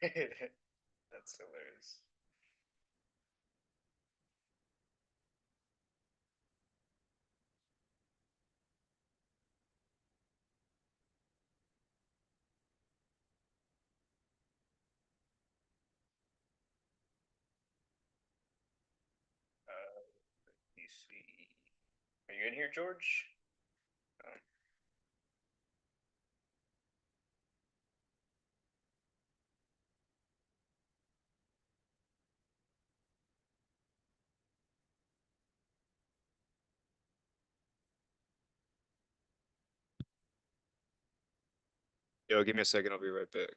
That's hilarious. You see. Are you in here, George? Oh. Yo, give me a second. I'll be right back.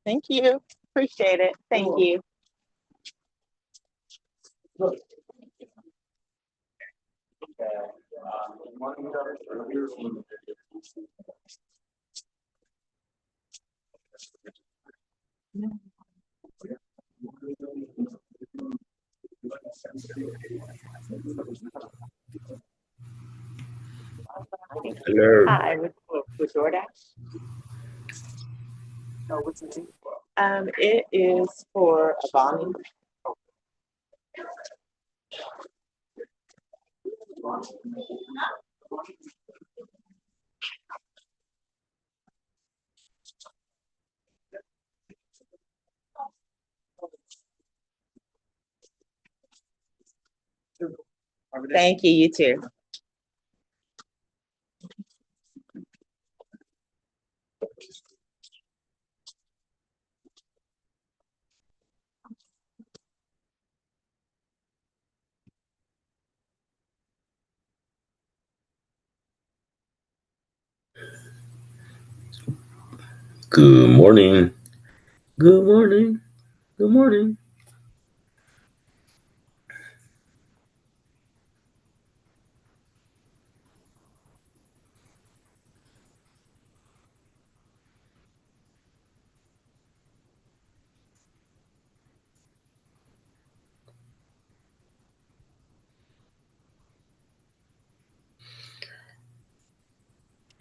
Thank you. Appreciate it. Thank you. Hello. Hi, with DoorDash. It is for a bombing. Thank you. You too. Good morning. Good morning. Good morning.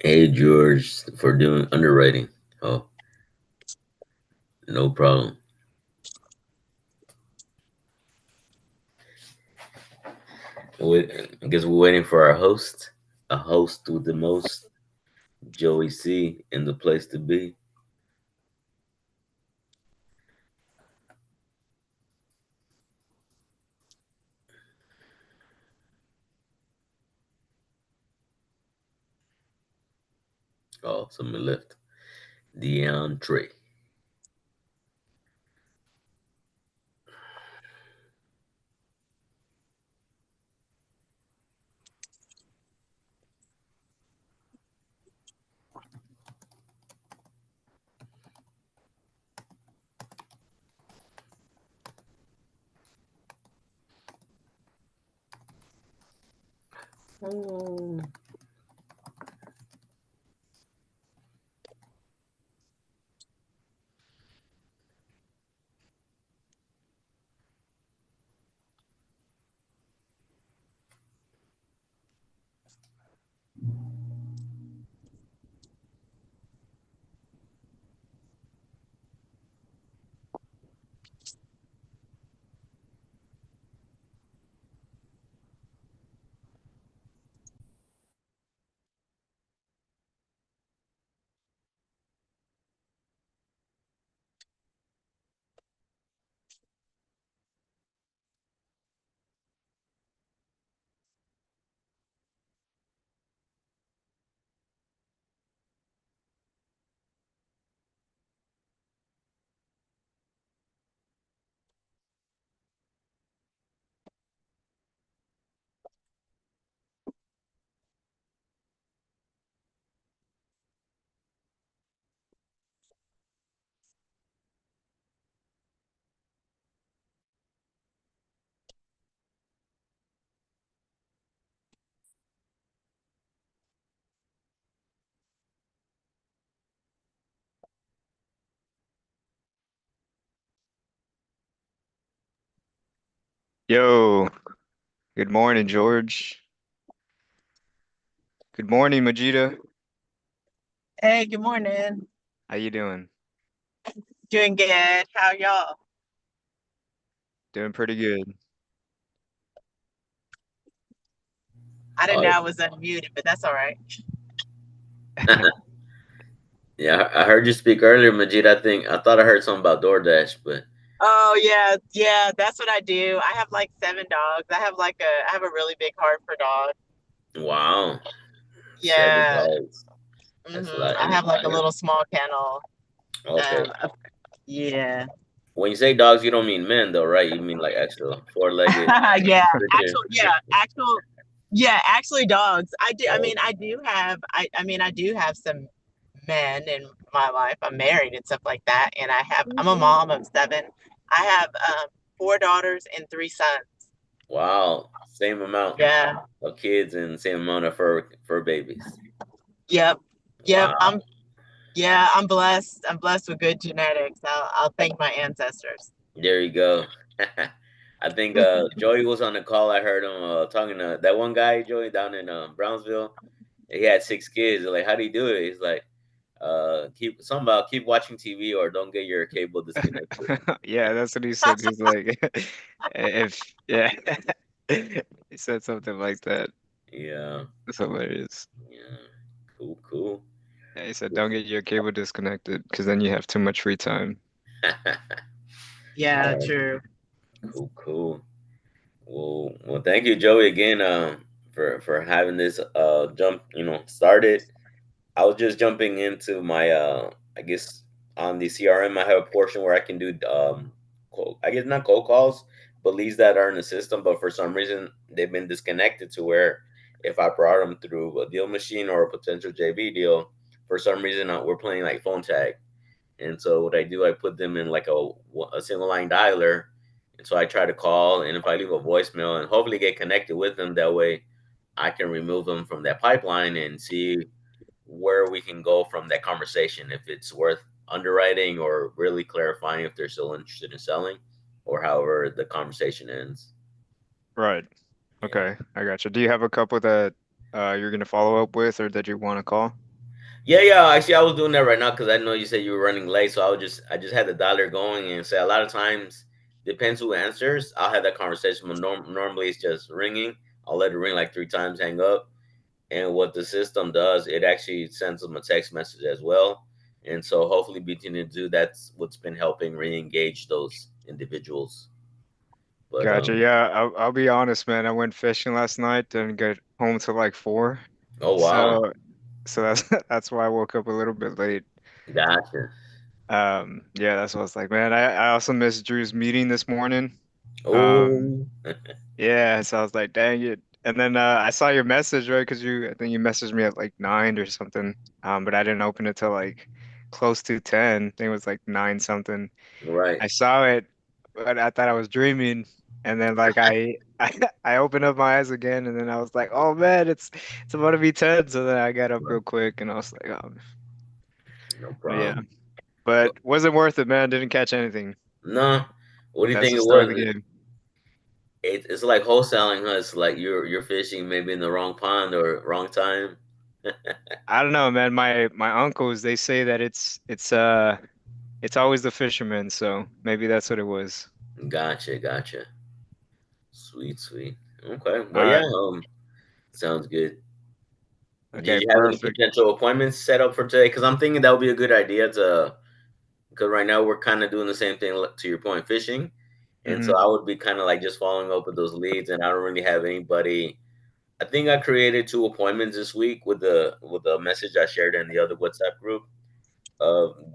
Hey, George, for doing underwriting. Oh, no problem. Wait, I guess we're waiting for our host, a host with the most, Joey C, in the place to be. Oh, someone left. DeAndre. Oh. Yo, good morning, George. Good morning, Majida. Hey, good morning. How you doing? Doing good. How y'all? Doing pretty good. I didn't know Oh, I was unmuted, but that's all right. yeah, I heard you speak earlier, Majid. I thought I heard something about DoorDash, but Oh yeah, yeah, that's what I do. I have like 7 dogs. I have a really big heart for dogs. wow, 7 Yeah. dogs. That's a lot. I And have like a little small kennel. okay, Of- yeah. when you say dogs, you don't mean men, though, right? You mean like actual four-legged Yeah. creature. Actually dogs. I Oh, mean, I mean, I do have some men in my life. I'm married and stuff like that. And I'm a mom of seven. I have 4 daughters and 3 sons. wow, same amount Yeah. of kids and same amount of fur babies. Yep. Yep. Wow. I'm blessed. I'm blessed with good genetics. I'll thank my ancestors. There you go. I think Joey was on the call. I heard him talking to that one guy, Joey, down in Brownsville. He had 6 kids. They're like, how do you do it? He's like, keep something about keep watching TV or don't get your cable disconnected. Yeah, that's what he said. He's like, if yeah, he said something like that. Yeah, That's hilarious. yeah, cool, cool. Yeah, he said, don't get your cable disconnected because then you have too much free time. Yeah, Um, true. cool, cool. Well, thank you, Joey, again, for having this jump, started. I was just jumping into my I guess on the CRM I have a portion where I can do I guess not cold calls, but leads that are in the system, but for some reason they've been disconnected to where if I brought them through a deal machine or a potential JV deal, for some reason we're playing like phone tag. And so what I do, I put them in like a single line dialer. And so I try to call, and if I leave a voicemail and hopefully get connected with them, that way I can remove them from that pipeline and see where we can go from that conversation. If it's worth underwriting or really clarifying if they're still interested in selling, or however the conversation ends. Right. Yeah. Okay, I got you. Do you have a couple that you're gonna follow up with or that you want to call? Yeah, yeah. Actually, I was doing that right now because I know you said you were running late, so I just had the dialer going and say a lot of times depends who answers. I'll have that conversation, but normally it's just ringing. I'll let it ring like 3 times, hang up, and what the system does, it actually sends them a text message as well. And so hopefully between the two, that's what's been helping re-engage those individuals. But Gotcha. Yeah, I'll be honest, man. I went fishing last night, didn't get home till like 4. oh wow, So that's that's why I woke up a little bit late. gotcha. Yeah, that's what I was like, man. I also missed Drew's meeting this morning. Um, Oh, yeah, so I was like, dang it. And then I saw your message, right? Because I think you messaged me at like 9 or something. But I didn't open it till like close to 10. I think it was like 9 something. right, I saw it, but I thought I was dreaming. And then like I opened up my eyes again, and then I was like, oh man, it's about to be 10. So then I got up right. real quick, and I was like, oh, No but yeah. problem. But wasn't worth it, man. Didn't catch anything. No, what do you That's think the it start of the was? game. It's like wholesaling, huh? It's like you're fishing maybe in the wrong pond or wrong time. I don't know, man. My uncles, they say that it's always the fishermen, so maybe that's what it was. Gotcha, gotcha. Sweet, sweet. Okay, All well, yeah, right. sounds good. Did Okay, you have any perfect. potential appointments set up for today? Because I'm thinking that would be a good idea to. Because right now we're kind of doing the same thing to your point, fishing, and Hmm. so I would be kind of like just following up with those leads, and I don't really have anybody. I think I created 2 appointments this week with the message I shared in the other WhatsApp group.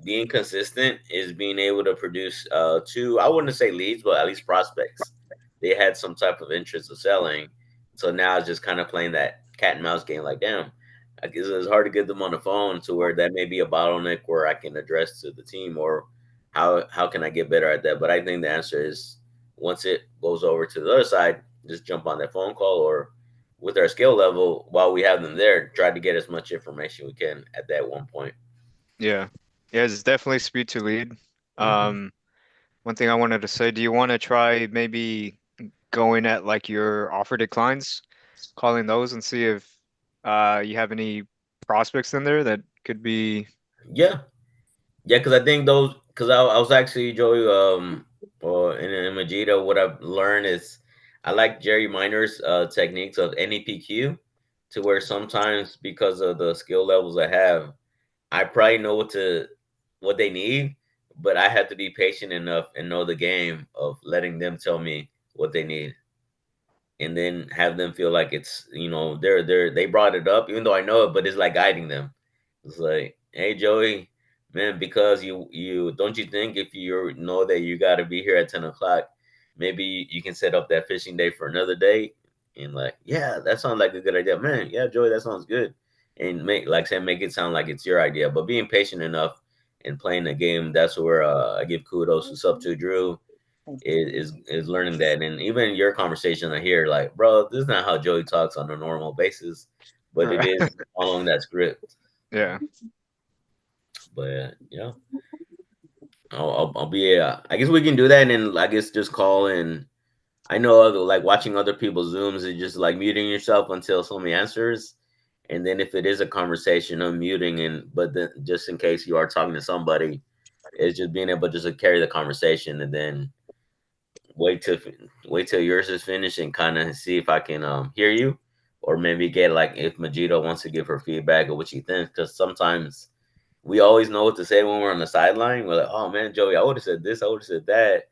Being consistent is being able to produce two, I wouldn't say leads, but at least prospects. They had some type of interest of selling. So now it's just kind of playing that cat and mouse game like, damn, I guess it's hard to get them on the phone to where that may be a bottleneck where I can address to the team or how can I get better at that? But I think the answer is once it goes over to the other side, just jump on that phone call or with our skill level while we have them there, try to get as much information we can at that one point. Yeah. Yeah, it's definitely speed to lead. Mhm. Um, One thing I wanted to say, do you want to try maybe going at like your offer declines, calling those and see if you have any prospects in there that could be. Yeah, yeah, because I think those because I was actually Joey or in Majida. What I've learned is I like Jerry Miner's techniques of NEPQ to where sometimes because of the skill levels I have, I probably know what they need, but I have to be patient enough and know the game of letting them tell me what they need, and then have them feel like it's they brought it up even though I know it, but it's like guiding them. It's like, hey Joey, man, because you don't you think if you know that you got to be here at 10 o'clock, maybe you can set up that fishing day for another day, and like, yeah, that sounds like a good idea, man. Yeah, Joey, that sounds good, and make it sound like it's your idea, but being patient enough and playing the game. That's where I give kudos to Sub to Drew is learning that, and even your conversation I hear like, bro, this is not how Joey talks on a normal basis, but it Right. is following that script. Yeah. But yeah, I'll be. I guess we can do that, and then I guess just call and I know like watching other people's zooms is just like muting yourself until somebody answers, and then if it is a conversation, unmuting and but then just in case you are talking to somebody, it's just being able just to carry the conversation and then wait till wait till yours is finished and kind of see if I can hear you, or maybe get like if Majito wants to give her feedback of what she thinks, because sometimes we always know what to say when we're on the sideline. We're like, oh man, Joey, I would have said this, I would have said that,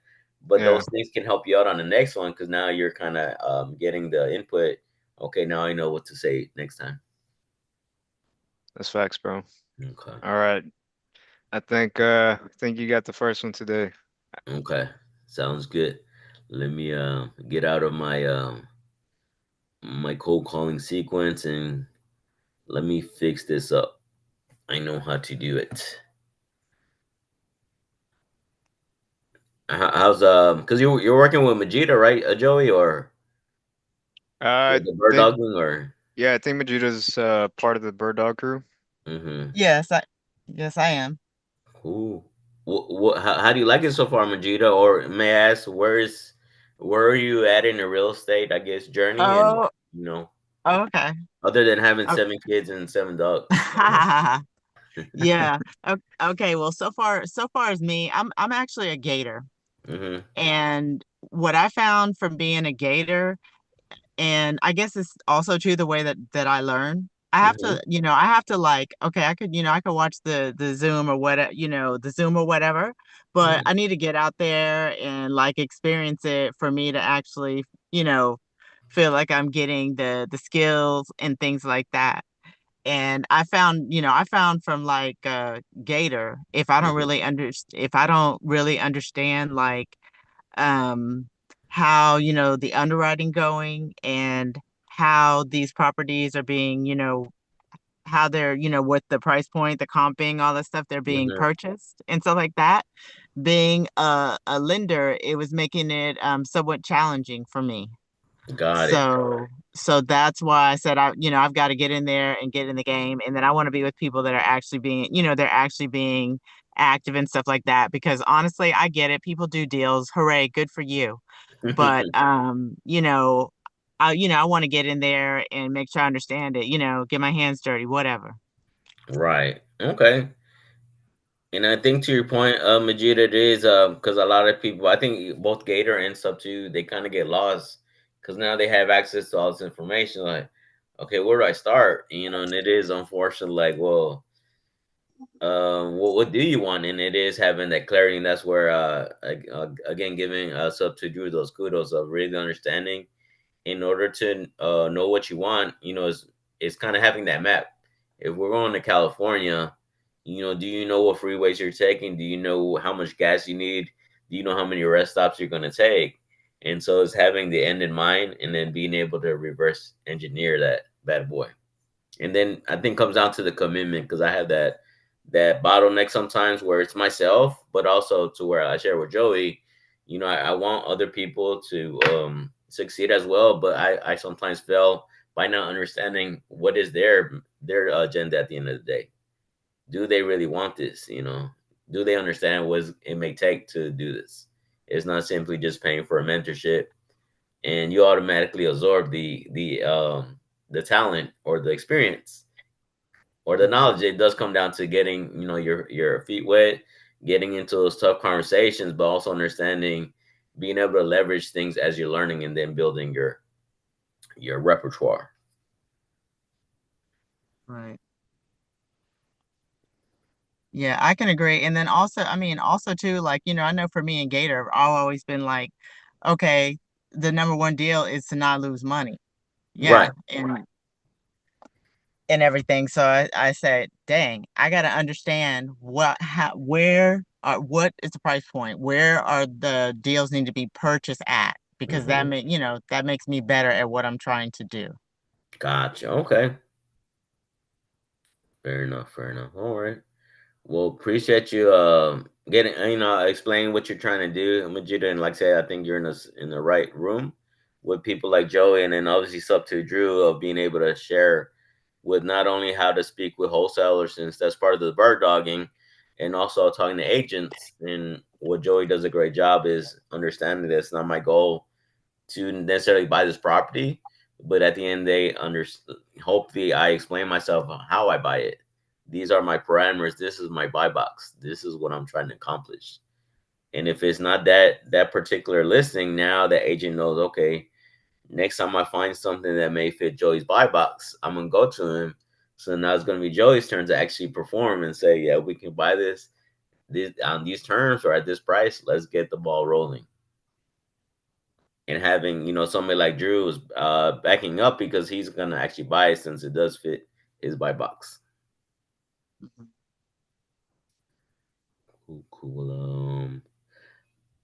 but Yeah. those things can help you out on the next one because now you're kind of getting the input. Okay, now I know what to say next time. That's facts, bro. Okay, All right. I think you got the first one today. okay, sounds good. Let me get out of my cold calling sequence and let me fix this up. I know how to do it. How's because you're working with Majida, right, Joey, or I the bird think dogging, or yeah, I think Majita's part of the bird dog crew. mm-hmm. Yes, yes, I am. Cool. How do you like it so far, Majida? Or may I ask where are you at in the real estate? I guess journey, and Oh, you know, okay. other than having Oh. 7 kids and 7 dogs. Yeah. Okay. Well, so far as me, I'm actually a gator. Mm-hmm. And what I found from being a gator, and I guess it's also true the way that I learn. Mm-hmm. I have to like, okay, I could watch the Zoom or whatever, the Zoom or whatever, but Mm-hmm. I need to get out there and like experience it for me to actually, feel like I'm getting the skills and things like that. And I found from like Gator, Mm-hmm. if I don't really understand like how the underwriting going and how these properties are being how they're with the price point, the comping, all that stuff, they're being Mm-hmm. purchased and stuff like that. Being a lender, it was making it somewhat challenging for me. Got it. So that's why I said I've got to get in there and get in the game, and then I want to be with people that are actually being they're actually being active and stuff like that, because honestly I get it, people do deals, hooray, good for you. But I want to get in there and make sure I understand it, get my hands dirty, whatever. Right. Okay. And I think to your point, Majid, it is because a lot of people, I think both Gator and Sub Two, they kind of get lost because now they have access to all this information. Like, okay, where do I start? And it is unfortunate. Like, well, what do you want? And it is having that clarity, and that's where, again, giving Sub Two Drew those kudos of really understanding in order to know what you want, is kind of having that map. If we're going to California, do you know what freeways you're taking? Do you know how much gas you need? Do you know how many rest stops you're going to take? And so it's having the end in mind and then being able to reverse engineer that bad boy. And then I think comes down to the commitment because I have that bottleneck sometimes where it's myself, but also to where I share with Joey. I want other people to succeed as well, but I sometimes fail by not understanding what is their agenda at the end of the day. Do they really want this? Do they understand what it may take to do this? It's not simply just paying for a mentorship and you automatically absorb the talent or the experience or the knowledge. It does come down to getting, your feet wet, getting into those tough conversations, but also understanding, being able to leverage things as you're learning, and then building your repertoire. Right. Yeah, I can agree. And then also, I mean, also too, like, I know for me and Gator, I've always been like, okay, the number one deal is to not lose money. Yeah. Right. And everything. So I said, dang, I gotta understand what is the price point? Where are the deals need to be purchased at? Because Hmm. that makes me better at what I'm trying to do. Gotcha. Okay. Fair enough. Fair enough. All right. Well, appreciate you getting, explaining what you're trying to do, Majida, and like I said, I think you're in the right room with people like Joey, and then obviously sub to Drew, of being able to share with not only how to speak with wholesalers, since that's part of the bird dogging, and also talking to agents. And what Joey does a great job is understanding that it's not my goal to necessarily buy this property, but at the end they hopefully I explain myself how I buy it. These are my parameters. This is my buy box. This is what I'm trying to accomplish. And if it's not that particular listing, now the agent knows, okay, next time I find something that may fit Joey's buy box, I'm gonna go to him. So now it's gonna be Joey's turn to actually perform and say, yeah, we can buy this on these terms or at this price. Let's get the ball rolling. And having, somebody like Drew is backing up, because he's gonna actually buy it since it does fit his buy box. Mhm. Cool, cool.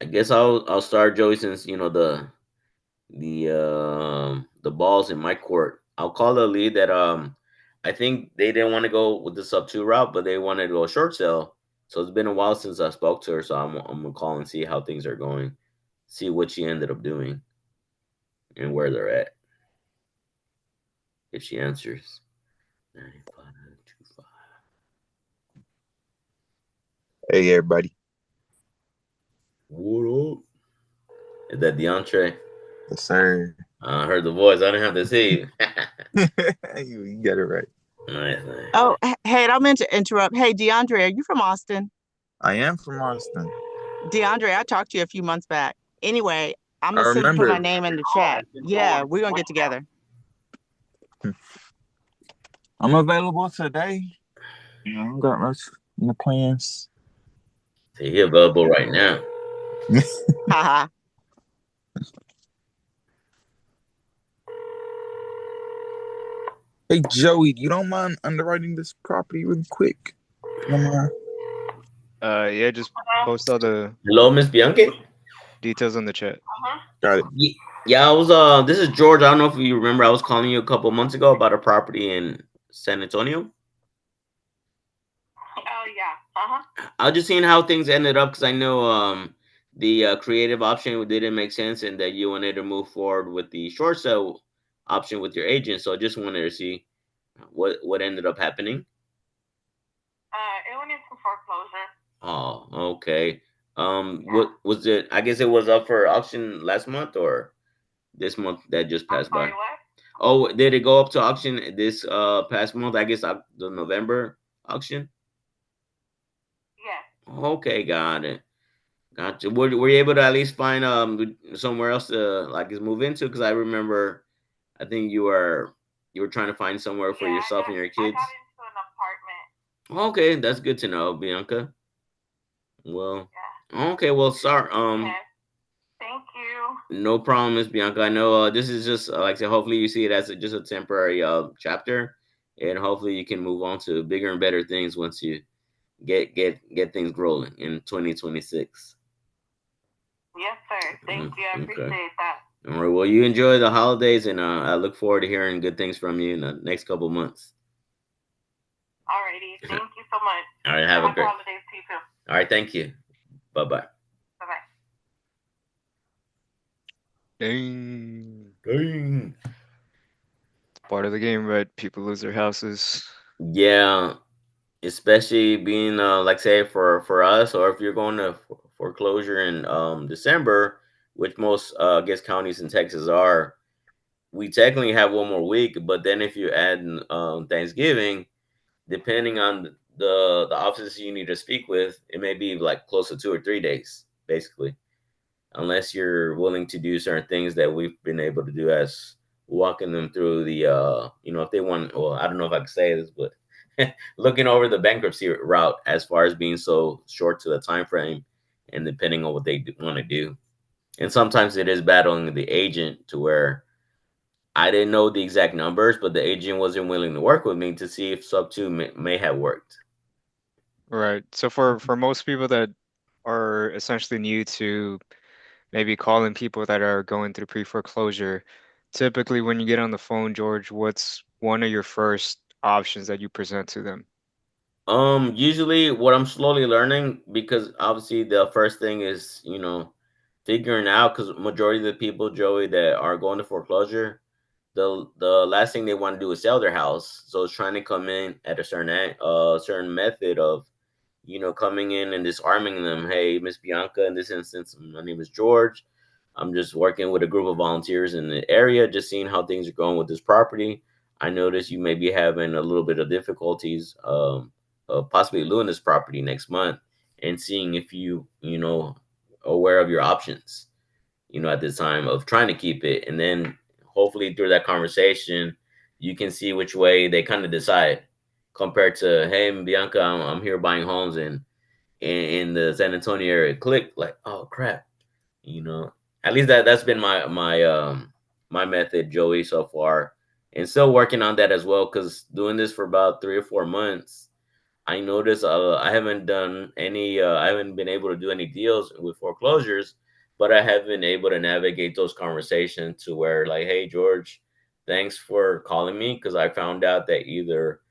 I guess I'll start, Joey, since the balls in my court. I'll call the lead that I think they didn't want to go with the sub two route, but they wanted to go short sale. So it's been a while since I spoke to her, so I'm gonna call and see how things are going, see what she ended up doing, and where they're at. If she answers. 9525. Hey everybody. What up? Is that DeAndre? Yes, sir. I heard the voice. I didn't have to see you. You got it right. Nice, nice. Oh, hey, I meant to interrupt. Hey, DeAndre, are you from Austin? I am from Austin. DeAndre, I talked to you a few months back. Anyway, I'm I gonna put my remember. name in the chat. Yeah, we're gonna get together. I'm available today. I don't got much in the plans. So he available right now. Haha. Hey Joey, you don't mind underwriting this property real quick? You don't mind? Yeah, just post all the Hello, Miss Bianchi. details in the chat. Got it. Yeah, I was. This is George. I don't know if you remember. I was calling you a couple months ago about a property in San Antonio. Oh yeah. I was just seeing how things ended up, because I know the creative option didn't make sense, and that you wanted to move forward with the short sale option with your agent. So I just wanted to see what ended up happening. It went into foreclosure. Oh, okay. What was it? I guess it was up for auction last month or this month that just I'm passed sorry, by. what? Oh, did it go up to auction this past month? I guess the November auction. Yes. Okay, got it. Gotcha. Were you able to at least find somewhere else to like just move into? Because I remember, I think you were trying to find somewhere for Yeah, yourself and your I kids. got into an apartment. Okay, that's good to know, Bianca. Well, Yeah. okay. Well, sorry. Yes. Thank you. No problem, Miss Bianca. I know this is just like I said. Hopefully, you see it as just a temporary chapter, and hopefully, you can move on to bigger and better things once you get things rolling in 2026. Yes, sir. Thank you. I Okay. appreciate that. All right. Well, you enjoy the holidays, and I look forward to hearing good things from you in the next couple months. Alrighty. Thank you so much. All right. Have a Happy great. holidays to you too. All right. Thank you. Bye bye. Bye bye. Dang. Dang. Part of the game, right? People lose their houses. Yeah, especially being like say for us, or if you're going to foreclosure in December, which most I guess counties in Texas are, we technically have one more week. But then if you add Thanksgiving, depending on the offices you need to speak with, it may be like close to 2 or 3 days, basically, unless you're willing to do certain things that we've been able to do as walking them through the if they want, well, I don't know if I can say this, but looking over the bankruptcy route as far as being so short to the time frame and depending on what they want to do. And sometimes it is battling the agent to where I didn't know the exact numbers, but the agent wasn't willing to work with me to see if sub two may have worked. Right. So for most people that are essentially new to maybe calling people that are going through pre-foreclosure, typically when you get on the phone, George, what's one of your first options that you present to them? Usually what I'm slowly learning, because obviously the first thing is, figuring out, because majority of the people, Joey, that are going to foreclosure, the last thing they want to do is sell their house. So it's trying to come in at a certain method of, coming in and disarming them. Hey, Miss Bianca, in this instance, my name is George. I'm just working with a group of volunteers in the area, just seeing how things are going with this property. I notice you may be having a little bit of difficulties, possibly losing this property next month, and seeing if aware of your options, at this time of trying to keep it. And then hopefully through that conversation, you can see which way they kind of decide compared to, hey, Bianca, I'm here buying homes and in the San Antonio area. Click like, oh crap, you know. At least that's been my method, Joey, so far, and still working on that as well. Because doing this for about 3 or 4 months, I noticed I haven't done any. I haven't been able to do any deals with foreclosures, but I have been able to navigate those conversations to where, like, hey, George, thanks for calling me because I found out that either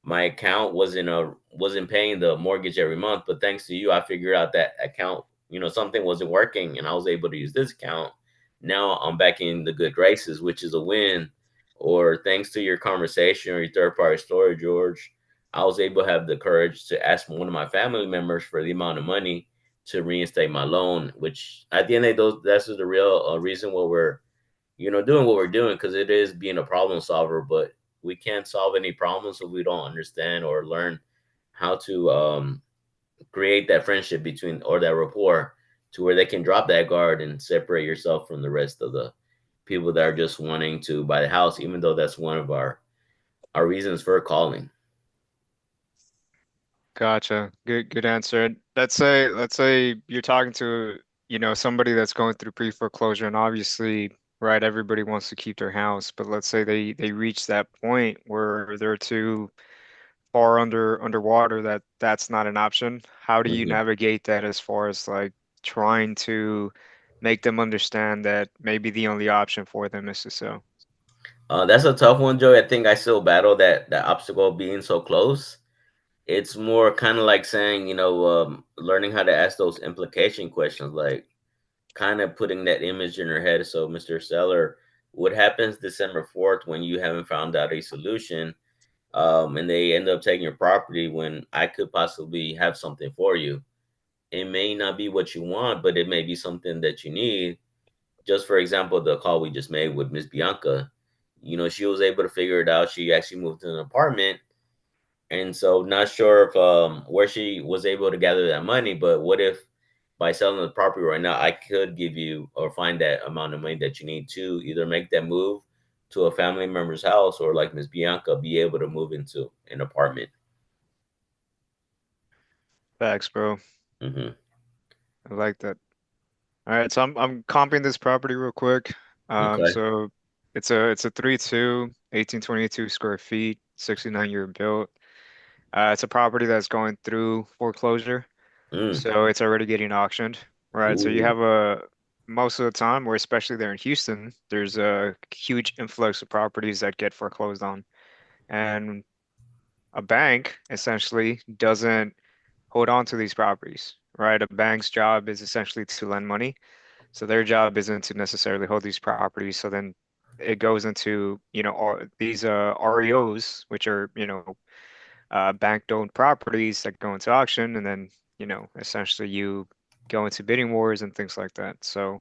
my account wasn't paying the mortgage every month, but thanks to you, I figured out that account, something wasn't working, and I was able to use this account. Now I'm back in the good graces, which is a win. Or thanks to your conversation or your third party story, George, I was able to have the courage to ask one of my family members for the amount of money to reinstate my loan. Which at the end of those, that's the real reason why we're doing what we're doing, because it is being a problem solver. But we can't solve any problems if we don't understand or learn how to create that friendship between, or that rapport, to where they can drop that guard and separate yourself from the rest of the people that are just wanting to buy the house, even though that's one of our reasons for calling. Gotcha. Good answer. And let's say you're talking to, somebody that's going through pre-foreclosure, and obviously, right, everybody wants to keep their house, but let's say they reach that point where they're too far underwater that that's not an option. How do you Mhm. navigate that as far as like trying to make them understand that maybe the only option for them is to sell? That's a tough one, Joey. I think I still battle that obstacle of being so close. It's more kind of like saying, learning how to ask those implication questions, like kind of putting that image in her head. So, Mr. Seller, what happens December 4th when you haven't found out a solution, and they end up taking your property when I could possibly have something for you? It may not be what you want, but it may be something that you need. Just for example, the call we just made with Miss Bianca, she was able to figure it out. She actually moved to an apartment, and so not sure if where she was able to gather that money, but what if by selling the property right now, I could give you or find that amount of money that you need to either make that move to a family member's house, or like Miss Bianca, be able to move into an apartment. Facts, bro. Hmm. I like that. All right, so I'm comping this property real quick. Okay. So it's a 3-2, 1822 square feet, 69-year built. It's a property that's going through foreclosure, Mm. so it's already getting auctioned. Right, so you Ooh. have a most of the time, or especially there in Houston, there's a huge influx of properties that get foreclosed on, and a bank essentially doesn't hold on to these properties. Right, a bank's job is essentially to lend money. So their job isn't to necessarily hold these properties. So then it goes into, all these REOs, which are, bank-owned properties that go into auction, and then, essentially you go into bidding wars and things like that. So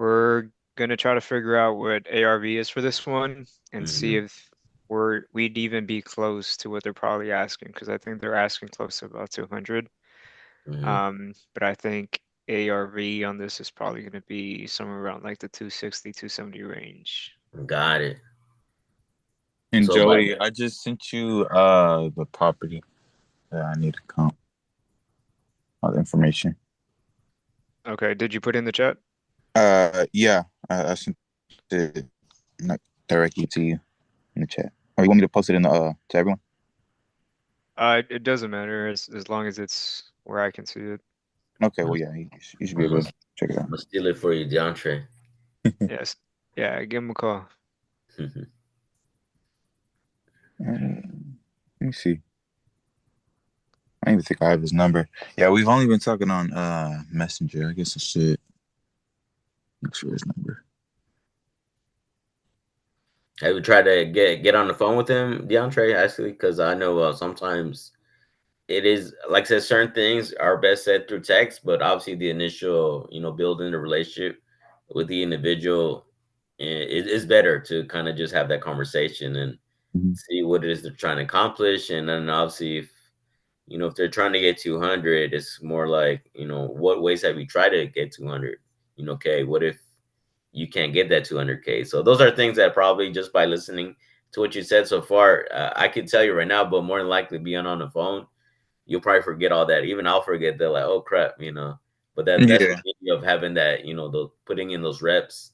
We're gonna try to figure out what ARV is for this one and see Hmm. if we'd even be close to what they're probably asking, because I think they're asking close to about 200. Hmm. But I think ARV on this is probably gonna be somewhere around like the 260, 270 range. Got it. And So by Joey, I just sent you the property that I need to count, all the information. Okay, did you put in the chat? Yeah, I sent it like directly to you in the chat. Or you want me to post it in the to everyone? It doesn't matter as long as it's where I can see it. Okay, I'm well, gonna, yeah, you should be I'm able gonna, to check it I'm out. gonna steal it for you, DeAndre. Yes. Yeah, give him a call. Let me see. I don't even think I have his number. Yeah, we've only been talking on Messenger. I guess I should look for his number. Have you tried to get on the phone with him, DeAndre? Actually, because I know sometimes it is like I said, certain things are best said through text, but obviously the initial, building the relationship with the individual, it is better to kind of just have that conversation and Mhm. see what it is they're trying to accomplish, and then obviously if they're trying to get 200, it's more like, what ways have you tried to get 200? Okay, what if you can't get that 200K? So those are things that probably just by listening to what you said so far, I could tell you right now, but more than likely being on the phone, you'll probably forget all that. Even I'll forget that, like, oh crap. But that's the Yeah, beauty of having that, the putting in those reps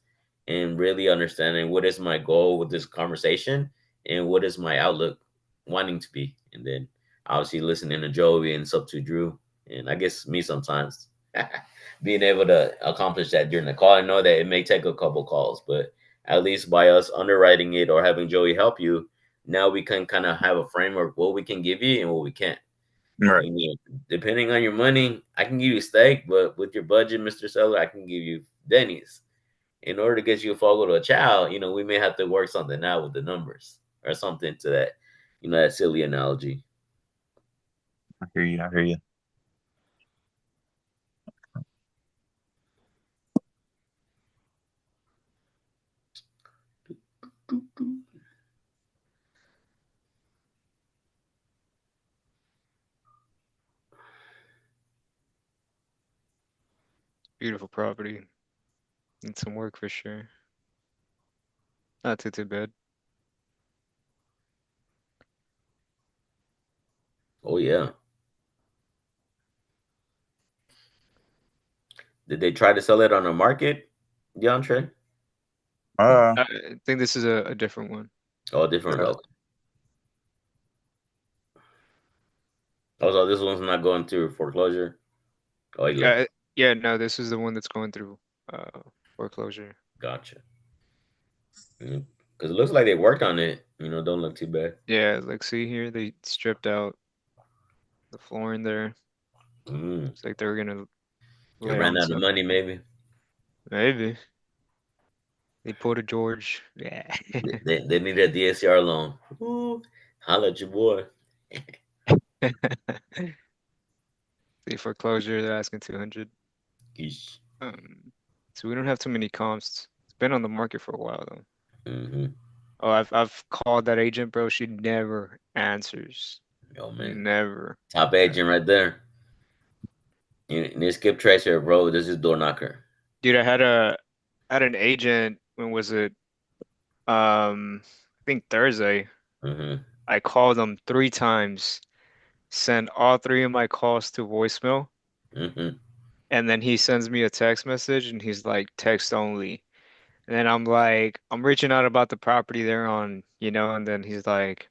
and really understanding what is my goal with this conversation and what is my outlook wanting to be. And then obviously listening to Joey and sub to Drew, and I guess me sometimes being able to accomplish that during the call. I know that it may take a couple calls, but at least by us underwriting it or having Joey help you, now we can kind of have a framework what we can give you and what we can't. right. You know, depending on your money, I can give you steak, but with your budget, Mr. Seller, I can give you Denny's. In order to get you a fogo to a child, we may have to work something out with the numbers or something to that, that silly analogy. I hear you. I hear you. Beautiful property. Need some work for sure. Not too bad. Oh yeah. Did they try to sell it on the market, DeAndre? Uh, I think this is a different one. Oh, different. yeah. Okay. Also, this one's not going through foreclosure. Oh, he left. Yeah, no, this is the one that's going through foreclosure. Gotcha. Because it looks like they worked on it. Don't look too bad. Yeah, like see here, they stripped out the flooring there. Mm. It's like they were gonna It lay ran on out of some. money, maybe. Maybe they pulled a George. Yeah. They need a DSCR loan. Ooh, holla at your boy. See foreclosure, they're asking 200. Yeesh. So we don't have too many comps. It's been on the market for a while though. Mm-hmm. Oh, I've called that agent, bro. She never answers. Oh man, Never. top agent right there. You need to skip tracer, bro. This is door knocker. Dude, I had an agent, when was it? I think Thursday. Mm-hmm. I called him 3 times, sent all three of my calls to voicemail, Mm-hmm. and then he sends me a text message and he's like, text only. And then I'm like, I'm reaching out about the property they're on, and then he's like,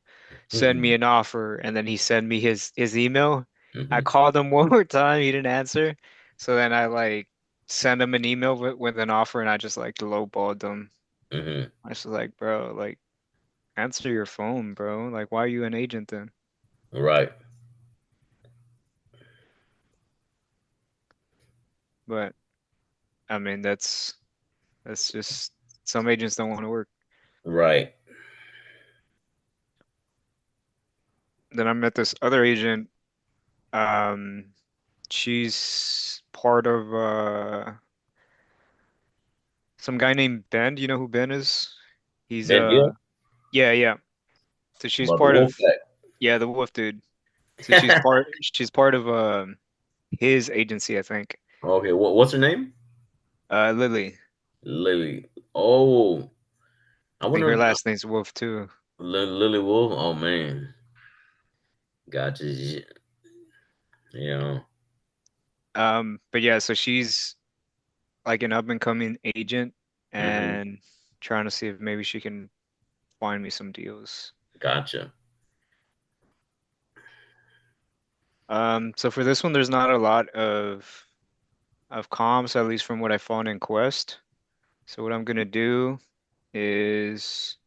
send me Mm-hmm. an offer. And then he sent me his email. I Mm-hmm. called him one more time, he didn't answer. So then I like sent him an email with an offer, and I just like lowballed him. Mm-hmm. I was just like, bro, like answer your phone, bro. Like, why are you an agent then? Right. But I mean, that's just some agents don't want to work. Right. Then I met this other agent. Um, she's part of some guy named Ben. Do you know who Ben is? He's Ben Deal yeah, yeah. So she's about the part wolf of pack. yeah, the Wolf dude. So she's part of his agency, I think. Okay, what's her name? Lily. Lily. Oh, I I think her wonder. last name's Wolf too. Lily Wolf. Oh man, gotcha. Yeah. But yeah, so she's like an up and coming agent Mm-hmm. and trying to see if maybe she can find me some deals. Gotcha. So for this one, there's not a lot of comps, at least from what I found in Quest. So what I'm gonna do is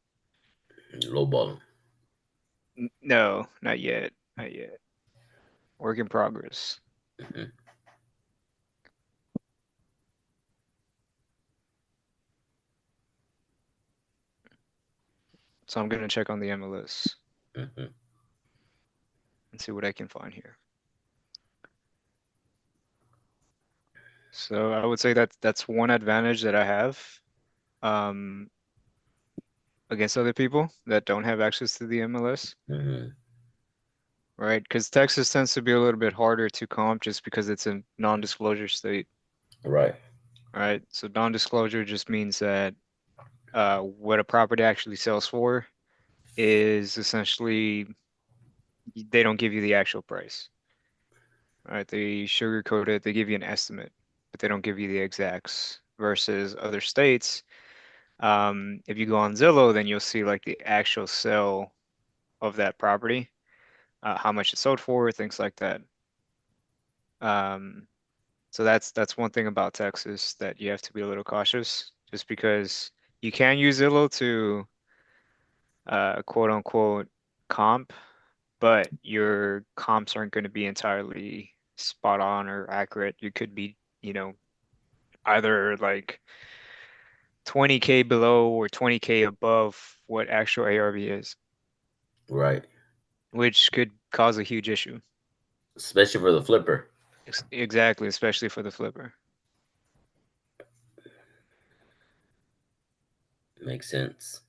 Low ball. no, not yet, not yet. Work in progress. Mm-hmm. So I'm gonna check on the MLS Mm-hmm. and see what I can find here. So I would say that that's one advantage that I have um, against other people that don't have access to the MLS, Mm-hmm. right? Because Texas tends to be a little bit harder to comp just because it's a non-disclosure state, Right. right? So non-disclosure just means that what a property actually sells for is essentially they don't give you the actual price, right? They sugarcoat it, they give you an estimate, but they don't give you the exacts. Versus other states, if you go on Zillow, then you'll see like the actual sale of that property, how much it sold for, things like that. Um, so that's one thing about Texas that you have to be a little cautious, just because you can use Zillow to quote unquote comp, but your comps aren't going to be entirely spot on or accurate. You could be, either like 20K below or 20K above what actual ARV is, Right. which could cause a huge issue. Especially for the flipper. Exactly, especially for the flipper. Makes sense.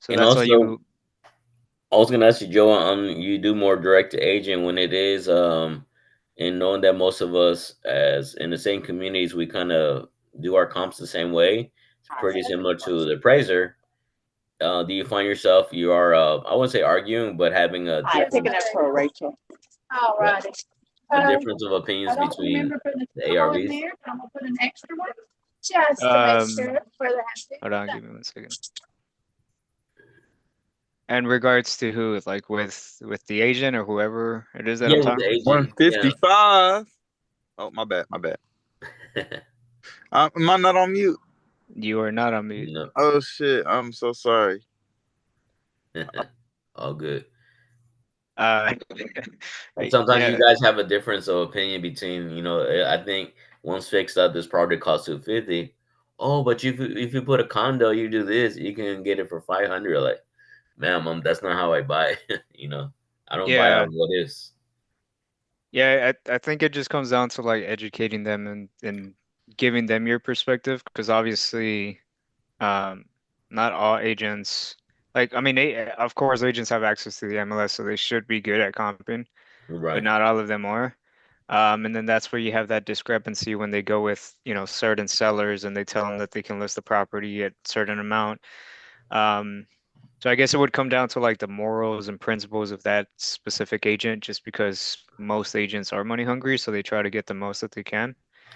So And that's why also, you, I was gonna ask you, Joe, on you do more direct to agent when it is, and knowing that most of us, as in the same communities, we kind of do our comps the same way. It's pretty similar to the appraiser. Do you find yourself you are, I wouldn't say arguing, but having I'm picking up for Rachel. All righty. a difference of opinions I don't between remember putting the a couple in ARVs? there, but I'm gonna put an extra one just to make um, sure for the happy. hold on, give me one second. In regards to who, like with the agent or whoever it is that Yeah, I'm with the talking to? agent. Yeah. 155. Oh, my bad. My bad. Am I not on mute? You are not on mute. No. Oh shit! I'm so sorry. All good. Uh, And sometimes you yeah, guys have a difference of opinion between, I think once fixed up, this probably costs 250. Oh, but if you put a condo, you do this, you can get it for 500. Like, man, that's not how I buy. I don't buy yeah, out what is. yeah. I think it just comes down to like educating them and giving them your perspective, because obviously, um, not all agents. Like, I mean, of course, agents have access to the MLS, so they should be good at comping, but Right, not all of them are. And then that's where you have that discrepancy when they go with, certain sellers and they tell them that they can list the property at certain amount. Um, so I guess it would come down to like the morals and principles of that specific agent, just because most agents are money hungry, so they try to get the most that they can.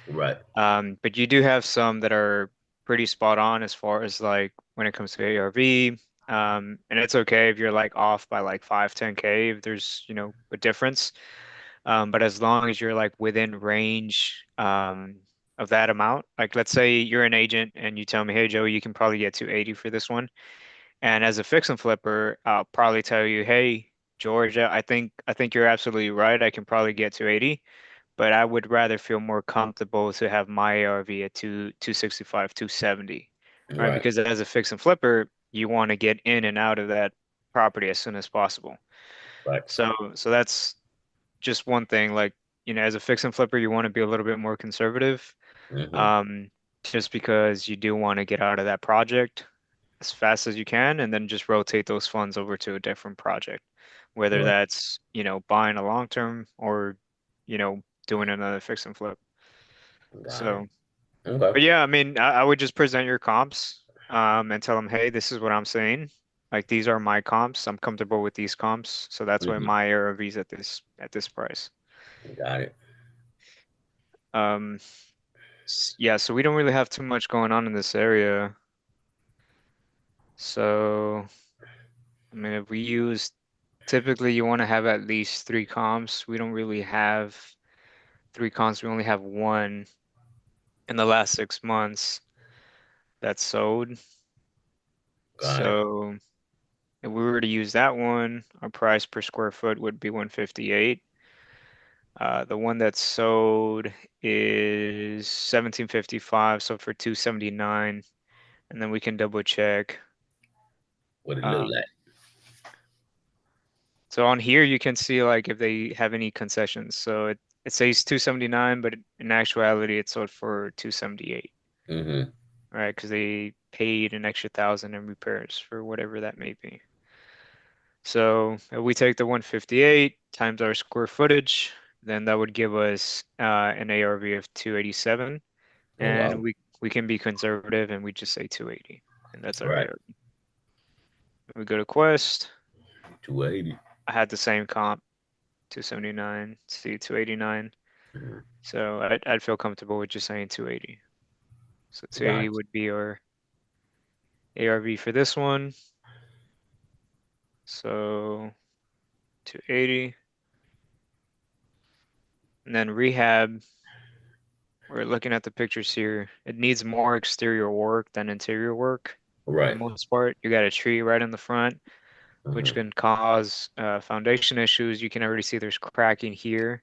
right, But you do have some that are pretty spot on as far as like when it comes to ARV. And it's okay if you're like off by like 5, 10K if there's, a difference. But as long as you're like within range of that amount, like let's say you're an agent and you tell me, hey, Joey, you can probably get to 80 for this one. And as a fix and flipper, I'll probably tell you, hey, Georgia, I think you're absolutely right. I can probably get to 80, but I would rather feel more comfortable to have my ARV at 265, 270, right? right, Because as a fix and flipper, you want to get in and out of that property as soon as possible. right. So that's just one thing. Like, as a fix and flipper, you want to be a little bit more conservative. Hmm. Um, just because you do want to get out of that project as fast as you can and then just rotate those funds over to a different project, whether Right. that's, buying a long term or, doing another fix and flip. Got it. So, Okay. but yeah, I mean, I would just present your comps, and tell them, hey, this is what I'm saying. Like these are my comps. I'm comfortable with these comps. So that's why Hmm. my ARV is at this price. Got it. Um, yeah, so we don't really have too much going on in this area. So, I mean, if we use typically you want to have at least three comps. We don't really have three comps. We only have one in the last 6 months that sold. Got it. So if we were to use that one, our price per square foot would be 158. The one that sold is 1755, so for 279, and then we can double check. What it look Um, like? so on here you can see like if they have any concessions. So it says 279, but in actuality it sold for 278, Mm-hmm. right? Because they paid an extra 1,000 in repairs for whatever that may be. So if we take the 158 times our square footage, then that would give us an ARV of 287, Oh and wow. we can be conservative and we just say 280, and that's our Right. ARV. We go to Quest. 280. I had the same comp, 279, see 289. Mm-hmm. So I'd feel comfortable with just saying 280. So 280 Gotcha. would be our ARV for this one. So 280. And then rehab, we're looking at the pictures here. It needs more exterior work than interior work for the Right. most part. You got a tree right in the front, which Mm-hmm. can cause foundation issues. You can already see there's cracking here.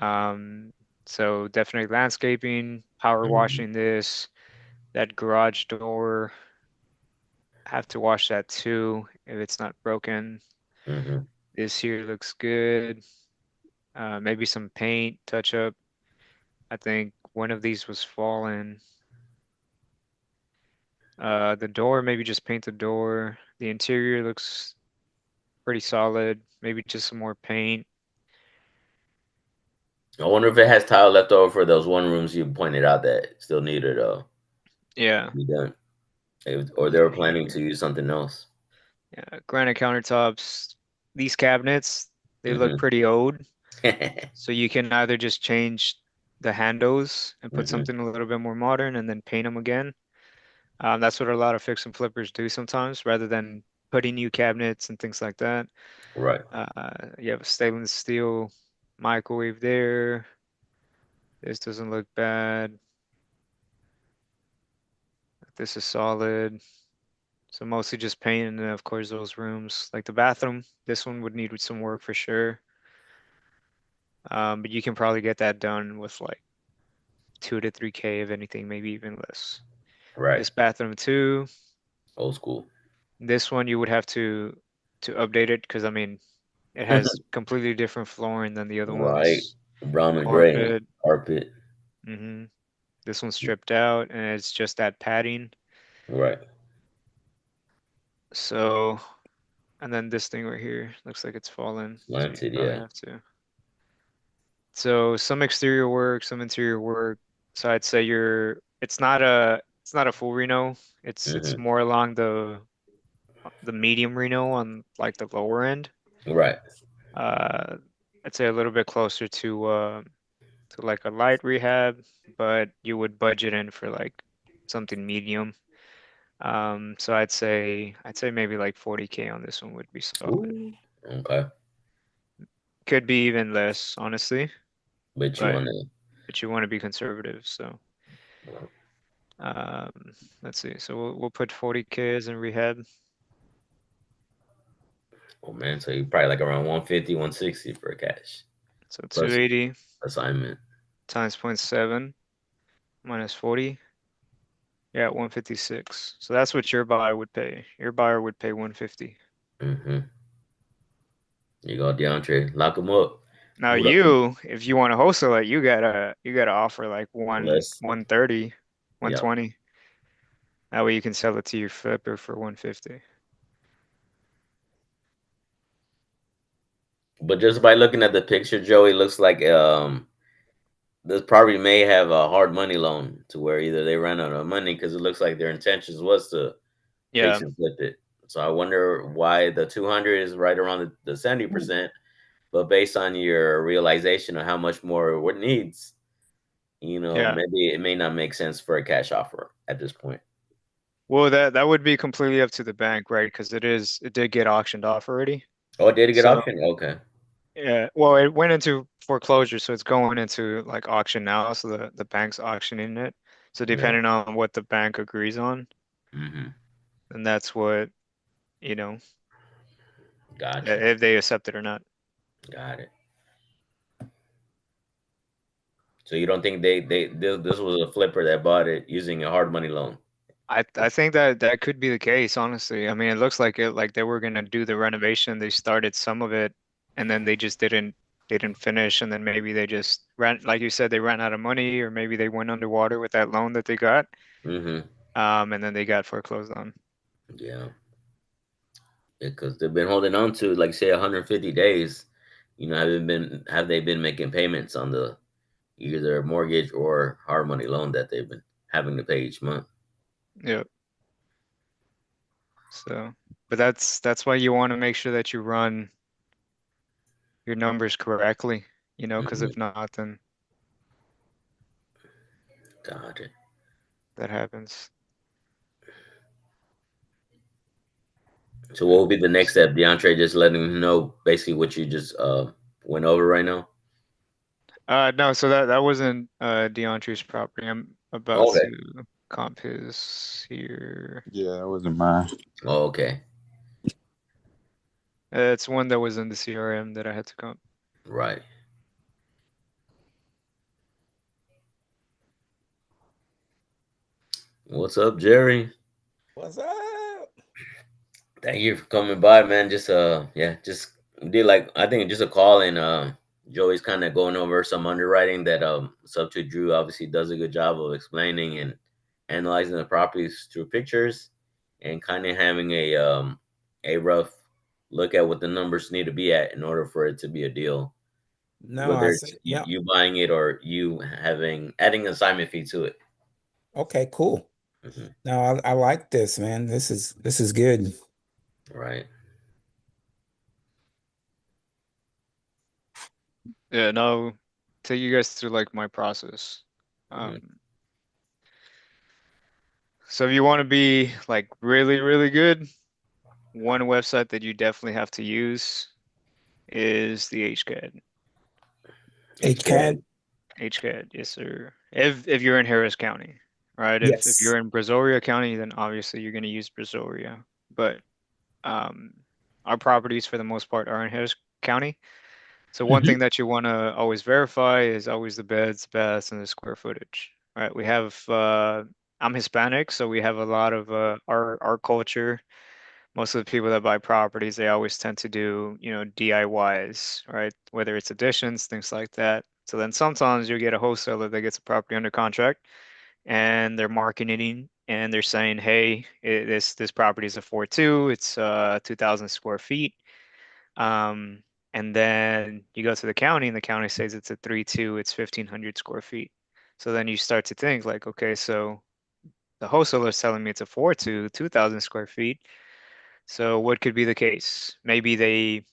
Um, so definitely landscaping, power Mm-hmm. washing this. That garage door, have to wash that too if it's not broken. Mm-hmm. This here looks good. Maybe some paint touch up. I think one of these was fallen. The door, maybe just paint the door. The interior looks pretty solid. Maybe just some more paint. I wonder if it has tile left over for those one rooms you pointed out that still needed Yeah. be done. Or they were See planning here. to use something else. Yeah, granite countertops. These cabinets, they look Mm-hmm. pretty old. So you can either just change the handles and put Mm-hmm. something a little bit more modern and then paint them again. That's what a lot of fix and flippers do sometimes, rather than putting new cabinets and things like that. Right. You have a stainless steel microwave there. This doesn't look bad. This is solid. So mostly just paint, and then of course those rooms, like the bathroom. This one would need some work for sure. But you can probably get that done with like 2 to 3K, if anything, maybe even less. Right. This bathroom too. Old school. This one you would have to update it because I mean it has completely different flooring than the other Right. ones. Brown and gray Carpet. carpet. This one's stripped out and it's just that padding. Right. So, and then this thing right here looks like it's fallen. So you Slanted, probably yeah. have to. So some exterior work, some interior work. So I'd say it's not a full Reno. It's Mm-hmm. more along the medium Reno on like the lower end. Right. Uh, I'd say a little bit closer to like a light rehab, but you would budget in for like something medium. So I'd say maybe like 40K on this one would be solid. Ooh. Okay. Could be even less, honestly, But you but wanna but you want to be conservative. So um, let's see. So we'll put 40K as in rehab. oh man, so you probably like around 150, 160 for cash. So Plus 280 assignment. times 0.7 minus 40. Yeah, 156. So that's what your buyer would pay. Your buyer would pay 150. Mm-hmm. You go, DeAndre. Lock him up. Now Hold up. you, if you want to wholesale it, you gotta offer like one Less. 130. Yeah. 120. That way you can sell it to your flipper for 150. But just by looking at the picture, Joey, looks like this property may have a hard money loan to where either they ran out of money because it looks like their intentions was to Yeah, fix and flip it. So I wonder why the 200 is right around the 70%, but based on your realization of how much more it needs, yeah. maybe it may not make sense for a cash offer at this point. Well, that would be completely up to the bank, right? Because it did get auctioned off already. Oh, did it get So auctioned? Okay. yeah, well, it went into foreclosure, so it's going into like auction now. So the bank's auctioning it. So Yeah. depending on what the bank agrees on, Mm-hmm. and that's what, you know, Gotcha. if they accept it or not. Got it. So you don't think this was a flipper that bought it using a hard money loan? I think that could be the case, honestly. I mean, it looks like they were gonna do the renovation. They started some of it, and then they didn't finish, and then maybe they just ran, like you said, they ran out of money, or maybe they went underwater with that loan that they got, Mm-hmm. and then they got foreclosed on. Yeah. Because they've been holding on to, like, say, 150 days. Have they been making payments on the either mortgage or hard money loan that they've been having to pay each month? Yep. So, but that's why you want to make sure that you run your numbers correctly, because Hmm. if not, then Got it. that happens. So what will be the next step? DeAndre just letting him know basically what you just went over right now. No, so that wasn't DeAndre's property. I'm about Okay. to comp his here. Yeah, that wasn't mine. Oh, okay. It's one that was in the CRM that I had to comp. Right. What's up, Jerry? What's up? Thank you for coming by, man. Just yeah, just did, like, I think just a call, and Joey's kind of going over some underwriting that Substitute Drew obviously does a good job of explaining and analyzing the properties through pictures, and kind of having a rough look at what the numbers need to be at in order for it to be a deal, No, I whether it's said you, no. you buying it or you adding an assignment fee to it. Okay, cool. Hmm. No, I like this, man. This is good. Right. Yeah, no, take you guys through like my process. Hmm. Um, so if you want to be like really, really good, one website that you definitely have to use is the HCAD. HCAD. HCAD? HCAD, yes, sir. If you're in Harris County, right? If Yes. you're in Brazoria County, then obviously you're going to use Brazoria. But um, our properties for the most part are in Harris County. So one thing Hmm. that you want to always verify is always the beds, baths, and the square footage, right? I'm Hispanic, so we have a lot of our culture. Most of the people that buy properties, they always tend to do, DIYs, right? Whether it's additions, things like that. So then sometimes you get a wholesaler that gets a property under contract and they're marketing and they're saying, hey, this property is a 4.2, it's 2,000 square feet. Um, and then you go to the county and the county says it's a 3.2, it's 1,500 square feet. So then you start to think like, okay, so the wholesaler is telling me it's a 4.2, 2,000 square feet. So what could be the case? Maybe they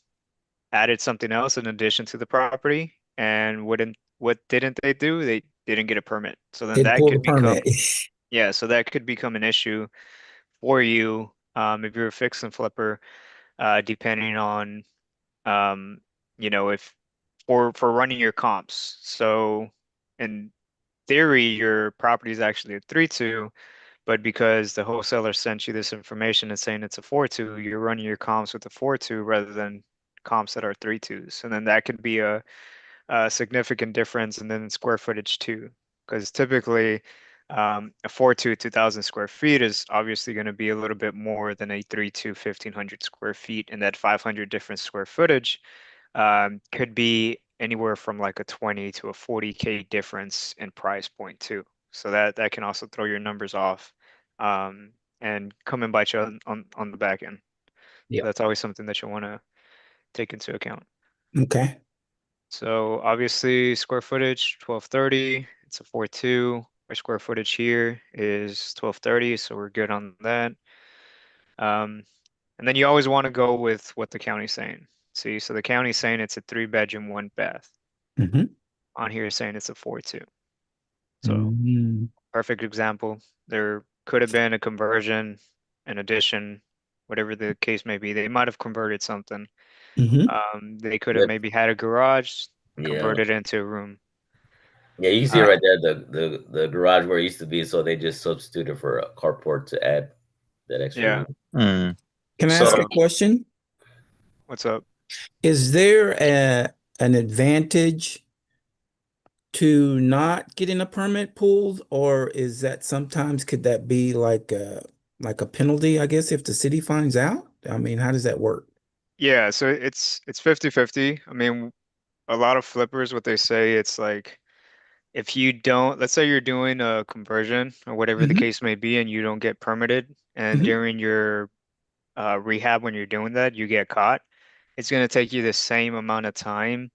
added something else in addition to the property, and what didn't they do? They didn't get a permit. So then Didn't that pull the could become, permit. yeah, so that could become an issue for you if you're a fix and flipper, depending on um, if for running your comps. So in theory, your property is actually a 3.2, but because the wholesaler sent you this information and saying it's a 4.2, you're running your comps with a 4.2 rather than comps that are 3.2s. And then that could be a significant difference. And then square footage too, because typically a 4.2, 2,000 square feet is obviously going to be a little bit more than a 3.2, 1,500 square feet. And that 500 different square footage could be anywhere from like a 20 to a 40K difference in price point too. so that can also throw your numbers off, and come and bite you on the back end. Yeah. So that's always something that you want to take into account. Okay. So obviously square footage 1230, it's a 4.2. Our square footage here is 1230, so we're good on that. And then you always want to go with what the county's saying. See, so the county's saying it's a 3 bedroom, 1 bath. Mm-hmm. On here it's saying it's a 4.2. So Mm-hmm. perfect example. There could have been a conversion, an addition, whatever the case may be. They might have converted something. Mm-hmm. They could have Yep. maybe had a garage, Yeah. converted into a room. Yeah, you can see All it right. right there, the garage where it used to be, so they just substituted for a carport to add that extra Yeah. room. Mm. Can I ask a So question? what's up? Is there an advantage to not getting a permit pulled, or is that sometimes could that be like a penalty, I guess, if the city finds out? I mean, how does that work? Yeah, so it's 50-50. I mean, a lot of flippers, what they say, it's like if you don't, let's say you're doing a conversion or whatever the Hmm. case may be, and you don't get permitted, and Hmm. during your rehab when you're doing that, you get caught, it's going to take you the same amount of time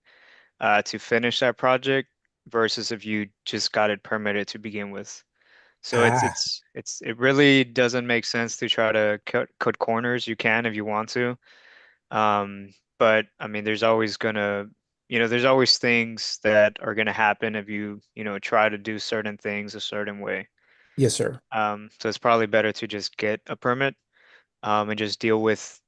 to finish that project versus if you just got it permitted to begin with. So Ah, it really doesn't make sense to try to cut corners. You can if you want to. But I mean, there's always things that are gonna happen if you try to do certain things a certain way. yes, sir. So it's probably better to just get a permit, and just deal with,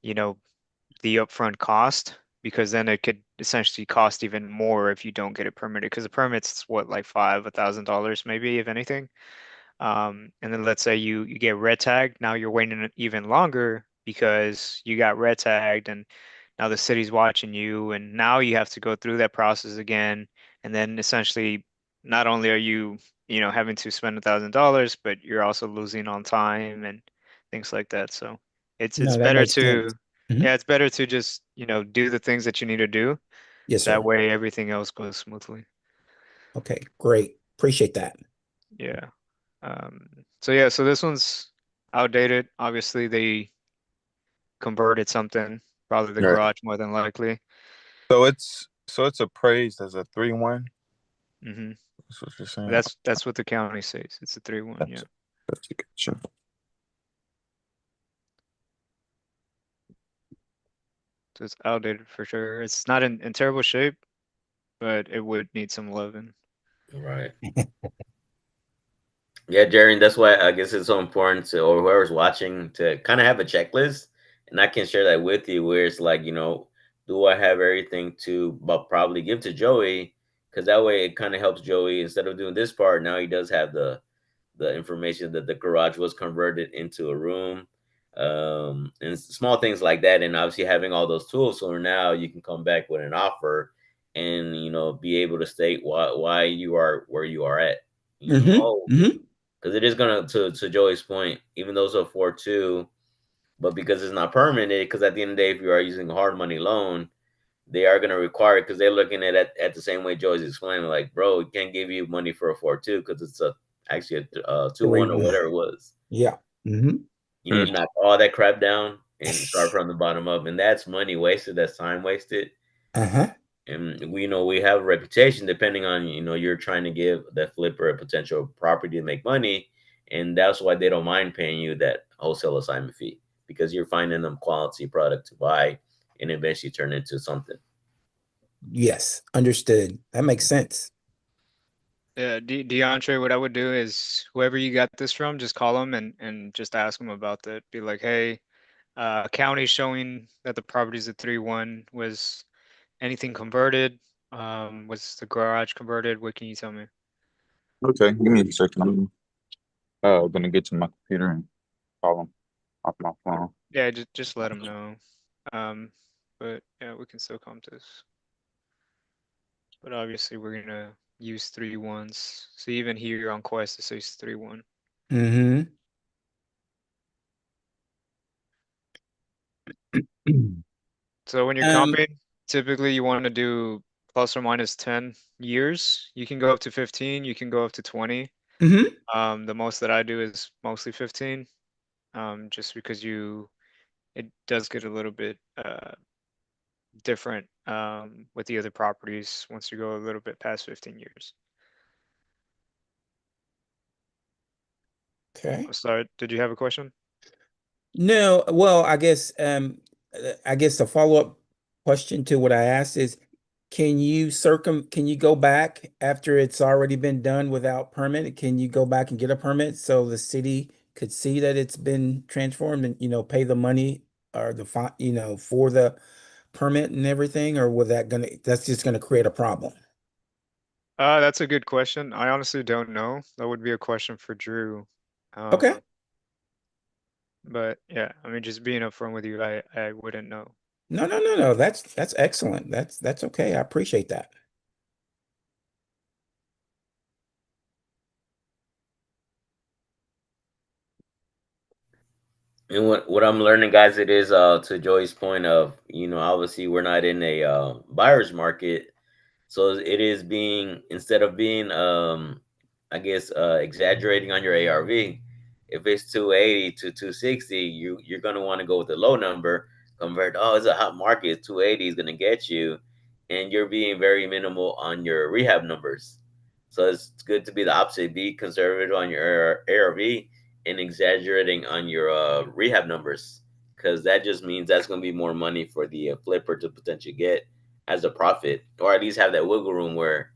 the upfront cost, because then it could essentially cost even more if you don't get it permitted, because the permit's what, like $1,000 maybe, if anything. And then let's say you get red tagged. Now you're waiting even longer because you got red tagged, and now the city's watching you, and now you have to go through that process again. And then essentially, not only are you having to spend $1,000, but you're also losing on time and things like that. So it's No, that better makes sense. to, Hmm. yeah, it's better to just do the things that you need to do. Yes, That sir. way, everything else goes smoothly. Okay, great. Appreciate that. Yeah. So yeah, so this one's outdated. Obviously, they converted something, probably the Right. garage more than likely. So it's appraised as a 3-1. Hmm. That's what you're saying. That's what the county says. It's a 3-1, yeah. That's that's a good show. So it's outdated for sure. It's not in terrible shape, but it would need some loving. Right. Yeah, Jerry, and that's why I guess it's so important to, or whoever's watching, to kind of have a checklist. And I can share that with you where it's like, do I have everything to but probably give to Joey? Because that way it kind of helps Joey instead of doing this part. Now he does have the information that the garage was converted into a room, and small things like that. And obviously having all those tools, so now you can come back with an offer and be able to state why you are where you are at. Hmm. Oh, Hmm. because it is gonna, to Joey's point, even though it's a 4.2, but because it's not permanent, because at the end of the day, if you are using a hard money loan, they are gonna require it, because they're looking at the same way Joey's explaining, like, bro, we can't give you money for a 4.2 because it's actually a 2.1 or 3-1. whatever it was. Yeah. Hmm. You need Mm. to knock all that crap down and start from the bottom up, and that's money wasted, that's time wasted. Uh-huh. And we have a reputation, depending on, you're trying to give that flipper a potential property to make money, and that's why they don't mind paying you that wholesale assignment fee, because you're finding them quality product to buy and eventually turn into something. Yes, understood. That makes sense. Yeah, DeAndre, what I would do is whoever you got this from, just call them and just ask them about that. Be like, hey, county showing that the property's a 3-1. Was anything converted? Was the garage converted? What can you tell me? Okay, give me a second. I'm gonna get to my computer and call him off my phone. Yeah, just let them know. Um, but yeah, we can still come to this. But obviously, we're gonna use 3-1s. So even here on Quest, it says 3-1. Hmm. So when you're Um, comping, typically you want to do plus or minus 10 years. You can go up to 15, you can go up to 20. The most that I do is mostly 15. Just because it does get a little bit different with the other properties once you go a little bit past 15 years. Okay. I'm sorry, did you have a question? No, well, I guess the follow-up question to what I asked is, can you go back after it's already been done without permit? Can you go back and get a permit so the city could see that it's been transformed and, pay the money or the fine, for the permit and everything, or that's just gonna create a problem? That's a good question. I honestly don't know. That would be a question for Drew. Okay. But yeah, I mean, just being upfront with you, I wouldn't know. No, no, no, no. That's excellent. That's okay. I appreciate that. And what I'm learning, guys, it is to Joey's point of, obviously we're not in a buyer's market, so it is being, instead of being I guess exaggerating on your ARV. If it's 280 to 260, you're gonna want to go with the low number compared to, oh, it's a hot market, 280 is gonna get you, and you're being very minimal on your rehab numbers. So it's good to be the opposite, be conservative on your ARV and exaggerating on your rehab numbers, because that just means that's going to be more money for the flipper to potentially get as a profit, or at least have that wiggle room where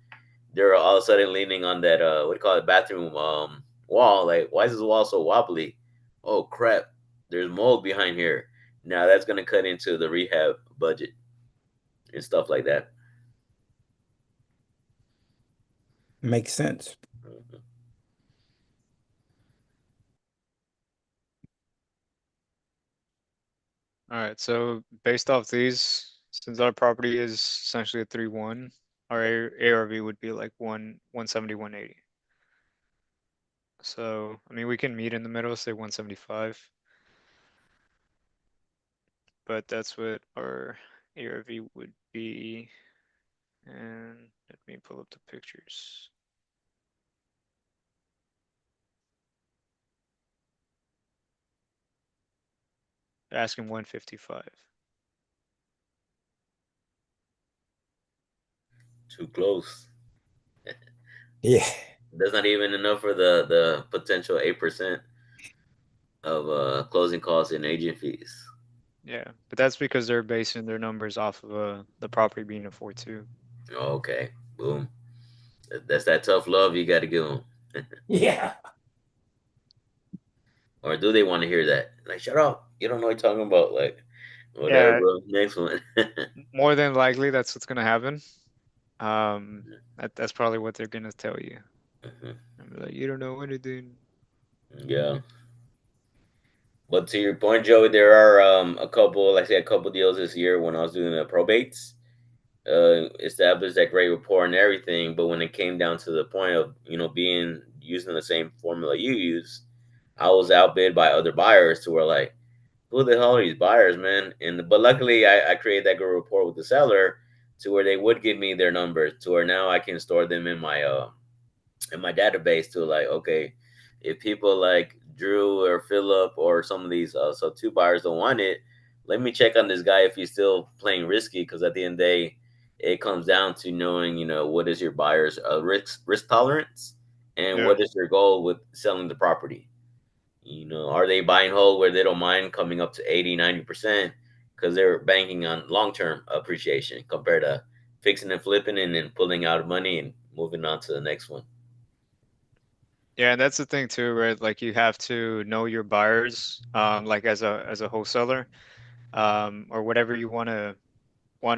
they're all of a sudden leaning on that what do you call it, bathroom wall. Like, why is this wall so wobbly? Oh crap, there's mold behind here. Now that's going to cut into the rehab budget and stuff like that. Makes sense. Mhm. All right, so based off these, since our property is essentially a 3-1, our ARV would be like 170, 180. So, I mean, we can meet in the middle, say 175, but that's what our ARV would be. And let me pull up the pictures. They're asking 155. Too close. Yeah. That's not even enough for the potential 8% of closing costs and agent fees. Yeah, but that's because they're basing their numbers off of the property being a 4-2. Okay, boom. That's that tough love you got to give them. Yeah. Or do they want to hear that? Like, shut up. You don't know what you're talking about. Like, whatever, Yeah, bro. Next one. more than likely that's what's gonna happen. That's probably what they're gonna tell you. Mhm. I'm like, you don't know anything. Yeah. But to your point, Joey, there are a couple, like I said, a couple deals this year when I was doing the probates. Established that great rapport and everything, but when it came down to the point of being using the same formula you use, I was outbid by other buyers who were like, "Who the hell are these buyers, man?" And but luckily, I created that good rapport with the seller to where they would give me their numbers, to where now I can store them in my database to, like, okay, if people like Drew or Philip or some of these sub two buyers don't want it, let me check on this guy if he's still playing risky, because at the end of the day, it comes down to knowing, what is your buyer's risk tolerance, and Yeah. what is your goal with selling the property. Are they buying hold where they don't mind coming up to 80, 90% because they're banking on long-term appreciation compared to fixing and flipping and then pulling out money and moving on to the next one. Yeah, and that's the thing too, right? Like you have to know your buyers, like as a wholesaler, or whatever you wanna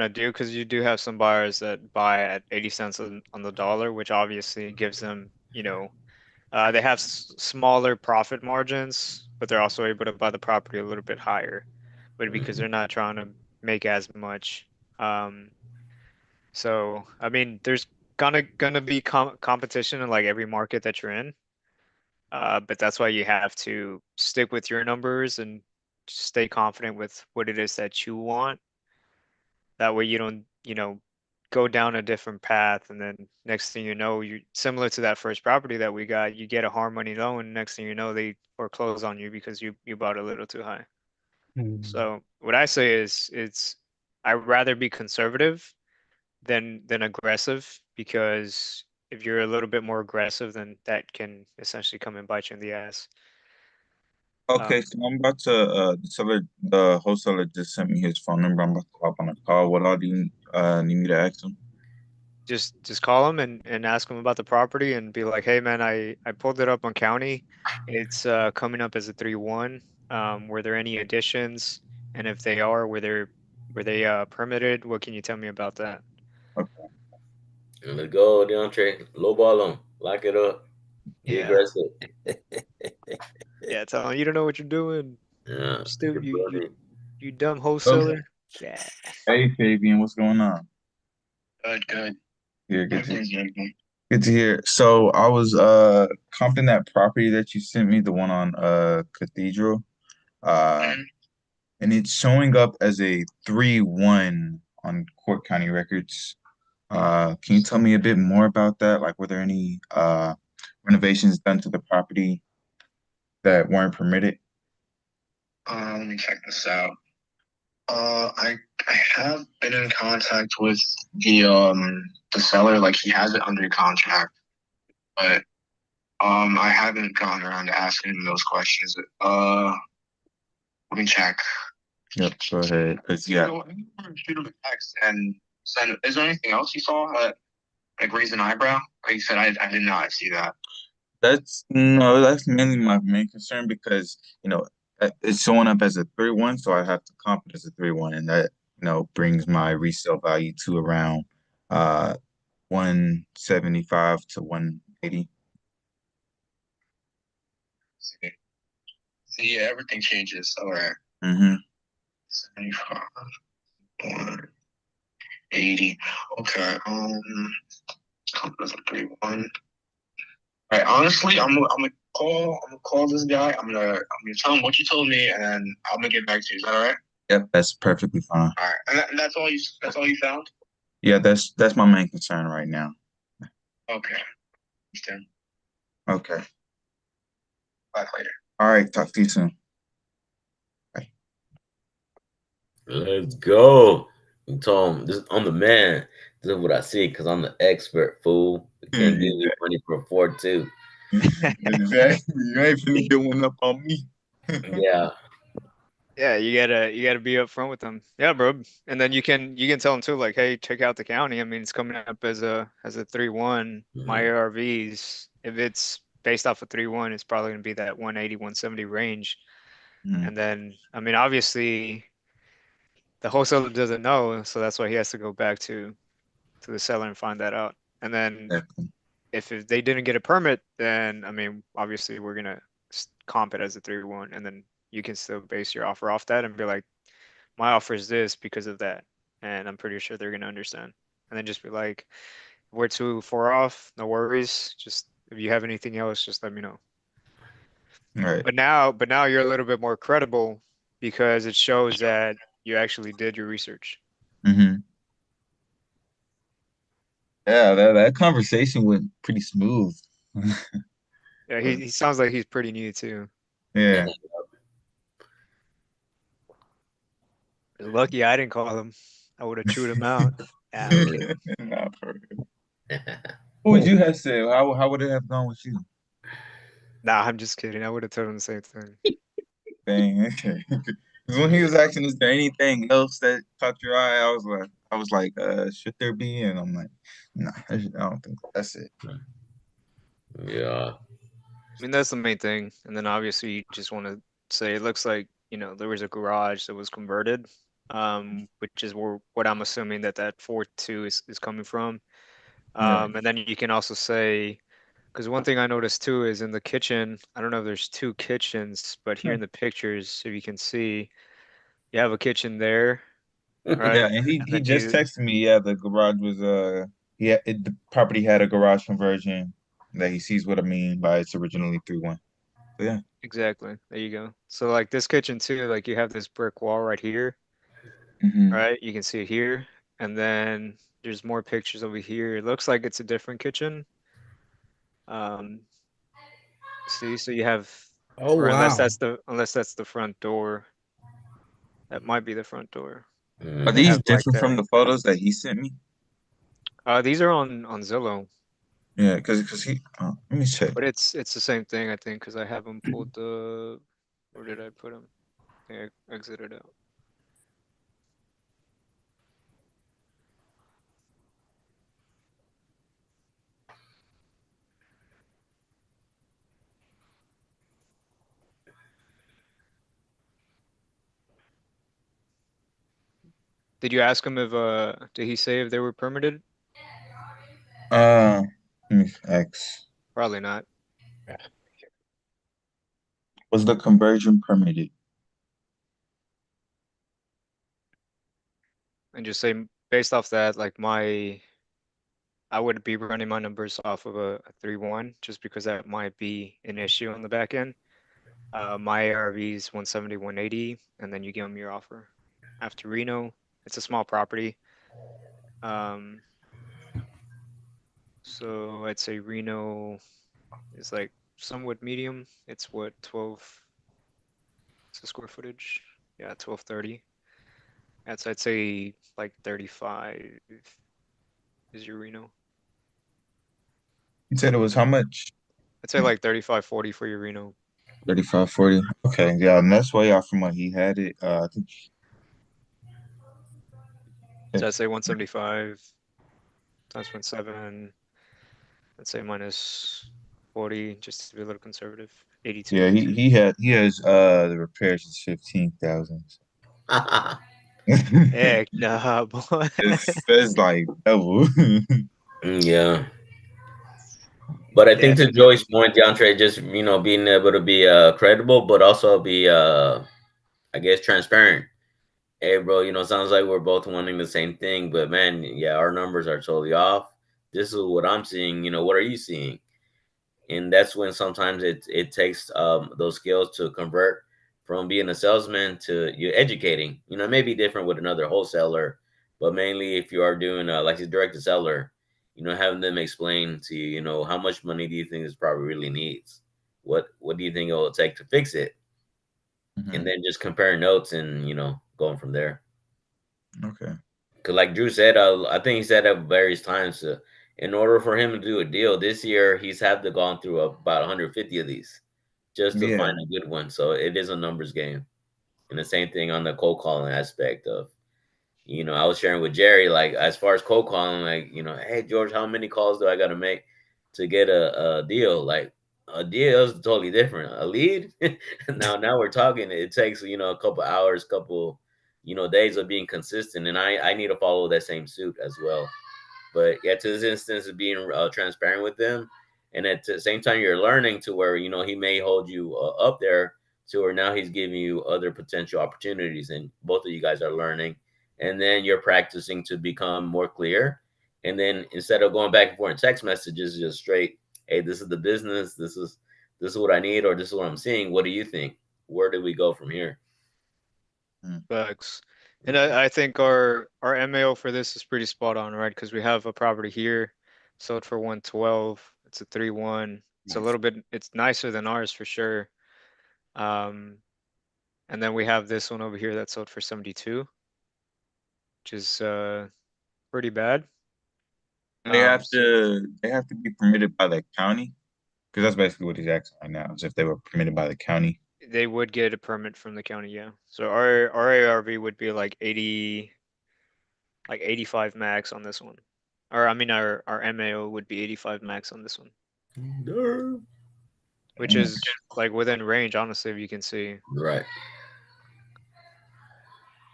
do, because you do have some buyers that buy at 80 cents on the dollar, which obviously gives them, they have smaller profit margins, but they're also able to buy the property a little bit higher, but because they're Mhm. not trying to make as much. So I mean, there's gonna be competition in like every market that you're in. But that's why you have to stick with your numbers and stay confident with what it is that you want. That way you don't, go down a different path, and then next thing you know, you similar to that first property that we got, you get a hard money loan. Next thing you know, they foreclose on you because you bought a little too high. So what I say is, I'd rather be conservative than aggressive, because if you're a little bit more aggressive, then that can essentially come and bite you in the ass. Okay, Um, so I'm about to the wholesaler just sent me his phone number. I'm about to hop on a call. What all do you need me to ask him? just call them and ask them about the property and be like, hey man, I pulled it up on county. It's coming up as a 3-1. Were there any additions? And if they are, were they permitted? What can you tell me about that? Okay. And let's go, DeAndre. Low ball on. Lock it up. Be Yeah. aggressive. Yeah, tell them you don't know what you're doing. Yeah. Still, Good buddy. you dumb Oh, wholesaler. Yeah. hey Fabian, what's going on? Good, good. Here, good to Everything's good. good to hear. So I was comping that property that you sent me, the one on Cathedral. Uh and it's showing up as a 3-1 on Court County records. Can you tell me a bit more about that? Like, were there any renovations done to the property that weren't permitted? Let me check this out. I have been in contact with the seller, like he has it under contract, but I haven't gone around to asking him those questions. Let me check. Yep, go ahead. Cause yeah, Shoot him a text and send. Is there anything else you saw that like raise an eyebrow? Like you said, I did not see that. that's no, that's mainly my main concern because it's showing up as a 3-1, so I have to comp it as a 3-1, and that brings my resale value to around 175 to 180. See, see, yeah, everything changes. All right, Mm-hmm. 75, 180. Okay. Comp as a 3-1. All right, honestly, I'm gonna call this guy. I'm gonna tell him what you told me, and then I'm gonna get back to you. Is that all right? Yep, that's perfectly fine. All right, and that's all you found? Yeah, that's my main concern right now. Okay, understand. Okay. Back later. All right, talk to you soon. Bye. Let's go. You told him, I'm the man. This is what I see because I'm the expert, fool. We can't give you money for 4-2. Exactly. You ain't finna get one up on me. Yeah. Yeah, you gotta be upfront with them. Yeah, bro. And then you can tell them too, like, hey, check out the county. I mean, it's coming up as a 3-1. My Mhm. ARVs, if it's based off of 3-1, it's probably gonna be that 180, 170 range. Mhm. And then, I mean, obviously the wholesaler doesn't know, so that's why he has to go back to the seller and find that out. And then Exactly. if they didn't get a permit, then I mean, obviously we're gonna comp it as a 3-1, and then you can still base your offer off that and be like, my offer is this because of that. And I'm pretty sure they're gonna understand. And then just be like, we're 2-4 off, no worries. Just if you have anything else, just let me know. Right. But now you're a little bit more credible because it shows that you actually did your research. Mm-hmm. Yeah, that conversation went pretty smooth. Yeah, he sounds like he's pretty new too. Yeah. Lucky I didn't call him. I would have chewed him out. Yeah, I'm kidding. Nah, for real. What would you have said? How would it have gone with you? Nah, I'm just kidding. I would have told him the same thing. Dang. Okay. 'Cause when he was asking, is there anything else that caught your eye? I was like, should there be? And I'm like, nah, I don't think that's it. Yeah. I mean, that's the main thing. And then obviously you just want to say it looks like, there was a garage that was converted, which is what I'm assuming that 4-2 is coming from. Yeah. And then you can also say, because one thing I noticed too is in the kitchen, I don't know if there's two kitchens, but here in the pictures, if you can see, you have a kitchen there, Yeah, right? and he And he then just texted me. Yeah, the garage was the property had a garage conversion that he sees what I mean by it's originally 3-1. So yeah. exactly, there you go. So like this kitchen too, like you have this brick wall right here, Hmm. right? You can see it here, and then there's more pictures over here. It looks like it's a different kitchen. See, so you have, Oh or unless wow. that's the front door. That might be the front door. Are They these have like different from the photos that he sent me? these are on Zillow, Yeah, because he. Let me check. but it's the same thing, I think, because I have them pulled the. Where did I put them? I think I exited out. Did you ask him if did he say if they were permitted? Uh, Let me X. Probably not. Was the conversion permitted? And just say based off that, like I would be running my numbers off of a 3-1 just because that might be an issue on the back end. My ARV is 170, 180, and then you give them your offer. After Reno, it's a small property. So I'd say Reno is like somewhat medium. It's what, 12, it's the square footage. Yeah, 1230. That's, I'd say like 35 is your Reno. You said it was how much? I'd say like 35, 40 for your Reno. 35, 40. Okay, yeah, and that's way off from what he had it. I think. So I'd say 175 times 0.7. Let's say minus 40, just to be a little conservative. 82. Yeah, he has the repairs is 15,000. Heck nah, boy. It's like double. Yeah. But I think to Joey's Definitely. point, DeAndre, just being able to be credible, but also be I guess transparent. Hey, bro, sounds like we're both wanting the same thing, but man, yeah, our numbers are totally off. This is what I'm seeing. What are you seeing? And that's when sometimes it takes those skills to convert from being a salesman to you educating. It may be different with another wholesaler, but mainly if you are doing like a direct to seller, having them explain to you, how much money do you think this property really needs? What do you think it will take to fix it? And Mhm. then just comparing notes and going from there. Okay. Because like Drew said, I think he said at various times, in order for him to do a deal this year, he's had to gone through about 150 of these just to Yeah. find a good one. So it is a numbers game. And the same thing on the cold calling aspect of, I was sharing with Jerry, like as far as cold calling, like, hey George, how many calls do I got to make to get a deal? Like a deal is totally different. A lead, now we're talking. It takes a couple hours, couple days of being consistent, and I need to follow that same suit as well. But yeah, to this instance of being transparent with them, and at the same time, you're learning to where he may hold you up there to where now he's giving you other potential opportunities, and both of you guys are learning, and then you're practicing to become more clear. And then instead of going back and forth in text messages, just straight, hey, this is the business, this is what I need, or this is what I'm seeing. What do you think? Where do we go from here? Facts. And I think our MAO for this is pretty spot on, right? Because we have a property here sold for 112. It's a 3-1. It's a little bit, it's nicer than ours for sure. And then we have this one over here that sold for 72, which is pretty bad. They have to be permitted by the county because that's basically what he's asking right now is if they were permitted by the county. They would get a permit from the county, yeah. So our ARV would be like 80, like 85 max on this one. Or I mean our MAO would be 85 max on this one. Which is like within range, honestly, if you can see. Right.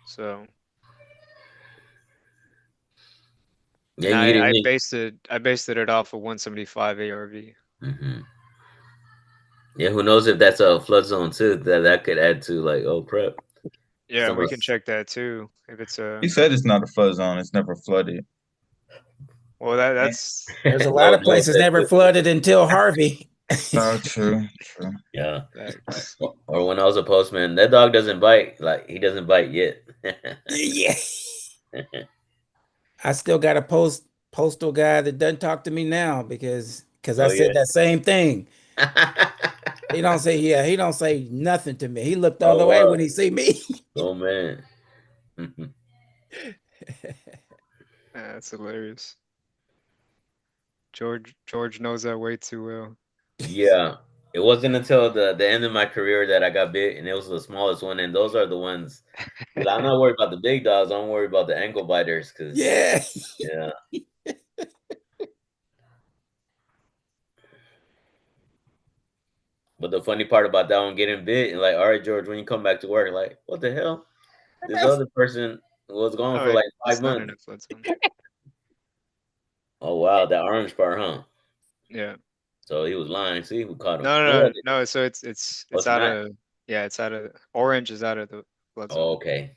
So Yeah, and you I didn't. based it off of 175 ARV. Mm-hmm. Yeah, who knows if that's a flood zone too? That could add to like, oh crap. Yeah, Some we of can check that too. If it's He a said it's not a flood zone. It's never flooded. well that's There's a lot no, of places said never too. flooded until Harvey. Oh, true, true. Yeah. facts. Or when I was a postman, that dog doesn't bite. Like he doesn't bite yet. Yeah. I still got a postal guy that doesn't talk to me now because I Oh said yeah. that same thing. He don't say yeah, he don't say nothing to me. He looked the other Oh way wow. when he see me. Oh man. Yeah, that's hilarious. George knows that way too well. Yeah. It wasn't until the end of my career that I got bit, and it was the smallest one. And those are the ones. I'm not worried about the big dogs. I'm worried about the ankle biters, because Yeah. yeah. But the funny part about that one getting bit, and like, all right, George, when you come back to work, like, what the hell? This other person was gone Oh, for like it's 5 not in months. a flood zone. Oh wow, that orange part, huh? Yeah. So he was lying. See, we caught him. No, What was no, it? no. So Oh, it's it's out not. of yeah, it's out of orange is out of the flood Oh, zone. okay.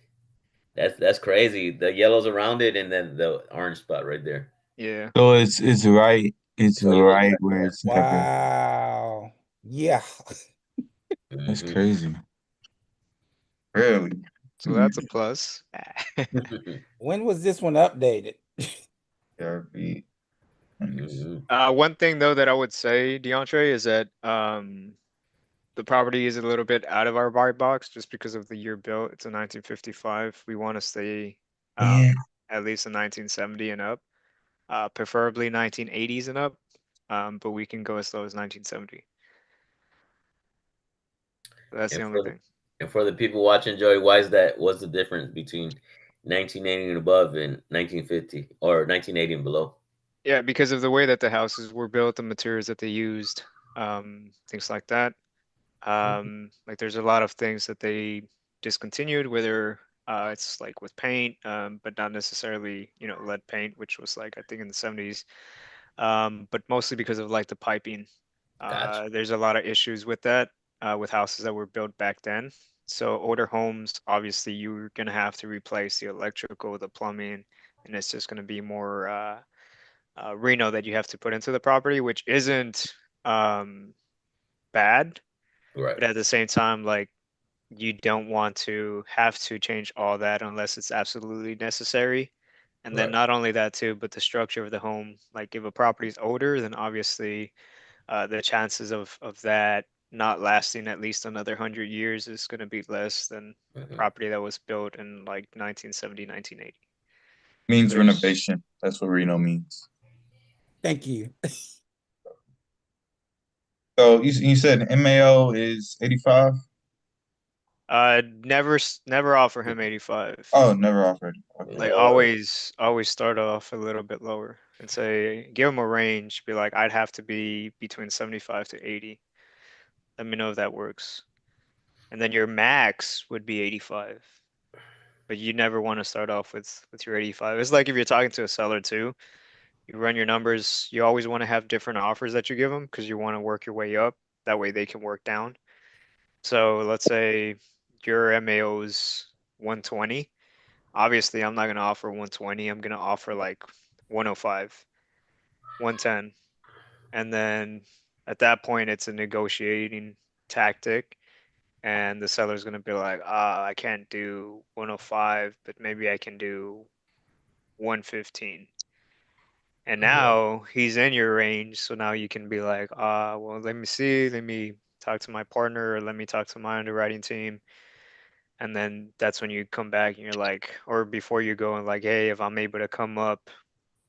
That's crazy. The yellow's around it, and then the orange spot right there. Yeah. So it's So he was right right where there. it's never. Wow. Yeah. That's Hmm. crazy. Really? So that's a plus. When was this one updated? RB. Let me see. Hmm. One thing though that I would say, DeAndre, is that the property is a little bit out of our buy box just because of the year built. It's a 1955. We want to stay Yeah. at least a 1970 and up, preferably 1980s and up, but we can go as low as 1970. That's And the only for the thing. and for the people watching, Joey, why is that? What's the difference between 1980 and above and 1950 or 1980 and below? Yeah, because of the way that the houses were built, the materials that they used, things like that. Like there's a lot of things that they discontinued, whether it's like with paint, but not necessarily, lead paint, which was like I think in the 70s. But mostly because of like the piping. Gotcha. There's a lot of issues with that, with houses that were built back then. So older homes, obviously, you're gonna have to replace the electrical, the plumbing, and it's just gonna be more reno that you have to put into the property, which isn't um, bad, Right. but at the same time, like you don't want to have to change all that unless it's absolutely necessary. And then Right. not only that too, but the structure of the home. Like if a property is older, then obviously the chances of that not lasting at least another 100 years is going to be less than a Hmm. property that was built in like 1970, 1980. So Means there's renovation. That's what Reno means. Thank you. So you said MAO is 85? never offer him 85. Oh, never offered. Okay. Like Lord. always start off a little bit lower and say give him a range. Be like, I'd have to be between 75 to 80. Let me know if that works. And then your max would be 85. But you never want to start off with your 85. It's like if you're talking to a seller too, you run your numbers. You always want to have different offers that you give them because you want to work your way up. That way they can work down. So let's say your MAO is 120. Obviously, I'm not going to offer 120. I'm going to offer like 105, 110. And then at that point, it's a negotiating tactic. And the seller's going to be like, I can't do 105, but maybe I can do 115. And Right. now he's in your range. So now you can be like, well, let me see. Let me talk to my partner or let me talk to my underwriting team. And then that's when you come back and you're like, or before you go and like, hey, if I'm able to come up,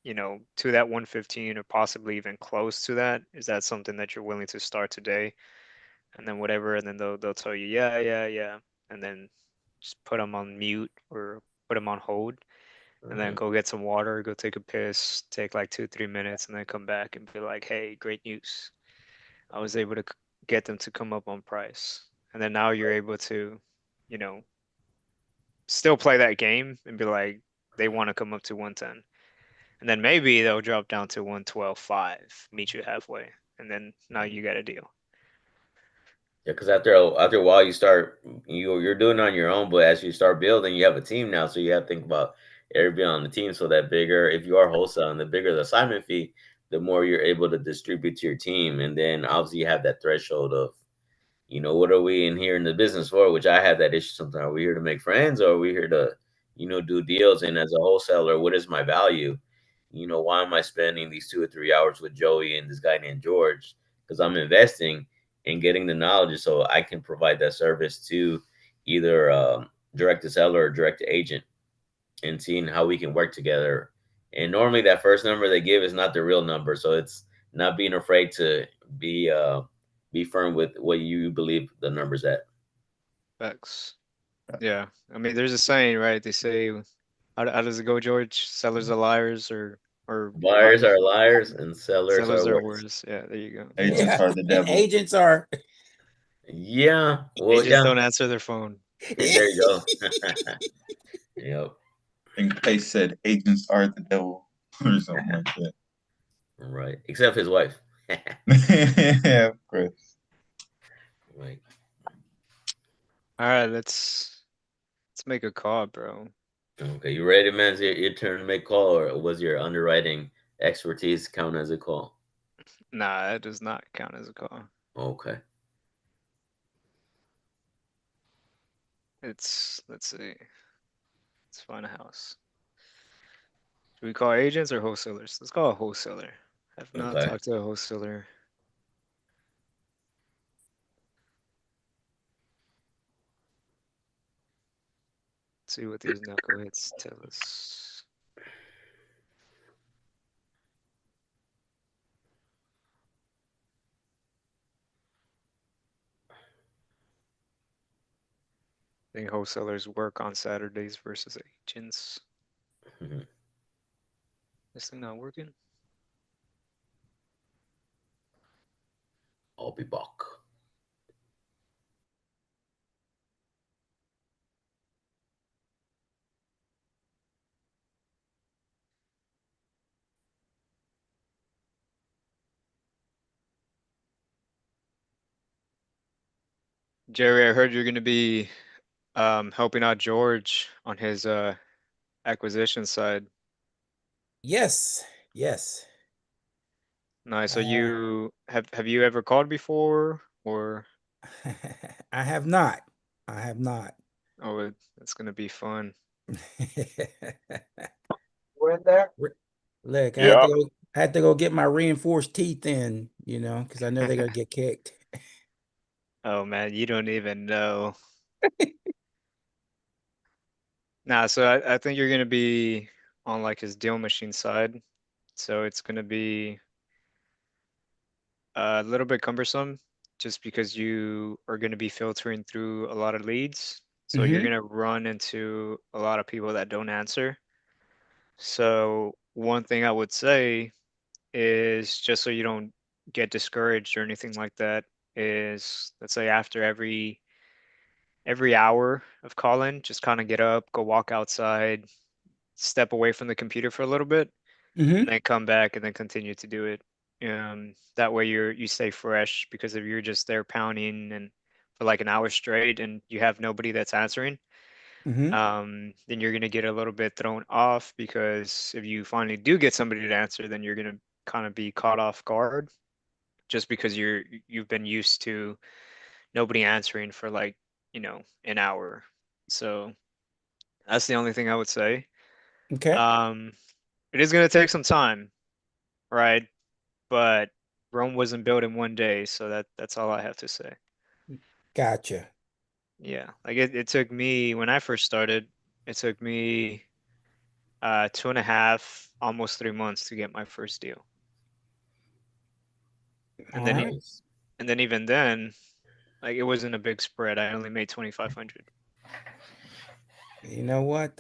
to that 115 or possibly even close to that, is that something that you're willing to start today? And then whatever, and then they'll tell you, yeah, yeah, yeah, and then just put them on mute or put them on hold, and then Hmm. go get some water, go take a piss, take like 2, 3 minutes, and then come back and be like, hey, great news. I was able to get them to come up on price. And then now you're able to, you know, still play that game and be like, they want to come up to 110. And then maybe they'll drop down to 112.5, meet you halfway. And then now you got a deal. Yeah, because after a while, you're doing it on your own, but as you start building, you have a team now, so you have to think about everybody on the team. So that bigger, if you are wholesaling, the bigger the assignment fee, the more you're able to distribute to your team, and then obviously you have that threshold of, what are we in here in the business for? Which I have that issue sometimes. Are we here to make friends, or are we here to, do deals. And as a wholesaler, what is my value? Why am I spending these 2 or 3 hours with Joey and this guy named George? Because I'm investing in getting the knowledge so I can provide that service to either direct to seller or direct to agent, and seeing how we can work together. And normally that first number they give is not the real number. So it's not being afraid to be firm with what you believe the number's at. Facts. Yeah. I mean, there's a saying, right? They say, how does it go, George? Sellers are liars, or Buyers buyers, are liars and sellers are sellers are worse. worse. Yeah, there you go. Agents Yeah, are the and devil. agents are. Yeah. Well, Agents yeah. don't answer their phone. And there you go. Yep. I think Pace said agents are the devil or something like that. Right. Except his wife. Yeah, of course. Right. All right, let's make a call, bro. Okay. You ready, man? Is your turn to make call, or was your underwriting expertise count as a call? Nah, that does not count as a call. Okay. Let's see. Let's find a house. Do we call agents or wholesalers? Let's call a wholesaler. I've not Okay. talked to a wholesaler. Let's see what these knuckleheads tell us. I think wholesalers work on Saturdays versus agents. Mm-hmm. This thing not working? I'll be back. Jerry, I heard you're going to be helping out George on his acquisition side. Yes, yes. Nice. So Uh, you have you ever called before, or I have not. I have not. oh, it's going to be fun. We're there. Look, Yeah. I had to go get my reinforced teeth in, because I know they're gonna get kicked. Oh man, you don't even know. Nah, so I think you're gonna be on like his deal machine side. So it's gonna be a little bit cumbersome just because you are gonna be filtering through a lot of leads. So you're Mm-hmm. gonna run into a lot of people that don't answer. So one thing I would say is, just so you don't get discouraged or anything like that, is let's say after every hour of calling, just kind of get up, go walk outside, step away from the computer for a little bit, and Mm-hmm. then come back and then continue to do it. That way you stay fresh, because if you're just there pounding and for like an hour straight and you have nobody that's answering, Mm-hmm. then you're gonna get a little bit thrown off, because if you finally do get somebody to answer, then you're gonna kind of be caught off guard, just because you've been used to nobody answering for like, an hour. So that's the only thing I would say. Okay. Um, it is going to take some time, right? But Rome wasn't built in one day, so that's all I have to say. Gotcha. Yeah, like it took me, when I first started, it took me 2.5, almost 3 months to get my first deal. All And then right. Nice. and then even then, like, it wasn't a big spread. I only made 2,500. You know what?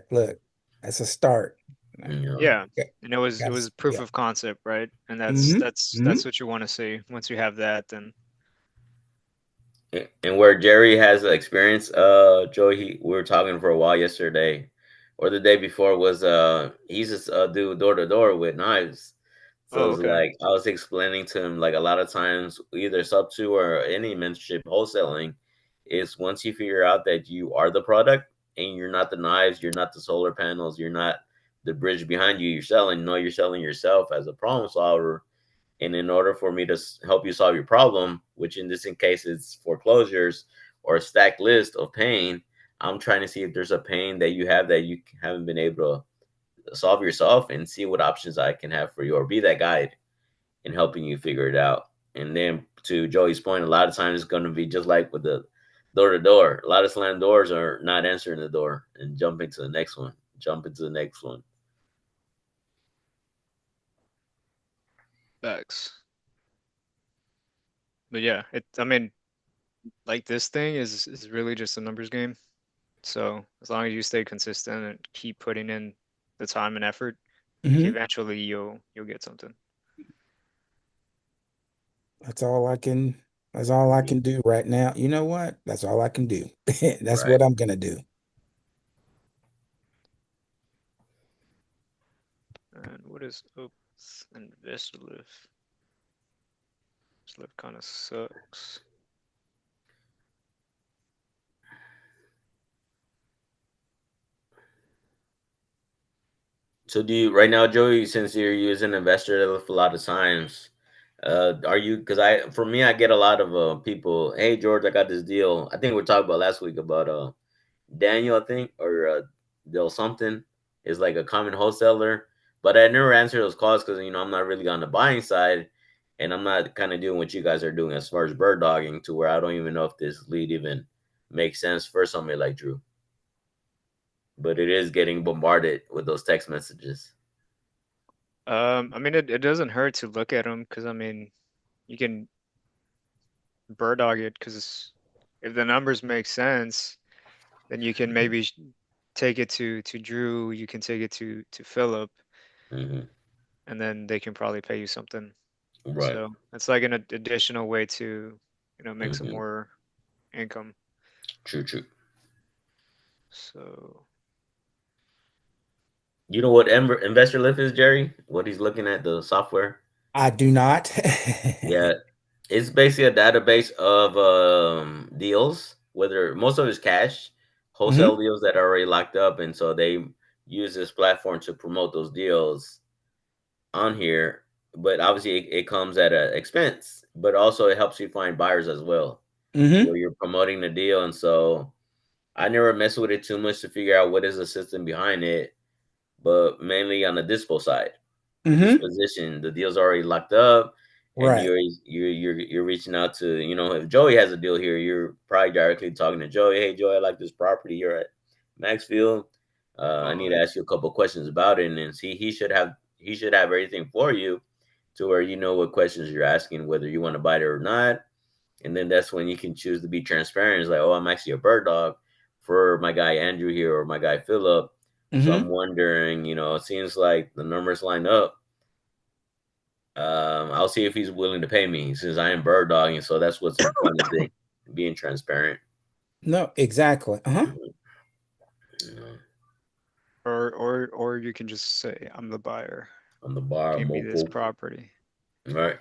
Look, that's a start. Yeah. Yeah, Yeah. and it was proof Yeah. of concept, right? And that's Mm-hmm. that's Mm-hmm. that's what you want to see. Once you have that, then And where Jerry has experience, Joey, we were talking for a while yesterday, or the day before, was he's just do door to door with knives. So oh, it's okay. like I was explaining to him, like, a lot of times either sub to or any mentorship wholesaling is, once you figure out that you are the product and you're not the knives, you're not the solar panels, you're not the bridge behind you, you're selling. No, you're selling yourself as a problem solver. And in order for me to help you solve your problem, which in this case is foreclosures or a stacked list of pain, I'm trying to see if there's a pain that you have that you haven't been able to solve yourself, and see what options I can have for you, or be that guide in helping you figure it out. And then to Joey's point, a lot of times it's going to be just like with the door to door. A lot of slam doors are not answering the door and jumping to the next one, jumping to the next one. Facts. But yeah, I mean, like this thing is really just a numbers game. So as long as you stay consistent and keep putting in the time and effort, like Hmm. eventually you'll get something. That's all I can. That's all I can do right now. You know what? That's all I can do. That's Right. what I'm gonna do. And what is oops and investor lift? This lift kind of sucks. So do you right now, Joey, since you're using investor a lot of times, are you, because I for me I get a lot of people, hey George, I got this deal. I think we talked about last week about Daniel, I think, or Del something is like a common wholesaler. But I never answer those calls because I'm not really on the buying side, and I'm not kind of doing what you guys are doing as far as bird dogging, to where I don't even know if this lead even makes sense for somebody like Drew. But it is getting bombarded with those text messages. I mean, it doesn't hurt to look at them because I mean, you can bird dog it because if the numbers make sense, then you can maybe take it to Drew. You can take it to Philip, Hmm. and then they can probably pay you something. Right. So it's like an additional way to, make some Hmm. more income. True, true. So You know what investor lift is, Jerry? What he's looking at, the software? I do not. Yeah, it's basically a database of deals, whether most of it's cash, Hmm. wholesale deals that are already locked up, and so they use this platform to promote those deals on here. But obviously, it comes at an expense, but also it helps you find buyers as well, to where Hmm. you're promoting the deal. And so I never mess with it too much to figure out what is the system behind it, but mainly on the dispo side, the Hmm. disposition, the deal's already locked up, and Right. you're reaching out to, if Joey has a deal here, you're probably directly talking to Joey. Hey Joey, I like this property here at Maxfield. I need to ask you a couple questions about it, and then see, he should have everything for you, to where you know what questions you're asking, whether you want to buy it or not. And then that's when you can choose to be transparent. It's like, oh, I'm actually a bird dog for my guy Andrew here, or my guy Philip. So I'm Hmm. wondering, it seems like the numbers line up. I'll see if he's willing to pay me, since I am bird dogging. So that's what's the point of it, being transparent. No, exactly. Uh-huh. Mhm. You or you can just say, I'm the buyer. on the bar, Give me this mofo. property. Right.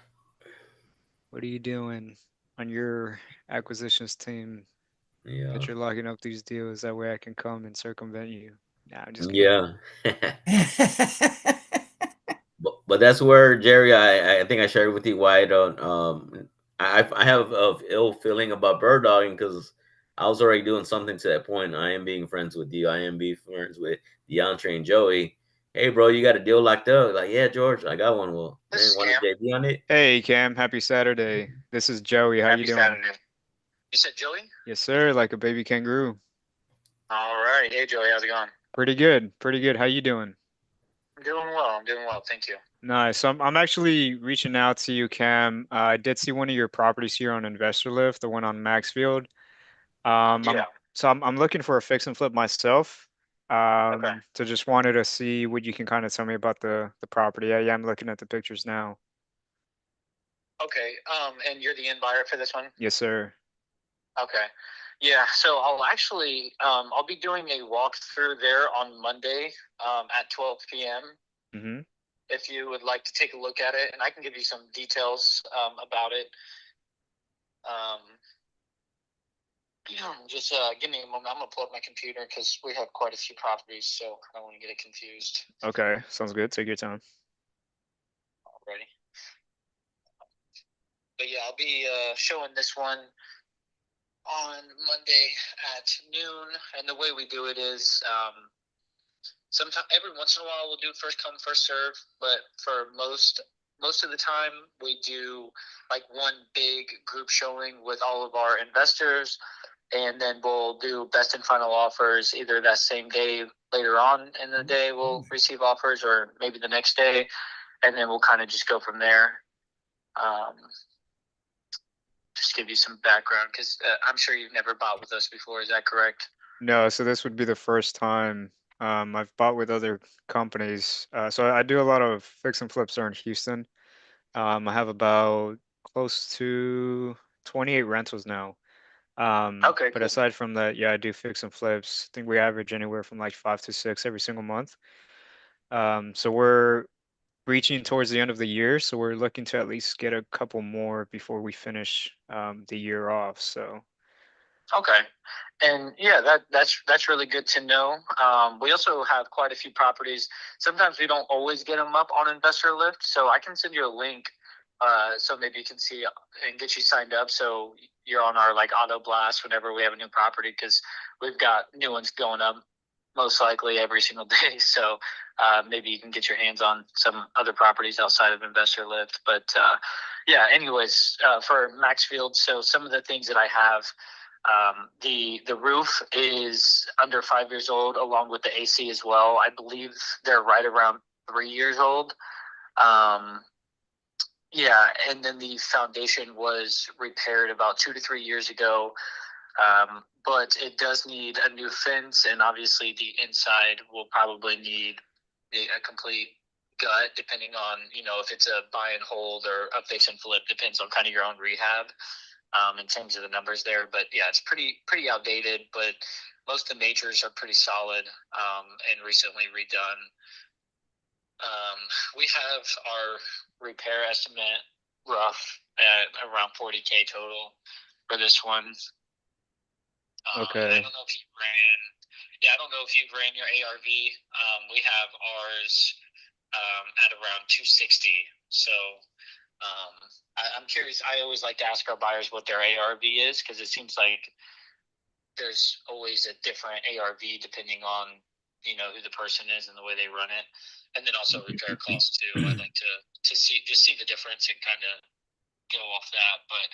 What are you doing on your acquisitions team Yeah. that you're locking up these deals? That way I can come and circumvent you. Nah, I'm just kidding. Yeah. But that's where, Jerry, I think I shared with you why I don't I have a ill feeling about bird dogging, because I was already doing something to that point. I am being friends with you. I am being friends with DeAndre and Joey. Hey bro, you got a deal locked up? Like, yeah, George, I got one. Well, This man, is want a Cam. JV on it? Hey Cam, happy Saturday. This is Joey. How you Happy doing? Saturday. You said Joey? Yes, sir. Like a baby kangaroo. All right. Hey, Joey. How's it going? Pretty good. Pretty good. How you doing? I'm doing well. I'm doing well. Thank you. Nice. So I'm actually reaching out to you, Cam. I did see one of your properties here on Investor Lift, the one on Maxfield. Yeah. I'm looking for a fix and flip myself. Okay. So just wanted to see what you can kind of tell me about the property. Yeah, I'm looking at the pictures now. Okay. And you're the end buyer for this one? Yes, sir. Okay. Yeah. So I'll be doing a walkthrough there on Monday, at 12 p.m. Mm-hmm. if you would like to take a look at it, and I can give you some details about it. Um, just give me a moment. I'm gonna pull up my computer because we have quite a few properties, so I don't want to get it confused. Okay, sounds good. Take your time. Already. But yeah, I'll be showing this one on Monday at noon, and the way we do it is sometimes every once in a while we'll do first come first serve, but for most of the time we do like one big group showing with all of our investors, and then we'll do best and final offers either that same day. Later on in the day we'll receive offers, or maybe the next day, and then we'll kind of just go from there. um, just give you some background, because I'm sure you've never bought with us before, is that correct? No, so this would be the first time I've bought with other companies. So I do a lot of fix and flips there in Houston. I have about close to 28 rentals now. Okay, But cool. aside from that, yeah, I do fix and flips. I think we average anywhere from like 5 to 6 every single month. So we're reaching towards the end of the year, so we're looking to at least get a couple more before we finish the year off. So Okay. And yeah, that's really good to know. We also have quite a few properties. Sometimes we don't always get them up on Investor Lift, so I can send you a link, so maybe you can see and get you signed up, so you're on our like auto blast whenever we have a new property, because we've got new ones going up most likely every single day. So maybe you can get your hands on some other properties outside of Investor Lift. But yeah, anyways, for Maxfield, so some of the things that I have. The roof is under 5 years old, along with the AC as well. I believe they're right around 3 years old. Um, yeah, and then the foundation was repaired about 2 to 3 years ago. But it does need a new fence, and obviously the inside will probably need a complete gut, depending on, if it's a buy and hold or a fix and flip. Depends on kind of your own rehab, in terms of the numbers there. But yeah, it's pretty outdated, but most of the majors are pretty solid, and recently redone. We have our repair estimate rough at around 40K total for this one. And I okay, don't know if you ran. Yeah, I don't know if you ran your ARV. We have ours at around 260. So I'm curious. I always like to ask our buyers what their ARV is, because it seems like there's always a different ARV depending on who the person is and the way they run it, and then also repair costs too. I like to see the difference and kind of go off that. But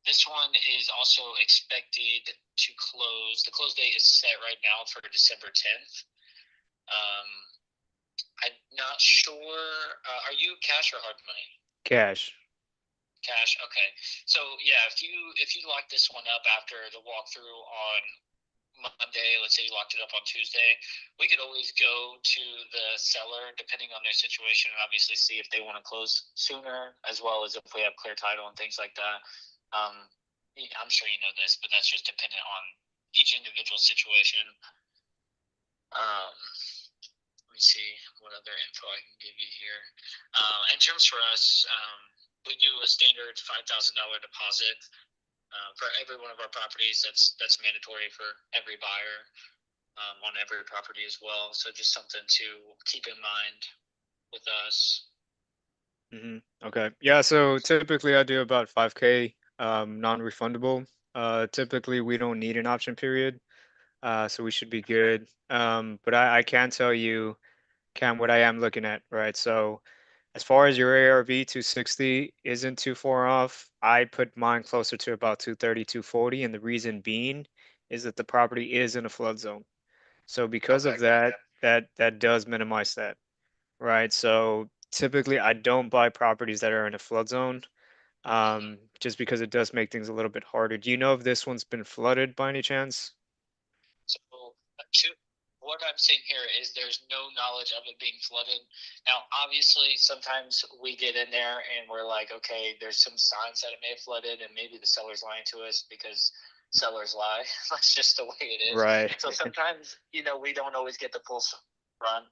this one is also expected to close. The close date is set right now for December 10th. Um, I'm not sure. Are you cash or hard money? cash. Cash. Okay. So yeah, if you lock this one up after the walkthrough on Monday, let's say you locked it up on Tuesday, we could always go to the seller, depending on their situation, and obviously see if they want to close sooner, as well as if we have clear title and things like that. I'm sure you know this, but that's just dependent on each individual situation. Let me see what other info I can give you here. In terms for us, we do a standard $5,000 deposit for every one of our properties. That's mandatory for every buyer, on every property as well. So just something to keep in mind with us. Okay. Yeah, so typically I do about 5K non-refundable. Typically we don't need an option period, so we should be good. But I can tell you, Cam, what I am looking at, right? So as far as your ARV 260 isn't too far off, I put mine closer to about 230, 240, and the reason being is that the property is in a flood zone. So because of Okay, that, gotcha. that does minimize that, right? So typically I don't buy properties that are in a flood zone, just because it does make things a little bit harder. Do you know if this one's been flooded by any chance? So, what I'm saying here is there's no knowledge of it being flooded. Now, obviously, sometimes we get in there and we're like, okay, there's some signs that it may have flooded, and maybe the seller's lying to us, because sellers lie. That's just the way it is. Right. So sometimes, we don't always get the full run.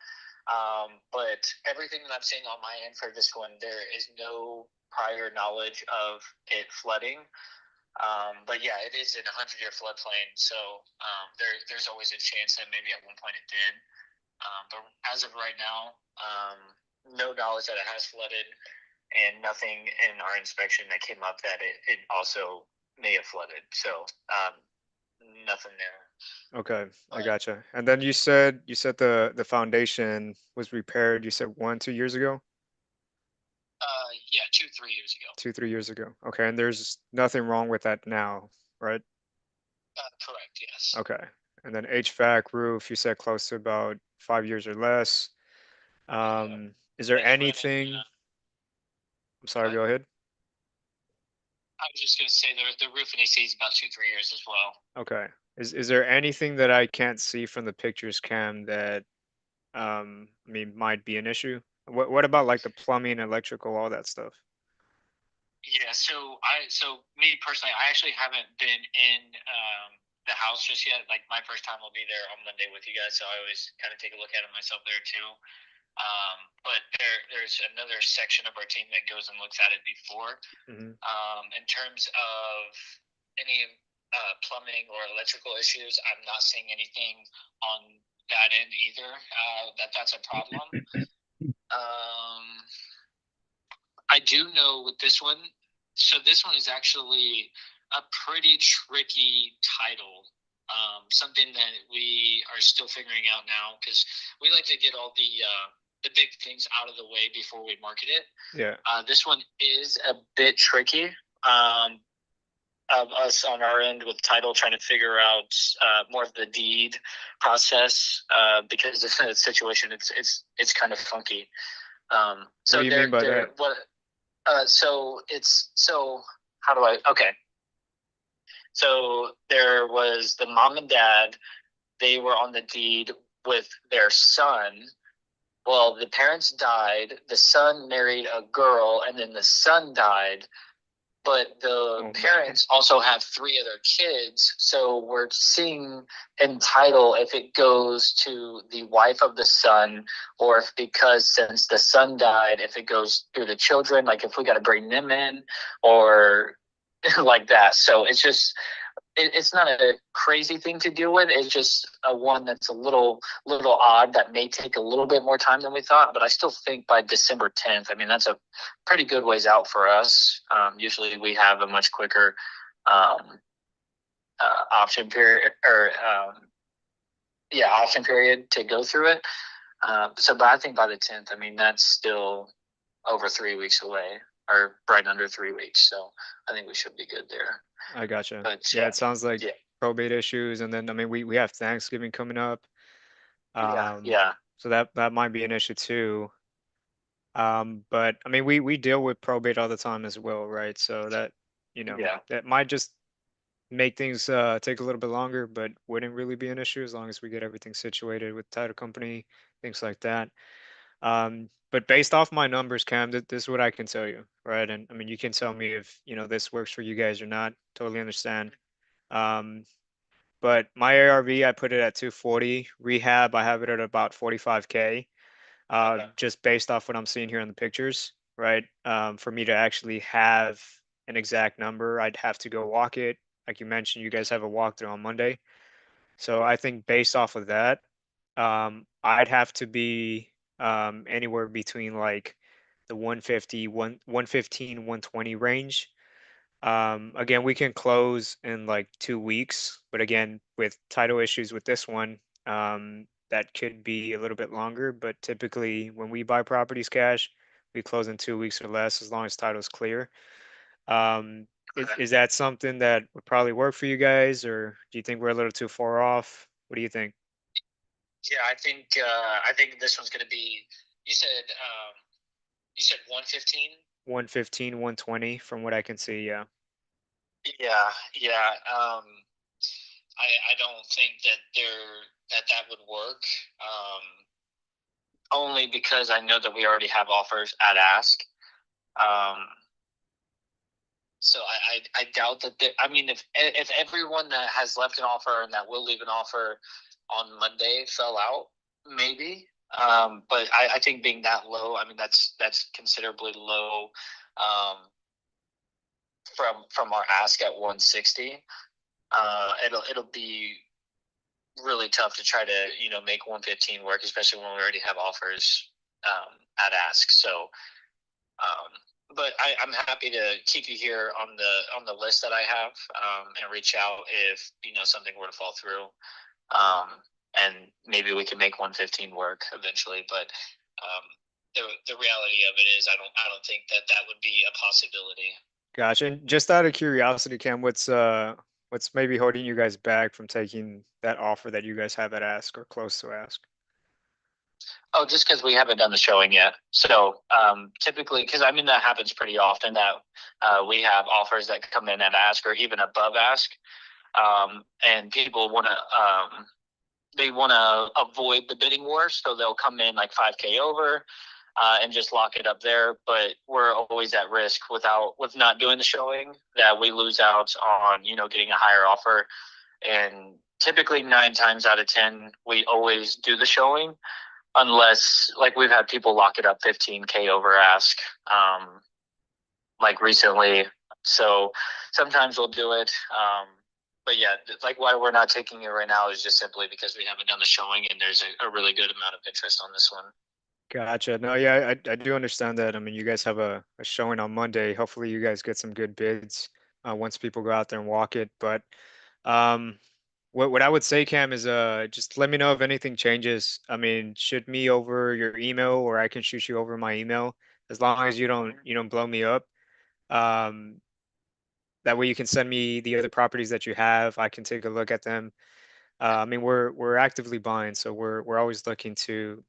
But everything that I'm saying on my end for this one, there is no prior knowledge of it flooding. But yeah, it is in a 100-year floodplain, so there's always a chance that maybe at one point it did. But as of right now, no knowledge that it has flooded, and nothing in our inspection that came up that it also may have flooded. So nothing there. Okay, I But gotcha. And then you said the foundation was repaired. You said 1, 2 years ago, yeah, 2, 3 years ago. 2, 3 years ago. Okay, and there's nothing wrong with that now, right? Correct. Yes. Okay. And then HVAC roof, you said close to about 5 years or less. Is there It's running. anything? I'm sorry, What? go ahead. I was just gonna say the roof and AC is about 2, 3 years as well. Okay. Is there anything that I can't see from the pictures, Cam, that I mean might be an issue? What about like the plumbing, electrical, all that stuff? Yeah, so me personally, I actually haven't been in the house just yet. Like my first time will be there on Monday with you guys, so I always kind of take a look at it myself there too. But there's another section of our team that goes and looks at it before. Hmm. In terms of any plumbing or electrical issues, I'm not seeing anything on that end either. That's a problem. Um, I do know with this one, so this one is actually a pretty tricky title. Something that we are still figuring out now because we like to get all the big things out of the way before we market it. Yeah. This one is a bit tricky. Of us on our end with title trying to figure out more of the deed process because the situation it's kind of funky. What So do you mean by that? so it's so how do I okay. So there was the mom and dad, they were on the deed with their son. Well, the parents died, the son married a girl, and then the son died. But the Oh, man. parents also have 3 other kids, so we're seeing in title if it goes to the wife of the son, or if because since the son died, if it goes through the children, like if we got to bring them in, or like that. So it's just it's not a crazy thing to deal with. It's just a one that's a little odd that may take a little bit more time than we thought. But I still think by December 10th, I mean that's a pretty good ways out for us. Usually we have a much quicker um, option period or option period to go through it. But I think by the 10th, I mean that's still over 3 weeks away, or right under 3 weeks. So I think we should be good there. I gotcha. But Yeah, it sounds like yeah, probate issues, and then I mean we have Thanksgiving coming up. yeah. So that might be an issue too. But I mean we deal with probate all the time as well, right? So that Yeah. that might just make things take a little bit longer, but wouldn't really be an issue as long as we get everything situated with title company, things like that. But based off my numbers, Cam, this is what I can tell you, right? And I mean, you can tell me if this works for you guys or not. Totally understand. Um, but my ARV, I put it at 240. Rehab, I have it at about 45K. Just based off what I'm seeing here in the pictures, right? For me to actually have an exact number, I'd have to go walk it. Like you mentioned, you guys have a walkthrough on Monday. So I think based off of that, I'd have to be anywhere between like the 115, 120 range. Again, we can close in like 2 weeks, but again, with title issues with this one, that could be a little bit longer. But typically, when we buy properties cash, we close in 2 weeks or less as long as title's clear. Is that something that would probably work for you guys, or do you think we're a little too far off? What do you think? Yeah, I think this one's gonna be. You said you said 115. 115, 120 from what I can see, yeah. Yeah, yeah. I don't think that that would work. Only because I know that we already have offers at ask. Um, so I doubt that. I mean, if everyone that has left an offer and that will leave an offer on Monday fell out, maybe. But I think being that low, I mean that's considerably low from our ask at 160. It'll be really tough to try to make 115 work, especially when we already have offers at ask. So but I'm happy to keep you here on the list that I have, and reach out if something were to fall through, and maybe we can make 115 work eventually. But um, the reality of it is, I don't think that that would be a possibility. Gotcha. Just out of curiosity, Cam, what's maybe holding you guys back from taking that offer that you guys have at ask or close to ask? Oh, just because we haven't done the showing yet. So typically, because I mean that happens pretty often that we have offers that come in at ask or even above ask, and people want to they want to avoid the bidding war, so they'll come in like 5K over, and just lock it up there. But we're always at risk with not doing the showing that we lose out on getting a higher offer. And typically 9 times out of 10, we always do the showing, unless like we've had people lock it up 15K over ask, like recently. So sometimes we'll do it. But yeah, like why we're not taking it right now is just simply because we haven't done the showing and there's a really good amount of interest on this one. Gotcha. No, yeah, I do understand that. I mean, you guys have a showing on Monday. Hopefully you guys get some good bids once people go out there and walk it. But um, what I would say, Cam, is just let me know if anything changes. I mean, shoot me over your email or I can shoot you over my email as long as you don't blow me up. Um, that way you can send me the other properties that you have. I can take a look at them. I mean, we're actively buying, so we're always looking to,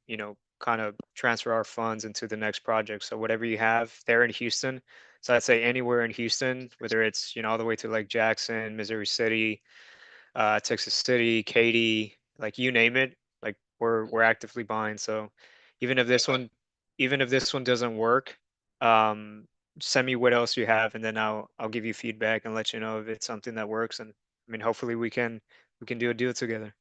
kind of transfer our funds into the next project. So whatever you have there in Houston, so I'd say anywhere in Houston, whether it's, all the way to like Jackson, Missouri City, Texas City, Katy, like you name it, like we're actively buying. So even if this one, even if this one doesn't work, um, send me what else you have, and then I'll give you feedback and let you know if it's something that works. And I mean, hopefully we can do a deal together.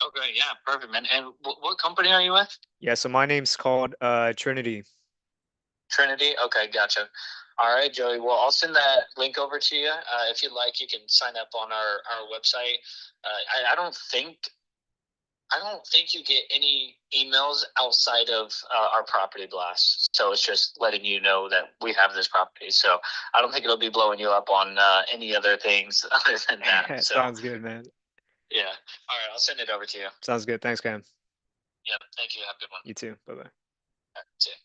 Okay, yeah, perfect, man. And what company are you with? Yeah, so my name's called Trinity. Trinity? Okay, gotcha. All right, Joey. Well, I'll send that link over to you. If you'd like, you can sign up on our website. I don't think you get any emails outside of our property blast. So it's just letting you know that we have this property. So I don't think it'll be blowing you up on any other things other than that. So Sounds good, man. yeah. All right, I'll send it over to you. Sounds good. Thanks, Cam. Yep. Thank you. Have a good one. You too. Bye bye. All right, see ya.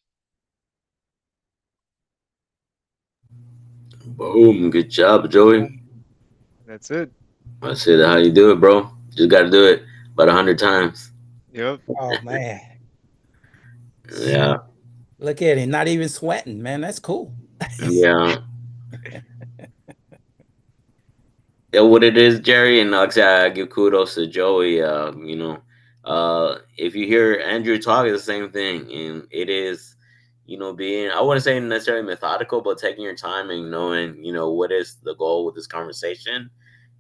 Boom. Good job, Joey. That's it. I said, how you do it, bro? Just got to do it about 100 times. Yep. Oh man. Yeah. Look at him, not even sweating, man. That's cool. Yeah. Yeah, what it is, Jerry, and like I said, I give kudos to Joey. If you hear Andrew talk, it's the same thing, and it is, being I wouldn't say necessarily methodical, but taking your time and knowing, what is the goal with this conversation,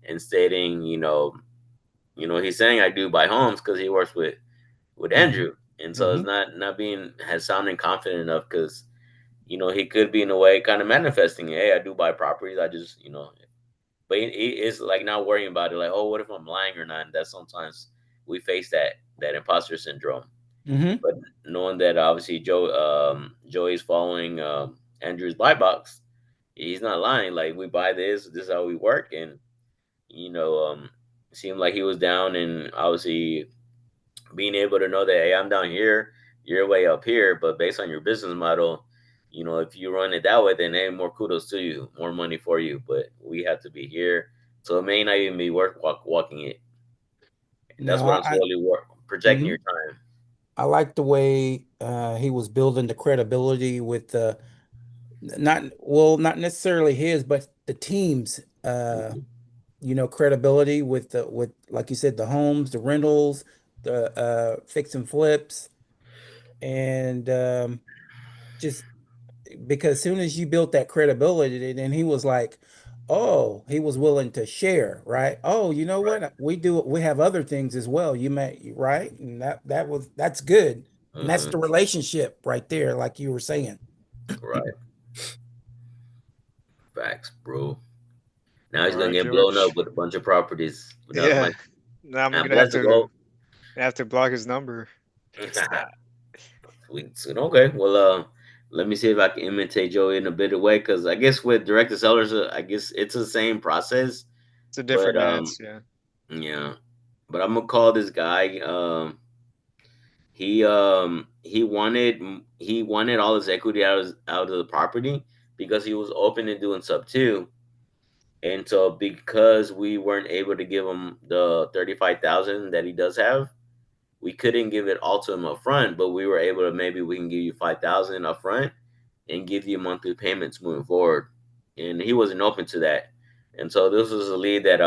and stating, he's saying I do buy homes because he works with Andrew, and so it's Hmm. not being has sounding confident enough because he could be in a way kind of manifesting, hey, I do buy properties, I just but it's like not worrying about it, like, oh, what if I'm lying or not? And that sometimes we face that imposter syndrome. Hmm. But knowing that obviously Joey's following Andrew's buy box, he's not lying. Like, we buy this is how we work, and you know, um, it seemed like he was down, and obviously being able to know that, hey, I'm down here, you're way up here, but based on your business model, if you run it that way, then hey, more kudos to you, more money for you. But we have to be here, so it may not even be worth walking it. And that's No, what I'm slowly projecting your mhm. time. I like the way he was building the credibility with not necessarily his, but the team's Mhm. credibility with with, like you said, the homes, the rentals, the fix and flips, and just because as soon as you built that credibility, then he was like, oh, he was willing to share, right? Oh, you know what? We have other things as well. You may, right? And that's good. And that's the Mhm. relationship right there, like you were saying. Right. Facts, bro. Now All he's gonna right, get blown up George. with a bunch of properties without Yeah. money. Now I'm But gonna that's the goal. have to block his number. Sweet, sweet. Okay. Well, Let me see if I can imitate Joey in a better way, because I guess with direct to sellers, I guess it's the same process, It's a but different dance, yeah. yeah. But I'm gonna call this guy. He wanted all his equity out of the property because he was open to doing sub two, and so because we weren't able to give him the 35,000 that he does have, we couldn't give it all to him up front, but we were able to, maybe we can give you 5,000 up front and give you monthly payments moving forward. And he wasn't open to that. And so this was a lead that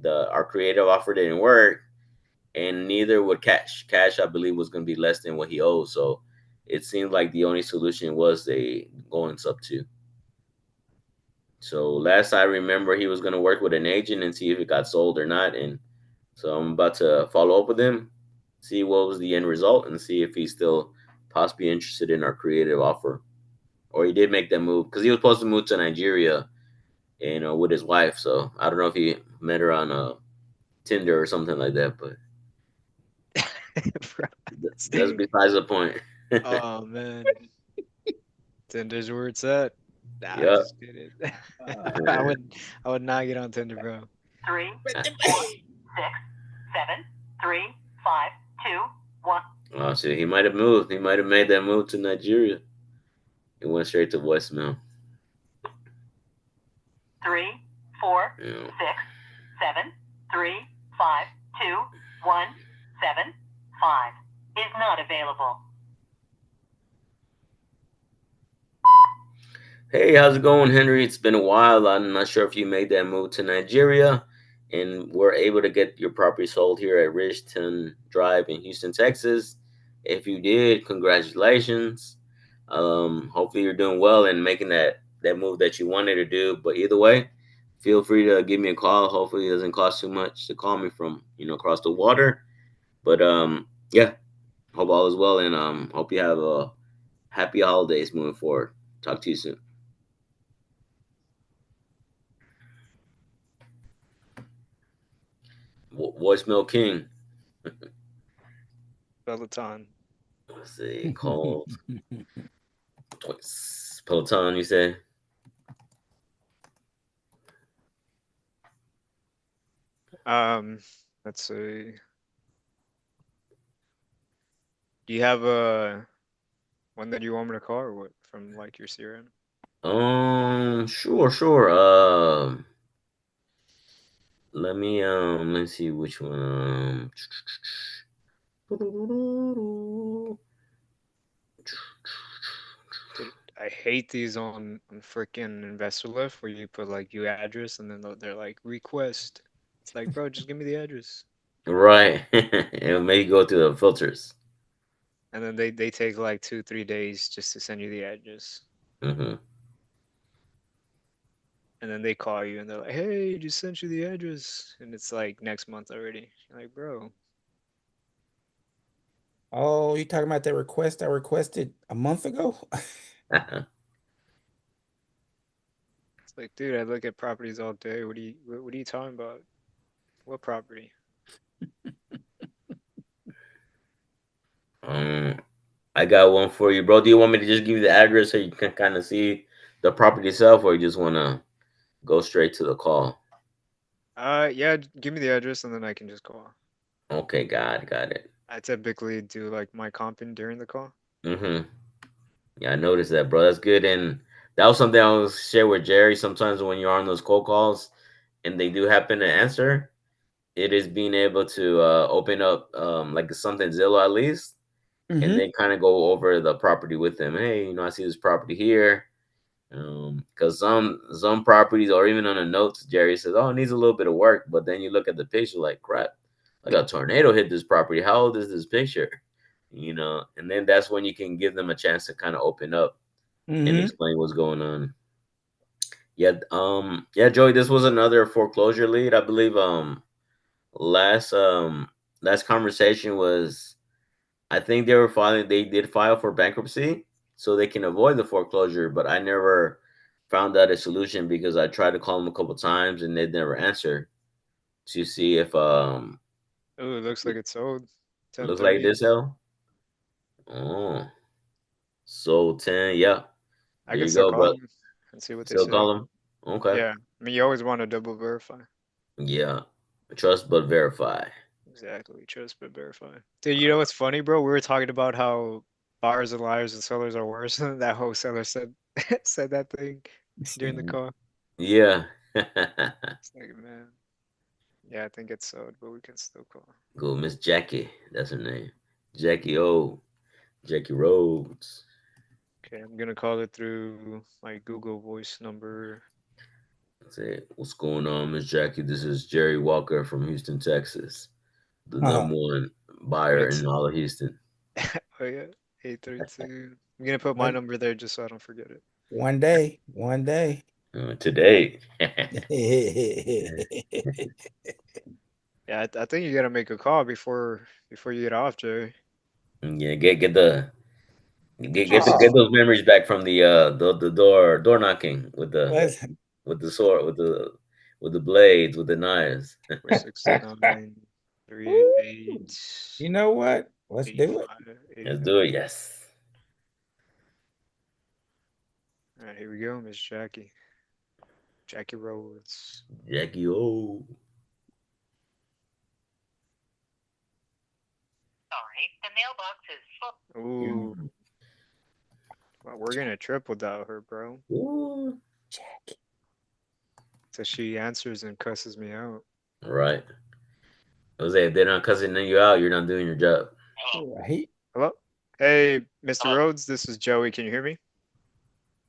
the our creative offer didn't work, and neither would cash. Cash, I believe, was going to be less than what he owed. So it seemed like the only solution was they going sub two. So last I remember, he was going to work with an agent and see if it got sold or not. And so I'm about to follow up with him, see what was the end result, and see if he's still possibly interested in our creative offer. Or he did make that move because he was supposed to move to Nigeria, with his wife. So I don't know if he met her on Tinder or something like that, but Bro, that's besides the point. oh man, Tinder's where it's at. Nah, Yep. just kidding. I would not get on Tinder, bro. 3, 4, 6, 7, 3, 5, 2, 1. Oh, see, he might have moved. He might have made that move to Nigeria. It went straight to voicemail. 3, 4, Yeah. 6, 7, 3, 5, 2, 1, 7, 5 is not available. Hey, how's it going, Henry? It's been a while. I'm not sure if you made that move to Nigeria and were able to get your property sold here at Ridgeton Drive in Houston, Texas. If you did, congratulations. Hopefully you're doing well and making that move that you wanted to do. But either way, feel free to give me a call. Hopefully it doesn't cost too much to call me from, across the water. But yeah, hope all is well, and hope you have a happy holidays moving forward. Talk to you soon. Voicemail King. Peloton. Let's see. Call Peloton, you say? Let's see. Do you have a one that you want me to call or what from like your CRM? Sure, sure. Let's see which one. Dude, I hate these on freaking Investor Lift where you put like your address and then they're like request. It's like, bro, just give me the address. Right. It'll make you go through the filters. And then they take like 2-3 days just to send you the address. Mm-hmm. And then they call you and they're like, hey, just sent you the address. And it's like next month already. You're like, bro. Oh, you talking about that request I requested a month ago? It's like, dude, I look at properties all day. What are you talking about? What property? um, I got one for you, bro. Do you want me to just give you the address so you can kind of see the property itself, or you just want to go straight to the call? Yeah, give me the address and then I can just call. Okay, got it. I typically do like my comping during the call. Mm-hmm. Yeah, I noticed that, bro. That's good. And that was something I was share with Jerry. Sometimes when you're on those cold calls and they do happen to answer, it is being able to open up like something Zillow at least, and Mm-hmm. then kind of go over the property with them. Hey, I see this property here. Because some properties, or even on the notes, Jerry says, "Oh, it needs a little bit of work," but then you look at the picture, like, crap, like a tornado hit this property. How old is this picture? And then that's when you can give them a chance to kind of open up and Mm-hmm. explain what's going on. Yeah, yeah, Joey, this was another foreclosure lead, I believe. Last last conversation was, I think they did file for bankruptcy so they can avoid the foreclosure, but I never found out a solution because I tried to call them a couple times and they'd never answer to see if Oh, it looks like it's sold. looks like 10:30. this hell. Oh. So 10, yeah. I There can you still go, call bro. them and see what they Still say. call him. Okay. Yeah, I mean, you always want to double verify. Yeah. Trust but verify. Exactly, trust but verify. Dude, you know what's funny, bro? We were talking about how buyers and liars and sellers are worse. That wholesaler said said that thing during the call. Yeah. It's like, man, yeah, I think it's sold, but we can still call. Go, Miss Jackie. That's her name. Jackie O. Jackie Rhodes. Okay, I'm gonna call it through my Google Voice number. Say, what's going on, Miss Jackie? This is Jerry Walker from Houston, Texas, the Uh, number one But buyer it's in all of Houston. oh yeah, 832. I'm gonna put my one, number there just so I don't forget it. one day, one day. Today. Yeah, I think you gotta make a call before you get off, Jerry. Yeah, get the Juices. get those memories back from the door knocking Listen, with the sword with the blades with the knives. 469 woo, 388 you know what? Let's do it. Let's 8589. do it. Yes, All right, here we go, Miss Jackie. Jackie Rhodes. Jackie O. Sorry, the mailbox is full. Ooh, well, we're gonna trip without her, bro. Ooh. Jackie. So she answers and cusses me out. Right. Jose, if they're not cussing you out, you're not doing your job. Right. Hello? Hey, Mr. Rhodes, this is Joey. Can you hear me?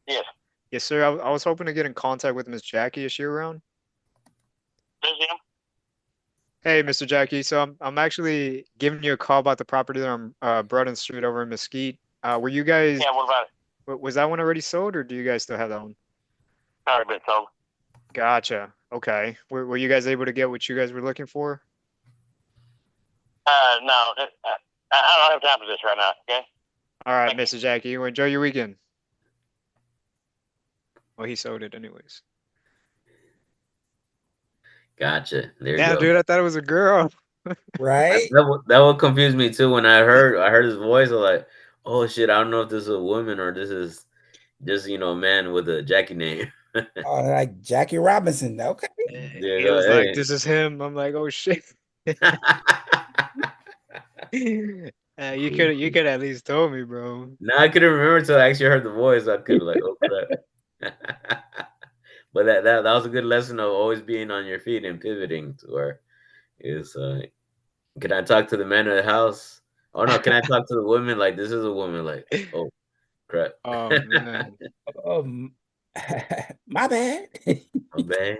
Yes. Yes, sir. I was hoping to get in contact with Miss Jackie. Is she around? This is him. Hey, Mr. Jackie. So I'm actually giving you a call about the property that on Broden Street over in Mesquite. Were you guys? Yeah, what about it? Was that one already sold, or do you guys still have that one? Already been sold. Gotcha. Okay. Were you guys able to get what you guys were looking for? No, I don't have time for this right now. Okay. All right, Thank you. Mr. Jackie. You enjoy your weekend. Well, he sold it anyways. Gotcha. There you Damn, go. dude, I thought it was a girl. Right. That would confuse me too when I heard his voice. I was like, oh shit, I don't know if this is a woman or this is just a man with a Jackie name. Oh, like Jackie Robinson. Okay. There you He go. was like, Hey. "This is him." I'm like, "Oh shit." You could at least told me, bro. No, I couldn't remember until I actually heard the voice. I could like, oh crap. But that was a good lesson of always being on your feet and pivoting to where is can I talk to the man of the house? Oh no, can I talk to the woman? Like this is a woman, like, oh crap. Oh man. Um, my bad. Oh man.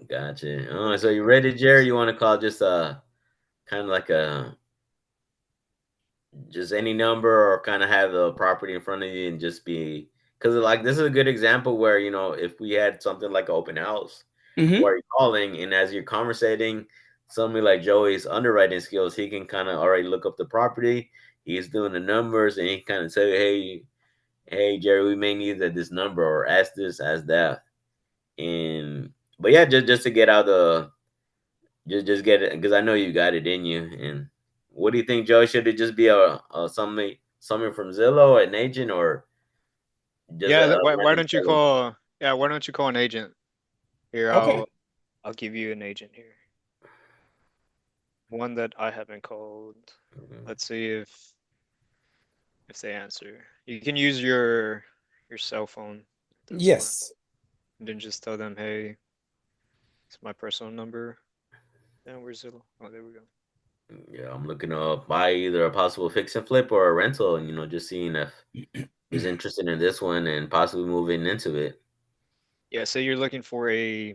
Gotcha. Oh, so you ready, Jerry? You want to call just kind of like a just any number or kind of have the property in front of you and just be because like this is a good example where if we had something like an open house Hmm. where you're calling and as you're conversating somebody like Joey's underwriting skills he can kind of already look up the property, he's doing the numbers and he kind of say hey Jerry, we may need this number or ask this ask that. And but yeah, just to get out the just get it because I know you got it in you. And what do you think, Joe? Should it just be a something from Zillow, an agent, or just Yeah, a why random don't you seller? call? Yeah, why don't you call an agent? Here, Okay. I'll give you an agent here. One that I haven't called. Mhm. Let's see if they answer. You can use your cell phone. That's fine. Yes. And then just tell them, hey, it's my personal number. And where's Zillow? Oh, there we go. Yeah, I'm looking to buy either a possible fix and flip or a rental, and just seeing if he's interested in this one and possibly moving into it. Yeah, so you're looking for a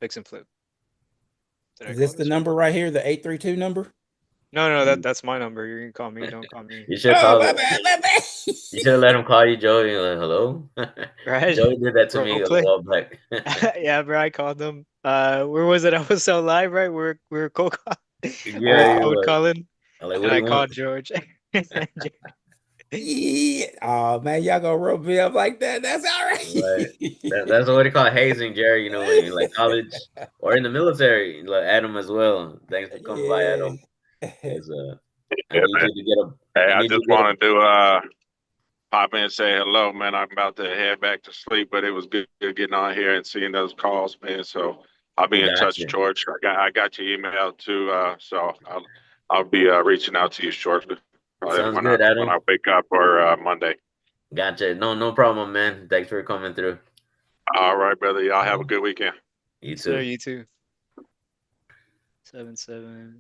fix and flip. Did I Is call this the this one? number right here, the 832 number? No, that's my number. You can call me. Don't call me. You should Oh, call my it. bad, my bad. You should have let him call you, Joey. You're like, hello. Right? Joey did that to me Role a play. while back. Yeah, bro, I called them. Where was it? I was so live, right? We're cold call. Yeah, We're you cold like, calling, I'm like, what and do I you want? called George. Yeah. Oh man, y'all gonna rope me up like that? That's all Right. right. That's what they call hazing, Jerry. When you're like college or in the military, like Adam as well. Thanks for coming by, Yeah. Adam. Is I need you to get a. Hey, I I need you just to get a. wanted to pop in and say hello, man. I'm about to head back to sleep, but it was good getting on here and seeing those calls, man. So I'll be in touch, Gotcha. George. I got your email too, so I'll be reaching out to you shortly, probably Sounds good, when Adam. I wake up or Monday. Gotcha. No problem, man. Thanks for coming through. All right, brother. Y'all have a good weekend. You Sir, too. you too. 7-7.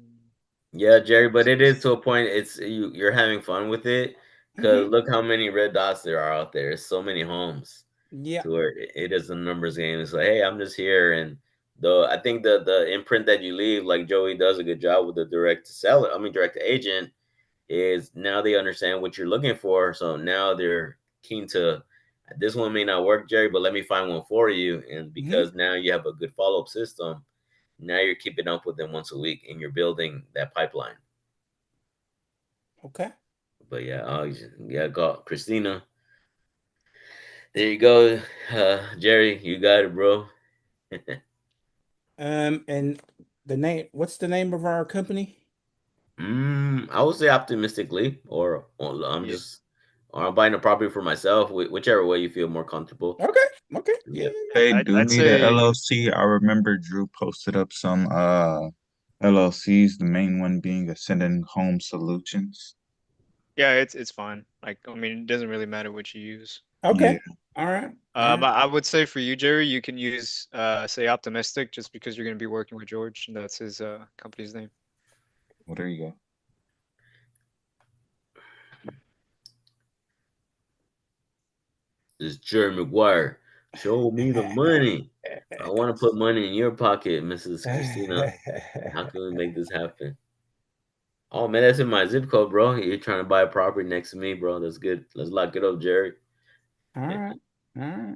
Yeah, Jerry, but it is to a point. It's you're having fun with it because look how many red dots there are out there. There's so many homes Yeah. to where it is a numbers game. It's like, hey, I'm just here, and though I think the imprint that you leave, like Joey does a good job with the direct seller. I mean, direct agent is now they understand what you're looking for, so now they're keen to. This one may not work, Jerry, but let me find one for you, and because now you have a good follow up system. Now you're keeping up with them once a week and you're building that pipeline. Okay. But yeah, yeah, go Christina. There you go. Jerry, you got it, bro. And the name, what's the name of our company? I would say optimistically, or Yeah. I'm buying a property for myself, whichever way you feel more comfortable. Okay. Okay. Yeah. They I'd, do I'd need a say LLC. I remember Drew posted up some LLCs, the main one being Ascendant Home Solutions. yeah, it's fine. Like, I mean, it doesn't really matter what you use. Okay. Yeah. All right. All right. But I would say for you, Jerry, you can use say Optimistic just because you're going to be working with George, and that's his company's name. Well, there you go. This Jerry McGuire. Show me the money. I want to put money in your pocket, Mrs. Christina. How can we make this happen? Oh man, that's in my zip code, bro. You're trying to buy a property next to me, bro. That's good. Let's lock it up, Jerry. All right. All right.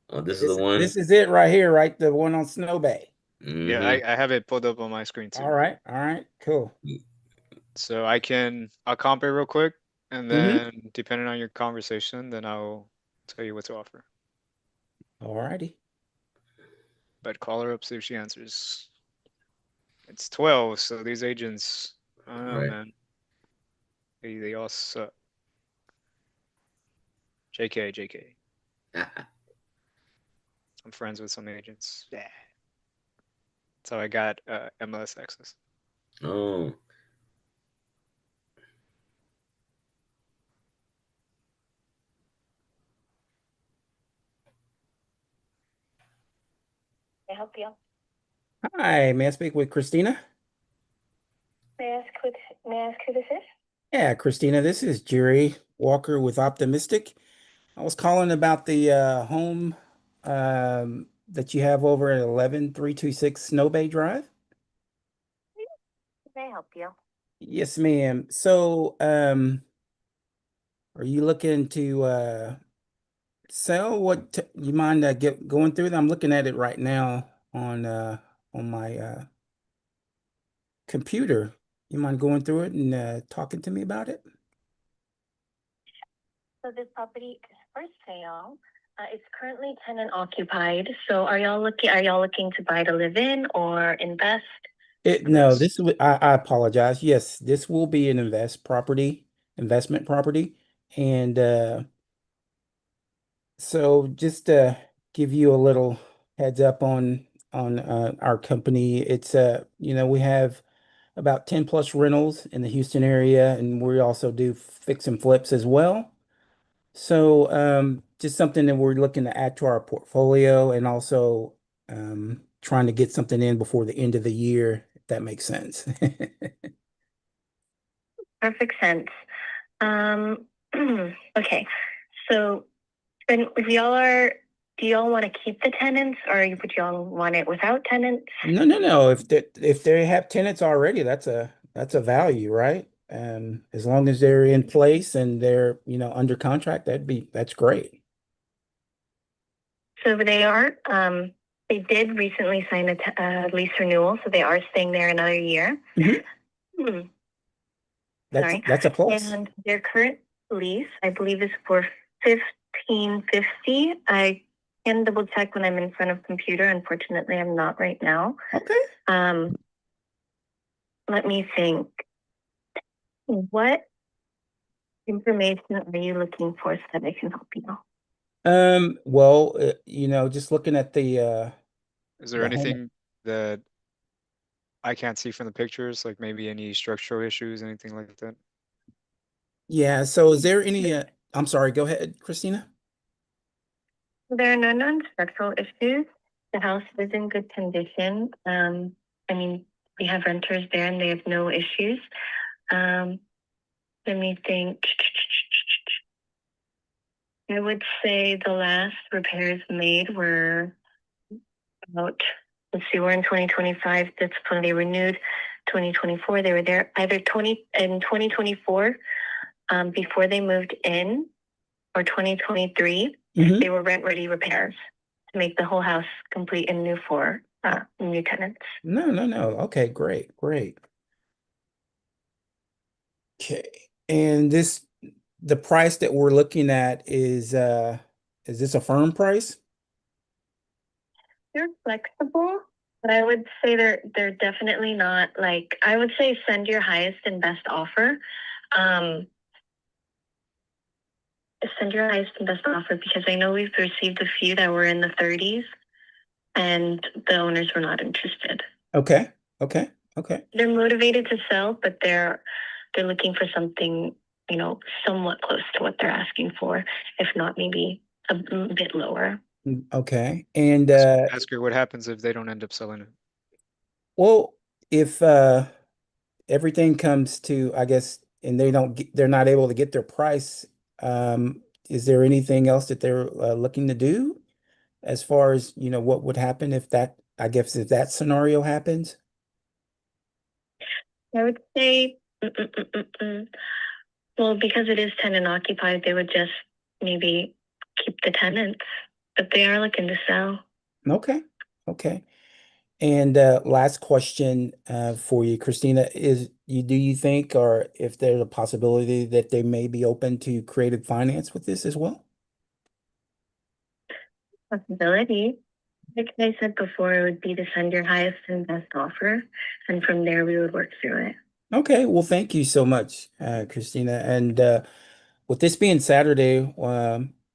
Oh, this is the This one. is it right here, right? The one on Snow Bay. Yeah, I have it pulled up on my screen too. All right. All right. Cool. So I'll comp it real quick, and then depending on your conversation, then I'll tell you what to offer. All righty. But call her up, see if she answers. It's 12, so these agents, I don't know, Right. man. They all suck. JK. I'm friends with some agents. Yeah. So I got MLS access. Oh, Can I help you? Hi, may I speak with Christina? May I ask who this is? Yeah, Christina, this is Jerry Walker with Optimistic. I was calling about the home that you have over at 11326 Snow Bay Drive. Can I help you? Yes, ma'am. So, are you looking to sell? You mind going through them? I'm looking at it right now on my computer. You mind going through it and talking to me about it? So this property is for sale. It's currently tenant occupied. So are y'all looking to buy to live in or invest? No, I apologize. Yes, this will be an investment property. And so just to give you a little heads up on our company, it's we have about 10 plus rentals in the Houston area, and we also do fix and flips as well. So just something that we're looking to add to our portfolio, and also trying to get something in before the end of the year, if that makes sense. Perfect sense. Okay. So then do y'all want to keep the tenants or would y'all want it without tenants? No. If they have tenants already, that's a value, right? As long as they're in place and they're, under contract, that's great. So they did recently sign a lease renewal, so they are staying there another year. Mhm. That's a plus. And their current lease, I believe, is for $15.50. I can double check when I'm in front of computer. Unfortunately, I'm not right now. Okay. Let me think. What information are you looking for so that I can help you? Well, just looking at Is there the home. anything that I can't see from the pictures, like maybe any structural issues, anything like that? Yeah, so is there any I'm sorry, go ahead, Christina. There are no non-structural issues. The house is in good condition. I mean, we have renters there and they have no issues. Let me think. I would say the last repairs made were about, let's see, we're in 2025. That's when they renewed. 2024, they were there either 2024, before they moved in, or 2023. They were rent-ready repairs to make the whole house complete and new for new tenants. No. Okay, great. Okay. And the price that we're looking at is this a firm price? They're flexible, but I would say they're definitely not, like, I would say send your highest and best offer. Send your highest and best offer, because I know we've received a few that were in the 30s and the owners were not interested. Okay. They're motivated to sell, but they're looking for something, somewhat close to what they're asking for, if not maybe a bit lower. Okay. And Ask her what happens if they don't end up selling it. well, if everything comes to, I guess, and they're not able to get their price, is there anything else that they're looking to do as far as, what would happen if that scenario happens? I would say, well, because it is tenant occupied, they would just maybe keep the tenants, but they are looking to sell. Okay. And last question for you, Christina, do you think, or if there's a possibility that they may be open to creative finance with this as well? Possibility. Like I said before, it would be to send your highest and best offer, and from there we would work through it. Okay, well, thank you so much, Christina. And with this being Saturday,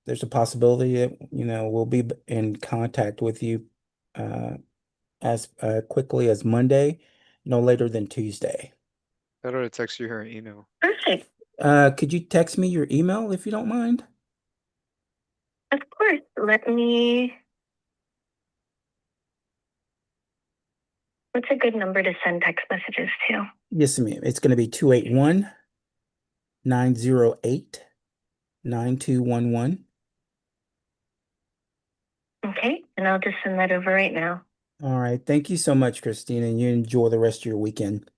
there's a possibility that, we'll be in contact with you as quickly as Monday, no later than Tuesday. I ought to text you her email. Perfect. Could you text me your email if you don't mind? Of course. What's a good number to send text messages to? Yes, ma'am. It's going to be 281-908-9211. Okay, and I'll just send that over right now. All right. Thank you so much, Christina, and you enjoy the rest of your weekend.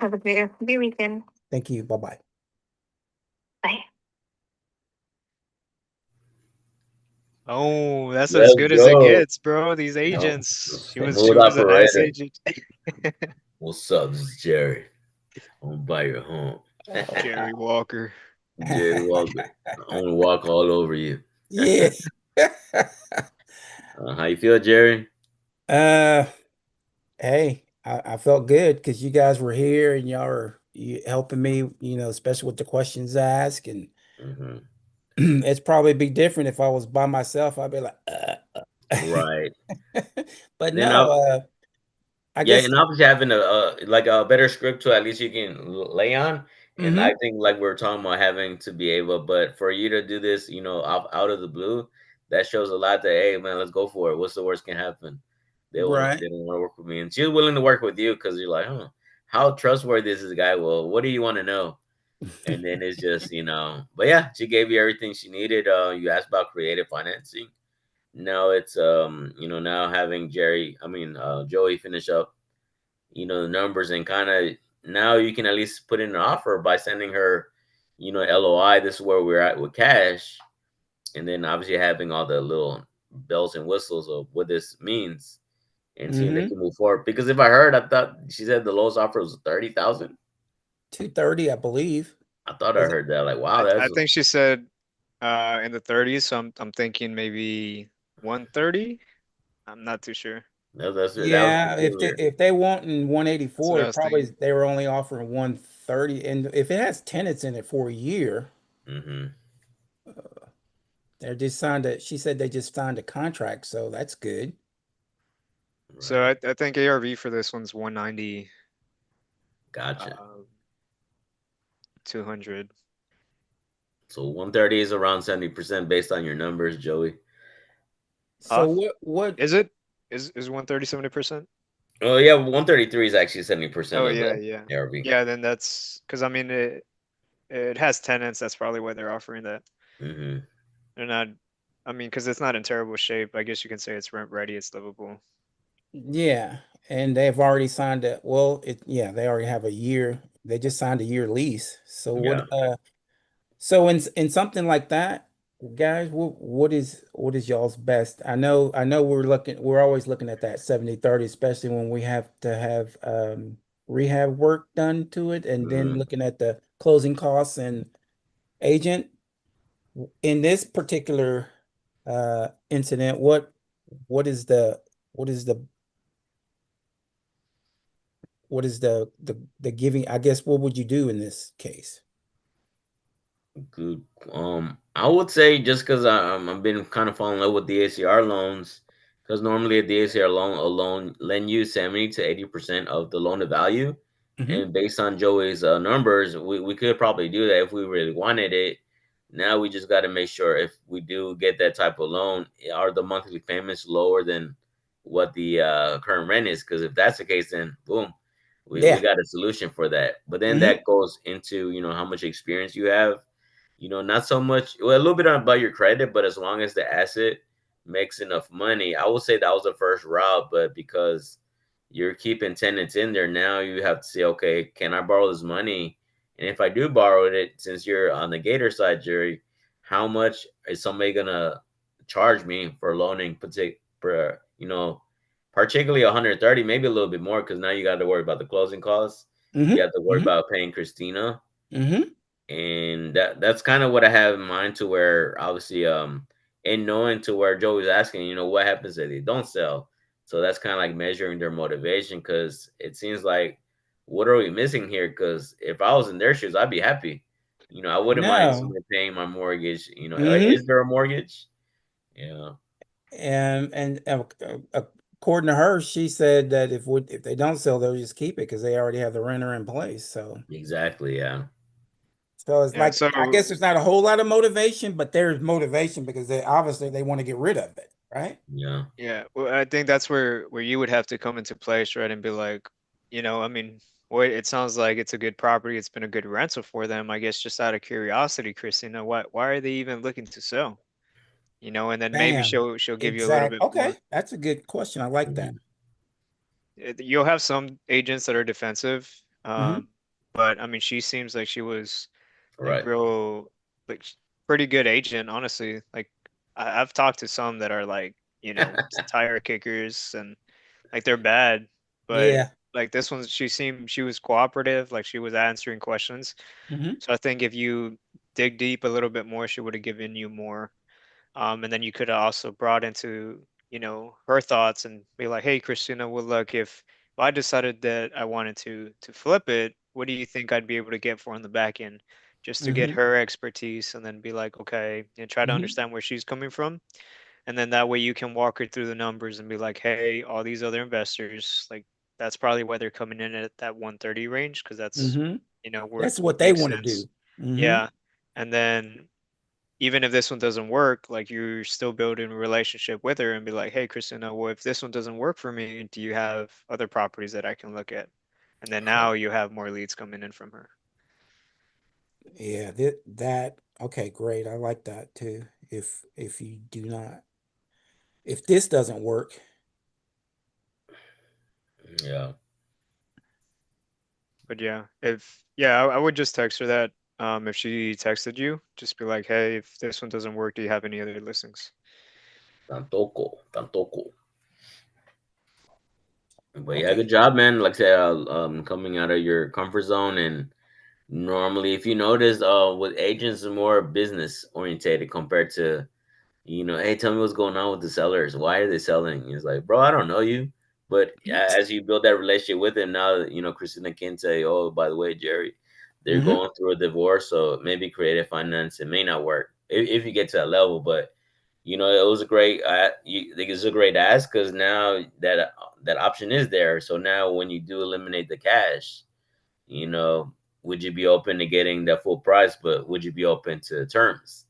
Have a great rest of your weekend. Thank you. Bye-bye. Bye. Oh, that's as Let's good as it go. gets, bro. These No, agents. She was smooth a nice operator. agent. What's up? This is Jerry. I'm by your home. Jerry Walker. Jerry Walker. I'm gonna walk all over you. Yeah. How you feel, Jerry? Uh, Hey, I felt good because you guys were here and y'all were helping me, especially with the questions asked. And Hmm. it's probably be different if I was by myself. I'd be like, Right. But Then no, I yeah, guess. and obviously having like a better script to at least you can lay on. And Hmm. I think like we are talking about having to be able, but for you to do this, out of the blue, that shows a lot that hey man, let's go for it. What's the worst can happen? Right. They don't want to work with me, and she's willing to work with you because you're like, huh, how trustworthy is this guy? Well, what do you want to know? And then it's just but yeah, she gave you everything she needed. You asked about creative financing. Now it's now having Joey finish up the numbers and kind of now you can at least put in an offer by sending her LOI. This is where we're at with cash, and then obviously having all the little bells and whistles of what this means and seeing they Hmm. can move forward. Because if I heard, I thought she said the lowest offer was 30,000. 230, I believe. I thought I Was it? heard that. Like, wow, I that's think she said in the 30s, so I'm thinking maybe 130. I'm not too sure. that was Yeah, peculiar. if they want in That's what 184, I it was probably thinking. they were only offering 130. And if it has tenants in it for a year, Mm-hmm. they're just signed a, she said they just signed a contract, so that's good. So Right. I think ARV for this one's 190, Gotcha. 200. So 130 is around 70% based on your numbers, Joey. So Huh? what Is it? Is 130 70%? Oh yeah, 133 is actually 70% Oh of yeah, the yeah. ARV. Yeah, then that's because I mean it has tenants, that's probably why they're offering that. Mm-hmm. They're not, I mean, because it's not in terrible shape. I guess you can say it's rent ready, it's livable. Yeah, and they've already signed a well, it yeah, they already have a year. They just signed a year lease. So Yeah. so in something like that, guys, what is y'all's best? I know we're always looking at that 70/30, especially when we have to have rehab work done to it, and then Mm-hmm. looking at the closing costs and agent. In this particular incident, what is the what is the what is the giving? I guess what would you do in this case? Good. I would say just because I've been kind of falling in love with the ACR loans, because normally the ACR loan alone lend you 70 to 80% of the loan to value, Hmm. and based on Joey's numbers, we could probably do that if we really wanted it. Now we just got to make sure if we do get that type of loan, are the monthly payments lower than what the current rent is? Because if that's the case, then boom, we Yeah. got a solution for that. But then Hmm. that goes into how much experience you have, not so much, well, a little bit about your credit, but as long as the asset makes enough money, I would say that was the first route. But because you're keeping tenants in there, now you have to say, okay, can I borrow this money? And if I do borrow it, since you're on the Gator side, Jerry, how much is somebody gonna charge me for loaning, particularly 130, maybe a little bit more, because now you got to worry about the closing costs. You Hmm. have to worry Hmm. about paying Christina, Hmm. and that's kind of what I have in mind, to where obviously and knowing to where Joey's asking, what happens if they don't sell. So that's kind of like measuring their motivation, because it seems like, what are we missing here? Because if I was in their shoes, I'd be happy. I wouldn't mind No. somebody paying my mortgage. Hmm. Is there a mortgage? Yeah, And according to her, she said that if they don't sell, they'll just keep it because they already have the renter in place. exactly. Yeah, So it's Yeah, like so I guess there's not a whole lot of motivation, but there's motivation because they obviously they want to get rid of it, right? yeah, yeah, well, I think that's where you would have to come into place, right? And be like, I mean, well, it sounds like it's a good property. It's been a good rental for them. I guess just out of curiosity, Christina, why are they even looking to sell? And then maybe Bam. she'll give you a little Exact. bit Okay, more. that's a good question. I like that. mhm, You'll have some agents that are defensive, Hmm. but I mean, she seems like she was like right. real, like pretty good agent, honestly. Like I've talked to some that are like, tire kickers and like they're bad, but Yeah. like this one, she was cooperative, like she was answering questions. Hmm. So I think if you dig deep a little bit more, she would have given you more. And then you could have also brought into, her thoughts and be like, hey, Christina, well, look, if I decided that I wanted to flip it, what do you think I'd be able to get for on the back end? Just to get Hmm. her expertise and then be like, okay, and try to Hmm. understand where she's coming from. And then that way you can walk her through the numbers and be like, hey, all these other investors, like that's probably why they're coming in at that 130 range, because that's, Hmm. where it That's what they makes want to sense. do. Hmm. Yeah. And then even if this one doesn't work, like you're still building a relationship with her and be like, hey, Christina, well, if this one doesn't work for me, do you have other properties that I can look at? And then now you have more leads coming in from her. Yeah, that okay, great. I like that too. If you do not, if this doesn't work, Yeah. But yeah, I would just text her that. If she texted you, just be like, hey, if this one doesn't work, do you have any other listings? Tampoco, tampoco. But yeah, okay. good job, man. Like I said, coming out of your comfort zone. And normally, if you notice, with agents are more business orientated compared to, hey, tell me what's going on with the sellers. Why are they selling? It's like, bro, I don't know you. But as you build that relationship with him, now Christina can say, "Oh, by the way, Jerry, they're Mm-hmm. going through a divorce, so maybe creative finance it may not work if you get to that level." But it was a great. Think it's a great ask because now that option is there. So now when you do eliminate the cash, would you be open to getting that full price? But would you be open to terms?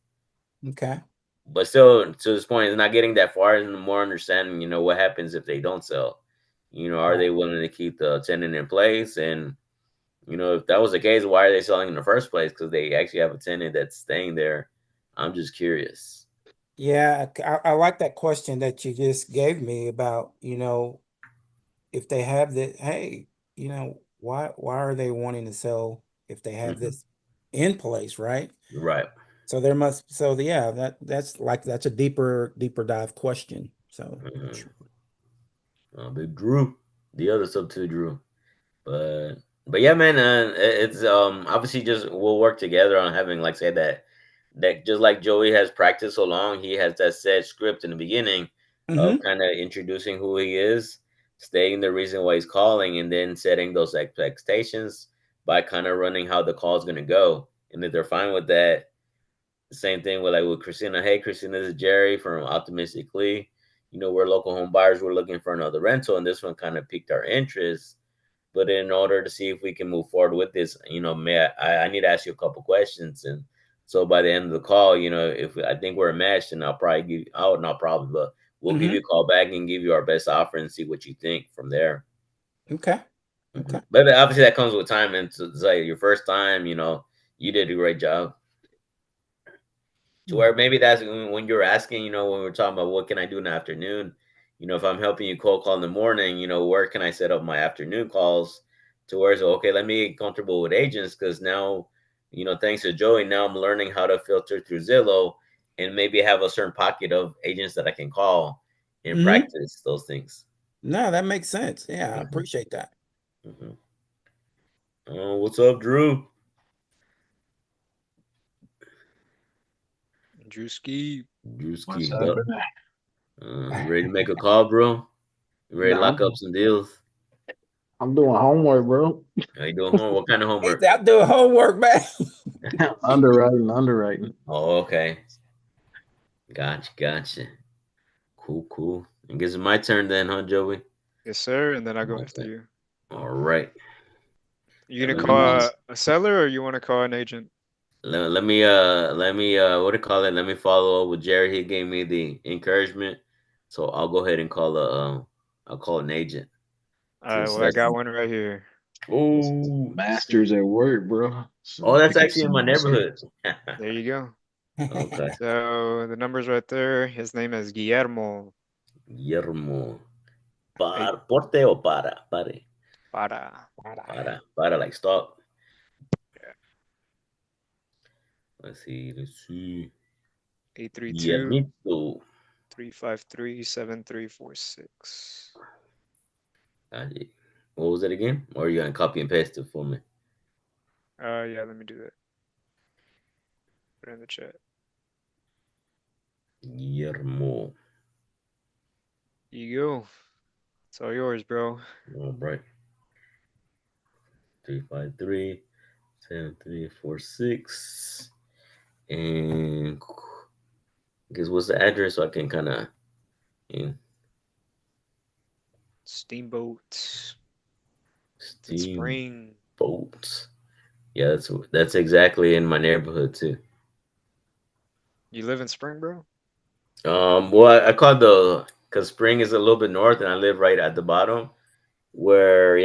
Okay. But still, to this point, it's not getting that far. And more understanding, what happens if they don't sell. Are they Right. willing to keep the tenant in place? And if that was the case, why are they selling in the first place? Because they actually have a tenant that's staying there. I'm just curious. Yeah, I like that question that you just gave me about, if they have the, hey, why are they wanting to sell if they have Hmm. this in place, right? Right. So yeah, that's a deeper dive question. So Hmm. Big Drew, the other sub two Drew. But but yeah, man, it's obviously just we'll work together on having like say that just like Joey has practiced so long, he has that set script in the beginning of hmm kind of introducing who he is, stating the reason why he's calling, and then setting those expectations by kind of running how the call is gonna go. And if they're fine with that, the same thing with like with Christina. Hey, Christina, this is Jerry from Optimistically. We're local home buyers. We're looking for another rental, and this one kind of piqued our interest. But in order to see if we can move forward with this, may I need to ask you a couple questions. And so by the end of the call, if I think we're a match, then I'll probably not probably, but we'll give you hmm a call back and give you our best offer and see what you think from there. Okay. Hmm. Okay. But obviously that comes with time. And it's like your first time, you did a great job. To Hmm. where maybe that's when you're asking, when we're talking about what can I do in the afternoon, if I'm helping you cold call in the morning, where can I set up my afternoon calls to where it's okay, let me get comfortable with agents because now, thanks to Joey, now I'm learning how to filter through Zillow and maybe have a certain pocket of agents that I can call and hmm practice those things. No, that makes sense. Yeah, I Hmm. appreciate that. Hmm. What's up, Drew? Drewski. Drewski, What's what up? happening? You ready to make a call, bro? You ready to Nah, lock up some deals? I'm doing homework, bro. How you doing home? What kind of He's homework? out doing homework, man. Underwriting. Oh, okay. Gotcha. Cool. I guess it's my turn then, huh, Joey? Yes, sir. And then I go after Okay. you. All right. You gonna Let me call a seller or you want to call an agent? let me what do you call it? Let me follow up with Jerry. He gave me the encouragement, so I'll go ahead and I'll call an agent All right. since Well, I that's got one right here. oh Masters at work, bro. So oh that's pick up actually in my some neighborhood. There you go. Okay, So the number's right there. His name is Guillermo. Guillermo. Hey, Porte o pare para. para like stop. Yeah. Let's see. 832 Guillermito. 353 7346. Got it. What was it again? Or are you gonna copy and paste it for me? Yeah, let me do that. Put it in the chat. Guillermo. Here you go. It's all yours, bro. All right. 353-7346. And guess what's the address so I can kind of in Steamboat. It's Steamboat. spring. Yeah, that's exactly in my neighborhood too. You live in Spring, bro? Well, I call because Spring is a little bit north, and I live right at the bottom. Where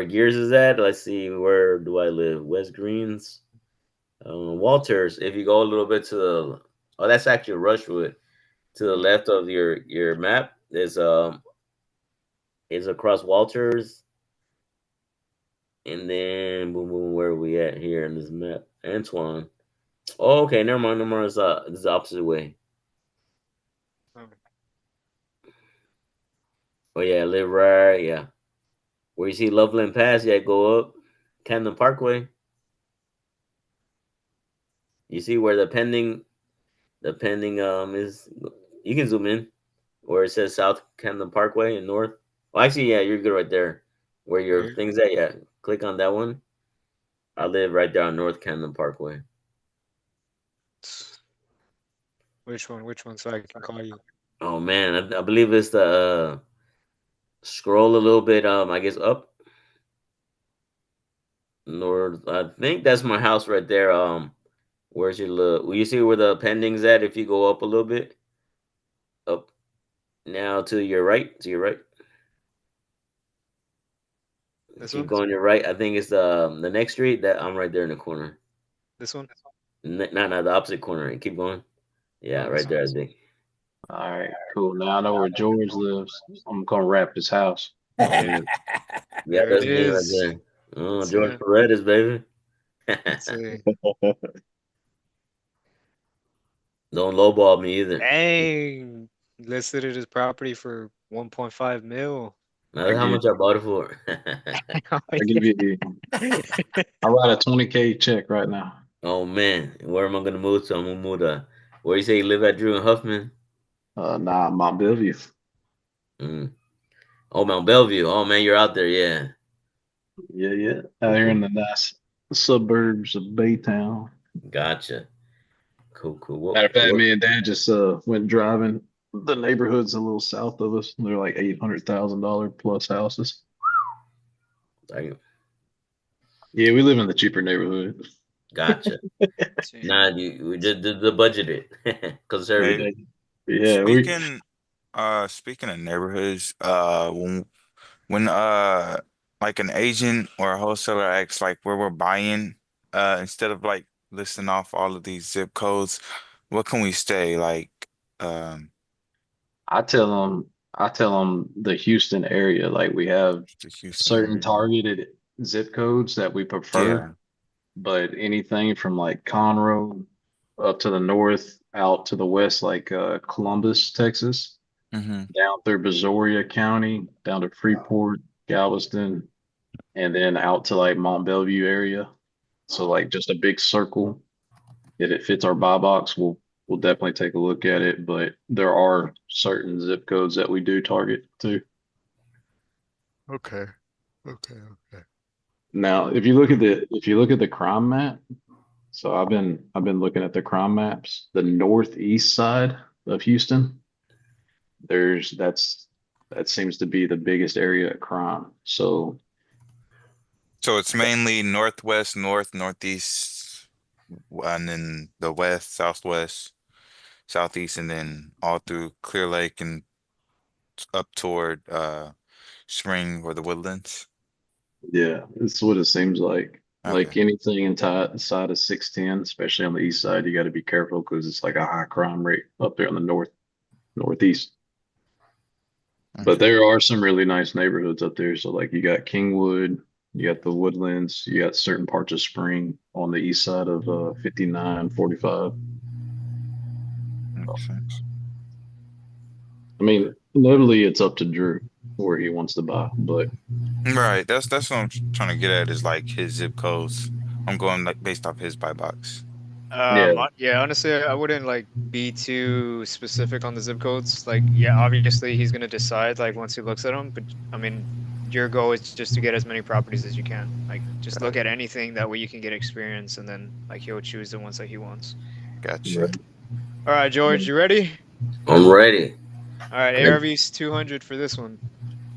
Gears is at. Let's see, where do I live? West Greens, Walters. If you go a little bit to the, oh, that's actually Rushwood. To the Mm. left of your map is across Walters, and then boom boom. Where are we at here in this map? Antoine. Oh, okay, never mind. Never mind. It's the opposite way. Oh. Oh yeah, I live right. Yeah, where you see Loveland Pass. Yeah, go up Camden Parkway. You see where the pending is. You can zoom in where it says South Camden Parkway and North. Well, actually, yeah, you're good right there. Where your Where? thing's at, yeah. Click on that one. I live right there on North Camden Parkway. Which one? Which one? So I can call you. Oh man, I believe it's the scroll a little bit. I guess up north. I think that's my house right there. Where's your look? Will you see where the pending's at? If you go up a little bit, up now to your right, to your right. This Keep one? going to your right. I think it's the next street. That I'm right there in the corner. This one? Not the opposite corner. Keep going. Yeah, Oh, this right one. there. I think. All right, cool. Now I know where George lives. I'm gonna wrap his house. Mm, yeah, There it that's me right is. there. Oh, That's George it. Paredes, baby. Let's see. Don't lowball me either. Dang. Listed it as property for 1.5 mil. Now I that's how give much I bought it for. Oh, I give you I write a 20K check right now. Oh man, where am I gonna move to? I'm gonna move to where you say you live at, Drew and Huffman. Nah, Mount Bellevue. Mm. Oh, Mount Bellevue. Oh man, you're out there. Yeah. Yeah, yeah. Out Cool, here in cool. the nice suburbs of Baytown. Gotcha. Cool, cool. Matter of fact, What? me and Dad just went driving. The neighborhoods a little south of us. They're like $800,000 plus houses. Damn. Yeah, we live in the cheaper neighborhood. Gotcha. Nah, we just did the budgeted Hey, conservative. Yeah, yeah. We speaking speaking of neighborhoods, when like an agent or a wholesaler asks like where we're buying, instead of like listing off all of these zip codes, what can we stay? Like um I tell them the Houston area. Like we have the Houston certain area. targeted zip codes that we prefer, Yeah. but anything from like Conroe up to the north, out to the west, like Columbus, Texas, Mm-hmm. down through Brazoria County, down to Freeport, Galveston, and then out to like Mont Belvieu area. So like just a big circle. If it fits our buy box, we'll definitely take a look at it. But there are certain zip codes that we do target too. Okay. Okay. Okay. Now, if you look at the crime map, so I've been looking at the crime maps. The northeast side of Houston, there's that seems to be the biggest area of crime. So So it's mainly northwest, north, northeast, and then the west, southwest, southeast, and then all through Clear Lake and up toward Spring or the Woodlands. yeah, it's what it seems like. Like Okay. anything inside of 610, especially on the east side, you got to be careful because it's like a high crime rate up there on the northeast. But Okay. there are some really nice neighborhoods up there. So like you got Kingwood, you got the Woodlands, you got certain parts of Spring on the east side of 59, 45. Makes sense. I mean, inevitably it's up to Drew where he wants to buy, but Right. That's what I'm trying to get at is like his zip codes. I'm going like based off his buy box. yeah, Yeah, honestly, I wouldn't like be too specific on the zip codes. Like, yeah, obviously he's gonna decide like once he looks at them, but I mean, your goal is just to get as many properties as you can. Like, just look at anything that way you can get experience, and then like he'll choose the ones that he wants. Gotcha. right. All right, George, you ready? I'm ready. All right, ARV's 200 for this one.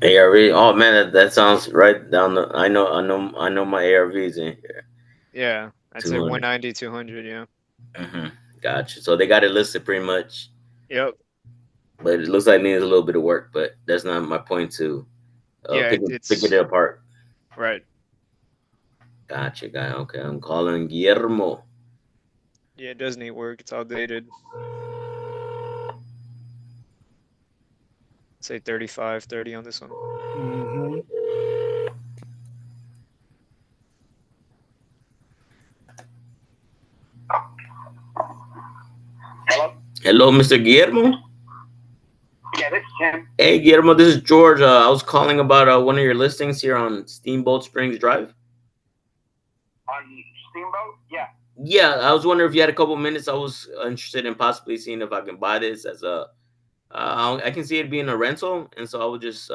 ARV. Oh man, that sounds right down the. I know my ARVs in here. Yeah, I'd say 200. 190, 200. Yeah. Mm-hmm. Gotcha. So they got it listed pretty much, Yep. but it looks like it needs a little bit of work. But that's not my point to Yeah, pick it it's apart. right. Gotcha, guy. Okay, I'm calling Guillermo. Yeah, it does need work. It's outdated. Say 35, 30 on this one. Mm-hmm. Hello, Mr. Guillermo. Yeah, this is Tim. Hey, Guillermo, this is George. I was calling about one of your listings here on Steamboat Springs Drive. On Steamboat? Yeah. Yeah, I was wondering if you had a couple minutes. I was interested in possibly seeing if I can buy this as a. I can see it being a rental, and so I was just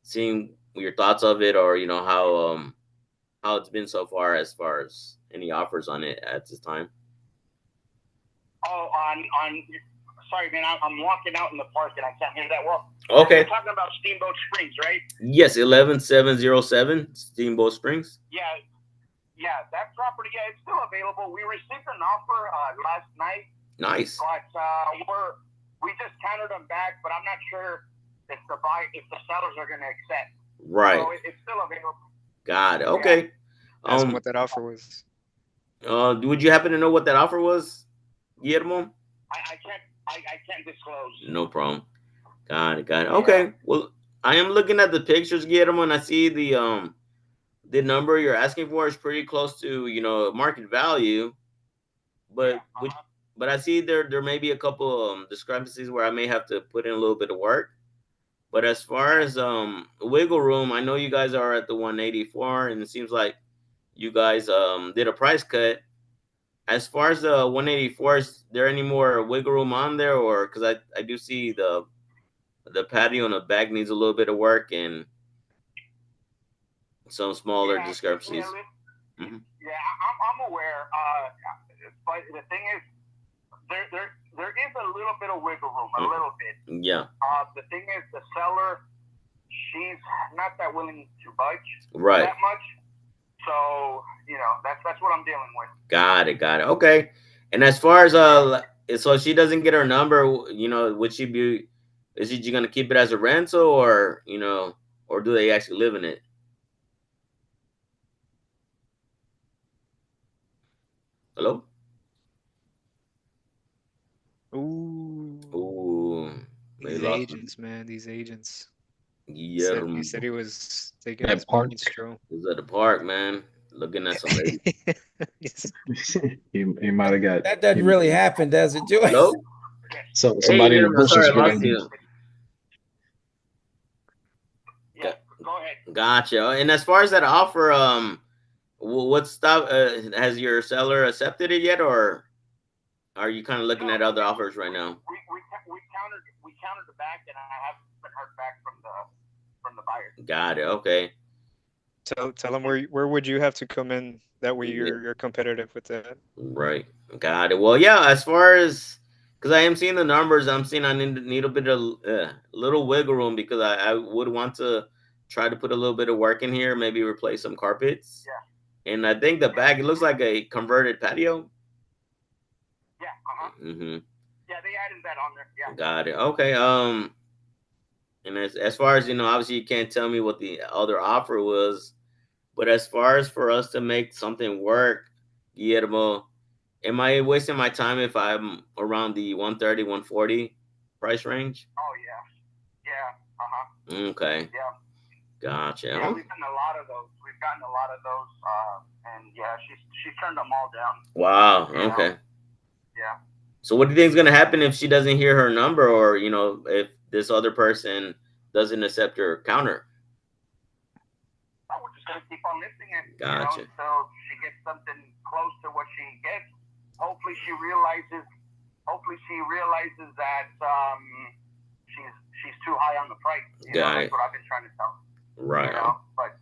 seeing your thoughts of it, or how it's been so far as any offers on it at this time. Oh, on. Sorry, man. I'm walking out in the park and I can't hear that well. Okay. You're talking about Steamboat Springs, right? Yes, 11707 Steamboat Springs. Yeah, that property, it's still available. We received an offer last night. Nice. But we just countered them back, but I'm not sure if the sellers are going to accept. Right. So it's still available. Got it. Okay. Ask them what that offer was. Would you happen to know what that offer was, Guillermo? I can't disclose. No problem. Got it. Okay. Well, I am looking at the pictures, Guillermo, and I see the number you're asking for is pretty close to market value, but but I see there may be a couple discrepancies where I may have to put in a little bit of work. But as far as wiggle room, I know you guys are at the 184, and it seems like you guys did a price cut. As far as the 184, is there any more wiggle room on there, or because I do see the patio in the back needs a little bit of work and some smaller discrepancies. Yeah, I'm aware. But the thing is, there is a little bit of wiggle room, a little bit. Yeah. The thing is, the seller, she's not that willing to budge that much. So that's what I'm dealing with. Got it. Okay. And as far as so she doesn't get her number, would she be? Is she gonna keep it as a rental, or or do they actually live in it? Hello? Ooh. These agents, man. These agents. Yeah. He said he was taking his morning stroll. He's at the park, man. Looking at some lady. He might have got. That doesn't really happen, does it, Joey? Hello? So somebody in the bushes. Sorry, I lost you. Yeah, go ahead. Gotcha. And as far as that offer, what stuff has your seller accepted it yet, or are you kind of looking at other offers right now? We countered the back, and I haven't heard back from the buyer. Got it. Okay. Tell them where would you have to come in that way you're competitive with that. Right. Got it. Well, yeah. As far as because I am seeing the numbers, I'm seeing I need a bit of little wiggle room because I would want to try to put a little bit of work in here, maybe replace some carpets. Yeah. And I think the back, it looks like a converted patio. Yeah. Mm-hmm. Yeah, they added that on there. Yeah. Got it. Okay. And as far as obviously you can't tell me what the other offer was, but as far as for us to make something work, Guillermo, am I wasting my time if I'm around the 130, 140 price range? Oh yeah. Okay. Yeah. Gotcha. Yeah, we've gotten a lot of those. And yeah, she turned them all down. Wow. Okay. Yeah. So what do you think is gonna happen if she doesn't hear her number, or if this other person doesn't accept her counter? We're just gonna keep on listing it. Gotcha. Until she gets something close to what she gets. Hopefully she realizes that she's too high on the price. That's what I've been trying to tell her. Right. But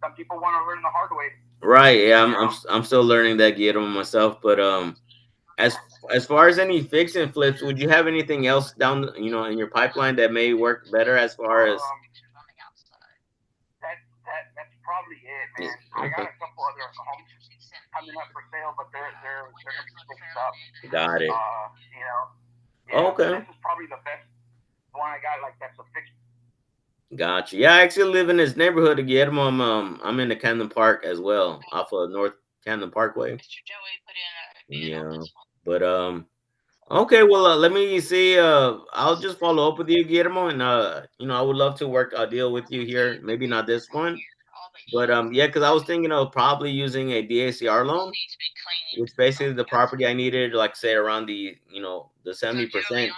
some people want to learn the hard way. Right. Yeah. I'm still learning that Guillermo myself, but as far as any fix and flips, would you have anything else down in your pipeline that may work better as far as? That's probably it, man. I got a couple other homes coming up for sale, but they're gonna be fixed up. Got it. Okay. This is probably the best one I got. Like that's a fixed. Gotcha. Yeah, I actually live in this neighborhood of Guillermo. I'm in the Camden Park as well, off of North Camden Parkway. Yeah, but okay. Well, let me see. I'll just follow up with you, Guillermo, and I would love to work a deal with you here. Maybe not this one, but yeah, because I was thinking of probably using a DACR loan, which basically the property I needed, like say around the the 70%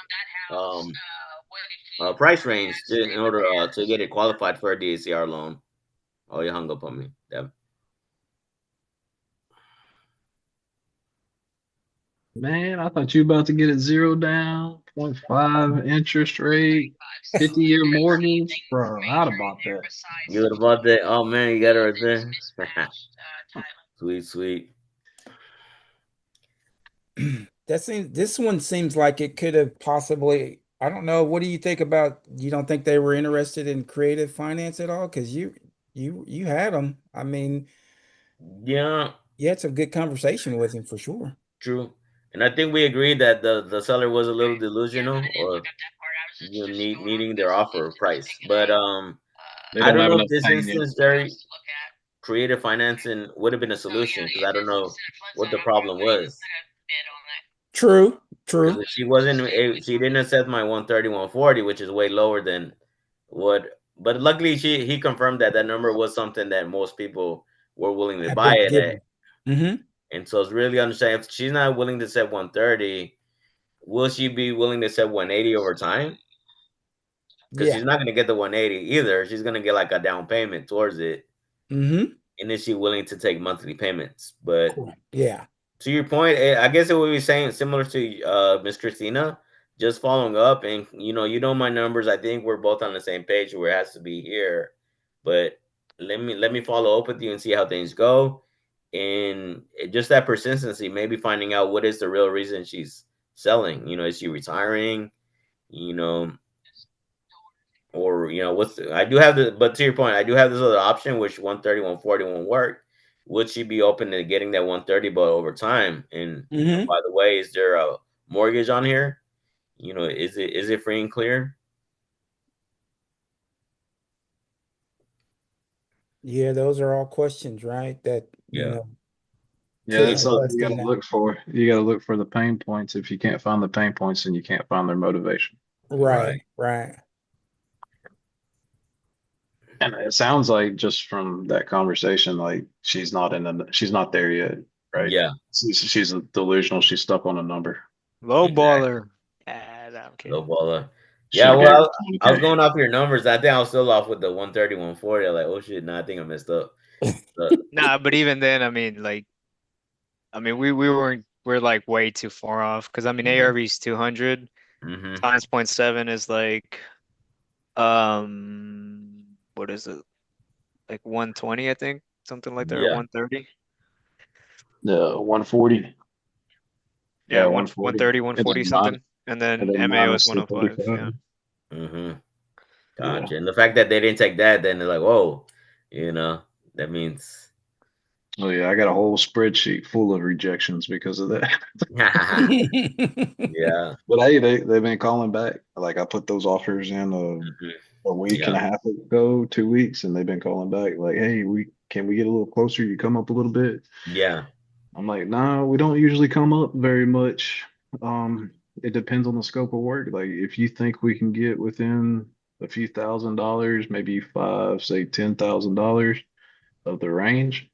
price range in order to get it qualified for a DACR loan. Oh, you hung up on me. Yeah. Man, I thought you about to get it 0 down, 0.5 interest rate, 50-year mortgage. Bro, I'd have bought that. You would have bought that. Oh man, you got it right there. Sweet, sweet. This one seems like it could have possibly, I don't know. What do you think about, you don't think they were interested in creative finance at all? Because you had them. I mean, Yeah, you had some good conversation with him for sure. true. And I think we agreed that the seller was a little delusional or needing their offer price. But They I don't don't have know if enough this pain yet. instance, Jerry, creative financing would have been a solution because I don't know what the problem was. True, Because true. if she didn't accept my 130, 140, which is way lower than what. But luckily, he confirmed that that number was something that most people were willing to Have buy been it at. given. Mm-hmm. And so it's really understanding if she's not willing to set 130, will she be willing to set 180 over time? Because Yeah. she's not going to get the 180 either. She's going to get like a down payment towards it. Mm-hmm. And is she willing to take monthly payments? But Correct. Yeah. to your point, I guess it would be saying similar to Miss Christina, just following up, and you know my numbers. I think we're both on the same page where it has to be here, but let me follow up with you and see how things go, and just that persistency, maybe finding out what is the real reason she's selling. Is she retiring? You know, or I do have but to your point, I do have this other option, which 130, 140 won't work. Would she be open to getting that 130 but over time? And Mm-hmm. by the way, is there a mortgage on here? Is it free and clear? Yeah, those are all questions, right? That, Yeah. Yeah, could Yeah. that's help all us you to got to know. look for. You got to look for the pain points. If you can't find the pain points, then you can't find their motivation. Right. Right, right. And it sounds like just from that conversation, like she's not there yet, right? Yeah. She's delusional. She's stuck on a number. Low Exactly. baller. Ah, no, I'm Low kidding. baller. Should Yeah. have gave her Well, I was 20K. going off your numbers. I think I was still off with the 130, 140. I'm like, oh shit, no, I think I messed up. But, Nah, but even then, I mean, like, we're like way too far off because I mean yeah. ARV is 200 Hmm. times 0.7 is like what is it? Like 120, I think, something like that, or Yeah. 130. The 140. Yeah, Yeah, one 140. 130, 140 something. And And then then MAO is minus the 105. Yeah. 35. Hmm. Yeah. Gotcha. And the fact that they didn't take that, then they're like, whoa, that means. Oh yeah, I got a whole spreadsheet full of rejections because of that. Yeah. But hey, they've been calling back. Like I put those offers in Hmm. a week and Yeah. a half ago, 2 weeks, and they've been calling back like, hey, we get a little closer? You come up a little bit. Yeah. I'm like, nah, we don't usually come up very much. Um, it depends on the scope of work. Like if you think we can get within a few $1,000s, maybe five, say $10,000 of the range,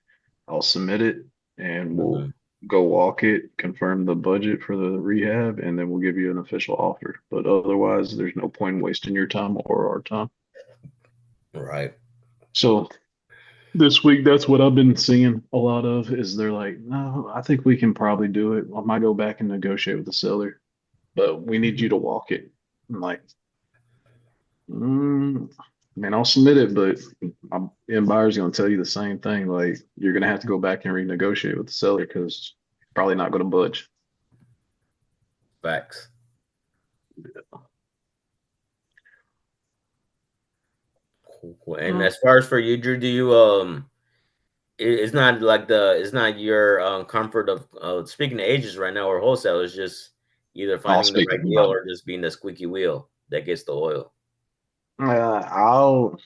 I'll submit it and we'll Hmm. go walk it, confirm the budget for the rehab, and then we'll give you an official offer. But otherwise, there's no point in wasting your time or our time. Right. So this week, that's what I've been seeing a lot of is they're like, no, I think we can probably do it. I might go back and negotiate with the seller, but we need you to walk it. I'm like, I mean, I'll submit it, but end buyer's going to tell you the same thing. Like, you're going to have to go back and renegotiate with the seller because probably not going to budge. Facts. Cool. And as far as for you, Drew, do you it's not like it's not your comfort of speaking to agents right now or wholesale. It's just either I'll finding the speak to right deal anybody. or just being the squeaky wheel that gets the oil. I'll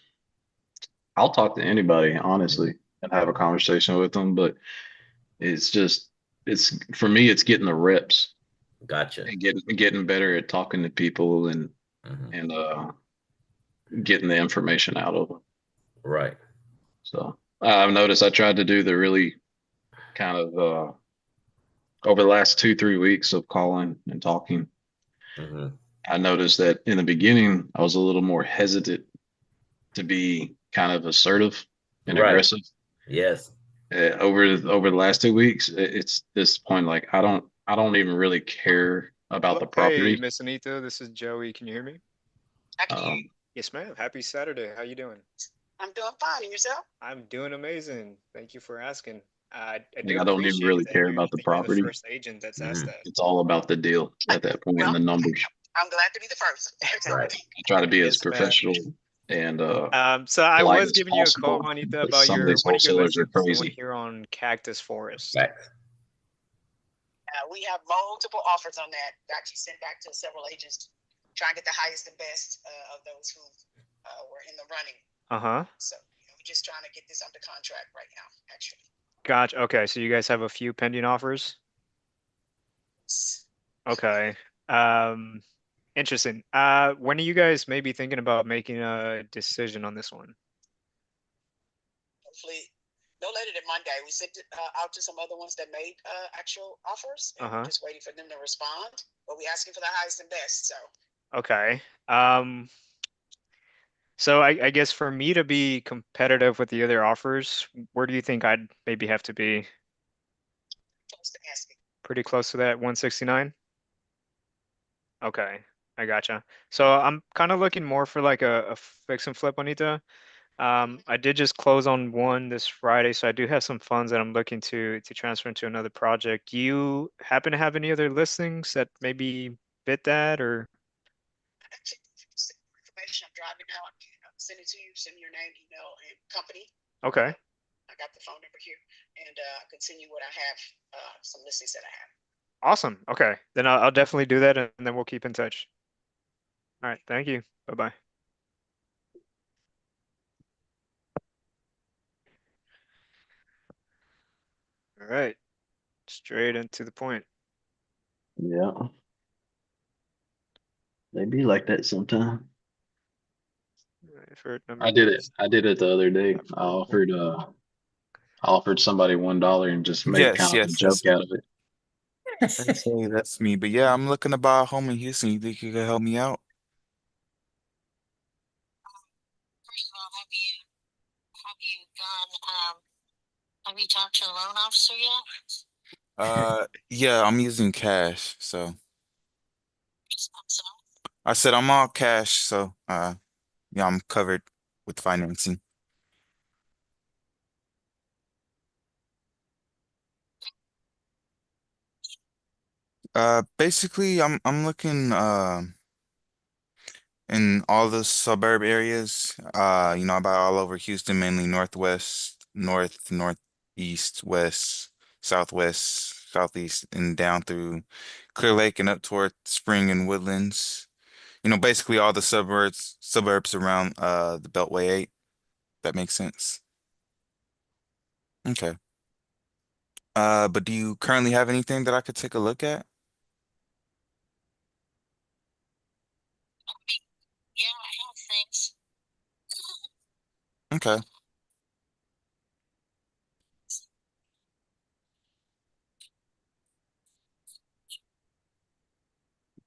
talk to anybody honestly and have a conversation with them, but it's just it's for me. It's getting the reps Gotcha. and getting better at talking to people and Hmm. and getting the information out of them. Right. So I've noticed I tried to do the really kind of over the last 2-3 weeks of calling and talking. Hmm. I noticed that in the beginning I was a little more hesitant to be kind of assertive and Right. aggressive. Yes. Over the last 2 weeks, it's this point like I I don't even really care about the Hey, property. Miss Anita, this is Joey. Can you hear me? I can hear you. Yes, ma'am. Happy Saturday. How you doing? I'm doing fine. And yourself? I'm doing amazing. Thank you for asking. I do Yeah, I don't even appreciate really that care about the you're the property. first agent that's asked that. It's all about the deal at that point and Well, the numbers. I'm glad to be the first. Right. I try to be as Yes, ma'am. professional and So I polite was as giving you a call, possible, Anita, but about some of your these one of your wholesalers are listings, the one crazy. here on Cactus Forest. Right. We have multiple offers on that. Actually sent back to several agents, trying to get the highest and best of those who were in the running. So we're just trying to get this under contract right now, actually. Gotcha. Okay, so you guys have a few pending offers? Okay. Interesting. When are you guys maybe thinking about making a decision on this one? Hopefully, no later than Monday. We sent it out to some other ones that made actual offers, and we're just waiting for them to respond. But we're asking for the highest and best. So. Okay. So I guess for me to be competitive with the other offers, where do you think I'd maybe have to be? Close to asking. Pretty close to that 169? Okay, I gotcha. So I'm kind of looking more for like a fix and flip, Anita. I did just close on one this Friday, so I do have some funds that I'm looking to transfer into another project. Do you happen to have any other listings that maybe fit that, or? Information. I'm driving now. I can send it to you. Send me your name, email, and company. Okay. I got the phone number here, and I can send you what I have. Some listings that I have. Awesome. Okay, then I'll definitely do that, and then we'll keep in touch. All right. Thank you. Bye bye. All right. Straight into the point. Yeah. They be like that sometime. I did it. I did it the other day. I offered somebody $1 and just made Yes, kind of a yes, joke that's me. out of it. Hey, that's me. But yeah, I'm looking to buy a home in Houston. You think you could help me out? First of all, have you talked to the loan officer yet? Yeah, I'm using cash, so I said I'm all cash, so yeah, I'm covered with financing. Basically I'm looking in all the suburb areas. About all over Houston, mainly northwest, northeast, west, southwest, southeast, and down through Clear Lake and up toward Spring and Woodlands. Basically all the suburbs around the Beltway 8. That makes sense. Okay. But do you currently have anything that I could take a look at? Yeah, I have things. Okay.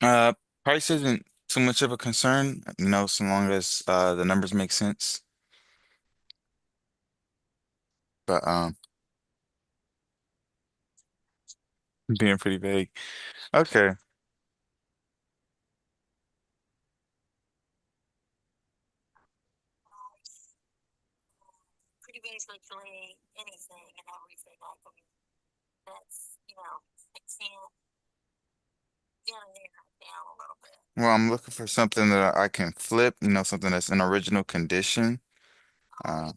Uh, Price isn't too much of a concern, so long as the numbers make sense. But being pretty vague. Okay. Pretty basically anything and everything. That's, fixing it, getting it down a little bit. Well, I'm looking for something that I can flip, something that's in original condition. Uh,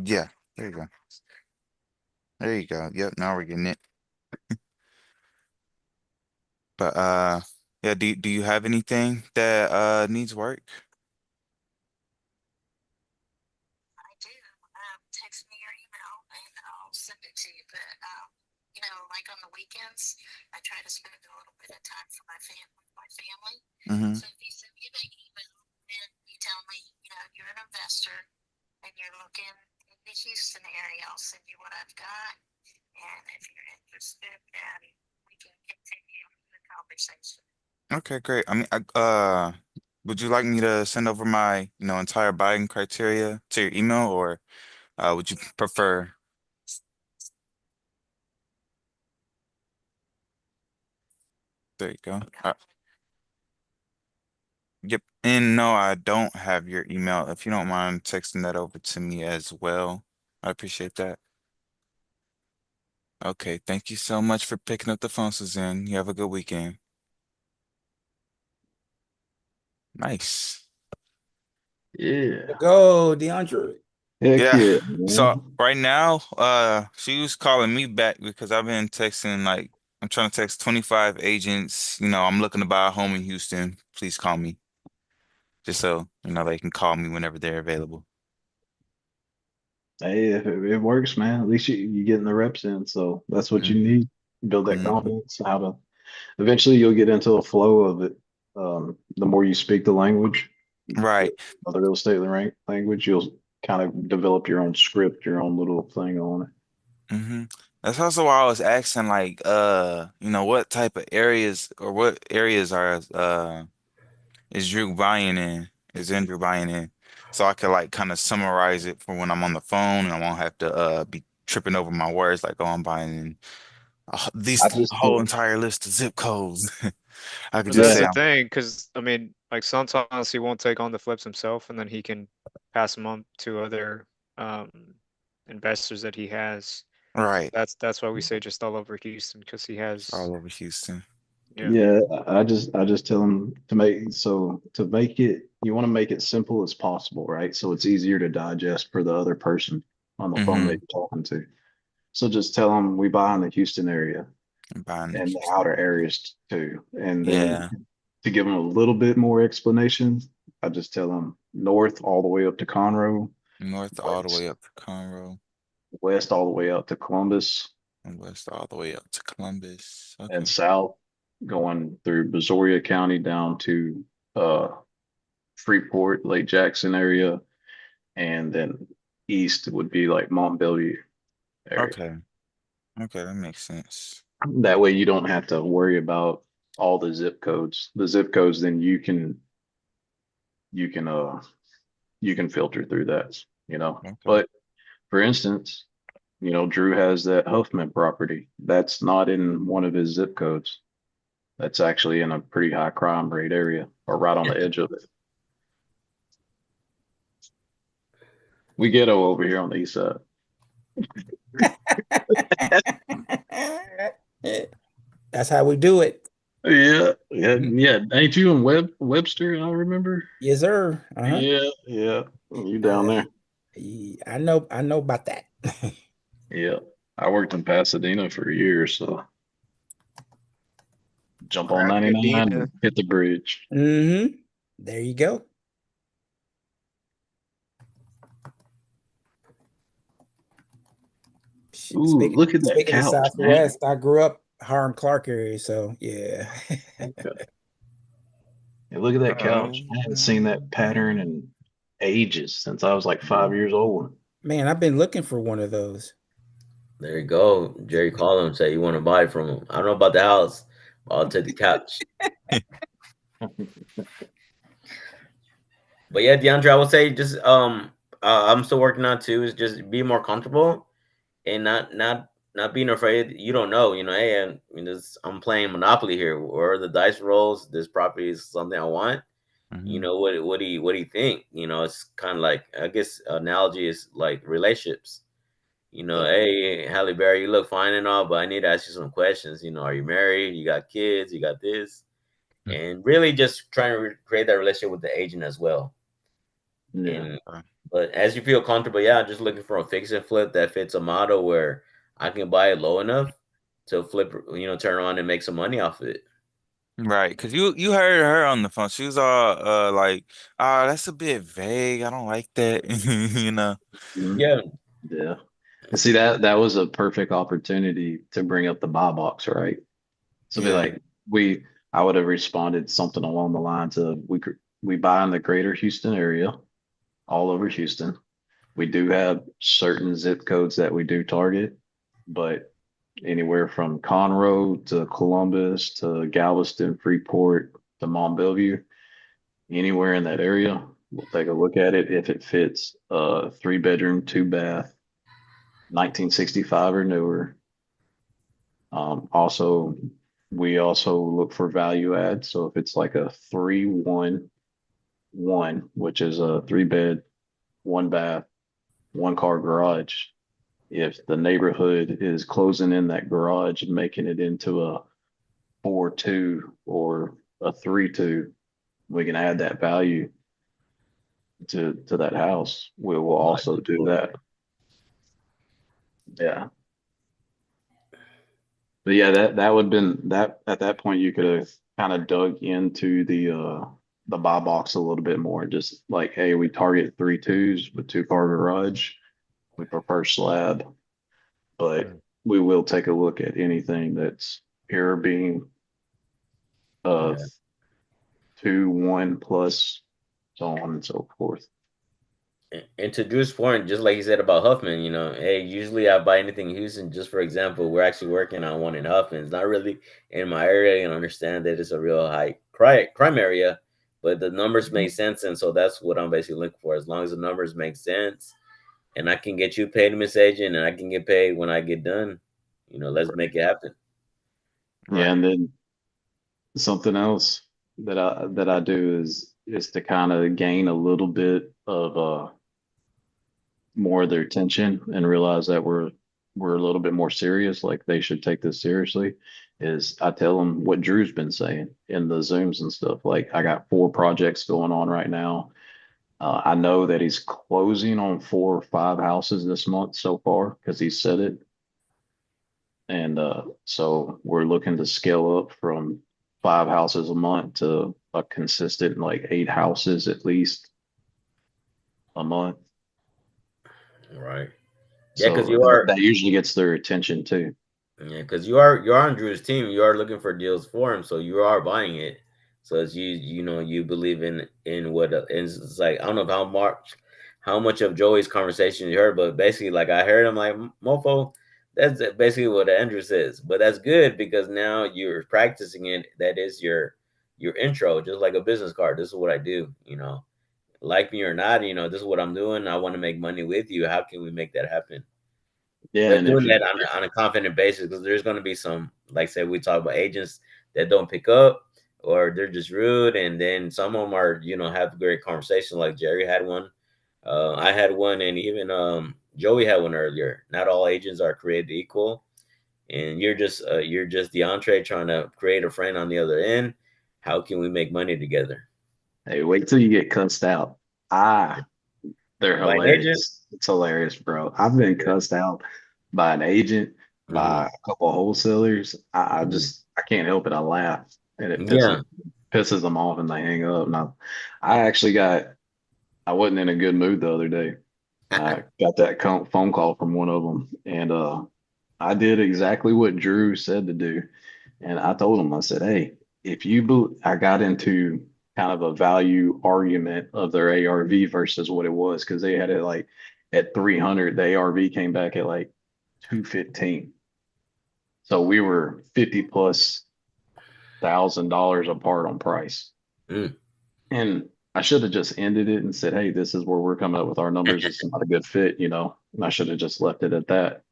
yeah, there you go. There you go. Yep, now we're getting it. But yeah, do you have anything that needs work? I do. Text me your email and I'll send it to you. But like on the weekends, I try to spend a little bit of time for my family. Mm-hmm. So if you send me an email and you tell me, you're an investor and you're looking in the Houston area, I'll send you what I've got. And if you're interested, then we can continue the conversation. Okay, great. I mean, would you like me to send over my, entire buying criteria to your email, or would you prefer? There you go. Yep. And no, I don't have your email. If you don't mind texting that over to me as well, I appreciate that. Okay. Thank you so much for picking up the phone, Suzanne. You have a good weekend. Nice. Yeah. Go, DeAndre. Heck Yeah. yeah, So man. right now, she was calling me back because I've been texting like I'm trying to text 25 agents. I'm looking to buy a home in Houston. Please call me. Just so, they can call me whenever they're available. Hey, if it works, man, at least you getting the reps in. So that's what you Mm-hmm. need. Build that Mm-hmm. confidence. Eventually you'll get into a flow of it. The more you speak the language, Right. the real estate language, you'll kind of develop your own script, your own little thing on it. Mm-hmm. That's also why I was asking, like, what type of areas or what areas is Drew buying in? Is Andrew buying in? So I could like kind of summarize it for when I'm on the phone and I won't have to be tripping over my words like, oh, I'm buying in I these just whole entire list of zip codes. I could But just that's yeah, say the I'm thing, because I mean, like sometimes he won't take on the flips himself, and then he can pass them on to other um, investors that he has. right. That's why we say just all over Houston, because he It's has, all over Houston. yeah. yeah. I just tell them to make it. You want to make it simple as possible, right? So it's easier to digest for the other person on the phone Mm-hmm. that you're talking to. So just tell them we buy in the Houston area I'm buying in and the Houston. outer areas too. And then Yeah. to give them a little bit more explanation, I just tell them north all the way up to Conroe, North all the way west, up to Conroe, west all the way up to Columbus, and west all the way up to Columbus. and Okay. south going through Brazoria County down to uh, Freeport, Lake Jackson area, and then east would be like Mont Belvieu area. Okay. Okay, that makes sense. That way you don't have to worry about all the zip codes. The zip codes, then you can you can filter through that, you know. Okay. But for instance, Drew has that Huffman property. That's not in one of his zip codes. That's actually in a pretty high crime rate area or right on the edge of it. We ghetto over here on the east side. That's how we do it. Yeah, yeah, yeah. Ain't you in Webster? I remember. Yes, sir. Uh-huh. Yeah, yeah. You down there? I know about that. Yeah. I worked in Pasadena for a year, so jump on 99 Pasadena. and hit the bridge. Mm-hmm. There you go. Ooh, look at that Speaking of couch, man. Southwest, I grew up Harlem Clark area, so yeah. Okay. Yeah, look at that couch. Oh, I haven't seen that pattern in ages since I was like 5 years old. Man, I've been looking for one of those. There you go. Jerry called him and said you want to buy from him. I don't know about the house, but I'll take the couch. But yeah, DeAndre, I would say just I'm still working on too is just be more comfortable and not being afraid. You don't know, hey, I'm playing Monopoly here. Where are the dice rolls? This property is something I want. mhm. What do you think? It's kind of like, I guess analogy is like relationships. Yeah. Hey, Halle Berry, you look fine and all, but I need to ask you some questions. Are you married? You got kids? You got this? And really just trying to create that relationship with the agent as well. Yeah. And but as you feel comfortable, yeah, just looking for a fix and flip that fits a model where I can buy it low enough to flip, turn around and make some money off of it. Right, because you heard her on the phone. She was all like, that's a bit vague. I don't like that. Mhm. Yeah. Yeah. And see that was a perfect opportunity to bring up the buy box, right? So be Yeah. like, I would have responded something along the lines of we buy in the greater Houston area, all over Houston. We do have certain zip codes that we do target, but anywhere from Conroe to Columbus to Galveston, Freeport to Mont Belvieu, anywhere in that area, we'll take a look at it. If it fits a 3 bedroom, 2 bath, 1965 or newer. Also We also look for value add. So if it's like a 3-1-1, which is a 3-bed, 1-bath, 1-car garage, if the neighborhood is closing in that garage and making it into a 4-2 or a 3-2, we can add that value to that house. We will also do that. Yeah. But yeah, that would have been that at that point you could have kind of dug into the buy box a little bit more. Just like, hey, we target 3-2s with 2-car garage. We prefer slab, but we will take a look at anything that's pure beam of 2-1 plus, so on and so forth. And to Drew's point, just like he said about Huffman, hey, usually I buy anything in Houston. Just for example, we're actually working on one in Huffman. It's not really in my area, and understand that it's a real high crime area, but the numbers make sense, and so that's what I'm basically looking for. As long as the numbers make sense, and I can get you paid, Miss Agent, and I can get paid when I get done, let's make it happen. Yeah, and then something else that I do is to kind of gain a little bit of more of their attention and realize that we're a little bit more serious, like they should take this seriously, is I tell them what Drew's been saying in the Zooms and stuff. Like, I got 4 projects going on right now. I know that he's closing on 4 or 5 houses this month so far because he said it. And so we're looking to scale up from 5 houses a month to a consistent like 8 houses at least a month. Right. Yeah, because So that usually gets their attention too. Yeah, because you're on Drew's team. You are looking for deals for him, so you are buying it. So it's you believe in what it's like. I don't know how much of Joey's conversation you heard, but basically, like, I heard him like, mofo. That's basically what Andrew says. But that's good because now you're practicing it. That is your intro, just like a business card. This is what I do. Like me or not, this is what I'm doing. I want to make money with you. How can we make that happen? Yeah, But and doing that on a confident basis, because there's going to be some, like, say, we talk about agents that don't pick up, or they're just rude, and then some of them are, have great conversations. Like Jerry had one, I had one, and even Joey had one earlier. Not all agents are created equal, and you're just the entree trying to create a friend on the other end. How can we make money together? Hey, wait till you get cussed out. They're By an agent? hilarious. It's hilarious, bro. I've been cussed out by an agent, by a couple of wholesalers. I can't help it. I laugh, and it pisses them off, and they hang up. And I wasn't in a good mood the other day. I got that phone call from one of them, and I did exactly what Drew said to do. And I told him, I said, hey, I got into kind of a value argument of their ARV versus what it was, because they had it like at 300, the ARV came back at like 215. So we were 50 plus $1,000 apart on price. And I should have just ended it and said, hey, this is where we're coming up with our numbers. It's not a good fit, And I should have just left it at that.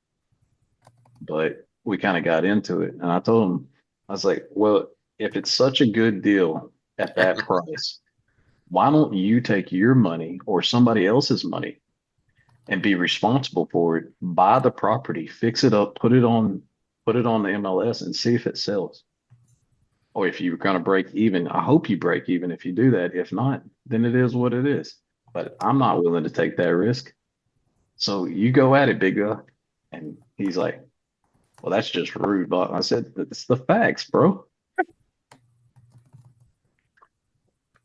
But we kind of got into it. And I told him, I was like, well, if it's such a good deal at that price, why don't you take your money or somebody else's money and be responsible for it? Buy the property, fix it up, put it on the MLS and see if it sells. Or if you're going to break even, I hope you break even if you do that. If not, then it is what it is. But I'm not willing to take that risk. So you go at it, big guy. And he's like, well, that's just rude. But I said, it's the facts, bro.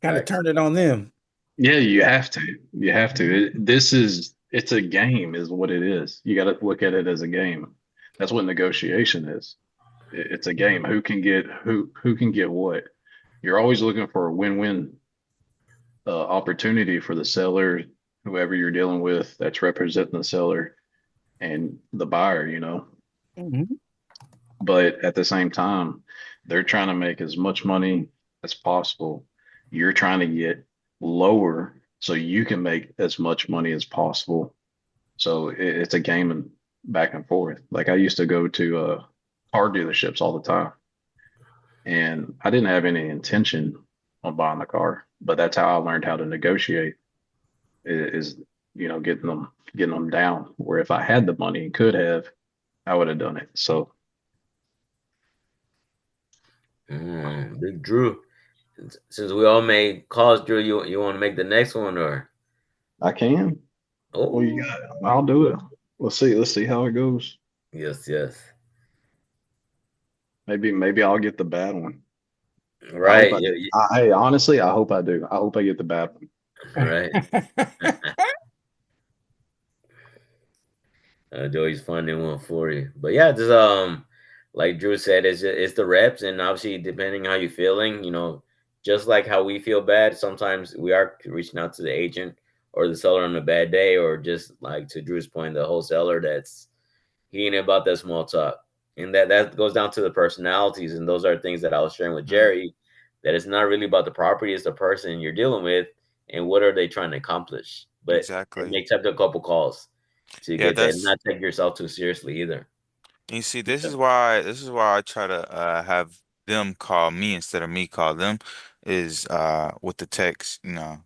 Kind of turn it on them. Yeah, you have to. You have to. It's a game, is what it is. You got to look at it as a game. That's what negotiation is. It's a game. Who can get what? You're always looking for a win-win opportunity for the seller, whoever you're dealing with that's representing the seller, and the buyer, But at the same time, they're trying to make as much money as possible. You're trying to get lower so you can make as much money as possible. So it's a game and back and forth. Like, I used to go to car dealerships all the time, and I didn't have any intention on buying the car, but that's how I learned how to negotiate. Is getting them down. Where if I had the money and could have, I would have done it. So Big Drew. Since we all made calls, Drew, you want to make the next one or? I can. Oh, Well, I'll do it. Let's see. Let's see how it goes. yes, yes. Maybe I'll get the bad one. I hope Right. I do. Hey, honestly, I hope I do. I hope I get the bad one. Right. Joey's finding one for you. But yeah, just like Drew said, it's the reps, and obviously depending how you're feeling, just like how we feel bad, sometimes we are reaching out to the agent or the seller on a bad day, or just like to Drew's point, the wholesaler that's he ain't about that small talk. And that goes down to the personalities, and those are things that I was sharing with Jerry, that it's not really about the property, it's the person you're dealing with and what are they trying to accomplish. But it Exactly. makes up to a couple calls to Yeah, get that and that's not take yourself too seriously either. you see, this is why I try to have them call me instead of me call them, is with the text, Yeah.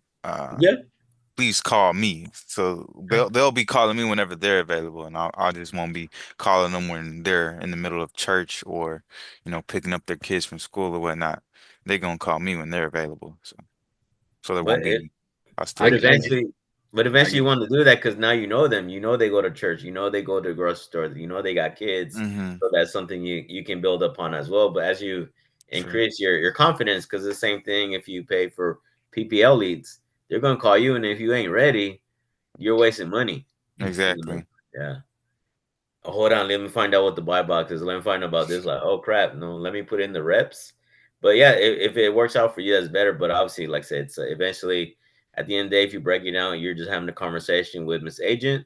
please call me. So they'll be calling me whenever they're available, and I just won't be calling them when they're in the middle of church or, picking up their kids from school or whatnot. They're gonna call me when they're available. So there But won't it, be us but I taking. get, eventually, but I eventually you get. want to do that because now you know them. You know they go to church. You know they go to the grocery store. You know they got kids. Mm-hmm. So that's something you can build upon as well. But as you True. increase your confidence, because the same thing if you pay for PPL leads, they're gonna call you, and if you ain't ready, you're wasting money. Exactly. Yeah. Oh, hold on, let me find out what the buy box is. Let me find out about this. Like, oh crap, no, let me put in the reps. But yeah, if it works out for you, that's better. But obviously, like I said, it's eventually at the end of the day, if you break it down, you're just having a conversation with Miss Agent.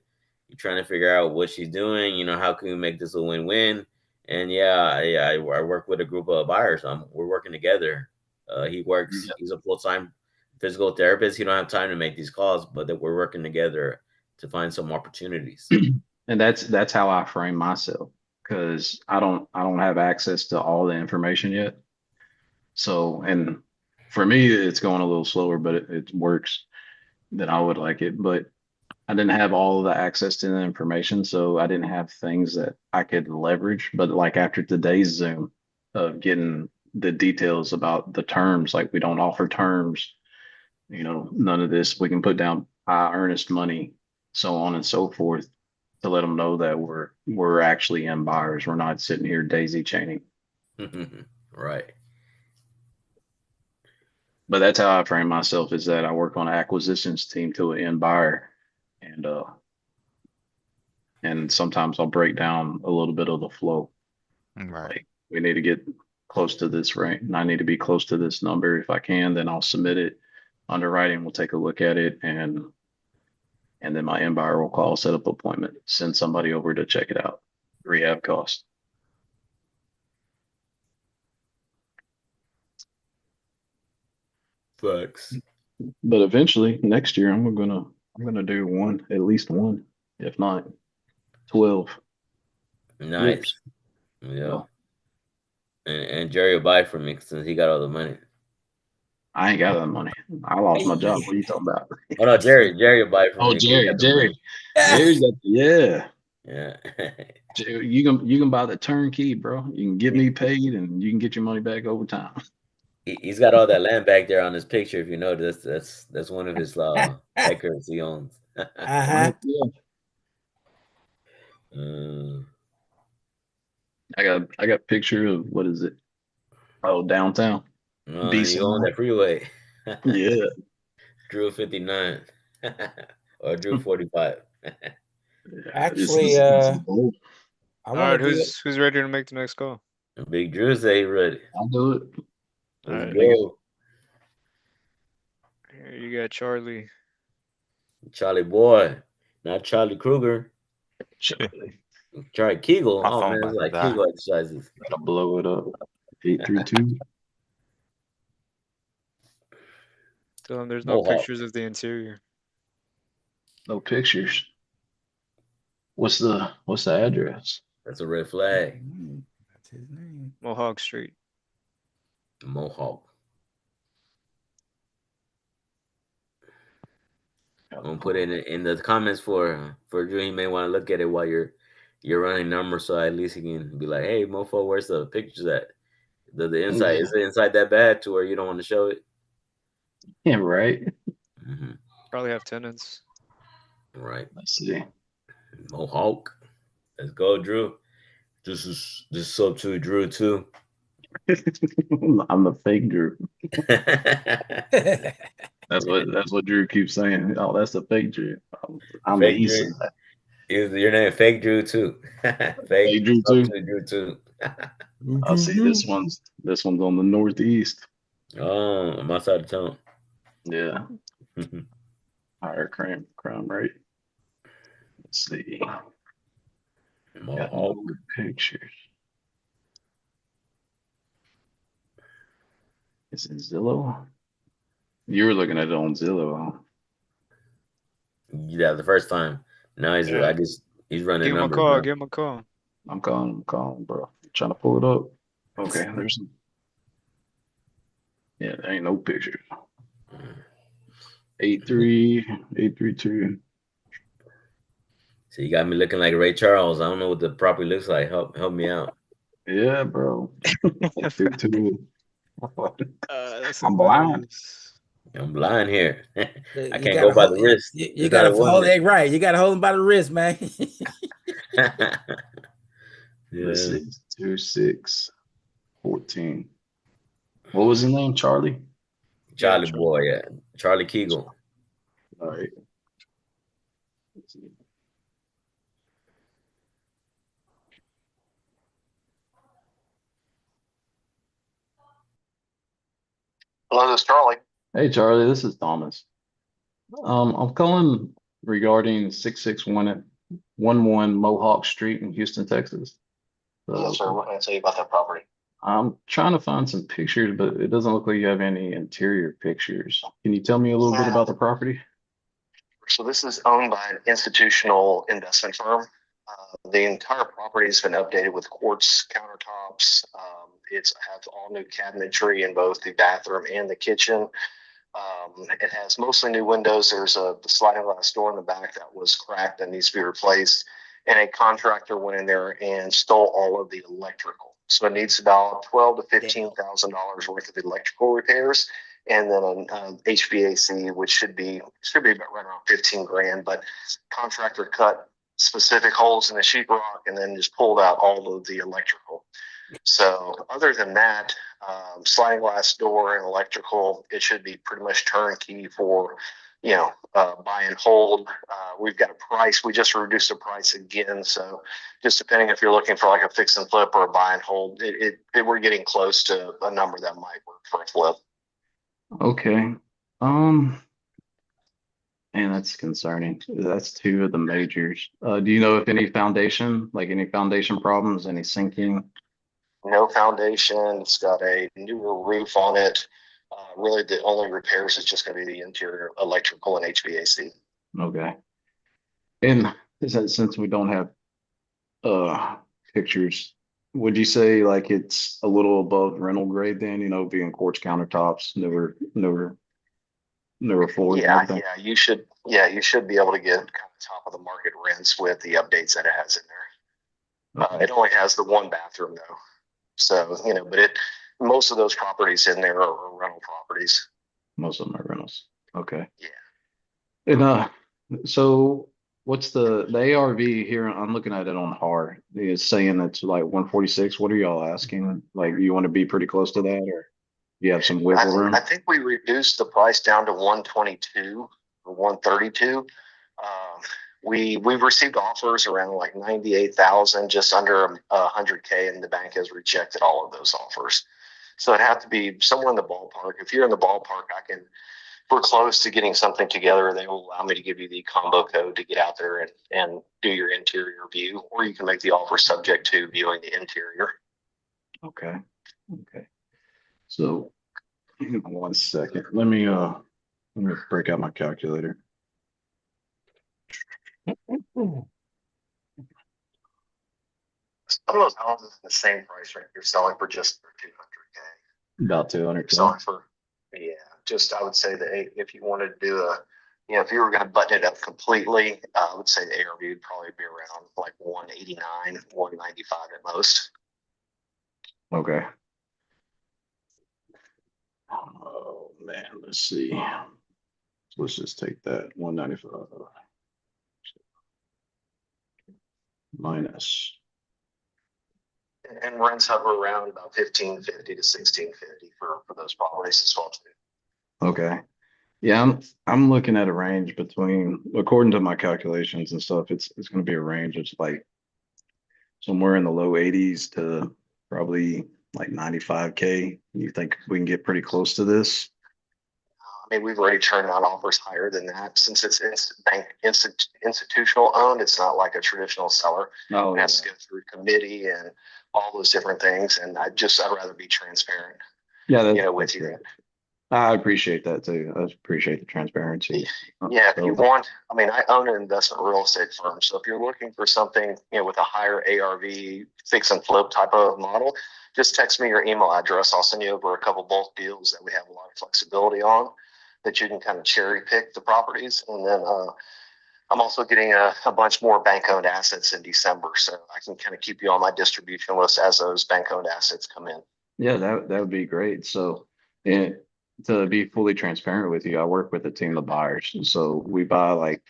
You're trying to figure out what she's doing. How can we make this a win-win? And yeah, I work with a group of buyers. We're working together. He works. Yeah. He's a full-time physical therapist. He don't have time to make these calls, but that we're working together to find some opportunities. And that's how I frame myself because I don't have access to all the information yet. So, and for me, it's going a little slower, but it works than I would like it. But I didn't have all of the access to the information, so I didn't have things that I could leverage. But like after today's Zoom of getting the details about the terms, like we don't offer terms, none of this. We can put down high earnest money, so on and so forth, to let them know that we're actually in buyers. We're not sitting here daisy chaining. Right. But that's how I frame myself is that I work on an acquisitions team to an end buyer. And and sometimes I'll break down a little bit of the flow. Right. Like we need to get close to this range, and I need to be close to this number. If I can, then I'll submit it. Underwriting will take a look at it, and then my end buyer will call, set up appointment, send somebody over to check it out. Rehab cost. Facts. But eventually next year I'm gonna do one, at least one, if not 12 Nice. flips. Yeah. So And Jerry will buy from me since he got all the money. I ain't got that money. I lost my job. What are you talking about? Oh no, Jerry will buy from Oh, me 'cause he Jerry, got the money. Jerry's got yeah. Yeah. Jerry, you can buy the turnkey, bro. You can get me paid, and you can get your money back over time. He's got all that land back there on his picture. If you notice, that's one of his acres he owns. Oh, Uh-huh. heck yeah. Mm. I got picture of what is it? Oh, downtown. You own B-side. that freeway. Yeah. Drew 59 or Drew 45. Yeah, Actually, this is bold. I All want to right, do it. who's ready to make the next call? Big Drew say he ready. I'll do it. All Let's right. go. Here you got Charlie. Charlie Boy, not Charlie Kruger. Charlie. Charlie Kegel. My Oh phone man, it's about to like die. Kegel exercises. Gotta blow it up. 832. Tell him there's no Mohawk. pictures of the interior. No pictures. What's the address? That's a red flag. That's his name. Mohawk Street. Mohawk. I'm gonna put it in the comments for Drew. He may want to look at it while you're running numbers, so at least he can be like, "Hey, mofo, where's the pictures at? The inside is the inside that bad to where you don't want to show it?" Yeah, right. Probably have tenants. Right. Let's see. Mohawk. Let's go, Drew. This is sub to Drew too. I'm the fake Drew. That's what Drew keeps saying. Oh, that's the fake Drew. I'm the Fake east Drew. side. Is your name Fake Drew too? Fake Drew sub too. to Drew too. I see this one's on the northeast. Oh, on my side of town. Yeah. Higher crime rate. Let's see. Got no pictures. Is it Zillow? You were looking at it on Zillow, huh? Yeah, the first time. Now he's I guess he's running Give him a numbers. call. Now. Give him a call. I'm calling, bro. I'm trying to pull it up. Okay, there's some. Yeah, there ain't no picture. 83832. So you got me looking like Ray Charles. I don't know what the property looks like. Help me out. Yeah, bro. I'm blind. I'm blind here. I You can't gotta go by hold, the wrist. you gotta hold it right. You gotta hold him by the wrist, man. This is 2614. What was his name? Charlie? Charlie boy, yeah. Charlie Kegel. All right. Hello, this is Charlie. Hey, Charlie, this is Thomas. I'm calling regarding 66111 Mohawk Street in Houston, Texas. Yes, sir. What can I tell you about that property? I'm trying to find some pictures, but it doesn't look like you have any interior pictures. Can you tell me a little bit about the property? So this is owned by an institutional investment firm. The entire property has been updated with quartz countertops. It has all new cabinetry in both the bathroom and the kitchen. It has mostly new windows. There's a sliding glass door in the back that was cracked and needs to be replaced. And a contractor went in there and stole all of the electrical. So it needs about $12,000 to $15,000 worth of electrical repairs, and then an HVAC, which should be about right around 15 grand. But contractor cut specific holes in the sheetrock and then just pulled out all of the electrical. So other than that, sliding glass door and electrical, it should be pretty much turnkey for, buy and hold. We've got a price. We just reduced the price again. So just depending if you're looking for like a fix and flip or a buy and hold, we're getting close to a number that might work for a flip. Okay. And that's concerning. That's two of the majors. Do you know if any foundation problems, any sinking? No foundation. It's got a newer roof on it. Really, the only repairs is just going to be the interior electrical and HVAC. Okay. And since we don't have pictures, would you say like it's a little above rental grade then, being quartz countertops, newer floors? You should be able to get kind of top of the market rents with the updates that it has in there. It only has the one bathroom though. So, but most of those properties in there are rental properties. Most of them are rentals. Okay. Yeah. And so what's the ARV here? I'm looking at it on HAR. It's saying it's like 146. What are y'all asking? Like, you want to be pretty close to that, or you have some wiggle room? I think we reduced the price down to 122 or 132. We've received offers around like 98,000, just under 100K, and the bank has rejected all of those offers. So it'd have to be somewhere in the ballpark. If you're in the ballpark, we're close to getting something together. They will allow me to give you the combo code to get out there and do your interior view, or you can make the offer subject to viewing the interior. Okay. So, hang on 1 second. Let me break out my calculator. Some of those houses in the same price range you're selling for just 200K. About 200. Selling for, yeah, just I would say that if you wanted to do if you were going to button it up completely, I would say the ARV would probably be around like 189, 195 at most. Okay. Oh man, let's see. Let's just take that 195 minus. And rents hover around about 1550 to 1650 for those properties as well too. Okay. Yeah, I'm looking at a range between, according to my calculations and stuff, it's going to be a range of like somewhere in the low 80s to probably like 95K. You think we can get pretty close to this? I mean, we've already turned down offers higher than that since it's institutional owned. It's not like a traditional seller. Oh, it has to go through committee and all those different things. And I'd rather be transparent. Yeah, with you. I appreciate that too. I appreciate the transparency. Yeah, if you want, I mean, I own an investment real estate firm. So if you're looking for something, with a higher ARV fix and flip type of model, just text me your email address. I'll send you over a couple bulk deals that we have a lot of flexibility on that you can kind of cherry pick the properties. And then I'm also getting a bunch more bank owned assets in December. So I can kind of keep you on my distribution list as those bank owned assets come in. Yeah, that would be great. So, and to be fully transparent with you, I work with a team of buyers. And so we buy like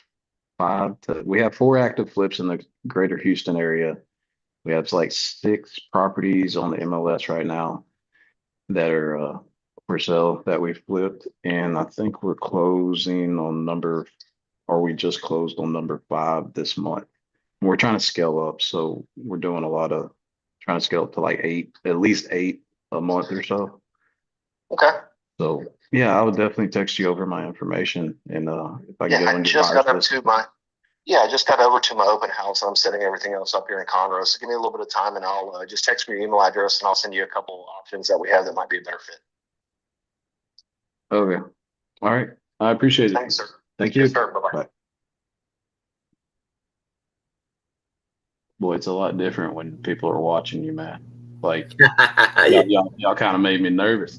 we have 4 active flips in the greater Houston area. We have like 6 properties on the MLS right now that are for sale that we flipped. And I think we're closing on we just closed on number 5 this month. And we're trying to scale up. So we're doing trying to scale up to like 8, at least 8 a month or so. Okay. So yeah, I would definitely text you over my information, and if I can go into I just got over to my open house. I'm setting everything else up here in Conroe. So give me a little bit of time, and I'll just text me your email address, and I'll send you a couple options that we have that might be a better fit. Okay. All right. I appreciate it. Thanks, sir. Thank you. Yes, sir. Bye-bye. Bye. Boy, it's a lot different when people are watching you, man. Like y'all kind of made me nervous.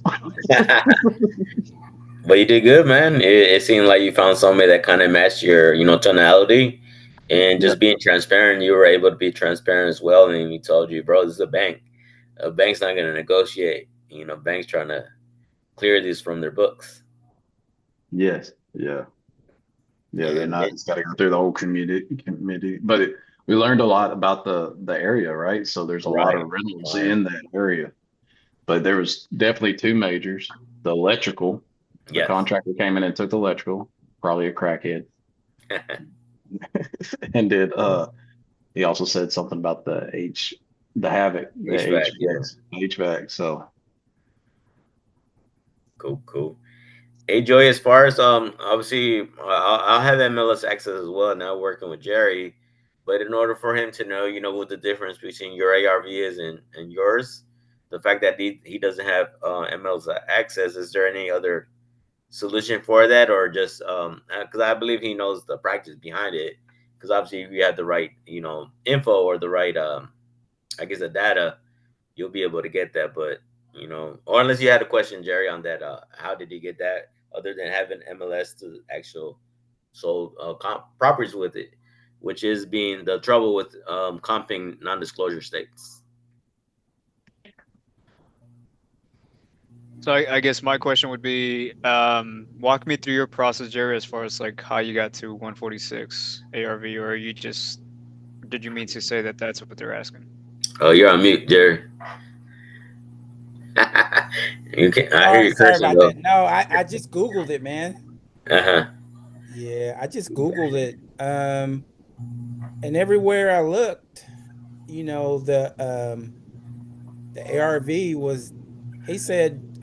But you did good, man. It seemed like you found somebody that kind of matched your, tonality, and just being transparent. You were able to be transparent as well, and he told you, bro, this is a bank. A bank's not going to negotiate. Banks trying to clear these from their books. Yes. Yeah. Yeah. They're not. It's got to go through the whole committee. But we learned a lot about the area, right? So there's a lot of rentals in that area. But there was definitely 2 majors. The electrical. The contractor came in and took the electrical, probably a crackhead. And he also said something about the HVAC, HVAC. So cool. Hey Joey, as far as obviously I'll have MLS access as well now working with Jerry, but in order for him to know, what the difference between your ARV is and yours, the fact that he doesn't have MLS access, is there any other solution for that, or just because I believe he knows the practice behind it, because obviously if you have the right info or the right I guess the data, you'll be able to get that. But or unless you had a question, Jerry, on that, how did he get that other than having MLS to actual sold properties with it, which is being the trouble with comping non-disclosure states. So I guess my question would be, walk me through your process, Jerry, as far as like how you got to 146 ARV, or did you mean to say that that's what they're asking? Oh, you're on mute, Jerry. You can. I hear you Sorry cursing about though. that. No, I just Googled it, man. Uh-huh. Yeah, I just Googled it. And everywhere I looked, the ARV was,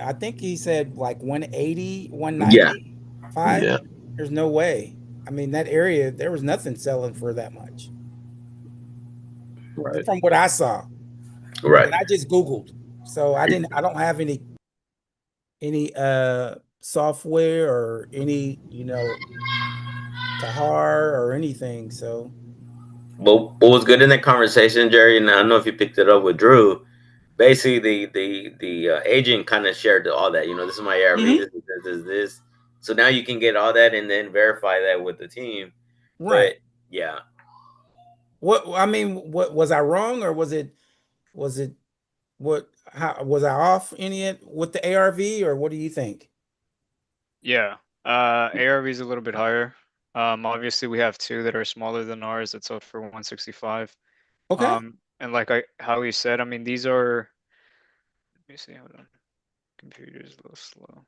I think he said like 180, 195. Yeah. There's no way. I mean, that area, there was nothing selling for that much. Right. From what I saw. Right. And I just Googled. So I don't have any software or any, Tahar or anything. So But what was good in that conversation, Jerry, and I don't know if you picked it up with Drew, basically the agent kind of shared all that. This is my ARV. Mm-hmm. This. So now you can get all that and then verify that with the team. Right. But yeah, What I mean, what was I wrong or was it what how was I off any with the ARV or what do you think? Yeah. ARV is a little bit higher. Obviously we have two that are smaller than ours that sold for 165. Okay. And like how you said, I mean, these are, let me see, hold on. Computer is a little slow.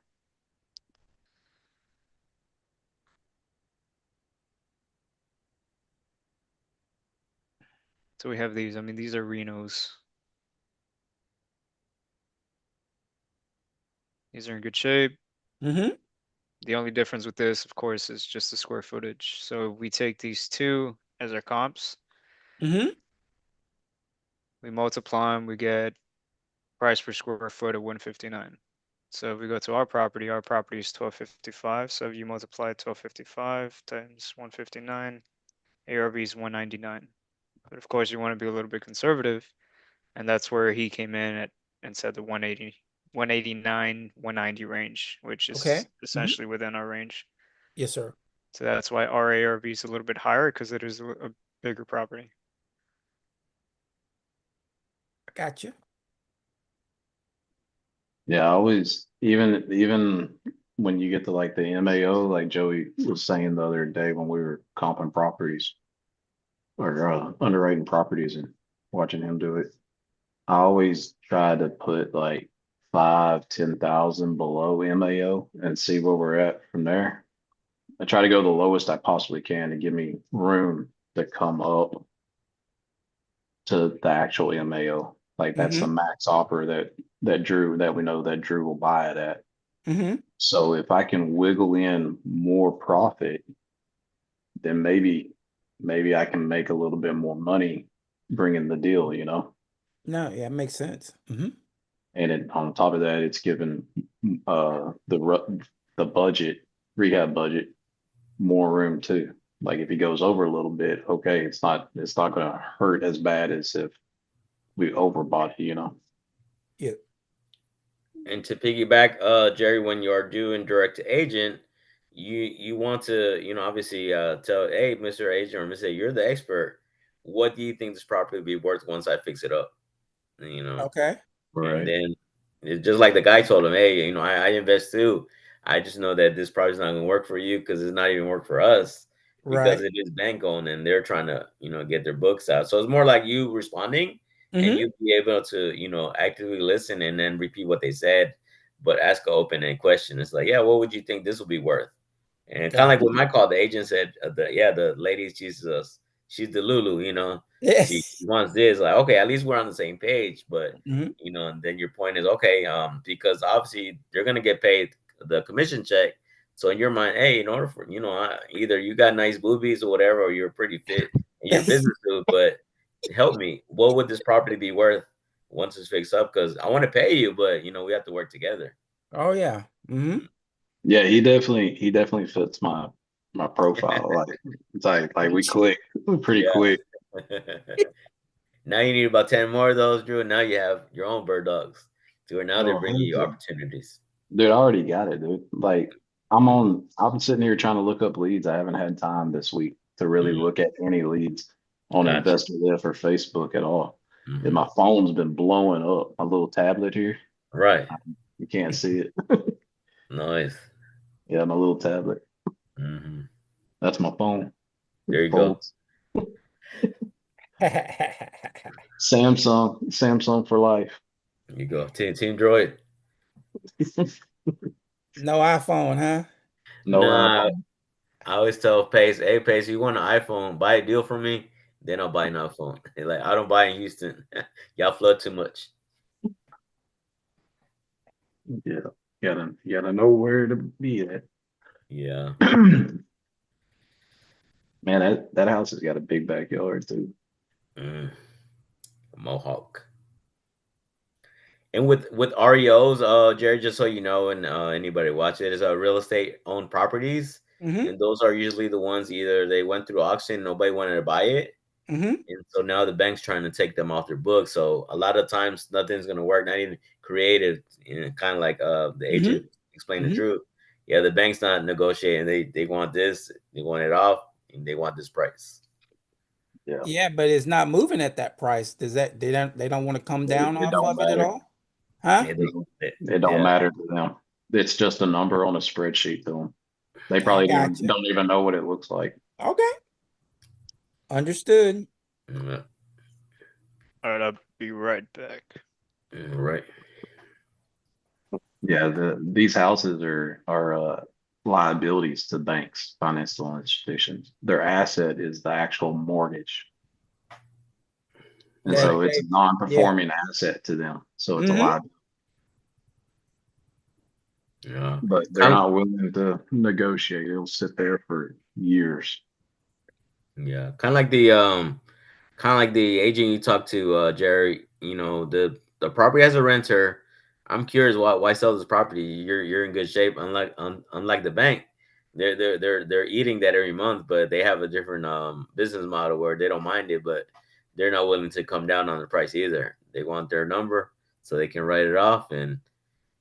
So we have these. I mean, these are Renos. These are in good shape. Mm-hmm. The only difference with this, of course, is just the square footage. So we take these two as our comps. Mm-hmm. We multiply them. We get price per square foot of 159. So if we go to our property is 1255. So if you multiply 1255 times 159, ARV is 199. But of course, you want to be a little bit conservative. And that's where he came in at and said the 180, 189, 190 range, which Okay. is essentially within our range. Yes, sir. So that's why our ARV is a little bit higher because it is a bigger property. I got you. Yeah, I always even when you get to like the MAO, like Joey was saying the other day when we were comping properties or underwriting properties and watching him do it, I always try to put like 5, 10,000 below MAO and see where we're at from there. I try to go the lowest I possibly can to give me room to come up to the actual MAO. Like that's the Mm-hmm. max offer that we know that Drew will buy it at. Mm-hmm. So if I can wiggle in more profit, then maybe I can make a little bit more money bringing the deal, No, yeah, it makes sense. Mm-hmm. And on top of that, it's given the budget rehab budget more room too. Like if he goes over a little bit, okay, it's not going to hurt as bad as if we overbought it. Yeah. and to piggyback, Jerry, when you are doing direct to agent, you want to, obviously tell, hey, Mr. Agent or Mr. You're the expert. What do you think this property will be worth once I fix it up? You know, Okay. and Right. then it's just like the guy told him, hey, I invest too. I just know that this project's not going to work for you because it's not even work for us because Right. it is bank owned and they're trying to, get their books out. So it's more like you responding and Mm-hmm. you be able to, actively listen and then repeat what they said, but ask an open-ended question. It's like, yeah, what would you think this will be worth? And kind of like Got with my call, the agent said, the lady, she's the Lulu, she yes. wants this. Like, okay, at least we're on the same page. But Mm-hmm. and then your point is okay, because obviously they're gonna get paid the commission check. So in your mind, hey, in order for either you got nice boobies or whatever, or you're pretty fit in your Yes. business dude, but help me. What would this property be worth once it's fixed up? Because I want to pay you, but we have to work together. Oh yeah. Mm-hmm. Yeah, he definitely fits my profile. Like it's like we click pretty Yeah. quick. Now you need about 10 more of those, Drew, and now you have your own bird dogs. To where now they're Oh, bringing you opportunities. dude, I already got it, dude. Like I'm sitting here trying to look up leads. I haven't had time this week to really Mhm. look at any leads on Gotcha. Investor Lift or Facebook at all. And Mhm. my phone's been blowing up. My little tablet here, Right. you can't see it. Nice. Yeah, my little tablet. Mhm. That's my phone. There It you go. folds. Samsung for life. There you go. Team Droid. No iPhone, huh? No Nah, iPhone. I always tell Pace, hey Pace, you want an iPhone, buy a deal for me, then I'll buy an iPhone. They're like, I don't buy in Houston. Y'all flood too much. Yeah, gotta know where to be at. Yeah. Man, that house has got a big backyard too. Mm. Mohawk. And with REOs, Jerry, just so you know, and anybody watch it, is real estate owned properties, Mm-hmm. and those are usually the ones either they went through auction, nobody wanted to buy it, And so now the bank's trying to take them off their books. So a lot of times nothing's gonna work, not even creative, kind of like the agent explained the truth. Yeah, the bank's not negotiating. They want this, they want it off, and they want this price. Yeah. Yeah, but it's not moving at that price. Does that they don't want to come down It off don't of it at matter. all? Huh? It don't matter to them. It's just a number on a spreadsheet to them. They I probably gotcha. don't even know what it looks like. Okay. Understood. All right, I'll be right back. Right. Yeah, these houses are liabilities to banks, financial institutions. Their asset is the actual mortgage. And so it's a non-performing asset to them. So it's a liability. Yeah. But they're not willing to negotiate. It'll sit there for years. Yeah. Kind of like the agent you talked to, Jerry, the property has a renter. I'm curious why sell this property? You're in good shape. Unlike the bank, they're eating that every month, but they have a different business model where they don't mind it, but they're not willing to come down on the price either. They want their number so they can write it off and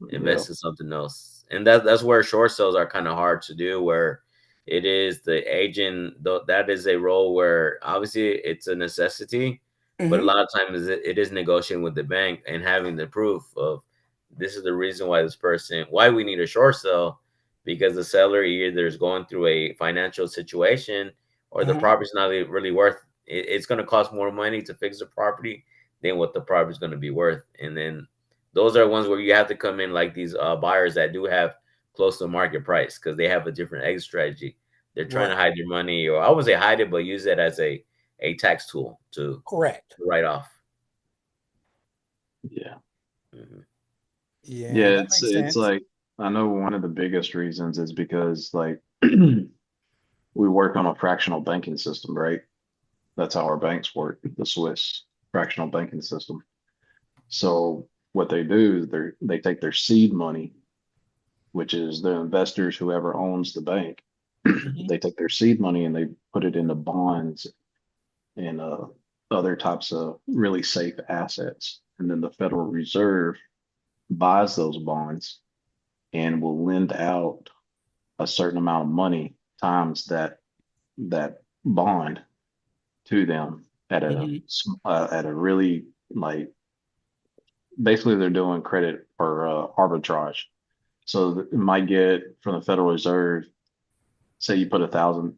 invest in something else. And that's where short sales are kind of hard to do, where it is the agent, that is a role where obviously it's a necessity, but a lot of times it is negotiating with the bank and having the proof of this is the reason why we need a short sale, because the seller either is going through a financial situation or the property's not really worth it. It's going to cost more money to fix the property than what the property is going to be worth. And then those are ones where you have to come in like these buyers that do have close to market price, because they have a different exit strategy. They're trying to hide their money, or I wouldn't say hide it, but use it as a tax tool to write off. Yeah. Yeah, that makes it's sense. like, I know one of the biggest reasons is because like we work on a fractional banking system, right? That's how our banks work, the Swiss fractional banking system. So what they do is they take their seed money, which is the investors, whoever owns the bank, they take their seed money and they put it into bonds and other types of really safe assets. And then the Federal Reserve buys those bonds and will lend out a certain amount of money times that bond to them at a really, like, basically they're doing credit or arbitrage. So it might get from the Federal Reserve, say you put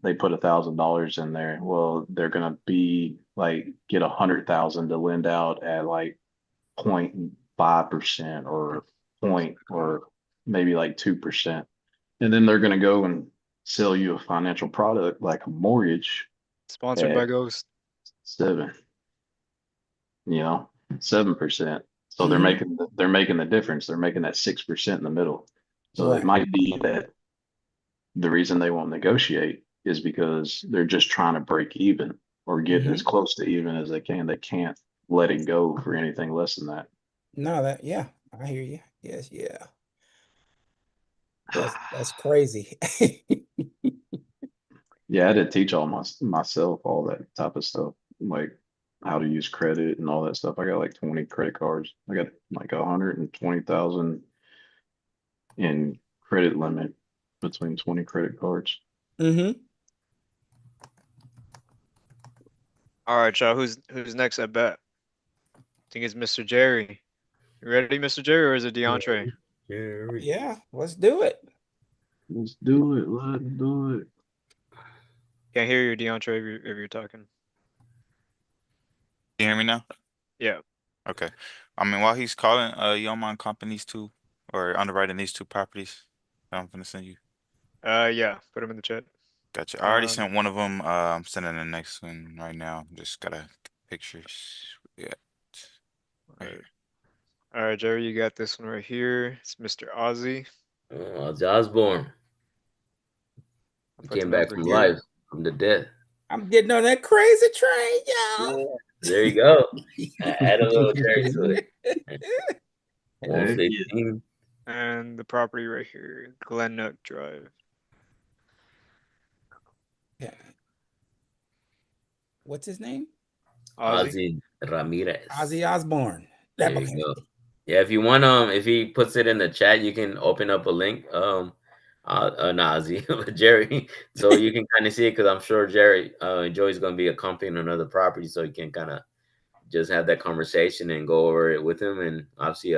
they put $1,000 in there. Well, they're gonna be like get 100,000 to lend out at like 0.5% or point or maybe like 2%. And then they're gonna go and sell you a financial product like a mortgage Sponsored by Ghost. 7, 7%. So they're making the difference. They're making that 6% in the middle. So it might be that the reason they won't negotiate is because they're just trying to break even or get as close to even as they can. They can't let it go for anything less than that. No, I hear you. Yes, yeah. That's crazy. Yeah, I had to teach myself all that type of stuff, like how to use credit and all that stuff. I got like 20 credit cards. I got like 120,000 in credit limit between 20 credit cards. All right, y'all. Who's next? I bet. I think it's Mr. Jerry. You ready, Mr. Jerry, or is it DeAndre? Yeah, let's do it. Let's do it. Let's do it. Can't hear you, DeAndre, if you're talking. You hear me now? Yeah. Okay. I mean, while he's calling, you don't mind comping these two or underwriting these two properties that I'm gonna send you? Yeah. Put them in the chat. Gotcha. I already sent one of them. I'm sending the next one right now. Just gotta get pictures. Yeah. All right, Jerry, you got this one right here. It's Mr. Ozzy. Ozzy Osbourne. He came back from life from the dead. I'm getting on that crazy train, y'all. There you go. Add a little Jerry to it. 115. And the property right here, Glennock Drive. Yeah. What's his name? Ozzy. Ozzy Ramirez. Ozzy Osbourne. There That you boy. go. Yeah, if you want, if he puts it in the chat, you can open up a link. Not Ozzy, but Jerry, so you can kind of see it because I'm sure Jerry, Joey's gonna be accompanying another property, so you can kind of just have that conversation and go over it with him. And obviously,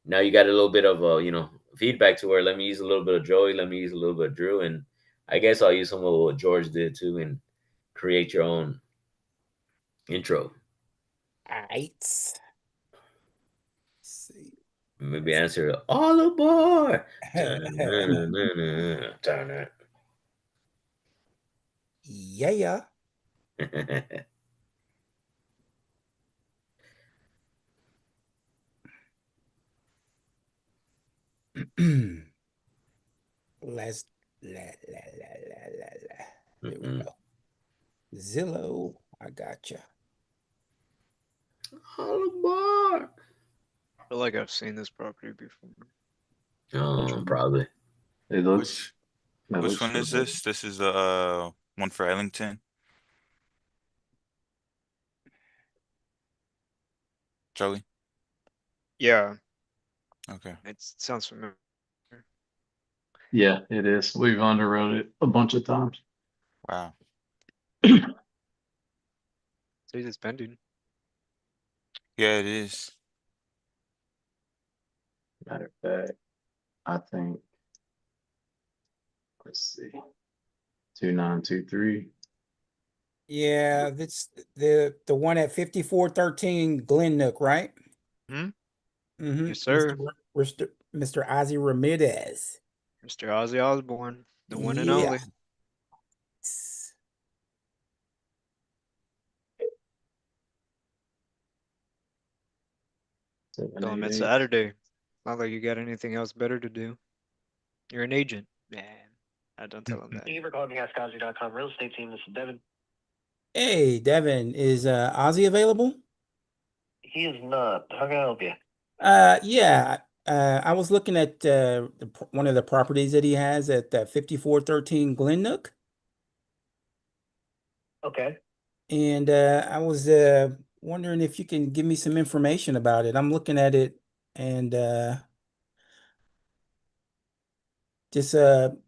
now you got a little bit of feedback to where let me use a little bit of Joey, let me use a little bit of Drew, and I guess I'll use some of what George did too, and create your own intro. All right. See. Maybe answer all aboard. Turn it. Yeah. Let's There we go. Zillow, I gotcha. All aboard. I feel like I've seen this property before. Probably. It looks. Which one is this? This is the one for Ellington. Joey? Yeah. Okay. It sounds familiar. Yeah, it is. We've underwrote it a bunch of times. Wow. Says it's pending. Yeah, it is. Matter of fact, I think. Let's see. 2923. Yeah, that's the one at 5413 Glen Nook, right? Mm-hmm. Yes, sir. Mr. Ozzy Ramirez. Mr. Ozzy Osbourne, the one and Yeah. only. Tell him it's Saturday. Not like you got anything else better to do. You're an agent. Man, I don't tell him that. Thank you for calling the AskOzzy.com real estate team. This is Devin. Hey, Devin, is Ozzy available? He is not. How can I help you? Yeah. I was looking at one of the properties that he has at 5413 Glen Nook. Okay. And I was wondering if you can give me some information about it. I'm looking at it and just some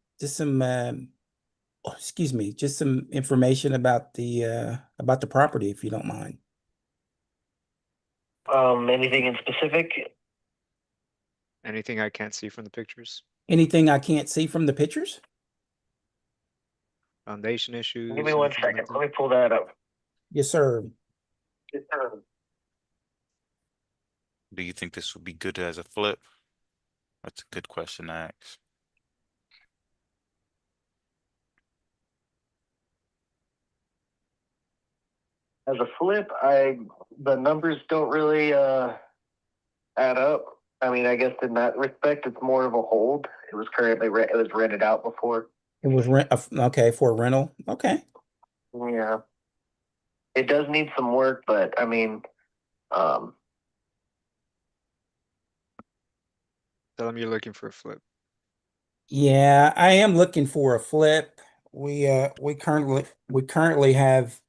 excuse me, just some information about the property if you don't mind. Anything in specific? Anything I can't see from the pictures? Anything I can't see from the pictures? Foundation issues? Give me 1 second. Let me pull that up. Yes, sir. Yes, sir. Do you think this would be good as a flip? That's a good question to ask. As a flip, the numbers don't really add up. I mean, I guess in that respect, it's more of a hold. It was currently it was rented out before. It was okay for a rental. Okay. Yeah. It does need some work, but I mean, Tell them you're looking for a flip. Yeah, I am looking for a flip. We currently have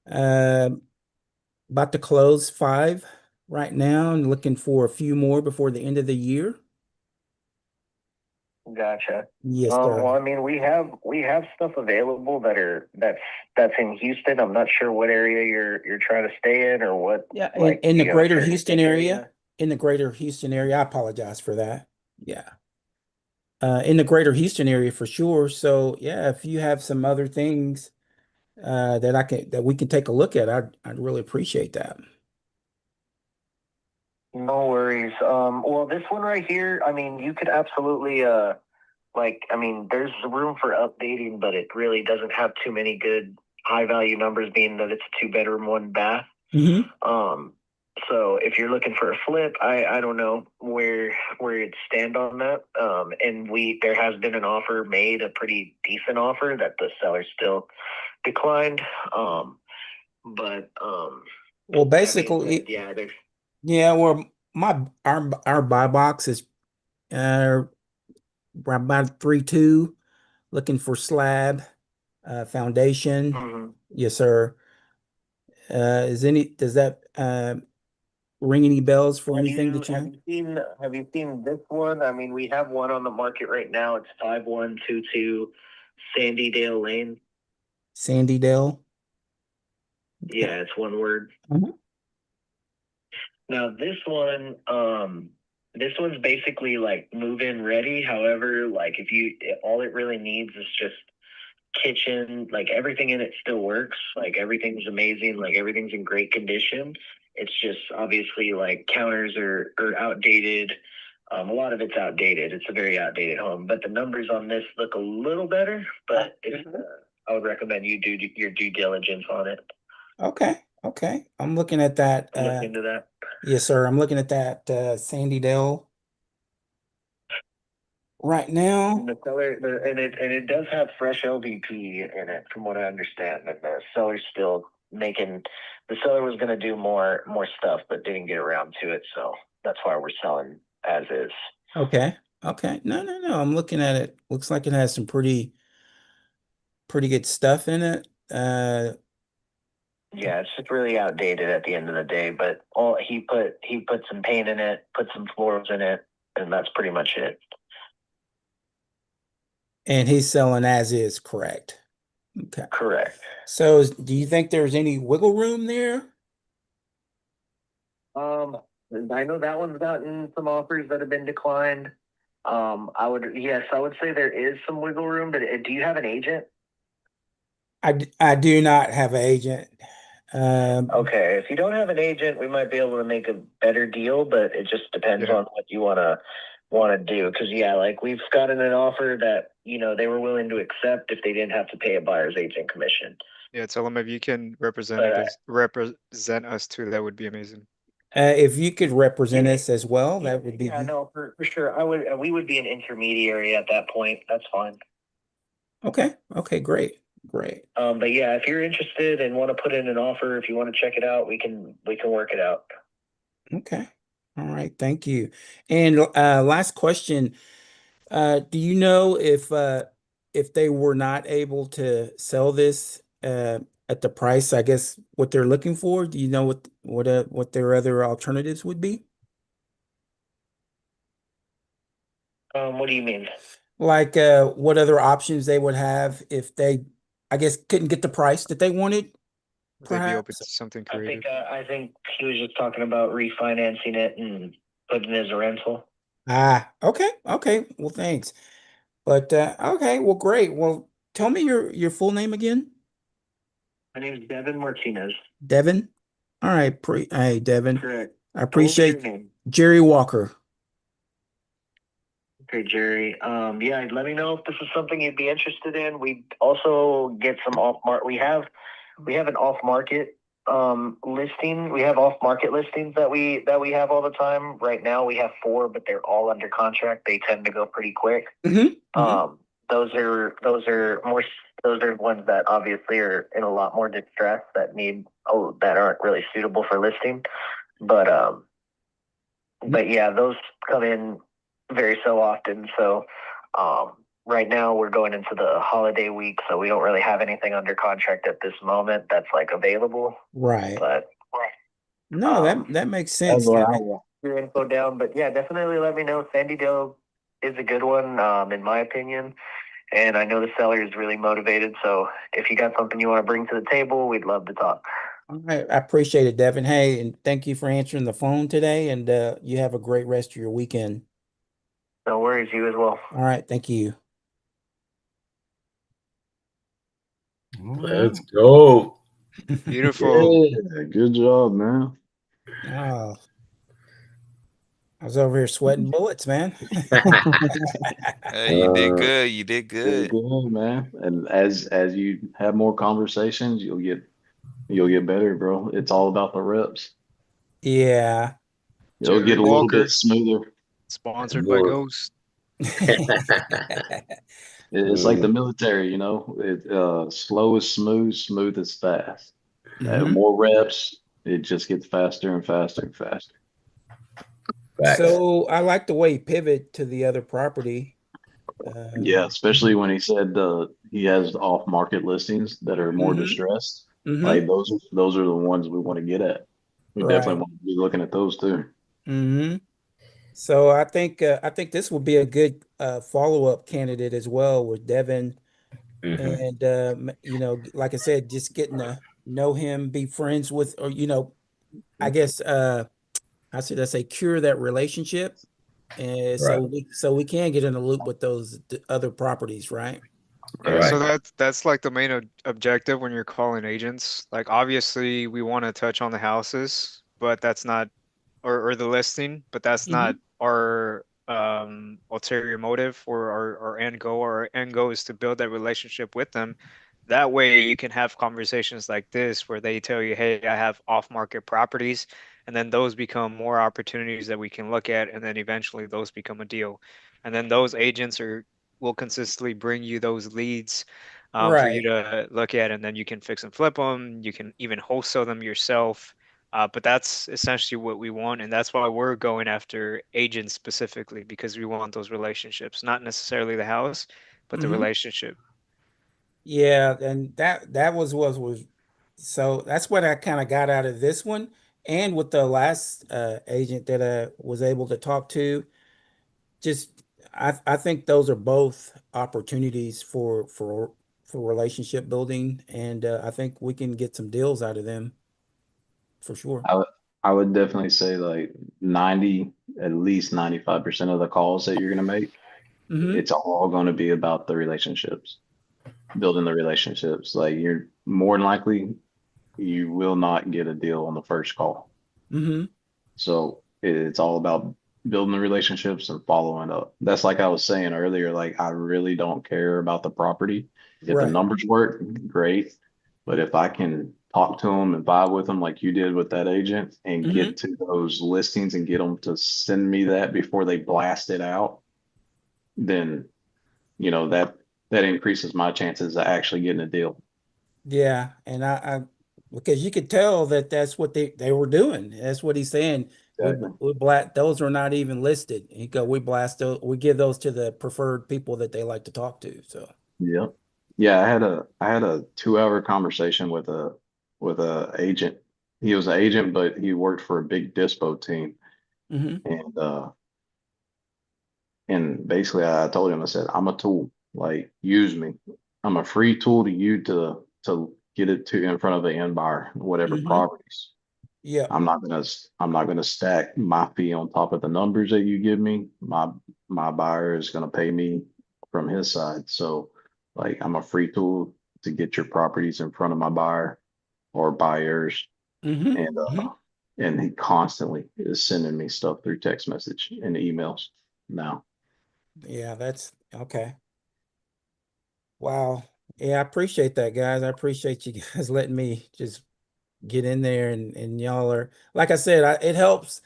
about to close 5 right now and looking for a few more before the end of the year. Gotcha. Yes, sir. Well, I mean, we have stuff available that's in Houston. I'm not sure what area you're trying to stay in or what. Yeah, like, in the you have a greater certain Houston area. area. In the greater Houston area. I apologize for that. Yeah. In the greater Houston area for sure. So yeah, if you have some other things that we can take a look at, I'd really appreciate that. No worries. Well, this one right here, I mean, you could absolutely, I mean, there's room for updating, but it really doesn't have too many good high value numbers, being that it's a 2-bedroom, 1 bath. So if you're looking for a flip, I don't know where you'd stand on that. And there has been an offer made, a pretty decent offer that the seller still declined. Well, basically, yeah, well, our buy box is about 3.2, looking for slab foundation. Yes, sir. Does that ring any bells for anything that you have you seen this one? I mean, we have one on the market right now. It's 5122 Sandydale Lane. Sandydale? Yeah, it's one word. Mhm. Now this one's basically like move-in ready. However, like all it really needs is just kitchen, like everything in it still works. Like everything's amazing. Like everything's in great condition. It's just obviously like counters are outdated. A lot of it's outdated. It's a very outdated home, but the numbers on this look a little better. But I would recommend you do your due diligence on it. Okay. I'm looking at that. Look into that. Yes, sir. I'm looking at that Sandydale right now. And the seller, and it does have fresh LVP in it, from what I understand. And the seller's still making. The seller was going to do more stuff, but didn't get around to it. So that's why we're selling as is. Okay. No. I'm looking at it. Looks like it has some pretty good stuff in it. Yeah, it's just really outdated at the end of the day. But he put some paint in it, put some floors in it, and that's pretty much it. And he's selling as is, correct? Okay. Correct. So do you think there's any wiggle room there? I know that one's gotten some offers that have been declined. I would say there is some wiggle room, but do you have an agent? I do not have an agent. Okay, if you don't have an agent, we might be able to make a better deal, but it just depends on what you want to do. Because like we've gotten an offer that they were willing to accept if they didn't have to pay a buyer's agent commission. Yeah, tell them if you can represent us too, that would be amazing. If you could represent us as well, that would be. Yeah, no, for sure. We would be an intermediary at that point. That's fine. Okay, great. But yeah, if you're interested and want to put in an offer, if you want to check it out, we can work it out. Okay. All right, thank you. And last question. Do you know if they were not able to sell this at the price, I guess, what they're looking for? Do you know what their other alternatives would be? What do you mean? Like what other options they would have if they, I guess, couldn't get the price that they wanted? They'd be open Perhaps. to something creative. I think he was just talking about refinancing it and putting it as a rental. Okay. Well, thanks. But okay, well, great. Well, tell me your full name again. My name is Devin Martinez. Devin? All right, hey, Devin. Correct. I appreciate Jerry Walker. Okay, Jerry. Yeah, let me know if this is something you'd be interested in. We also get some off-market. We have an off-market listing. We have off-market listings that we have all the time. Right now, we have 4, but they're all under contract. They tend to go pretty quick. Those are ones that obviously are in a lot more distress that aren't really suitable for listing. But yeah, those come in very so often. So right now we're going into the holiday week, so we don't really have anything under contract at this moment that's like available. Right. But no, that makes sense. Your info down, but yeah, definitely let me know. Sandydale is a good one, in my opinion. And I know the seller is really motivated. So if you got something you want to bring to the table, we'd love to talk. All right, I appreciate it, Devin. Hey, and thank you for answering the phone today. And you have a great rest of your weekend. No worries, you as well. All right, thank you. Let's go. Beautiful. Yeah, good job, man. Oh, I was over here sweating bullets, man. Hey, you did good. You did Good, good. man. And as you have more conversations, you'll get better, bro. It's all about the reps. Yeah. It'll Jerry get a little Walker, bit smoother. sponsored by Ghost. It's like the military, slow is smooth, smooth is fast. More reps, it just gets faster and faster and faster. So I like the way he pivot to the other property. Yeah, especially when he said he has off-market listings that are more distressed. Like those are the ones we want to get at. We definitely Right. want to be looking at those too. So I think this will be a good follow-up candidate as well with Devin. And you know, like I said, just getting to know him, be friends with, or you know, I guess how should I say, cure that relationship, and Right. so we can get in the loop with those other properties, right? Yeah, Right. so that's like the main objective when you're calling agents. Like obviously we want to touch on the houses, but that's not or the listing, but that's not our ulterior motive or our end goal. Our end goal is to build that relationship with them. That way you can have conversations like this where they tell you, hey, I have off-market properties, and then those become more opportunities that we can look at, and then eventually those become a deal. And then those agents are will consistently bring you those leads for you Right. to look at, and then you can fix and flip them. You can even wholesale them yourself. But that's essentially what we want, and that's why we're going after agents specifically because we want those relationships, not necessarily the house, but the relationship. Yeah, and that was so that's what I kind of got out of this one, and with the last agent that I was able to talk to. Just I think those are both opportunities for relationship building, and I think we can get some deals out of them for sure. I would I would definitely say like 90, at least 95% of the calls that you're gonna make, Mm-hmm. it's all gonna be about the relationships, building the relationships. Like you're more than likely you will not get a deal on the first call. Mm-hmm. So it's all about building the relationships and following up. That's like I was saying earlier, like I really don't care about the property. If the Right. numbers work, great. But if I can talk to them and vibe with them like you did with that agent and Mm-hmm. get to those listings and get them to send me that before they blast it out, then that increases my chances of actually getting a deal. Yeah, and I because you could tell that that's what they were doing. That's what he's saying. Exactly. We blast those are not even listed. He go, we blast those, we give those to the preferred people that they like to talk to. So. Yeah. Yeah, I had a 2 hour conversation with a agent. He was an agent, but he worked for a big dispo team. Mm-hmm. And basically I told him, I said, I'm a tool. Like use me. I'm a free tool to you to get it to in front of the end buyer, whatever Mm-hmm. properties. Yeah. I'm not gonna stack my fee on top of the numbers that you give me. My buyer is gonna pay me from his side. So like I'm a free tool to get your properties in front of my buyer or buyers. Mm-hmm. And Mm-hmm. and he constantly is sending me stuff through text message and emails now. Yeah, that's okay. Wow. Yeah, I appreciate that, guys. I appreciate you guys letting me just get in there and y'all are like I said, it helps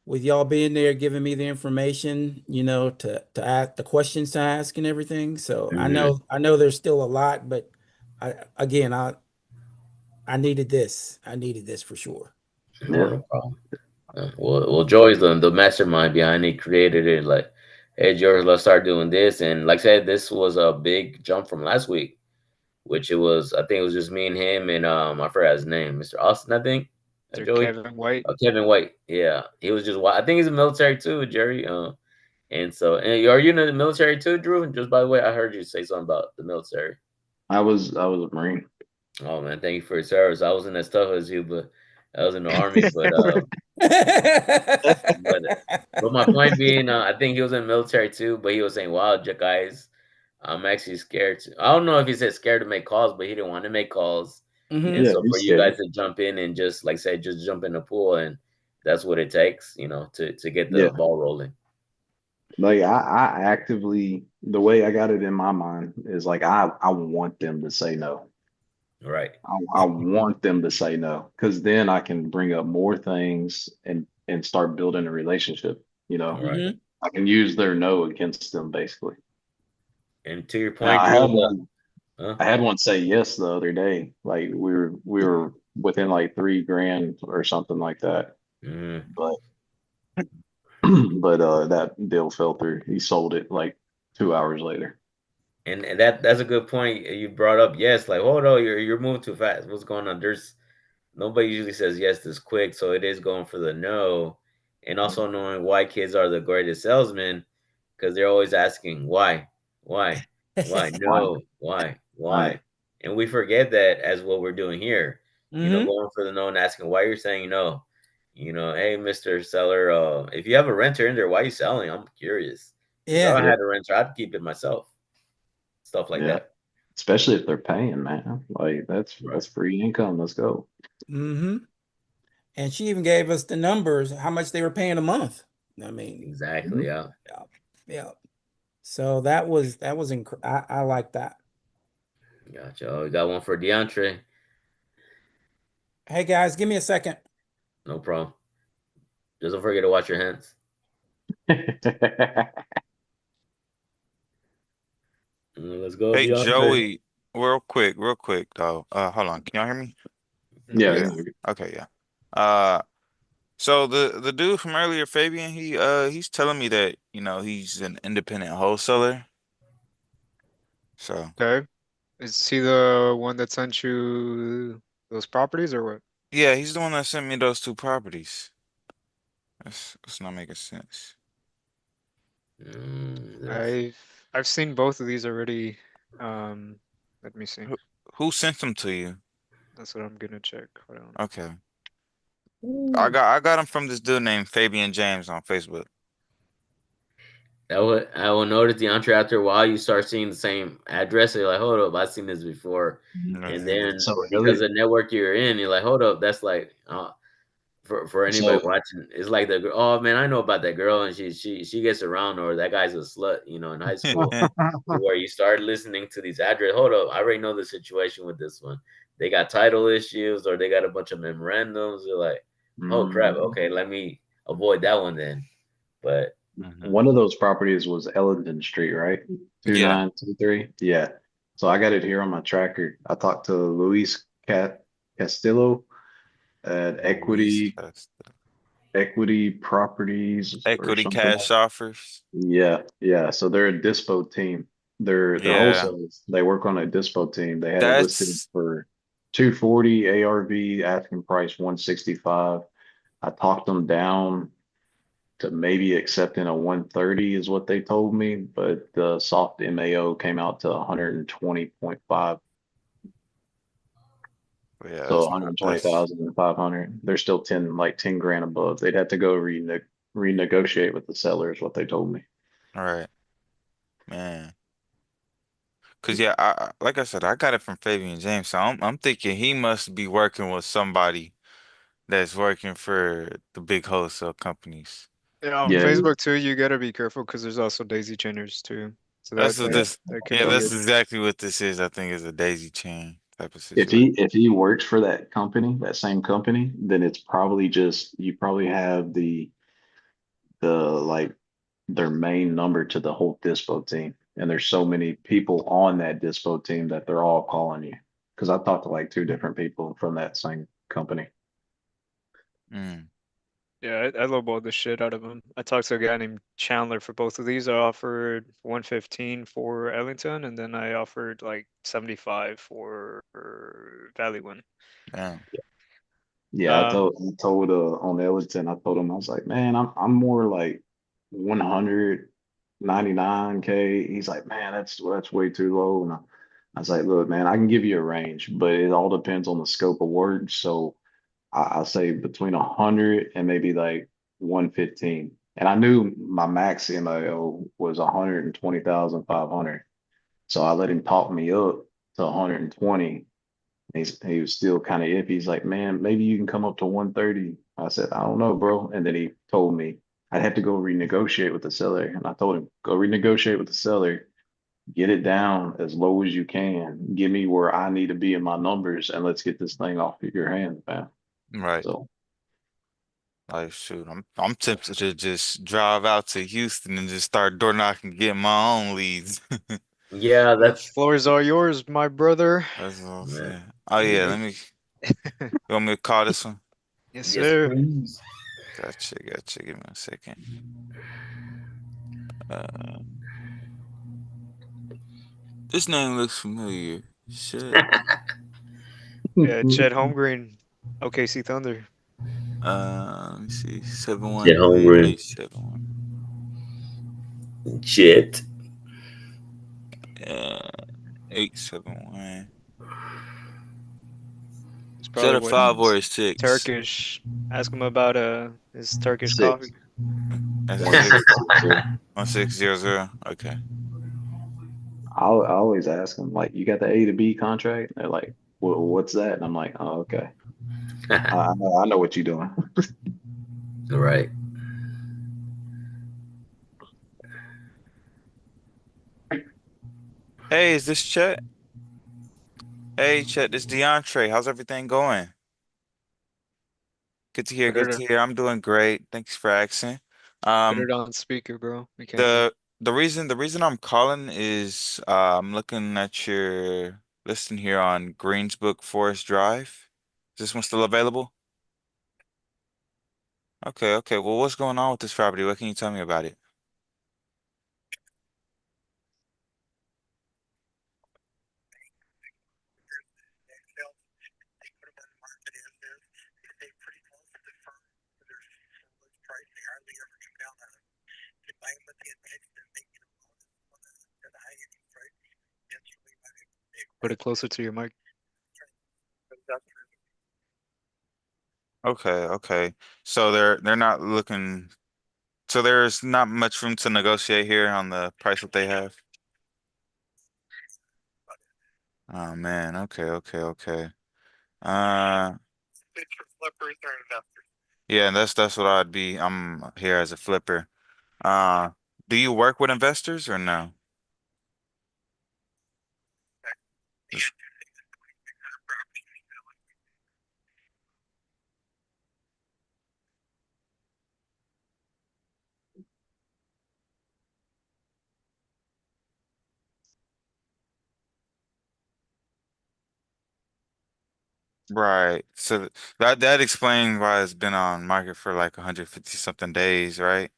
with y'all being there, giving me the information, you know, to ask the questions to ask and everything. So Mhm. I know there's still a lot, but again, I needed this. I needed this for sure. No, Yeah. no problem. Well, Joey's the mastermind behind it, created it. Like, hey, George, let's start doing this. And like I said, this was a big jump from last week, which it was. I think it was just me and him and I forgot his name, Mr. Austin. I think They're Joey, Kevin White. Kevin White. Yeah, he was just. I think he's in the military too, Jerry. And so, and are you in the military too, Drew? Just by the way, I heard you say something about the military. I was a Marine. Oh man, thank you for your service. I wasn't as tough as you, but I was in the army. But but my point being, I think he was in the military too. But he was saying, "Wow, guys, I'm actually scared. I don't know if he said scared to make calls, but he didn't want to make calls. Hmm. And Yeah, so for he's you scared. guys to jump in and just like say, just jump in the pool, and that's what it takes, to get the Yeah. ball rolling. Like I actively the way I got it in my mind is like I want them to say no. Right, I want them to say no because then I can bring up more things and start building a relationship. You know, right. Hmm. I can use their no against them basically. And to your Now point, Drew, I had one say yes the other day. Like we were within like 3 grand or something like that. mm, But but that deal fell through. He sold it like 2 hours later. And that's a good point you brought up. Yes, like hold on, you're moving too fast. What's going on? There's nobody usually says yes this quick, so it is going for the no. And also knowing why kids are the greatest salesmen, because they're always asking why, why, Why? no, Right. why, and we forget that as what we're doing here. Mm-hmm. Going for the no and asking why you're saying no. Hey, Mister Seller, if you have a renter in there, why are you selling? I'm curious. If I Yeah. Yeah. had a renter, I'd keep it myself. Stuff like Yeah. that. Especially if they're paying, man. Like Right. that's free income. Let's go. Mm-hmm. And she even gave us the numbers, how much they were paying a month. I mean, Exactly. Mhm. Yeah. yeah, yeah. So I like that. Gotcha. Oh, we got one for DeAndre. Hey guys, give me a second. No problem. Just don't forget to wash your hands. Let's go, Hey DeAndre. Joey, real quick though. Hold on, can y'all hear me? Yeah, Yeah. Yeah. Okay, yeah. Uh so the dude from earlier, Fabian, he's telling me that, he's an independent wholesaler. So Okay. Is he the one that sent you those properties or what? yeah, he's the one that sent me those two properties. That's not making sense. This. I've seen both of these already. Let me see. Who sent them to you? That's what I'm gonna check. Hold on. Okay. I got him from this dude named Fabian James on Facebook. I will notice DeAndre after a while you start seeing the same address. And you're like, hold up, I've seen this before. And Yeah. then so because really, the network you're in, you're like, hold up, that's like for anybody so watching, it's like oh man, I know about that girl and she gets around, or that guy's a slut, in high school. To where you start listening to these address. Hold up, I already know the situation with this one. They got title issues or they got a bunch of memorandums. You're like, oh crap, mm, okay, let me avoid that one then. But Hmm. one of those properties was Ellington Street, right? Yeah. 2923. Yeah. So I got it here on my tracker. I talked to Luis Castillo at Luis Castro. Equity Properties or Equity something. cash offers. Yeah, yeah. So they're a dispo team. They're Yeah. wholesalers. They work on a dispo team. They had it listed That's for 240 ARV, asking price 165. I talked them down to maybe accepting a 130 is what they told me, but the soft MAO came out to 120.5. yeah, So that's 120,500. They're still 10 grand above. They'd have to go renegotiate with the seller is what they told me. all right, man. Cause yeah, like I said, I got it from Fabian James, so I'm thinking he must be working with somebody that's working for the big wholesale companies. Yeah, on Yeah, Facebook too, you gotta be careful because there's also daisy chainers too. So That's that what that yeah. this, that can yeah, be that's it. exactly what this is. I think is a daisy chain type of If situation. he works for that company, that same company, then it's probably just you probably have the like their main number to the whole dispo team. And there's so many people on that dispo team that they're all calling you. Because I talked to like two different people from that same company. Mm, Yeah, I lowballed the shit out of them. I talked to a guy named Chandler for both of these. I offered 115 for Ellington, and then I offered like 75 for Valley One. damn. Yeah, Um, I told on Ellington, I told him I was like, man, I'm more like 199K. He's like, man, that's way too low. And I was like, look, man, I can give you a range, but it all depends on the scope of work. So I'll say between 100 and maybe like 115. And I knew my max MO was 120,500. So I let him talk me up to 120. He was still kind of iffy. He's like, man, maybe you can come up to 130. I said, I don't know, bro. And then he told me I'd have to go renegotiate with the seller. And I told him, go renegotiate with the seller, get it down as low as you can. Give me where I need to be in my numbers, and let's get this thing off of your hands, man. Right. So Like shoot, I'm tempted to just drive out to Houston and just start door knocking, getting my own leads. yeah, the that's floors are yours, my brother. That's what I'm man. saying. Oh yeah, let me. You want me to call this one? Yes, Yes, sir. please. Gotcha, gotcha. Give me a second. Uh, This name looks familiar. Shit. Yeah, Chet Holmgren, OKC Thunder. Let me see. Seven Get one three hungry. eight 71. Shit. Uh, 871. It's Is that probably a what 5 or a 6? Turkish. Ask him about his Turkish coffee. Six. That's a One 6. six zero. 1600. Okay. I always ask them like, you got the A to B contract? They're like, well, what's that? And I'm like, oh, okay. I know what you're doing. Right. Hey, is this Chet? Hey, Chet, this DeAndre. How's everything going? Good to hear. Put it Good to hear. I'm doing great. Thanks for asking. Um, on speaker, bro. We can't hear. the reason I'm calling is I'm looking at your listing here on Greensbook Forest Drive. Is this one still available? Okay, okay. Well, what's going on with this property? What can you tell me about it? Put it closer to your mic. Okay, okay. So they're not looking. So there's not much room to negotiate here on the price that they have. Oh man. Okay, okay, okay. Uh, yeah, that's what I'd be. I'm here as a flipper. Uh, do you work with investors or no? Right. So that explains why it's been on market for like 150 something days, right?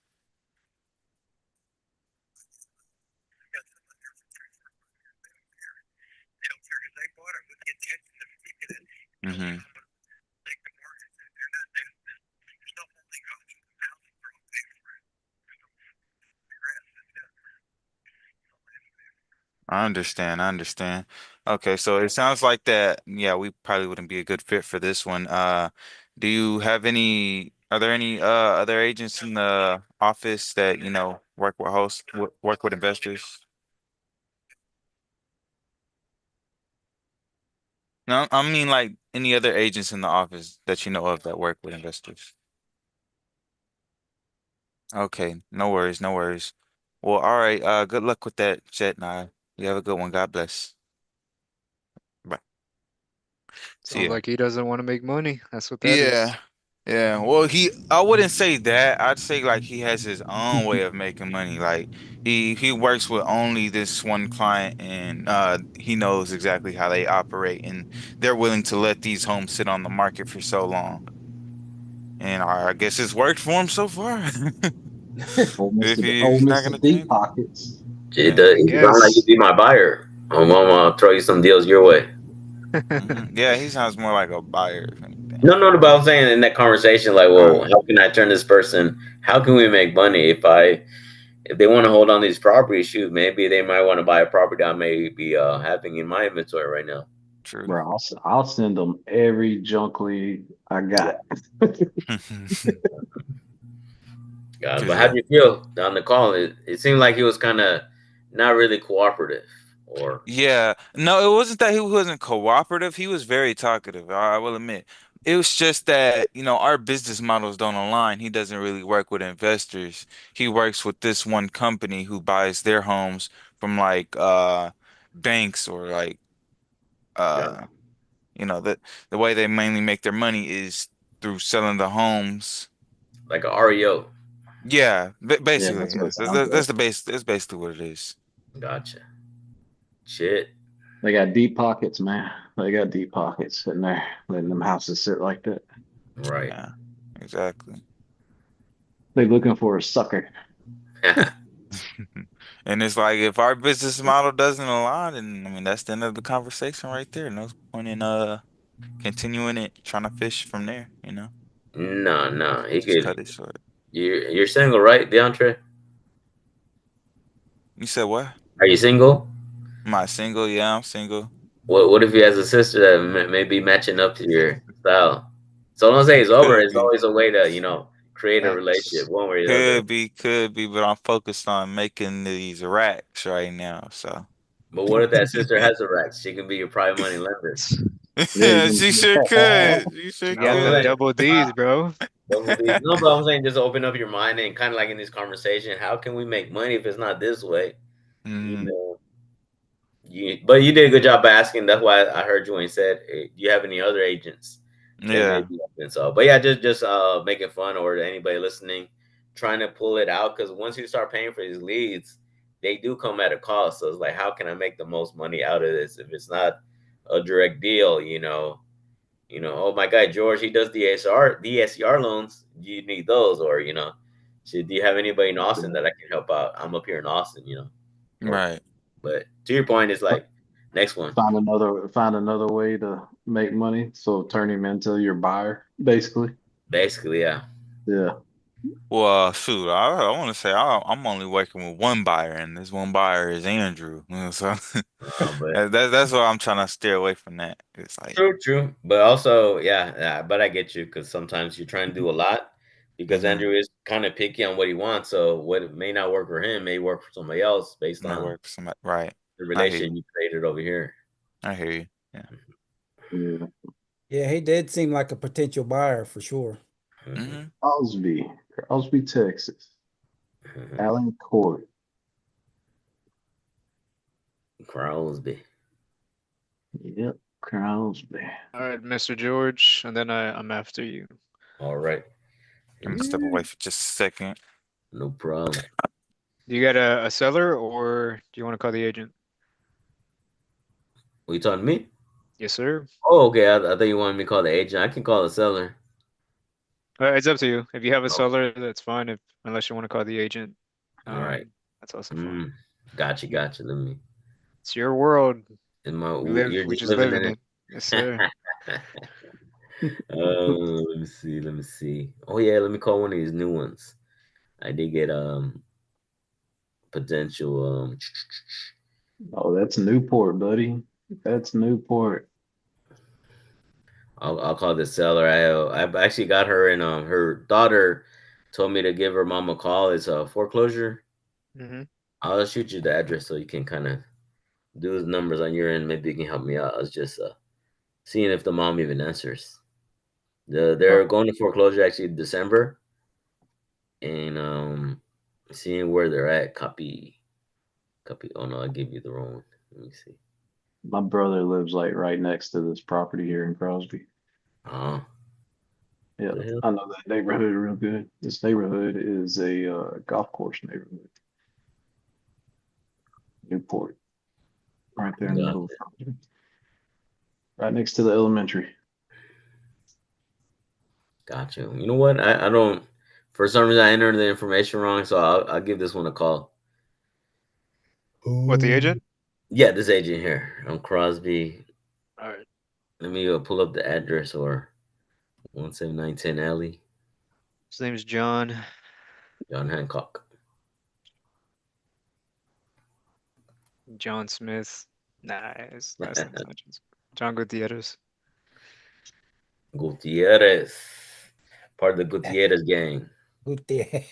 Mm-hmm. I understand. I understand. Okay, so it sounds like that, yeah, we probably wouldn't be a good fit for this one. Do you have are there any other agents in the office that, work with work with investors? No, I mean like any other agents in the office that you know of that work with investors. Okay, no worries, no worries. Well, all right, good luck with that, Chet, and you have a good one. God bless. Bye. See Sounds ya. like he doesn't want to make money. That's what that is. Yeah. Yeah. Well, I wouldn't say that. I'd say like he has his own way of making money. Like he works with only this one client and he knows exactly how they operate and they're willing to let these homes sit on the market for so long. And I guess it's worked for him so far. If Old he's not Mr. gonna Deep change. Pockets. It Yeah. does. I It sounds like you'd guess. be my buyer. I'm gonna throw you some deals your way. Yeah, he sounds more like a buyer, if anything. No, no, but I'm saying in that conversation, like, well, Uh, how can I turn this person? How can we make money if they want to hold on these properties? Shoot, maybe they might want to buy a property I may be having in my inventory right now. true. Bro, I'll send them every junk lead I got. God, but Cause how yeah. do you feel on the call? It seemed like he was kind of not really cooperative, or Yeah, no, it wasn't that he wasn't cooperative. He was very talkative, I will admit. It was just that, our business models don't align. He doesn't really work with investors. He works with this one company who buys their homes from like banks or like yeah, uh the way they mainly make their money is through selling the homes. like a REO. Yeah, Yeah, basically, that's what yeah. it sounds That's like. the base. That's basically what it is. Gotcha. Shit. They got deep pockets, man. They got deep pockets sitting there, letting them houses sit like that. Right. Yeah, exactly. They looking for a sucker. And And it's like if our business model doesn't align, then I mean that's the end of the conversation right there. No point in continuing it, trying to fish from there, you know. No, no, he Just could. cut it short. You're single, right, DeAndre? You said what? Are you single? Am I single? Yeah, I'm single. What if he has a sister that may be matching up to your style? So don't say it's over. Could It's be. always a way to create a relationship Facts. one way or the other. Could be, but I'm focused on making these racks right now, so. But what if that sister has a rack? She can be your private money lender. Yeah, you She sure could. She sure You You know got what I'm them could. saying? double D's, bro. Double D. No, but I'm saying just open up your mind and kind of like in this conversation, how can we make money if it's not this way? You Mm, know, but you did a good job by asking. That's why I heard you when you said, "Hey, do you have any other agents that may yeah, be open?" So, but yeah, just making fun or to anybody listening, trying to pull it out because once you start paying for these leads, they do come at a cost. So it's like, how can I make the most money out of this if it's not a direct deal? Oh my guy George, he does DSCR loans. Do you need those, or do you have anybody in Austin that I can help out? I'm up here in Austin, or right. but to your point, it's like next one. find another way to make money. So turn him into your buyer, basically. Basically, yeah. Yeah. Well, shoot, I want to say I'm only working with one buyer, and this one buyer is Andrew. So But that's why I'm trying to steer away from that. It's like, true. But also, yeah. But I get you because sometimes you're trying to do a lot because mm-hmm, Andrew is kind of picky on what he wants. So what may not work for him may work for somebody else based might on work. Right. the I hear relation you. you created over here. I hear you. Yeah. Yeah. Yeah, he did seem like a potential buyer for sure. Mhm. Mm-hmm. Crosby, Texas. Allen Court. Crosby. Yep, Crosby. All right, Mr. George, and then I'm after you. All right. I'm gonna step away for just a second. No problem. Do you got a seller or do you want to call the agent? What you talking to me? Yes, sir. Oh, okay. I thought you wanted me to call the agent. I can call the seller. It's up to you. If you have a Oh, seller, that's fine. Unless you want to call the agent, all right. that's also fine. Gotcha. Let me. It's your world. You're We just just living live in in it. it. Yes, sir. Let me see. Oh yeah, let me call one of these new ones. I did get potential Oh, that's Newport, buddy. That's Newport. I'll call the seller. I've actually got her and her daughter told me to give her mom a call. It's a foreclosure. Hmm. I'll shoot you the address so you can kind of do the numbers on your end. Maybe you can help me out. I was just seeing if the mom even answers. They're going to foreclosure actually December, and seeing where they're at. Copy. Oh no, I gave you the wrong one. Let me see. My brother lives like right next to this property here in Crosby. Oh, Yeah, the hell? I know that neighborhood real good. This neighborhood is a golf course neighborhood. Newport, right there in the Got middle of Crosby, right next to the elementary. Gotcha. You know what? I don't. For some reason, I entered the information wrong, so I'll give this one a call. What, the Ooh. agent? Yeah, this agent here on Crosby. All right. Let me pull up the address or 17910 Alley, His name is John. John Hancock. John Smith. Nah, his last name's not John. John Gutierrez. Gutierrez, part of the Gutierrez gang. Good there.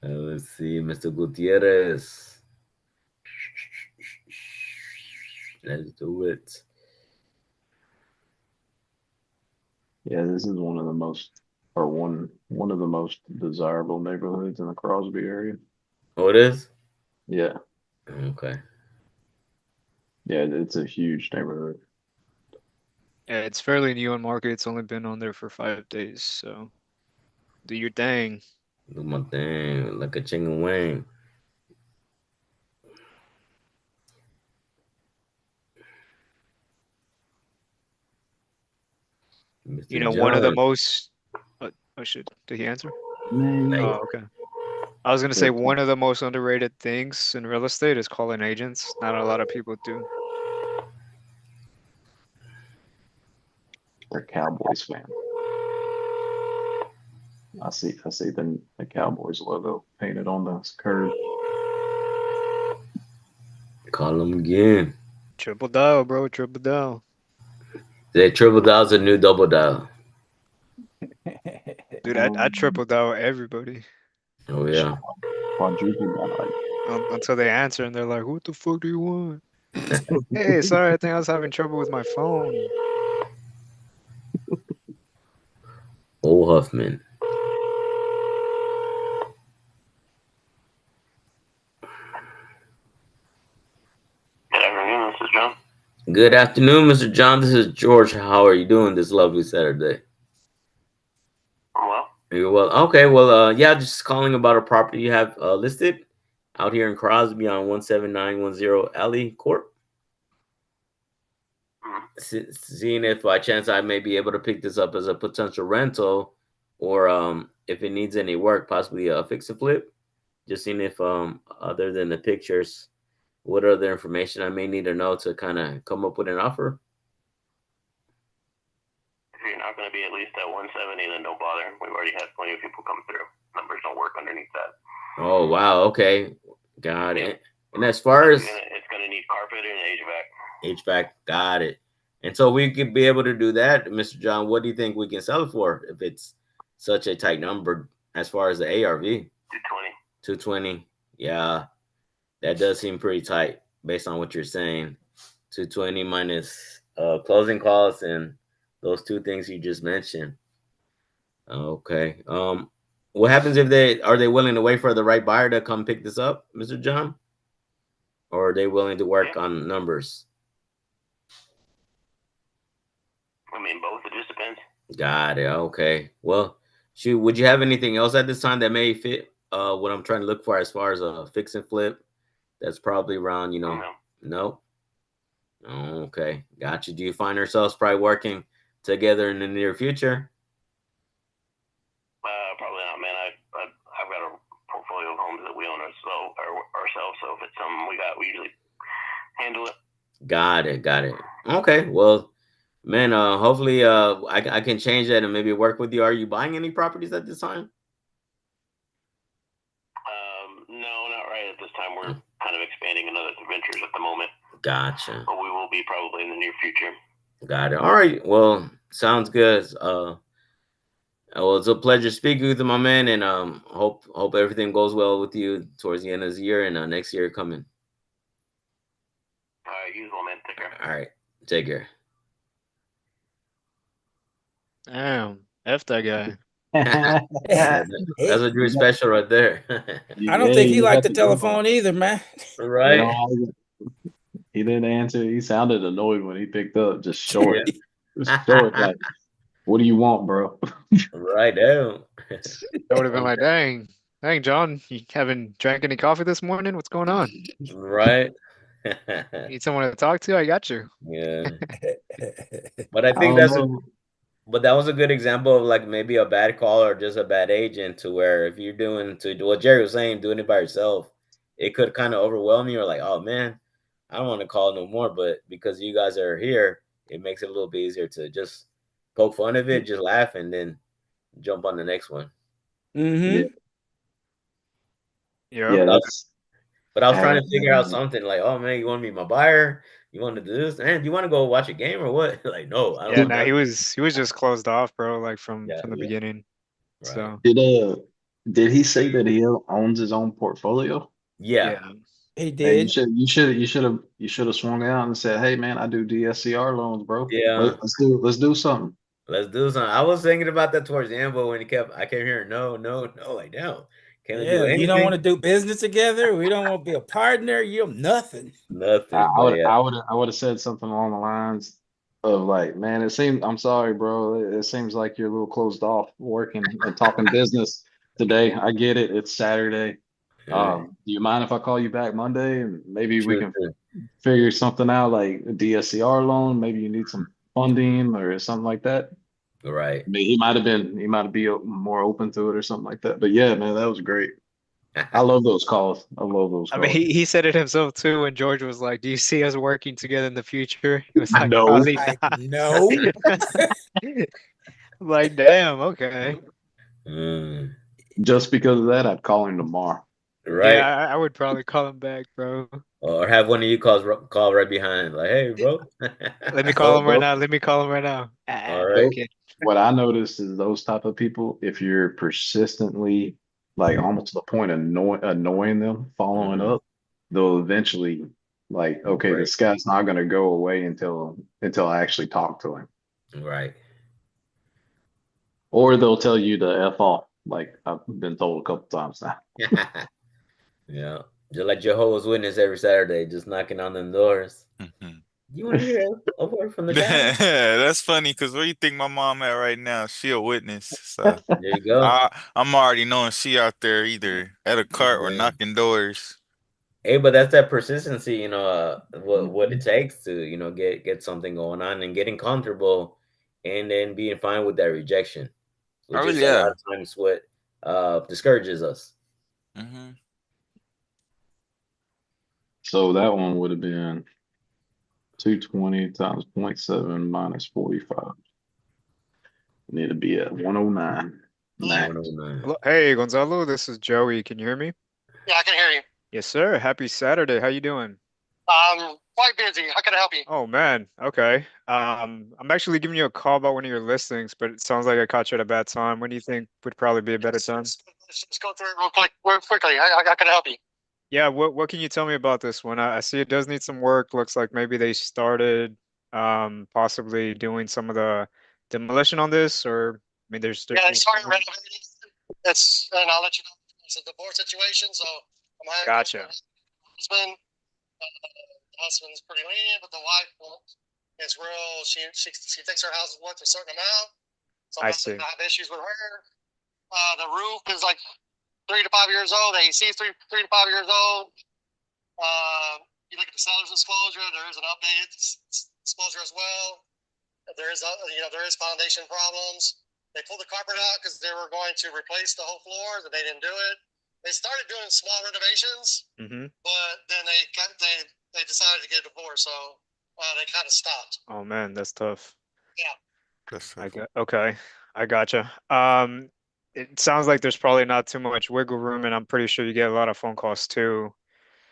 Let's see, Mr. Gutierrez. Let's do it. Yeah, this is one of the most, or one of the most desirable neighborhoods in the Crosby area. Oh, it is? Yeah, Okay. yeah, it's a huge neighborhood. Yeah, it's fairly new on market. It's only been on there for 5 days, so do your thing. Do my thing like a chicken wing. You Mr. know, one of the John. most. Oh shit! Did he answer? Man, Oh, okay. I was gonna say one of the most underrated things in real estate is calling agents. Not a lot of people do. they're Cowboys fan. I see the Cowboys logo painted on the curb. Call them again. Triple dial, bro. Triple dial. That triple dial's a new double dial. Dude, I triple dial everybody Oh yeah. Quadruple dial. until they answer and they're like, "What the fuck do you want?" Hey, sorry, I think I was having trouble with my phone. Old Huffman. Good afternoon, this is John. Good afternoon, Mr. John. This is George. How are you doing this lovely Saturday? I'm well. You're well. Okay. Well, yeah, just calling about a property you have listed out here in Crosby on 17910 Alley Court. Seeing if by chance I may be able to pick this up as a potential rental, or if it needs any work, possibly a fix and flip. Just seeing if other than the pictures, what other information I may need to know to kind of come up with an offer. If you're not going to be at least at 170, then don't bother. We've already had plenty of people come through. Numbers don't work underneath that. Oh wow, okay, got it. And as far as it's going to need carpet and HVAC. HVAC, got it. And so we could be able to do that, Mr. John. What do you think we can sell it for if it's such a tight number as far as the ARV? 220. 220. Yeah, that does seem pretty tight based on what you're saying. 220 minus closing costs and those two things you just mentioned. Okay. What happens if they are they willing to wait for the right buyer to come pick this up, Mr. John? Or are they willing to work on numbers? I mean, both. It just depends. Got it. Okay. Well, shoot, would you have anything else at this time that may fit what I'm trying to look for as far as a fix and flip? That's probably around, no. Okay. Gotcha. Do you find ourselves probably working together in the near future? Probably not, man. I've got a portfolio of homes that we own ourselves, so if it's something we got, we usually handle it. Got it. Okay. Well, man, hopefully I can change that and maybe work with you. Are you buying any properties at this time? No, not right at this time. We're kind of expanding in other ventures at the moment. Gotcha. But we will be probably in the near future. Got it. All right. Well, sounds good. Well, it's a pleasure speaking with you, my man, and hope everything goes well with you towards the end of the year and next year coming. All right, usual, man. Take care. All right, take care. Damn, F that guy. That's a Drew special right there. I don't think he liked the telephone either, man. Right. He didn't answer. He sounded annoyed when he picked up. Just short. Just short. Like, what do you want, bro? Right down. That would have been like, dang, John, you haven't drank any coffee this morning? What's going on? Right. Need someone to talk to? I got you. Yeah. But I think but that was a good example of like maybe a bad call or just a bad agent, to where if you're doing to what Jerry was saying, doing it by yourself, it could kind of overwhelm you. Or like, oh man, I don't want to call no more. But because you guys are here, it makes it a little bit easier to just poke fun of it, just laugh, and then jump on the next one. Mm-hmm. Yeah, that's. But I was trying to figure out something like, oh man, you want to be my buyer? You want to do this? And do you want to go watch a game or what? Like, no, I don't. Yeah, no, he was just closed off, bro. Like from the beginning. Right. So did he say that he owns his own portfolio? Yeah. He did. Hey, you should have swung out and said, "Hey man, I do DSCR loans, bro. Yeah. Let's do something." Let's do something. I was thinking about that towards the end, but when I kept hearing no, like no, can't we do anything? You don't want to do business together. We don't want to be a partner. You nothing. Nothing. I would have said something along the lines of like, man, I'm sorry, bro. It seems like you're a little closed off working and talking business today. I get it. It's Saturday. Do you mind if I call you back Monday and maybe we can figure something out, like a DSCR loan? Maybe you need some funding or something like that. Right. I mean, he might be more open to it or something like that. But yeah, man, that was great. I love those calls. I love those I mean, calls. he said it himself too when George was like, "Do you see us working together in the future?" He was I like, know. "Probably Like, not." no. Like, damn, okay. Mm, Just because of that, I'd call him tomorrow. right. Yeah, I would probably call him back, bro. Or have one of you call right behind, like, "Hey, bro." Let me call Though, him right though, now. Let me call him right now. All No, I'm right. though, kidding. what I noticed is those type of people, if you're persistently, like almost to the point of annoying them, following Mhm. up, they'll eventually like, okay, Right. this guy's not gonna go away until I actually talk to him. Right. Or they'll tell you to F off, like I've been told a couple times now. Yeah. Just like Jehovah's Witness every Saturday, just knocking on them doors. Mhm. You want to hear a word from the Yeah, God? that's funny because where you think my mom at right now? She a witness. So There you go. I'm already knowing she out there either at a cart or Yeah. knocking doors. Hey, but that's that persistency, what it Mhm. takes to, get something going on and getting comfortable and then being fine with that rejection, which Oh is a lot yeah. of times what discourages us. Hmm. So that one would have been 220 times point 0.7 minus 45. Need to be at 109 max. 109. Hey, Gonzalo, this is Joey. Can you hear me? Yeah, I can hear you. Yes, sir. Happy Saturday. How you doing? Quite busy. How can I help you? Oh man, okay. I'm actually giving you a call about one of your listings, but it sounds like I caught you at a bad time. When do you think would probably be a better time? Let's go through it real quickly. How can I help you? Yeah, what can you tell me about this one? I see it does need some work. Looks like maybe they started possibly doing some of the demolition on this, or I mean Yeah, they there's started renovating. And I'll let you know. It's a divorce situation, so I'm having to Gotcha. husband. The husband's pretty lenient, but the wife is real. She thinks her house is worth a certain amount, so I I'm see. having to have issues with her. The roof is like 3 to 5 years old. The AC is three to 5 years old. You look at the seller's disclosure. There is an updated disclosure as well. There is foundation problems. They pulled the carpet out because they were going to replace the whole floor, but they didn't do it. They started doing small renovations, but then they decided to get a divorce, so they kind of stopped. Oh man, that's tough. Yeah. That's I tough. got okay. I gotcha. It sounds like there's probably not too much wiggle room, and I'm pretty sure you get a lot of phone calls too.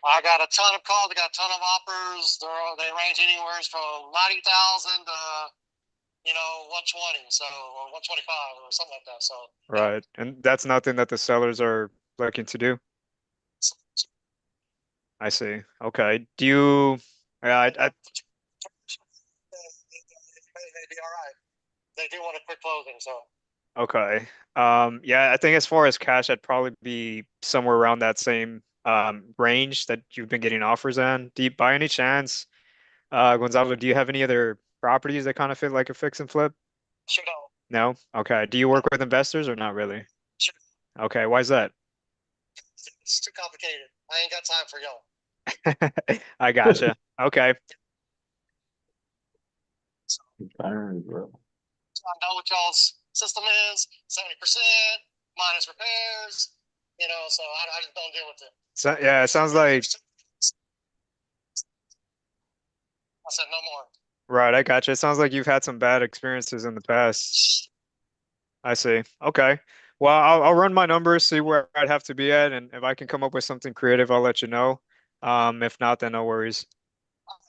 I got a ton of calls. I got a ton of offers. They range anywhere from 90,000 to 120, so or 125 or something like that. So Right. And that's nothing that the sellers are looking to do. I see. Okay. Do you, I they'd be all right. They do want a quick closing, so okay. Yeah, I think as far as cash, I'd probably be somewhere around that same range that you've been getting offers in. Do you, by any chance, Gonzalo, do you have any other properties that kind of fit like a fix and flip? sure don't. No? Okay. Do you work with investors or not really? Sure. Okay. Why is that? It's too complicated. I ain't got time for y'all. I gotcha. Okay. Burn, bro. So I know what y'all's system is, 70% minus repairs, so I just don't deal with it. So yeah, it sounds like I said no more. right. I gotcha. It sounds like you've had some bad experiences in the past. I see. Okay. Well, I'll run my numbers, see where I'd have to be at, and if I can come up with something creative, I'll let you know. If not, then no worries.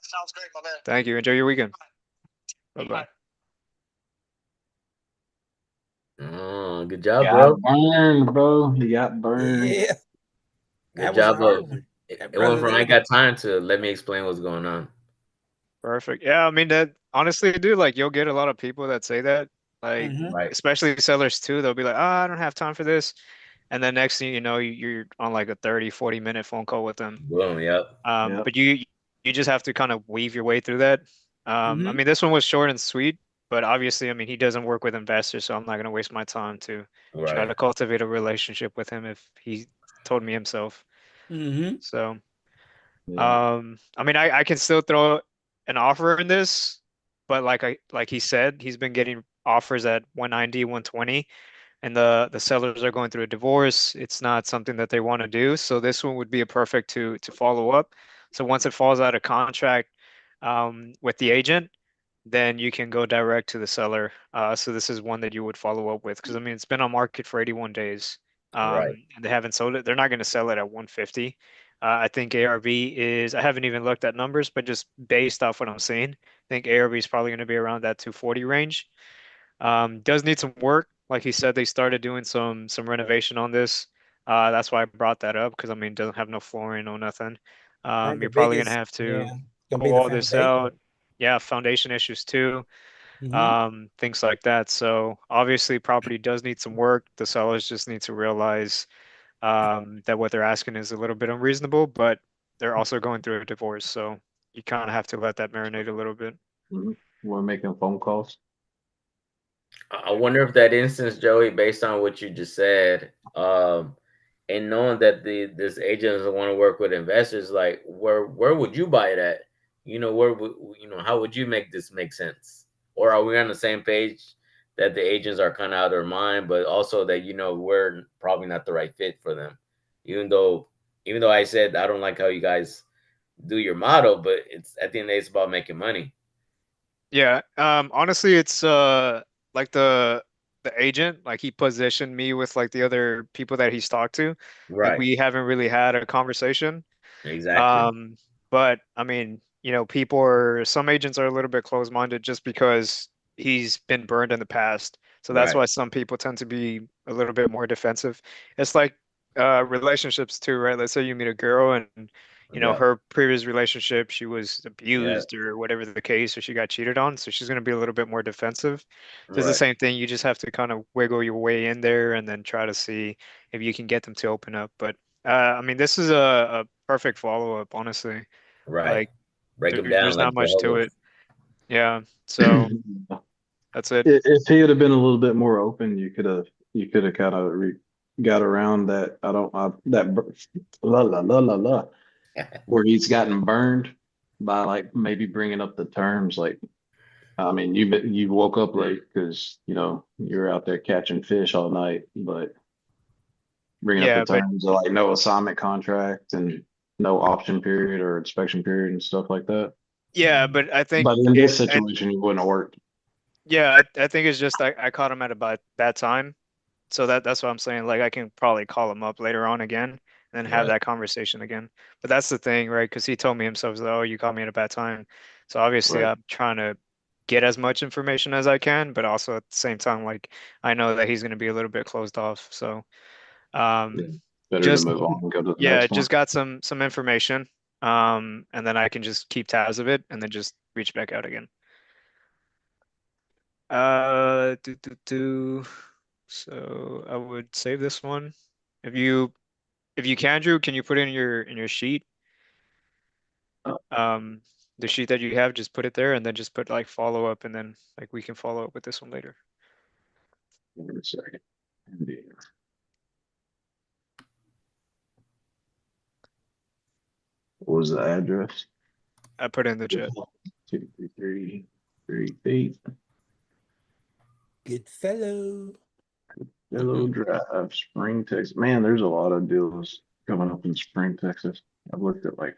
Sounds great, my man. Thank you. Enjoy your weekend. Bye Bye. bye. Oh, good job, Got bro. burned, bro. He got burned. Yeah, Good that was a job hard of one. That it went brother from I there. got time to let me explain what's going on. Perfect. Yeah, I mean that honestly, dude, like you'll get a lot of people that say that, like Mm-hmm. Right. especially sellers too. They'll be like, "Oh, I don't have time for this." And then next thing you know, you're on like a 30, 40-minute phone call with them. Boom. Yep. Yep. But you just have to kind of weave your way through that. I Mm-hmm. mean, this one was short and sweet, but obviously, I mean, he doesn't work with investors, so I'm not gonna waste my time to try Right. to cultivate a relationship with him if he told me himself. Mm-hmm. So, Yeah. I mean, I can still throw an offer in this, but like he said, he's been getting offers at 190, 120, and the sellers are going through a divorce. It's not something that they want to do. So this one would be a perfect to follow up. So once it falls out of contract with the agent, then you can go direct to the seller. So this is one that you would follow up with because I mean it's been on market for 81 days, Right. and they haven't sold it. They're not going to sell it at 150. I think ARV is. I haven't even looked at numbers, but just based off what I'm seeing, I think ARV is probably going to be around that 240 range. Does need some work. Like he said, they started doing some renovation on this. That's why I brought that up because I mean, it doesn't have no flooring, no nothing. Right, the You're probably gonna biggest, have yeah, to gonna be pull the all this foundation. out. Yeah, foundation issues too. Hmm. Things like that. So obviously, property does need some work. The sellers just need to realize that what they're asking is a little bit unreasonable, but they're also going through a divorce, so you kind of have to let that marinate a little bit. We're making phone calls. I wonder if that instance, Joey, based on what you just said, and knowing that this agent doesn't want to work with investors, like where would you buy it at? Where would how would you make this make sense? Or are we on the same page that the agents are kind of out of their mind, but also that we're probably not the right fit for them, even though I said I don't like how you guys do your model, but it's at the end of the day it's about making money. Yeah, honestly, it's like the agent, like he positioned me with like the other people that he's talked to. Like Right. we haven't really had a conversation. Exactly. Um, but I mean, some agents are a little bit closed-minded just because he's been burned in the past. So that's Right. why some people tend to be a little bit more defensive. It's like relationships too, right? Let's say you meet a girl and Yeah. her previous relationship, she was Yeah. abused or whatever the case, or she got cheated on. So she's going to be a little bit more defensive. So it's the Right. same thing. You just have to kind of wiggle your way in there and then try to see if you can get them to open up. But I mean, this is a perfect follow-up, honestly. Right. Like Break them down there's not like much to Jehovah's. it. Yeah. So that's it. If he had been a little bit more open, you could have kind of got around that. La la la la la, where he's gotten burned by like maybe bringing up the terms. Like, I mean, you woke up late because you're out there catching fish all night, but bringing up the Yeah, but terms of like no assignment contract and no option period or inspection period and stuff like that. yeah, but I think But in this and situation, you wouldn't have worked. yeah, I think it's just I caught him at about that time. So that's what I'm saying. Like I can probably call him up later on again and then have Right. that conversation again. But that's the thing, right? Because he told me himself, oh, you caught me at a bad time. So obviously Right. I'm trying to get as much information as I can, but also at the same time, like I know that he's going to be a little bit closed off. So Yeah. um, Better to just move on and go to the yeah, next one. just got some information. And then I can just keep tabs of it and then just reach back out again. Do. So I would save this one. If you if you can, Drew, can you put it in your sheet? Uh, Um, the sheet that you have, just put it there and then just put like follow up and then like we can follow up with this one later. Wait a second. Indeed. What was the address? I put it in the chat. 23338 Good fellow. Yellow Drive, Spring, Texas. Man, there's a lot of deals coming up in Spring, Texas. I've looked at like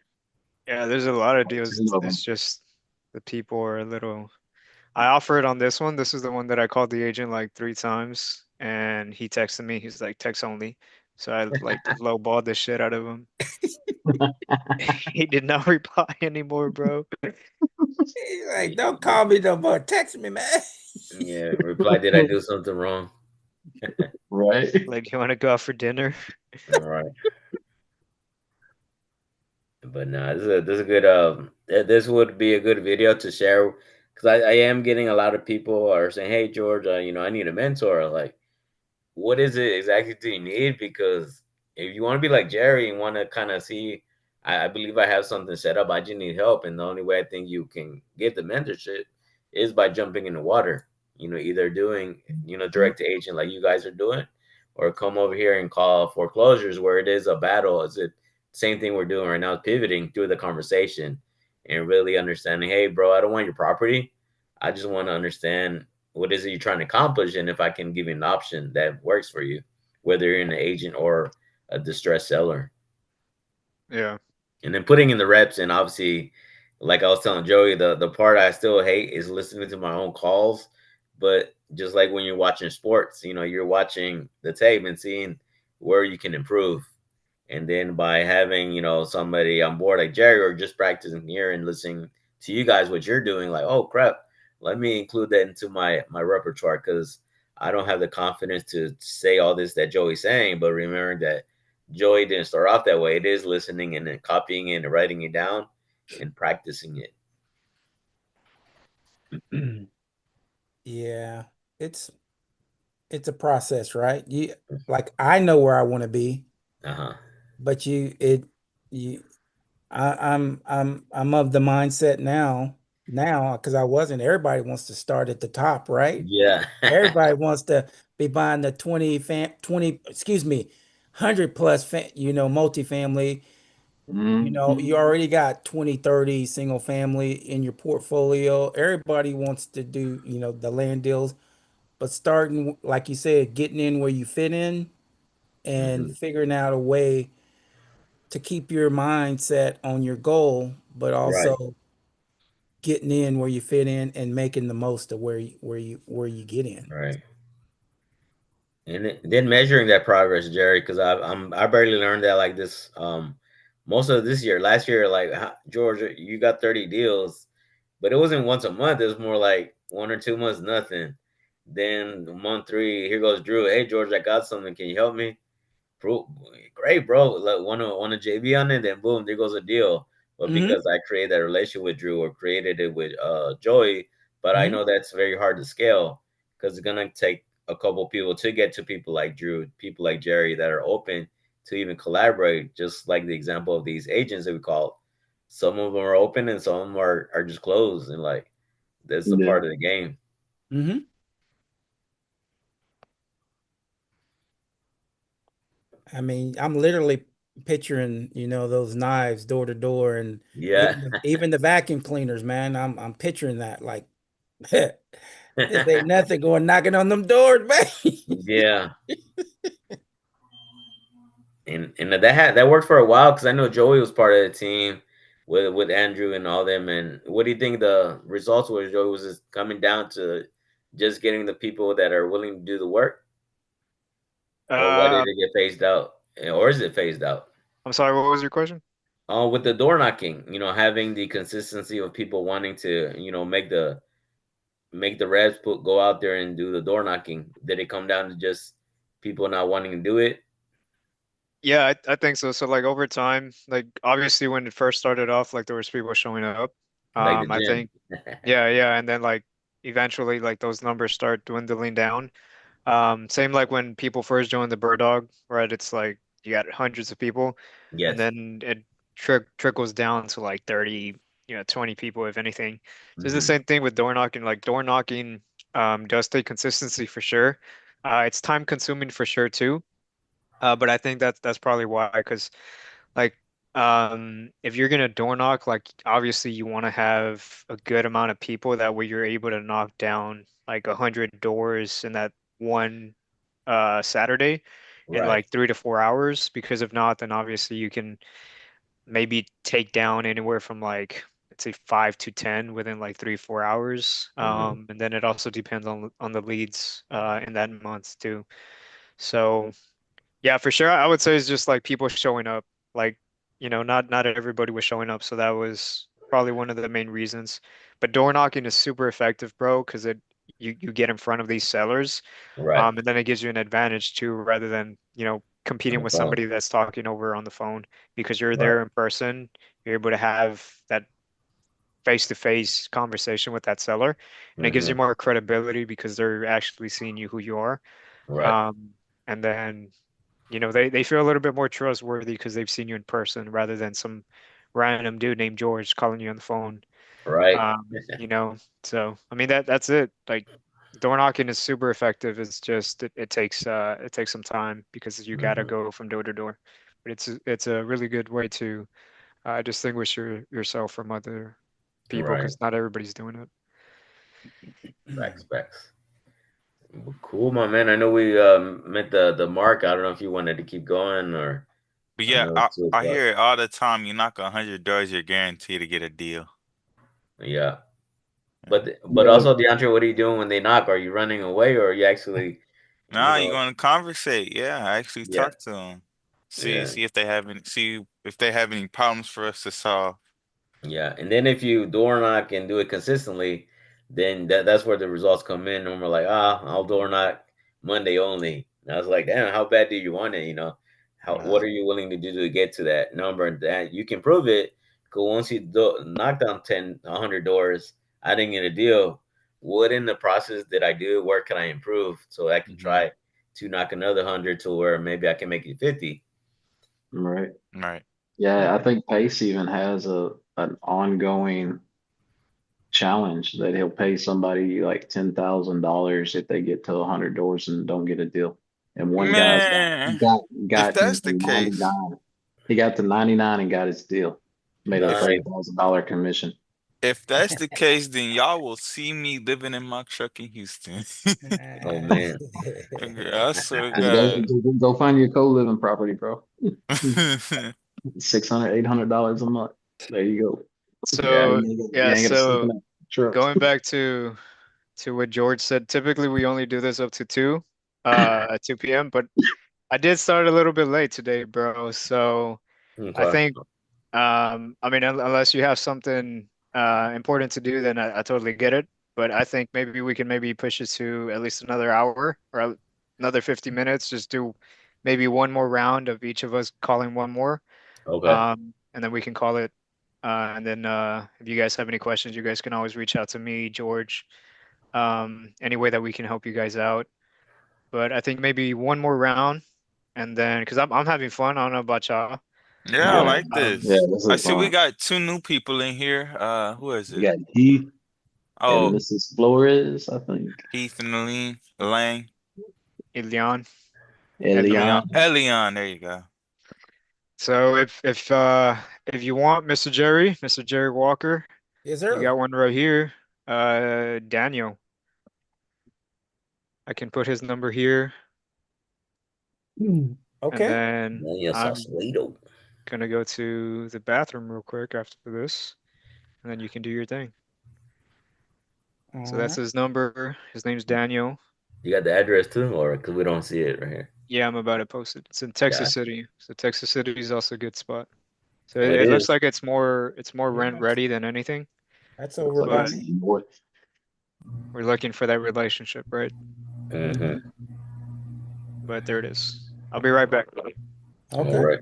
Yeah, there's a lot of deals. 10 of them. It's just the people are a little. I offer it on this one. This is the one that I called the agent like 3 times, and he texted me. He's like text only. So I like lowballed the shit out of him. He did not reply anymore, bro. He's like, don't call me no more. Text me, man. Yeah. Reply, did I do something wrong? Right. Like, you want to go out for dinner? All right. But no, this is a good this would be a good video to share because I am getting a lot of people are saying, hey George, I need a mentor. Like, what is it exactly do you need? Because if you want to be like Jerry and want to kind of see, I believe I have something set up. I just need help, and the only way I think you can get the mentorship is by jumping in the water. Either doing direct to agent like you guys are doing, or come over here and call foreclosures where it is a battle. Is it same thing we're doing right now? Pivoting through the conversation and really understanding. Hey, bro, I don't want your property. I just want to understand what is it you're trying to accomplish, and if I can give you an option that works for you, whether you're an agent or a distressed seller. Yeah. And then putting in the reps, and obviously, like I was telling Joey, the part I still hate is listening to my own calls. But just like when you're watching sports, you're watching the tape and seeing where you can improve. And then by having, somebody on board like Jerry, or just practicing here and listening to you guys what you're doing, like, oh crap, let me include that into my repertoire, because I don't have the confidence to say all this that Joey's saying. But remembering that Joey didn't start off that way. It is listening and then copying it and writing it down and practicing it. Yeah, it's it's a process, right? Like I know where I want to be, Uh-huh. but you I'm of the mindset now because I wasn't. Everybody wants to start at the top, right? Yeah. Everybody wants to be buying the 20, excuse me, 100 plus, multifamily. You Mhm. already got 20, 30 single family in your portfolio. Everybody wants to do, the land deals, but starting, like you said, getting in where you fit in and Hmm. figuring out a way to keep your mindset on your goal, but Right. also getting in where you fit in and making the most of where you get in. Right. And then measuring that progress, Jerry, because I barely learned that like this. Most of this year, last year, like George, you got 30 deals, but it wasn't once a month. It was more like 1 or 2 months, nothing. Then month three, here goes Drew. Hey George, I got something. Can you help me? Bro, great, bro. Like want a JV on it, then boom, there goes a deal. But Hmm. because I created that relationship with Drew or created it with Joey, but I Hmm. know that's very hard to scale because it's gonna take a couple people to get to people like Drew, people like Jerry that are open to even collaborate. Just like the example of these agents that we call, some of them are open and some of them are just closed, and like that's a Yeah. part of the game. Hmm. I mean, I'm literally picturing, those knives door to door, and Yeah. even the vacuum cleaners, man. I'm picturing that like this ain't nothing going knocking on them doors, man. Yeah. And that worked for a while because I know Joey was part of the team with Andrew and all them. And what do you think the results were? Joey, was it coming down to just getting the people that are willing to do the work, or why did Uh, it get phased out, or is it phased out? I'm sorry, what was your question? With the door knocking, having the consistency of people wanting to, make the reps go out there and do the door knocking. Did it come down to just people not wanting to do it, Yeah, I think so. So like over time, like obviously when it first started off, like there was people showing up. like the I gym? think yeah, and then like eventually like those numbers start dwindling down. Same like when people first joined the Bird Dog, right? It's like you got hundreds of people, and Yes. then it trickles down to like 30, 20 people, if anything. So it's the Hmm. same thing with door knocking. Like door knocking does take consistency for sure. It's time consuming for sure too. But I think that's probably why, because like if you're gonna door knock, like obviously you want to have a good amount of people that way you're able to knock down like 100 doors in that one Saturday in Right. like 3 to 4 hours. Because if not, then obviously you can maybe take down anywhere from like let's say 5 to 10 within like 3 4 hours. Hmm. And then it also depends on the leads in that month too. So. Yeah, for sure. I would say it's just like people showing up. Like, not everybody was showing up, so that was probably one of the main reasons. But door knocking is super effective, bro, because you get in front of these sellers, Right. and then it gives you an advantage too, rather than, On competing the with phone. somebody that's talking over on the phone, because you're Right. there in person, you're able to have that face-to-face conversation with that seller, and it gives you Hmm. more credibility because they're actually seeing you who you are. Right. Um, and then they feel a little bit more trustworthy because they've seen you in person rather than some random dude named George calling you on the phone. Right. So I mean that's it. Like door knocking is super effective. It's just it takes some time because you gotta Hmm. go from door to door. But it's a really good way to distinguish yourself from other people Right. because not everybody's doing it. Facts. Facts. Well, cool, my man. I know we met the mark. I don't know if you wanted to keep going or But I yeah, know I, it's 2 o'clock. hear it all the time. You knock 100 doors, you're guaranteed to get a deal. Yeah. Yeah. But also, DeAndre, what are you doing when they knock? Are you running away or are you actually, you Nah, you know, going to conversate. Yeah, I actually yeah, talk to them. See, yeah. see if they have any, see if they have any problems for us to solve. Yeah, and then if you door knock and do it consistently, then that's where the results come in. And we're like, I'll door knock Monday only. And I was like, damn, how bad do you want it? What Nah. are you willing to do to get to that number? And that you can prove it. Because once you knock down 10, 100 doors, I didn't get a deal. What in the process did I do? Where can I improve so I can Hmm. try to knock another 100 to where maybe I can make it 50? Right. Right. Yeah, I think Pace even has an ongoing challenge that he'll pay somebody like $10,000 if they get to 100 doors and don't get a deal. And one guy Man, got if got that's the case, 99. He got to 99 and got his deal. Made a if Nice. $30,000 commission. if that's the case, then y'all will see me living in my truck in Houston. Oh man. I swear to Just go God. just go find your co-living property, bro. 600, $800 a month. There you go. Yeah. So You yeah, ain't gonna sleep in so that truck. going back to what George said, typically we only do this up to 2 at 2 p.m. But I did start a little bit late today, bro. So I Okay. think I mean unless you have something important to do, then I totally get it. But I think maybe we can maybe push it to at least another hour or another 50 minutes. Just do maybe one more round of each of us calling one more. Okay. And then we can call it. And then if you guys have any questions, you guys can always reach out to me, George, any way that we can help you guys out. But I think maybe one more round, and then because I'm having fun. I don't know about y'all, Yeah, I Yeah. but like Yeah, this. this I is see we fun. got two new people in here. Who is You it? got Heath and Oh, Mrs. Flores, I think. Heath and Elaine, Ilion, Elion, Elian. Elion. There you go. So if you want Mr. Jerry Walker, Yes, you sir. got one right here. Daniel, I can put his number here, and Okay. then Daniel I'm Sausalito. gonna go to the bathroom real quick after this, and then you can do your thing. So All that's right. his number. His name's Daniel. You got the address too, or because we don't see it right here. Yeah, I'm about to post it. It's in Texas Gotcha. City. So Texas City is also a good spot. So Oh, it, it it looks is. like it's more Yeah, rent ready than anything, that's Looks over like by but it's me. north. we're looking for that relationship, right? Mm-hmm. But there it is. I'll be right back. All Okay. right.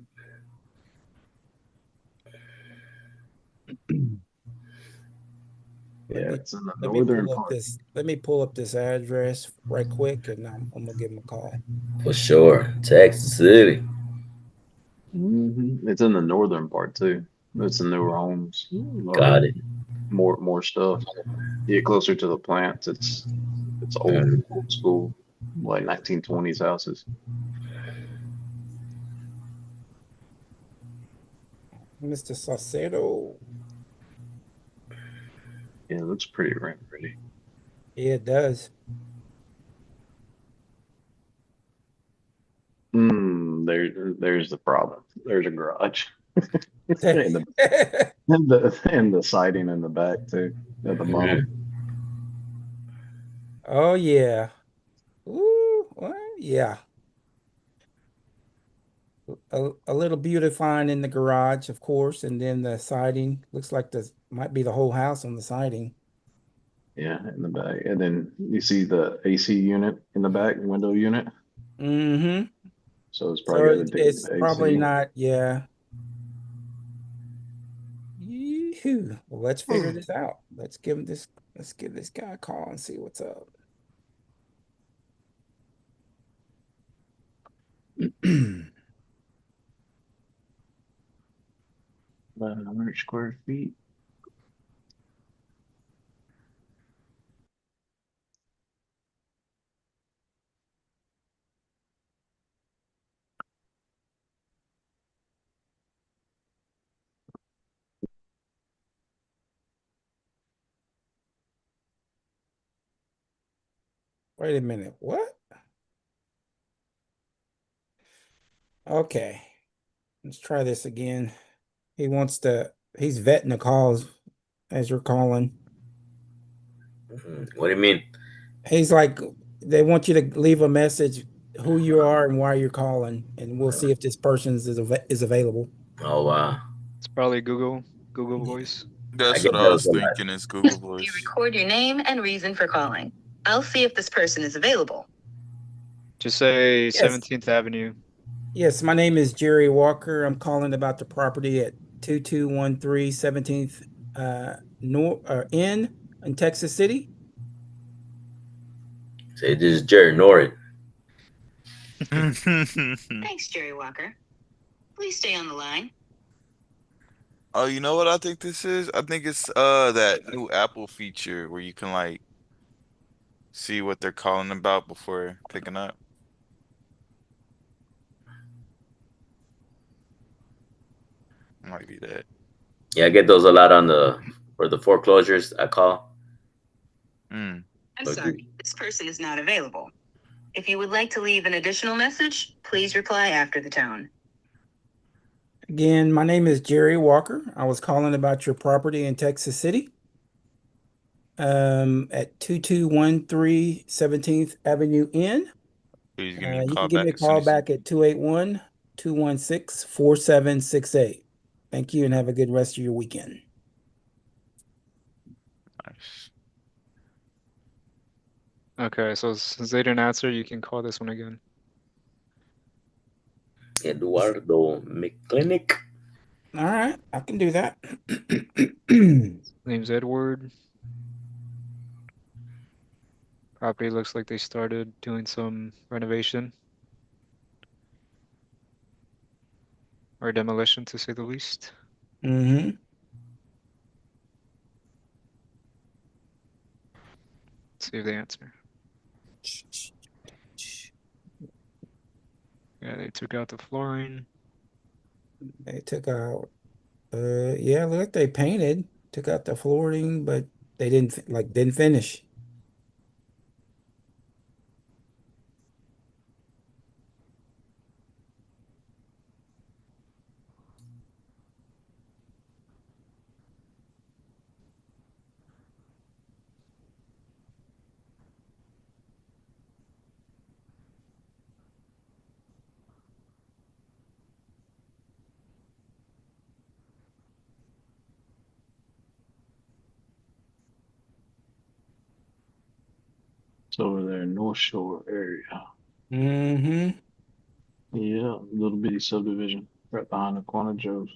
Let Yeah, me it's in the let me northern pull up part. this. Let me pull up this address right quick, and I'm gonna give him a call. For sure. Texas City. It's in the northern part too. It's the newer homes or Got it. more stuff. You get closer to the plants, it's Mhm. old school, like 1920s houses. Mr. Saucedo. Yeah, it looks pretty rent ready. Yeah, it does. There's the problem. There's a garage. and the siding in the back too, at the bottom. Mhm. Oh yeah. Ooh, well, yeah. A little beautifying in the garage, of course, and then the siding looks like this might be the whole house on the siding. Yeah, in the back. And then you see the AC unit in the back, window unit. Mm-hmm. So it's probably So got to do with it's the probably AC. not, yeah. Yee-hoo. Well, let's figure this out. Let's give this guy a call and see what's up. 1,100 square feet. Wait a minute. What? Okay. Let's try this again. He's vetting the calls as you're calling. What do you mean? He's like, they want you to leave a message, who you are and why you're calling, and we'll see if this person is available. Oh wow. It's probably Google Voice. That's guess what I that was was the last. thinking is Google You Voice. record your name and reason for calling. I'll see if this person is available. Just say Yes. 17th Avenue. Yes, my name is Jerry Walker. I'm calling about the property at 2213 17th N in Texas City. Say this is Jerry Norton. Thanks, Jerry Walker. Please stay on the line. Oh, you know what I think this is? I think it's that new Apple feature where you can like see what they're calling about before picking up. Might be that. Yeah, I get those a lot for the foreclosures I call. Mm. I'm sorry, this person is not available. If you would like to leave an additional message, please reply after the tone. Again, my name is Jerry Walker. I was calling about your property in Texas City at 2213 17th Avenue N. Please give me a You call can give me back a as soon call as you. back at 281-216-4768. Thank you and have a good rest of your weekend. Nice. Okay, so since they didn't answer, you can call this one again. Eduardo McClinic. All right, I can do that. Name's Edward. Property looks like they started doing some renovation or demolition, to say the least. Mm-hmm. Let's see if they answer. Yeah, they took out the flooring. They took out, yeah, look, they painted, took out the flooring, but they didn't finish. It's over there in North Shore area. Mm-hmm. Yeah, little bitty subdivision right behind the corner Joe's.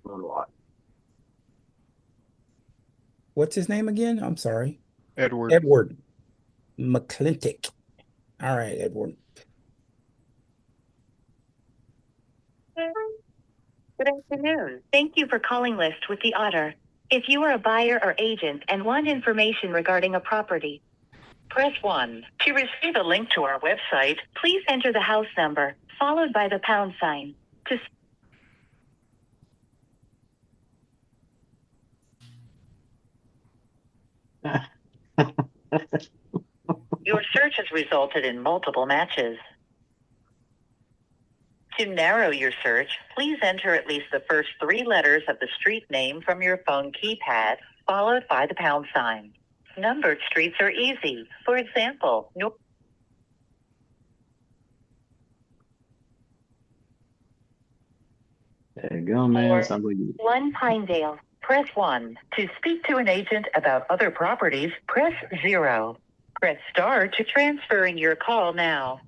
A lot. What's his name again? I'm sorry. Edward. Edward McClintic. All right, Edward. Good afternoon. Thank you for calling List with the Otter. If you are a buyer or agent and want information regarding a property, press 1. To receive a link to our website, please enter the house number, followed by the pound sign. To Your search has resulted in multiple matches. To narrow your search, please enter at least the first 3 letters of the street name from your phone keypad, followed by the pound sign. Numbered streets are easy. For example, There you go, man. Sounds like you. 1 Pinedale. Press 1. To speak to an agent about other properties, press 0. Press star to transferring your call now.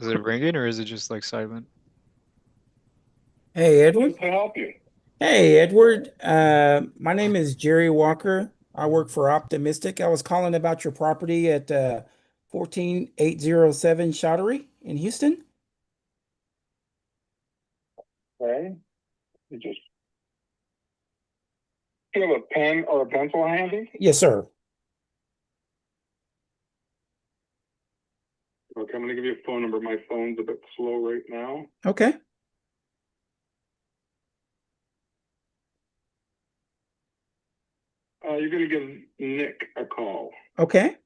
Is it ringing or is it just like silent? Hey, Edward. Can I help you? Hey, Edward. My name is Jerry Walker. I work for Optimistic. I was calling about your property at 14807 Shottery in Houston. Okay. You just do you have a pen or a pencil handy? Yes, sir. Okay, I'm gonna give you a phone number. My phone's a bit slow right now. Okay. You're gonna give Nick a call. Okay.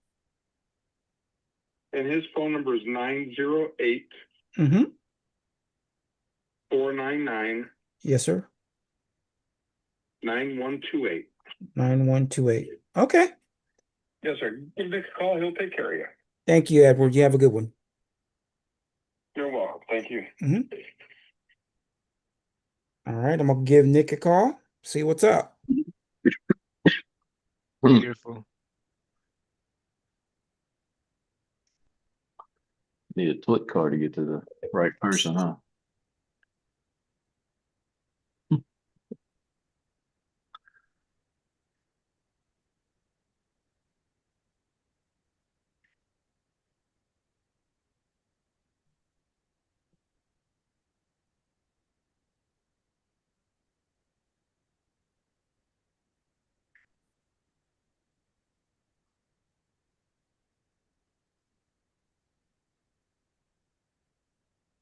And his phone number is 908 Mm-hmm. 499 Yes, sir. 9128. 9128. Okay. Yes, sir. Give Nick a call. He'll take care of you. Thank you, Edward. You have a good one. You're welcome. Thank you. Mm-hmm. All right, I'm gonna give Nick a call. See what's up. Beautiful. Need a TWIC card to get to the right person, huh?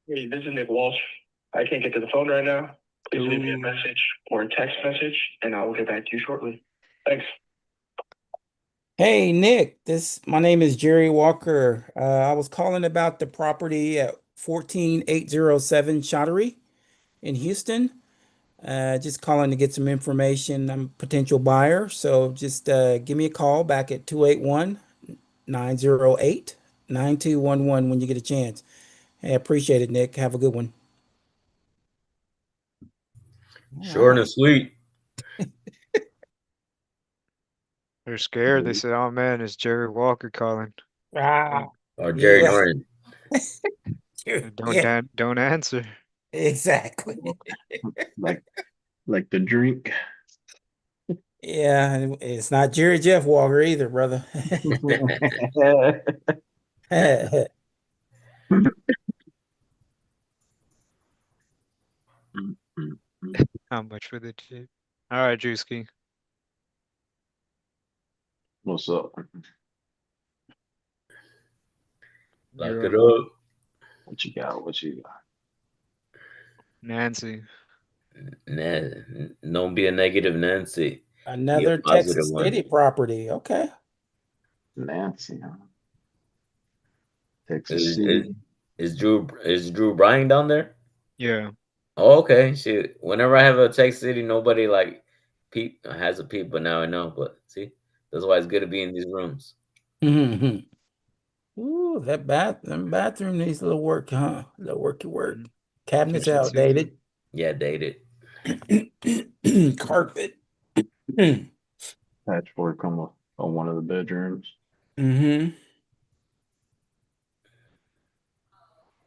Hey, this is Nick Walsh. I can't get to the phone right now. Please leave me a message or a text message, and I will get back to you shortly. Thanks. Hey, Nick, my name is Jerry Walker. I was calling about the property at 14807 Shottery in Houston. Just calling to get some information. I'm a potential buyer, so just give me a call back at 281-908-9211 when you get a chance. Hey, I appreciate it, Nick. Have a good one. All Short right. and sweet. They're scared. They said, "Oh man, it's Jerry Walker calling." Ah, Or Jerry yeah. Norton. Yeah, Don't answer. exactly. Like the drink. Yeah, and it's not Jerry Jeff Walker either, brother. How much for the chip? All right, Drewski. What's up? Lock You're it up. up. What you got? What you got? Nancy. Don't be a negative Nancy. Be a Another positive Texas one. City property. Okay. Nancy, huh? Texas Is, City. is, is Drew Bryan down there? Yeah. Oh, okay. Shit. Whenever I have a Texas City, nobody like peep has a peep, but now I know. But see, that's why it's good to be in these rooms. Mm-hmm. Ooh, them bathroom needs a little work, huh? A little work. Mhm. Cabinets Kitchen sinking. outdated. Yeah, dated. Carpet. Patchwork on one of the bedrooms. Mm-hmm.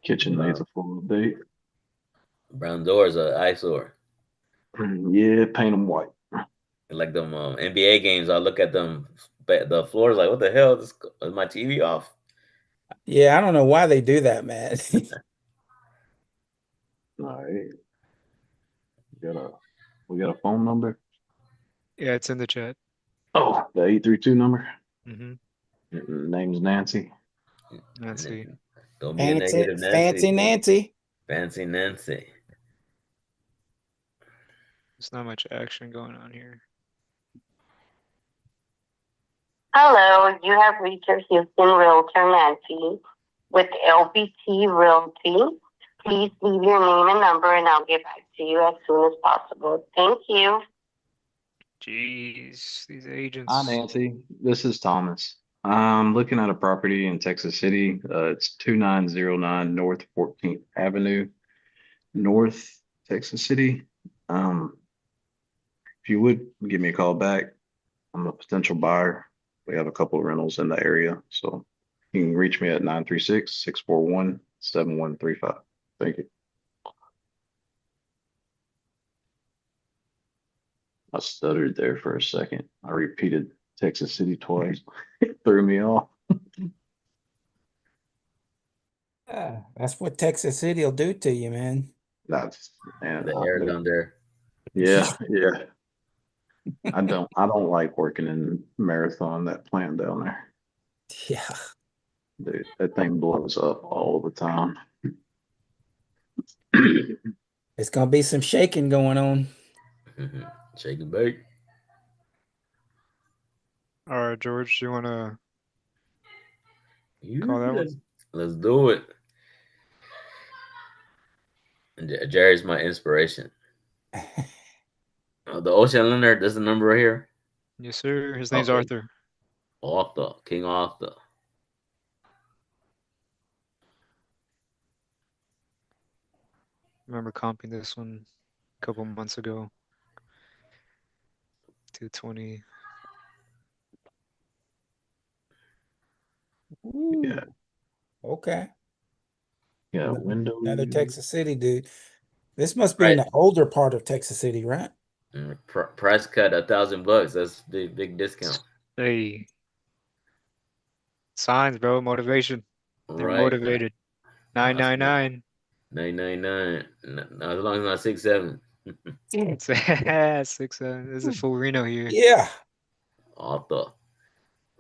Kitchen needs a full update. Brown doors are eyesore. Yeah, paint them white. Like them NBA games, I look at them, the floors like, what the hell? Is my TV off? Yeah, I don't know why they do that, man. All right. We got a phone number. Yeah, it's in the chat. Oh, the 832 number. Mm-hmm. Name's Nancy. Nancy. Don't be a negative Fancy Nancy. Nancy. Fancy Nancy. There's not much action going on here. Hello, you have reached your Houston Realtor Nancy with LBT Realty. Please leave your name and number and I'll get back to you as soon as possible. Thank you. Jeez, these agents. Hi, Nancy. This is Thomas. I'm looking at a property in Texas City. It's 2909 North 14th Avenue, North Texas City. If you would give me a call back, I'm a potential buyer. We have a couple of rentals in the area, so you can reach me at 936-641-7135. Thank you. I stuttered there for a second. I repeated Texas City twice. It threw me off. That's what Texas City will do to you, man. That's man, The air down there. yeah, yeah. I don't like working in Marathon, that plant down there. Yeah. Dude, that thing blows up all the time. It's gonna be some shaking going on. Shake and bake. All right, George, you want to call that one? Let's do it. Jerry's my inspiration. The Ocean Leonard, there's the number right here. Yes, sir. His name's Okay. Arthur. Arthur, King Arthur. Remember comping this one a couple months ago. 220. Ooh, Yeah. okay. Yeah, window. Another Texas City dude. This must be in Right. the older part of Texas City, right? Price cut $1,000. That's big discount. Hey. Signs, bro. Motivation. They're Right. motivated. 999. 999. As long as it's not 67. It's 6. There's a full Reno here. Yeah. Arthur.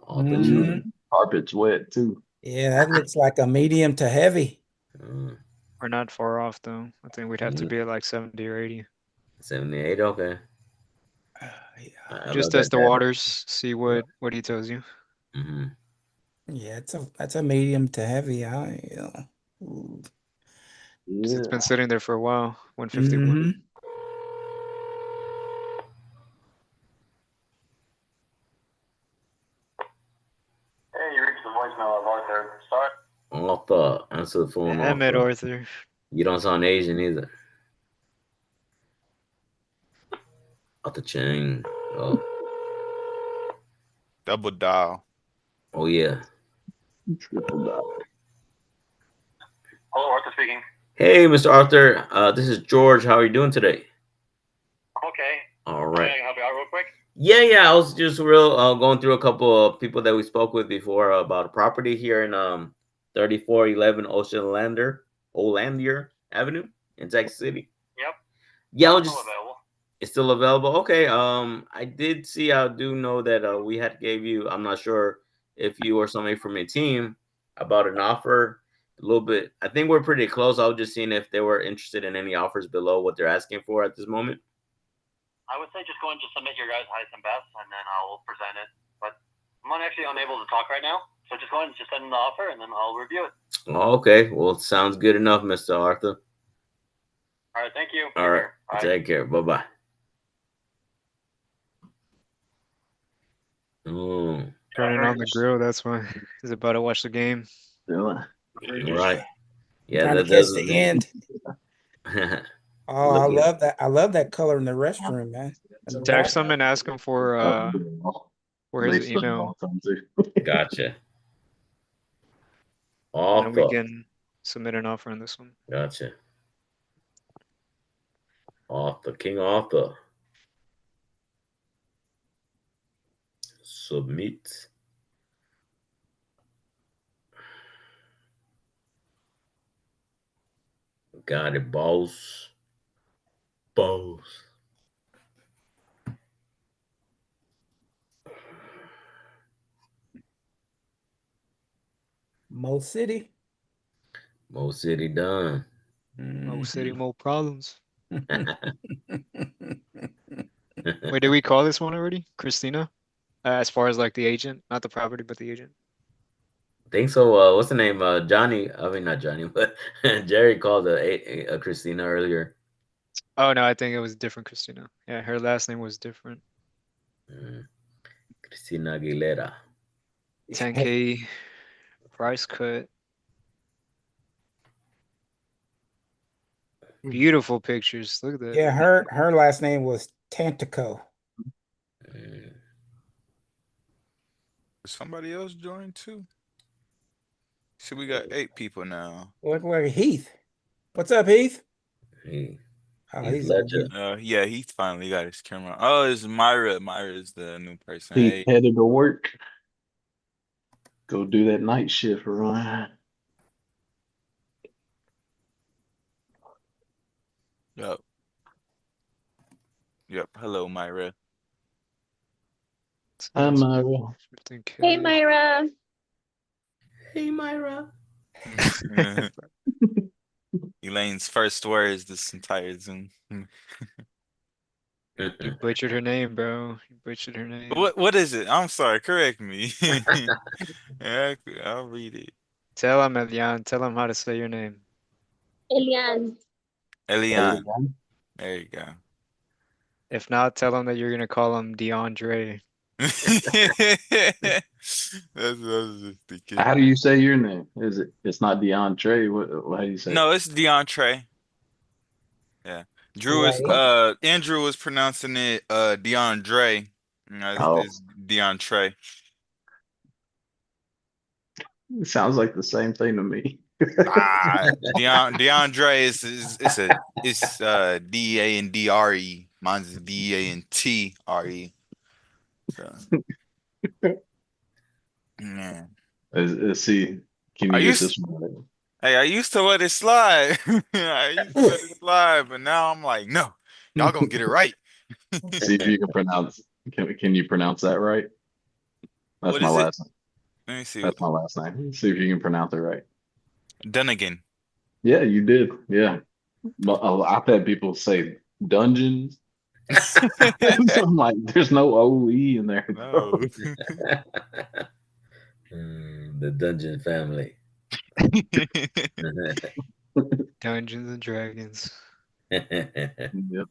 Mhm. Carpet's wet too. Yeah, that looks like a medium to heavy. We're not far off though. I think we'd have to be at like 70 or 80. 78. Okay. Just test the waters, see what he tells you. Yeah, that's a medium to heavy. It's been sitting there for a while. 151. Hey, you reached the voicemail of Arthur. Start. Arthur, answer the phone. I met Arthur. You don't sound Asian either. Arthur Chang. Oh. Double dial. Oh yeah. Triple dial. Hello, Arthur speaking. Hey, Mr. Arthur. This is George. How are you doing today? Okay. All right. Can I help you out real quick? Yeah. I was just going through a couple of people that we spoke with before about a property here in 3411 Olandier Avenue in Texas City. Yep. Yeah, Still available. It's still available. Okay. I did see. I do know that we had gave you. I'm not sure if you or somebody from your team about an offer. A little bit. I think we're pretty close. I was just seeing if they were interested in any offers below what they're asking for at this moment. I would say just go and just submit your guys' highest and best, and then I'll present it. But I'm actually unable to talk right now, so just go ahead and just send in the offer, and then I'll review it. Okay. Well, sounds good enough, Mr. Arthur. All right. Thank you. All right. Take care. Bye bye. Turning on the grill, that's why he's about to watch the game. Right. Yeah, Trying to catch the end. Oh, I love that. I love that color in the restroom, man. Text him and ask him for his email. Gotcha. And then we can submit an offer on this one. Gotcha. Arthur, King Arthur. Submit. Got it, boss. Boss. Mo City. Mo City done. Mo City, more problems. Wait, did we call this one already? Christina? As far as like the agent, not the property, but the agent. I think so. What's the name? Johnny. I mean, not Johnny, but Jerry called a Christina earlier. Oh no, I think it was different Christina. Yeah, her last name was different. Christina Aguilera. 10K price cut. Beautiful pictures. Look at that. Yeah, her last name was Tantico. Somebody else joined too. See, we got 8 people now. Look like Heath. What's up, Heath? Hey. Oh, he's on mute. Yeah, he finally got his camera. Oh, it's Myra. Myra is the new person. He Hey. headed to work. Go do that night shift, Ryan. Yep. Yep. Hello, Myra. Hi, Myra. Hey, Myra. Hey, Myra. Elaine's first words this entire Zoom. You butchered her name, bro. You butchered her name. What is it? I'm sorry. Correct me. Yeah, I'll read it. Tell him, Elian. Tell him how to say your name. Elian. Elian. There you go. If not, tell him that you're gonna call him DeAndre. That's just thinking. How do you say your name? Is it? It's not DeAndre. How do you say? No, it's DeAndre. Yeah. Andrew was pronouncing it DeAndre. It's DeAndre. It sounds like the same thing to me. DeAndre is DeAndre. Mine's DeAndre. So man. Let's see. Can you get this one? Hey, I used to let it slide. I used to let it slide, but now I'm like, no, y'all gonna get it right. See if you can pronounce. Can you pronounce that right? That's my last name. Let me see. That's my last name. See if you can pronounce it right. Dunnigan. Yeah, you did. Yeah. But I've had people say dungeons. So I'm like, there's no OE in there. No. The Dungeon family. Dungeons and Dragons. Yep.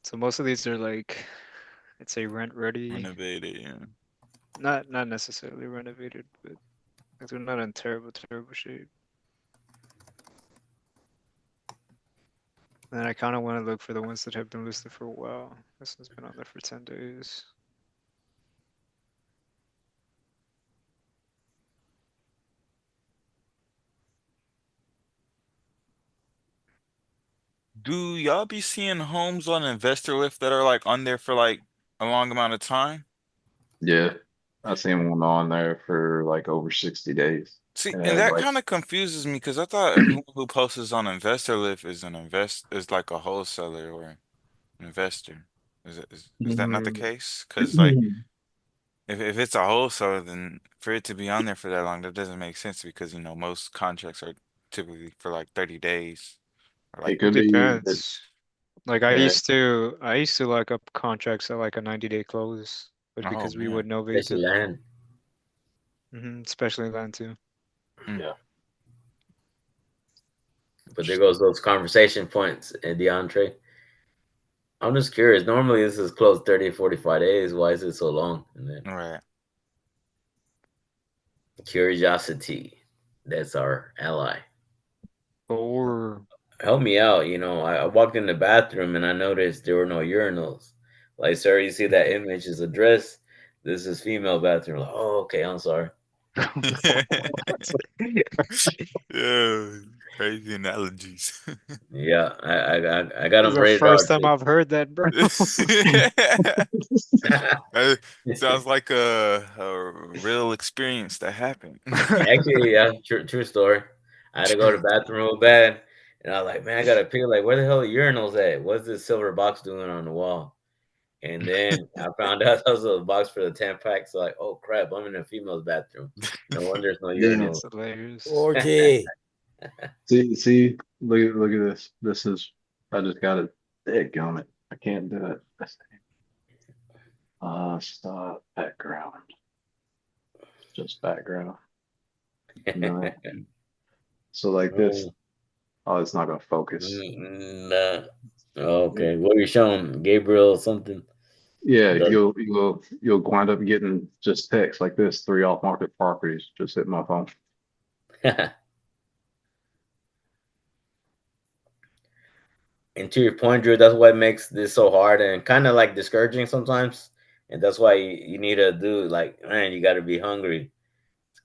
So most of these are like, I'd say rent ready. Renovated, yeah. Not necessarily renovated, but like they're not in terrible shape. And I kind of want to look for the ones that have been listed for a while. This one's been on there for 10 days. Do y'all be seeing homes on Investor Lift that are like on there for like a long amount of time? Yeah. I seen one on there for like over 60 days. See, It and had that like kind of confuses me because I thought everyone who posts on Investor Lift is like a wholesaler or investor. Is that not the case? Because like if it's a wholesaler, then for it to be on there for that long, that doesn't make sense because most contracts are typically for like 30 days. Or like it could be Depends. Like I yeah. used to lock up contracts at like a 90-day close, but because we would novate Especially land. Especially land too. Yeah. But there goes those conversation points, DeAndre. I'm just curious. Normally this is closed 30, 45 days. Why is it so long? And then right. Curiosity. That's our ally. Or help me out. I walked in the bathroom and I noticed there were no urinals. Like, sir, you see that image is addressed. This is female bathroom. Like, oh, okay, I'm sorry. Yeah, crazy analogies. Yeah, I got them the rated first R. time I've heard that, bro. Sounds like a real experience that happened. Actually, yeah, true story. I had to go to the bathroom real bad, and I was like, man, I gotta pee. Like, where the hell are urinals at? What's this silver box doing on the wall? And then I found out that was a box for the 10-pack. So like, oh crap, I'm in a female's bathroom. No wonder there's no urinal. That's hilarious. Okay. See, look at this. This is I just got a dick on it. I can't do it. Stop background. Just background. No. So like this. Oh, it's not gonna focus. Nah. Okay. What are you showing? Gabriel something? Yeah, you'll wind up getting just text like this, 3 off-market properties. Just hit my phone. And to your point, Drew, that's what makes this so hard and kind of like discouraging sometimes. And that's why you need to do like, man, you got to be hungry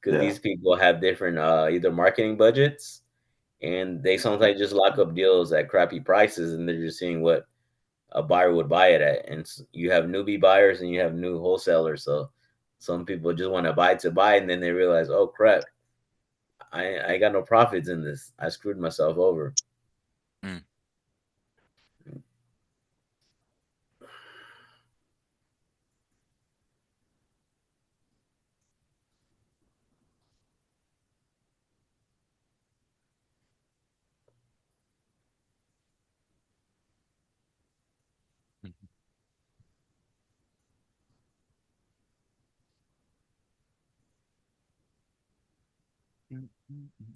because these people have different either marketing budgets and they sometimes just lock up deals at crappy prices and they're just seeing what a buyer would buy it at. And you have newbie buyers and you have new wholesalers. So some people just want to buy and then they realize, oh crap, I got no profits in this. I screwed myself over. Mm.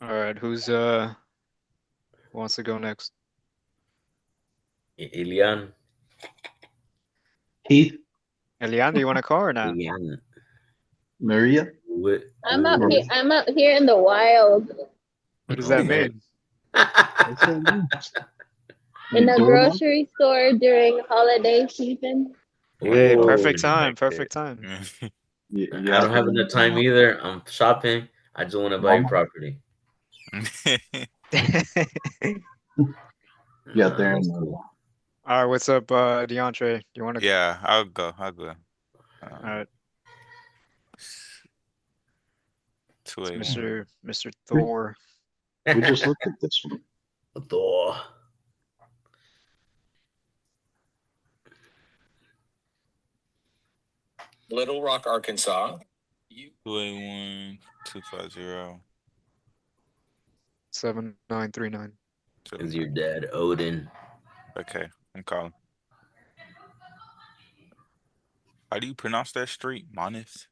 All right, who wants to go next? Ilian. Heath. Elian, do you want to call or not? Ilian. Maria. I'm out here. I'm out here in the wild. What does that mean? In a grocery store during holiday season. Hey, Ooh. perfect time. Perfect time. I don't have enough time either. I'm shopping. I just want to buy your property. Get there. All right, what's up, DeAndre? Do you want to? Yeah, I'll go. All right. It's 281. Mr. Thor. We just looked at this one. Thor. Little Rock, Arkansas. 281 250. 7939. Is your dad Odin? Okay, I'm calling. How do you pronounce that street? Monteith?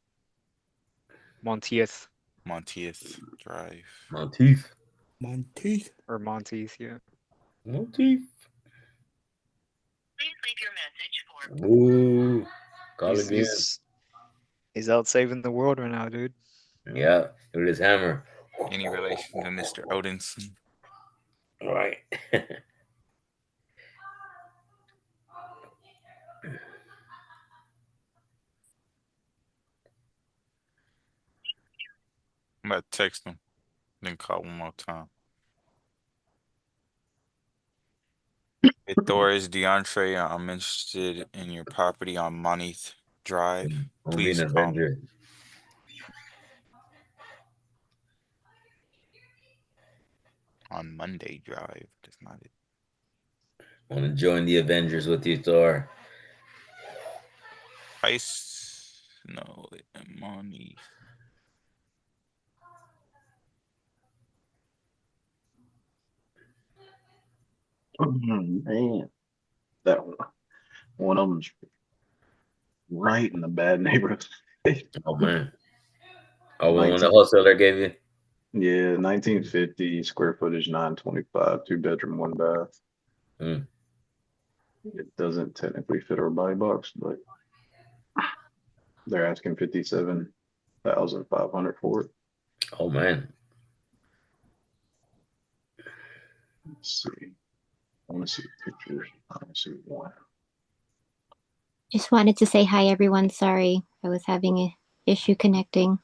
Monteith. Monteith Drive. Monteith. Monteith. Or Monteith, yeah. Monteith. Please leave your message for. Ooh. Call He's, again. he's out saving the world right now, dude. Yeah, with his hammer. Any relation to Mr. Odinson? All right. I'm about to text him, then call one more time. Hey, Thor, is DeAndre. I'm interested in your property on Monteith Drive. I'm being Please an call. Avenger. On Monday Drive. That's not it. I want to join the Avengers with you, Thor. Price? No, Monteith. Man, that one of them's right in a bad neighborhood. Oh man. Oh, the one the 19 wholesaler gave you? Yeah, 1950, square footage, 925, 2 bedroom, 1 bath. Mm. It doesn't technically fit our buy box, but they're asking 57,500 for it. Oh man. Let's see. I want to see pictures. I want to see one. Just wanted to say hi, everyone. Sorry, I was having an issue connecting.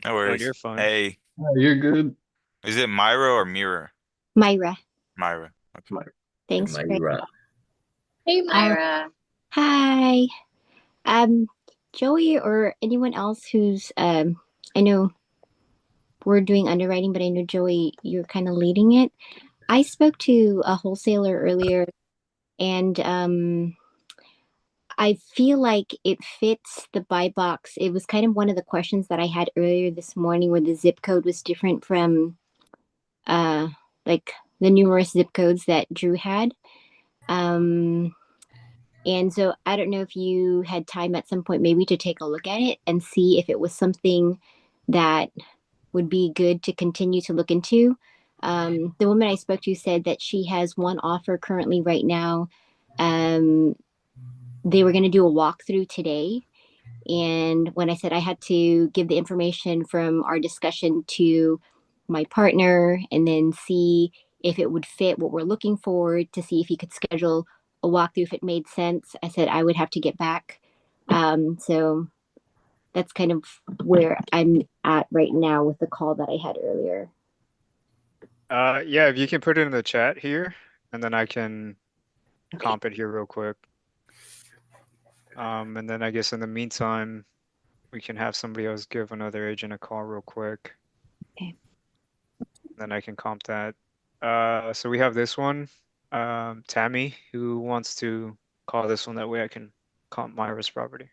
No worries. you're fine. Hey. Oh, you're good. Is it Myra or Mira? Myra. Myra. Okay. Thanks. Myra. Hey, Myra. Hi. Joey or anyone else who's I know we're doing underwriting, but I know Joey, you're kind of leading it. I spoke to a wholesaler earlier, and I feel like it fits the buy box. It was kind of one of the questions that I had earlier this morning, where the zip code was different from like the numerous zip codes that Drew had. And so I don't know if you had time at some point maybe to take a look at it and see if it was something that would be good to continue to look into. The woman I spoke to said that she has one offer currently right now. They were going to do a walkthrough today. And when I said I had to give the information from our discussion to my partner and then see if it would fit what we're looking for, to see if he could schedule a walkthrough if it made sense, I said I would have to get back. So that's kind of where I'm at right now with the call that I had earlier. Yeah, if you can put it in the chat here, and then I can comp it here real quick. And then I guess in the meantime, we can have somebody else give another agent a call real quick. Okay. Then I can comp that. So we have this one. Tammy, who wants to call this one, that way I can comp Myra's property.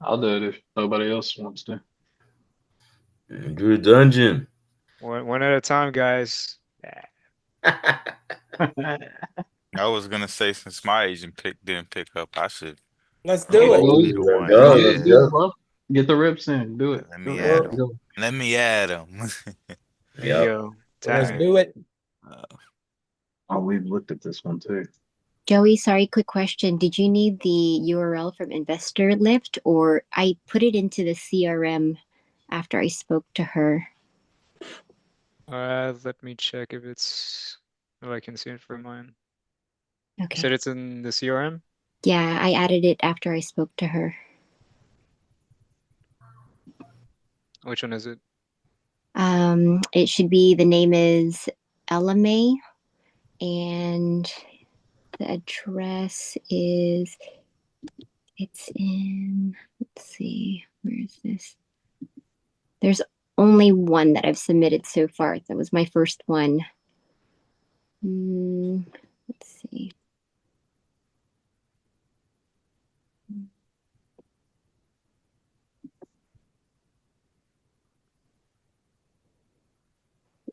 I'll do it if nobody else wants to. Drew Dungeon. One at a time, guys. I was gonna say since my agent didn't pick up, I should Let's get do it. Go, me easy. the one. Go, Go, let's Yeah, do it, go. bro. Get the reps in. Do it. let Go me ahead. add Yep. them. Go. Let me add them. There you Yep. go. Let's Tammy. do it. Oh, we've looked at this one too. Joey, sorry, quick question. Did you need the URL from Investor Lift, or I put it into the CRM after I spoke to her? Let me check if it's. Oh, I can see it from mine. You Okay. said it's in the CRM? Yeah, I added it after I spoke to her. Which one is it? It should be, the name is Elame, and the address is, it's in, let's see, where is this? There's only one that I've submitted so far. That was my first one. Let's see.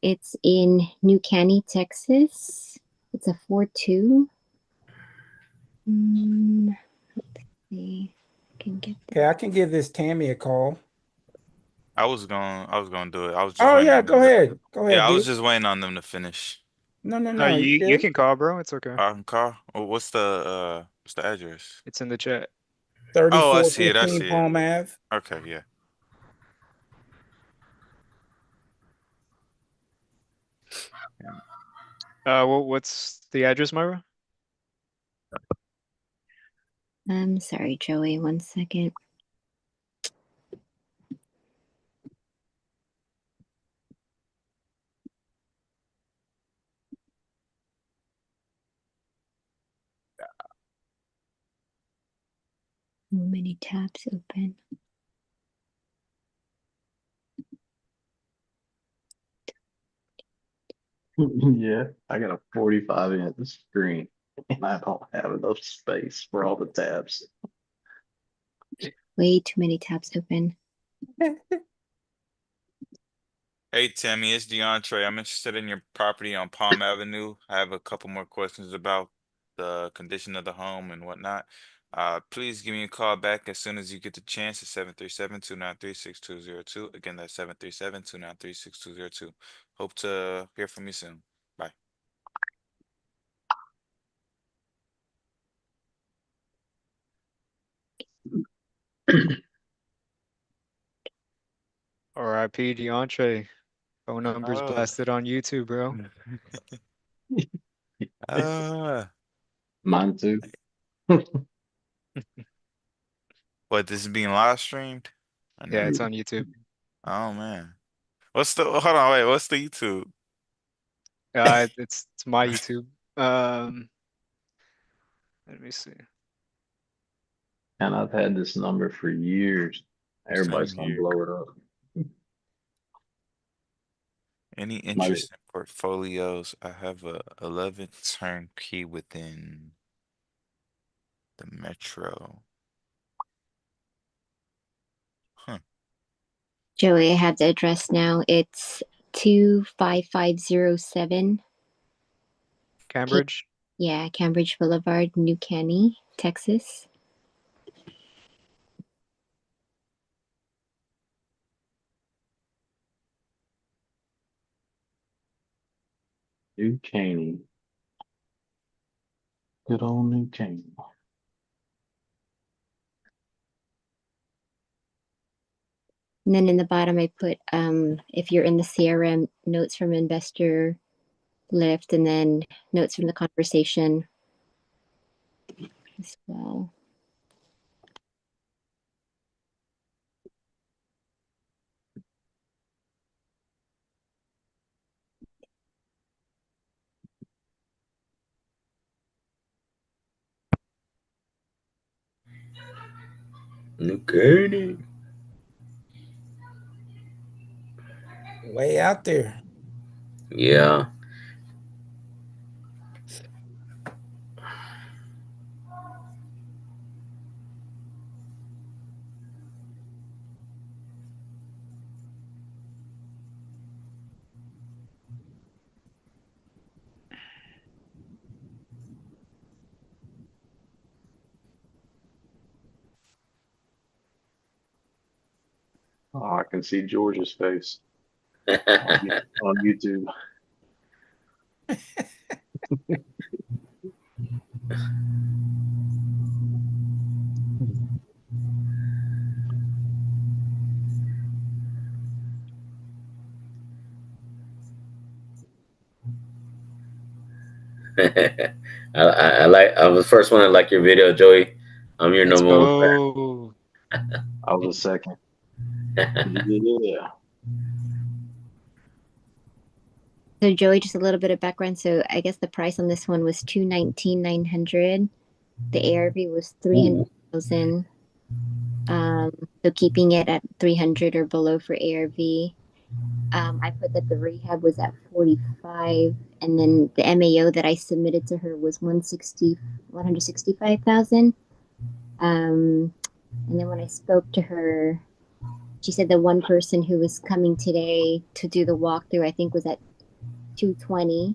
It's in New Caney, Texas. It's a 4-2. Let's see. I can get Okay, I can give this Tammy a call. I was gonna do it. I was just Oh waiting yeah, on them go to. ahead. Go Yeah, ahead, I was dude. just waiting on them to finish. No, no, No, no. You you good? can call, bro. It's okay. I can call. Oh, what's the address? It's in the chat. Oh, I see it. I 3415 see it. Palm Ave. Okay, yeah. What's the address, Myra? I'm sorry, Joey. 1 second. So many tabs open. Yeah, I got a 45-inch screen and I don't have enough space for all the tabs. Way too many tabs open. Hey Tammy, it's DeAndre. I'm interested in your property on Palm Avenue. I have a couple more questions about the condition of the home and whatnot. Please give me a call back as soon as you get the chance at 737-293-6202. Again, that's 737-293-6202. Hope to hear from you soon. Bye. R.I.P. DeAndre. Phone numbers Oh. blasted on YouTube, bro. Mine too. What, this is being live streamed? I Yeah, never. it's on YouTube. Oh man. Hold on, wait, what's the YouTube? It's my YouTube. Let me see. And I've had this number for years. Everybody's Same gonna here. blow it up. Any My, interest in portfolios? I have a 11 turnkey within the metro. Huh. Joey, I have the address now. It's 25507. Cambridge? Yeah, Cambridge Boulevard, New Caney, Texas. New Caney. Good old New Caney. And then in the bottom, I put, if you're in the CRM, notes from investor lift, and then notes from the conversation as well. Okay. Way out there. Yeah. Oh, I can see George's face on YouTube. I like. I was the first one to like your video, Joey. I'm your Let's number one go. I was a second. Yeah. So Joey, just a little bit of background. So I guess the price on this one was 219,900. The ARV was 300,000. So keeping it at 300 or below for ARV. I put that the rehab was at 45, and then the MAO that I submitted to her was 165,000. And then when I spoke to her, she said the one person who was coming today to do the walkthrough, I think, was at 220.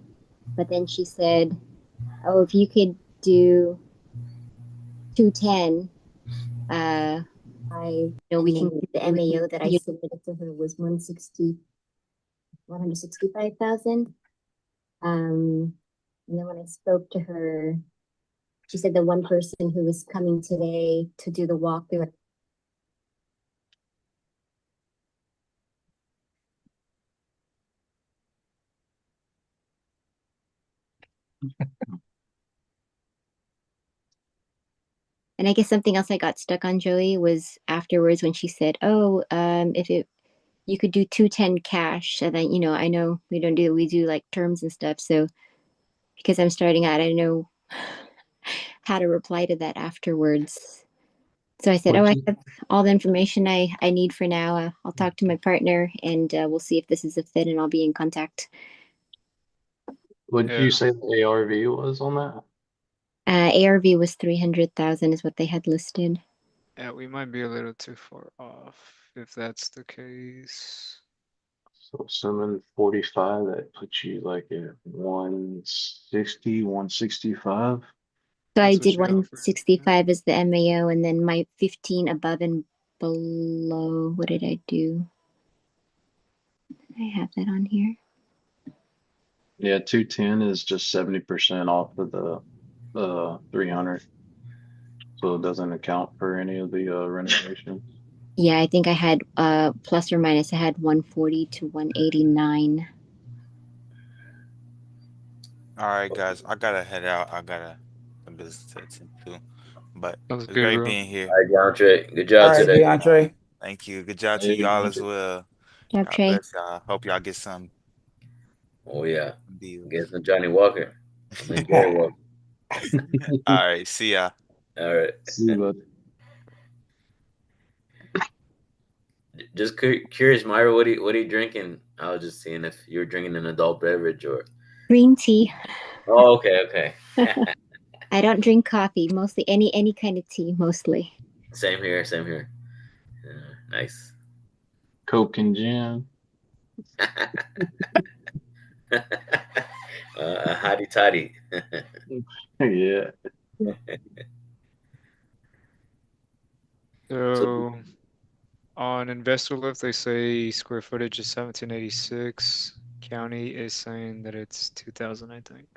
But then she said, "Oh, if you could do 210, I know we can get the MAO that I submitted to her was 165,000. And then when I spoke to her, she said the one person who was coming today to do the walkthrough. And I guess something else I got stuck on, Joey, was afterwards when she said, "Oh, if it you could do 210 cash." And then, I know we do like terms and stuff. So because I'm starting out, I know how to reply to that afterwards. So I said, "Oh, What I you have all the information I need for now. I'll talk to my partner and we'll see if this is a fit and I'll be in contact." what did Yeah. you say the ARV was on that? ARV was 300,000 is what they had listed. Yeah, we might be a little too far off if that's the case. So assuming 45, that puts you like at 160, 165. So I That's what did she offered. 165 as the MAO and then my 15 above and below. What did I do? I have that on here. Yeah, 210 is just 70% off of the 300. So it doesn't account for any of the renovations. Yeah, I think I had plus or minus, I had 140 to 189. All right, guys, I gotta head out. I gotta some business to attend to. But That was it's good, great bro. being here. All right, DeAndre. Good All job right, today. DeAndre. Thank you. Good job to Hey, y'all as DeAndre. well. Job, God Trey. bless y'all. Hope y'all get some Oh yeah, deals. get some Johnny Walker. I mean Jerry Walker. All right, see ya. All right. See you, bud. Just curious, Myra, what are you drinking? I was just seeing if you were drinking an adult beverage or. Green tea. Oh, okay, okay. I don't drink coffee, mostly any kind of tea, mostly. Same here, same here. Nice. Coke and gin. A hottie toddy. Yeah. So, So on Investor Lift, they say square footage is 1786. County is saying that it's 2000, I think.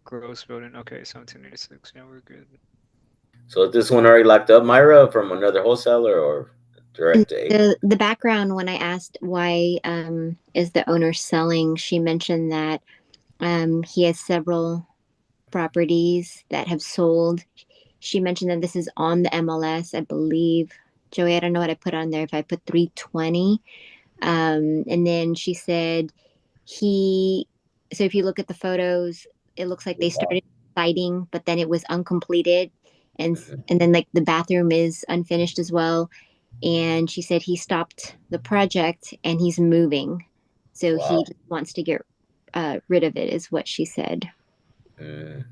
Gross building. Okay, 1786. Yeah, we're good. so is this one already locked up, Myra, from another wholesaler or direct to agent? The background when I asked why is the owner selling, she mentioned that he has several properties that have sold. She mentioned that this is on the MLS, I believe. Joey, I don't know what I put on there. If I put 320, and then she said he. So if you look at the photos, it looks like they started siding, but then it was uncompleted, and then like the bathroom is unfinished as well. And she said he stopped the project and he's moving, so he Wow. just wants to get rid of it, is what she said. Mm.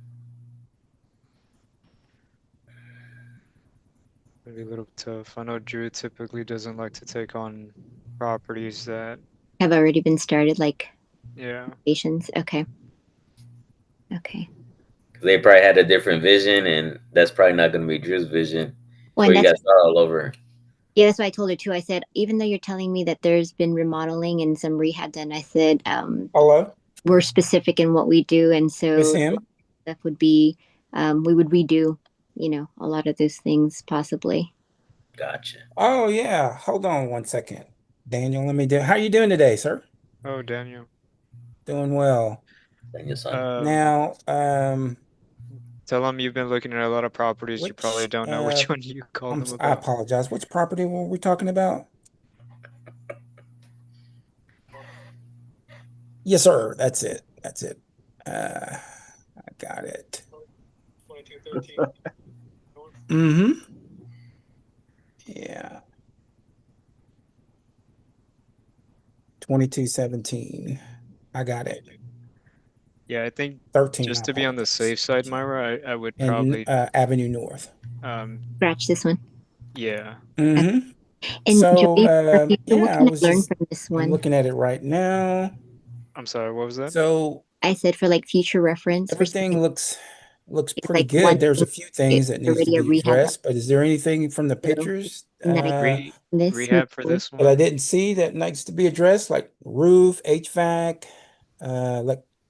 Maybe a little tough. I know Drew typically doesn't like to take on properties that Have already been started, like yeah. patients. Okay. Okay. They probably had a different vision, and that's probably not going to be Drew's vision. Well, So and you that's got to start all over. yeah, that's what I told her too. I said, even though you're telling me that there's been remodeling and some rehab done, I said, Hello, we're specific in what we do, and Miss so Ham. that would be, we would redo, a lot of those things possibly. Gotcha. Oh yeah, hold on one second, Daniel. Let me do. How you doing today, sir? Oh, Daniel. Doing well. Daniel, son. Now, Tell him you've been looking at a lot of properties. You probably which don't know which one you called them I about. apologize. Which property were we talking about? Yes, sir. That's it. That's it. I got it. 2213. Mm-hmm. Yeah. 2217. I got it. Yeah, I think 13. I just to be on the apologize. safe side, Myra, I would And probably Avenue North. Scratch this one. Yeah. Mm-hmm. And So, Joey, what yeah, can I learn from this I'm one? looking at it right now. I'm sorry, what was that? So I said for like future reference for everything something looks pretty like one good. There's a thing, few things it's that needs to already a be rehab done. addressed, but is there anything from the So pictures that I this Rehab for moving this that I one? didn't see that needs to be addressed, like roof, HVAC,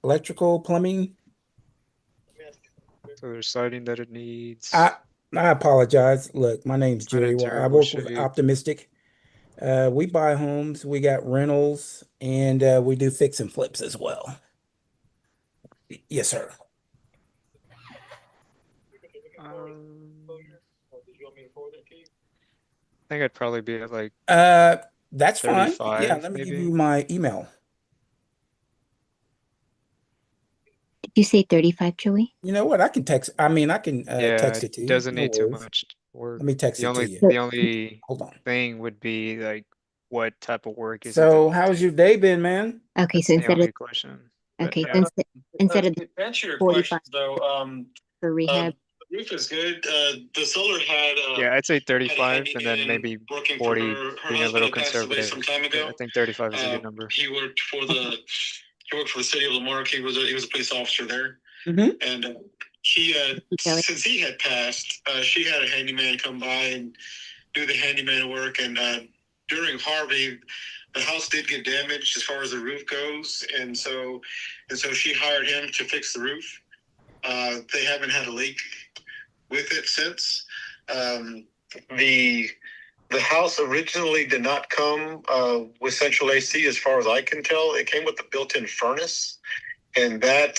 electrical, plumbing? So there's siding that it needs I I apologize. Look, my name's Jerry. Well, I unitary work with shape. Optimistic. We buy homes, we got rentals, and we do fix and flips as well. Yes, sir. I think I'd probably be at like That's fine. Yeah, 35, let me give maybe. you my email. Did you say 35, Joey? You know what? I can text. I mean, I can Yeah, text it it to you. doesn't No need too worries. much work. Let me text The it to only you. the only Hold on. thing would be like what type of work is it that So, needs? how's your day been, man? Okay, That's so the only question. But okay, yeah. so instead of To answer your 45 questions, though, for rehab, the roof is good. The solar had Yeah, I'd say had a 35 and then handyman maybe working for 40 her. Her being a husband little had passed away conservative. some time But ago. I think 35 is a good number. He worked for the city of Lamarck. He was a police officer there, Mm-hmm. and since he had passed, she had a handyman come by and do the handyman work. And during Harvey, the house did get damaged as far as the roof goes, and so she hired him to fix the roof. They haven't had a leak with it since. The the house originally did not come with central AC, as far as I can tell. It came with a built-in furnace, and that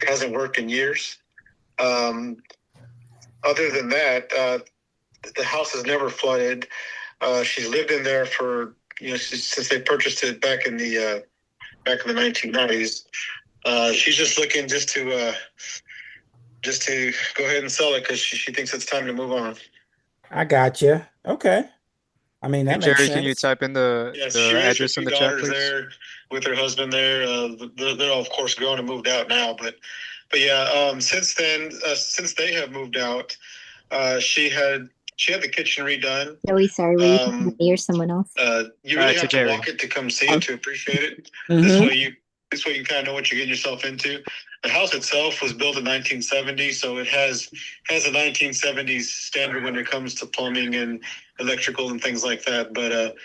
hasn't worked in years. Other than that, the house has never flooded. She's lived in there for since they purchased it back in the 1990s. She's just looking just to go ahead and sell it because she thinks it's time to move on. I got you. Okay. I mean, Hey that makes Jerry, can you sense. type in the She raised her address in two the chat, daughters please? there with her husband there. They're all, of course, grown and moved out now. But yeah, since then, since they have moved out, she had the kitchen redone. Joey, sorry, were you talking to me or someone else? You really To have to Jerry. walk it to come see it to appreciate it. Mm-hmm. This way you kind of know what you're getting yourself into. The house itself was built in 1970, so it has a 1970s standard when it comes to plumbing and electrical and things like that. But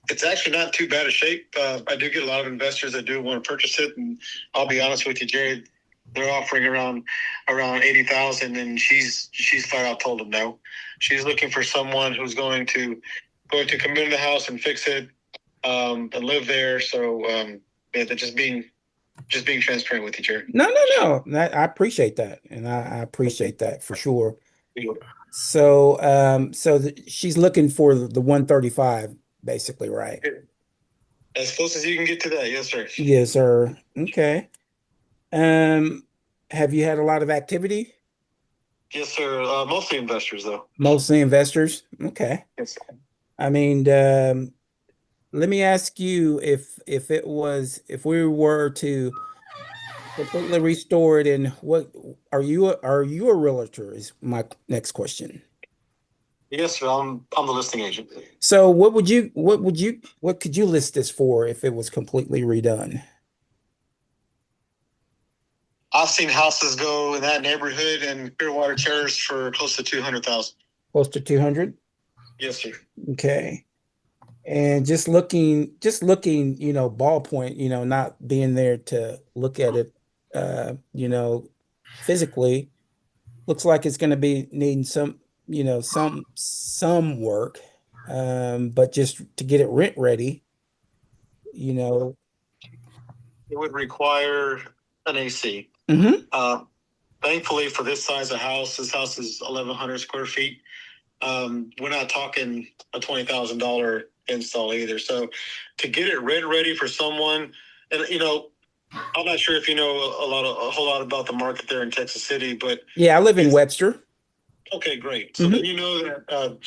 it's actually not too bad a shape. I do get a lot of investors that do want to purchase it, and I'll be honest with you, Jerry, they're offering around 80,000, and she's flat out told them no. She's looking for someone who's going to come into the house and fix it, and live there. So yeah, they're just being transparent with you, Jerry. No. I appreciate that, and I appreciate that for sure. So, she's looking for the 135, basically, right? As close as you can get to that, yes, sir. Yes, sir. Okay. have you had a lot of activity? Yes, sir. Mostly investors, though. Mostly investors? Okay. Yes. I mean, let me ask you if it was if we were to completely restore it, and what are you a realtor is my next question. Yes, sir. I'm the listing agent. So what could you list this for if it was completely redone? I've seen houses go in that neighborhood in Clearwater Terrace for close to 200,000. Close to 200? Yes, sir. Okay. And just looking, ballpoint, not being there to look at it, physically, looks like it's going to be needing some work, but just to get it rent ready, you know. It would require an AC. Mhm. Thankfully, for this house is 1,100 square feet. We're not talking a $20,000 install either. So to get it rent ready for someone, and I'm not sure if you know a whole lot about the market there in Texas City, but Yeah, I live in Webster. okay, great. So then you know that.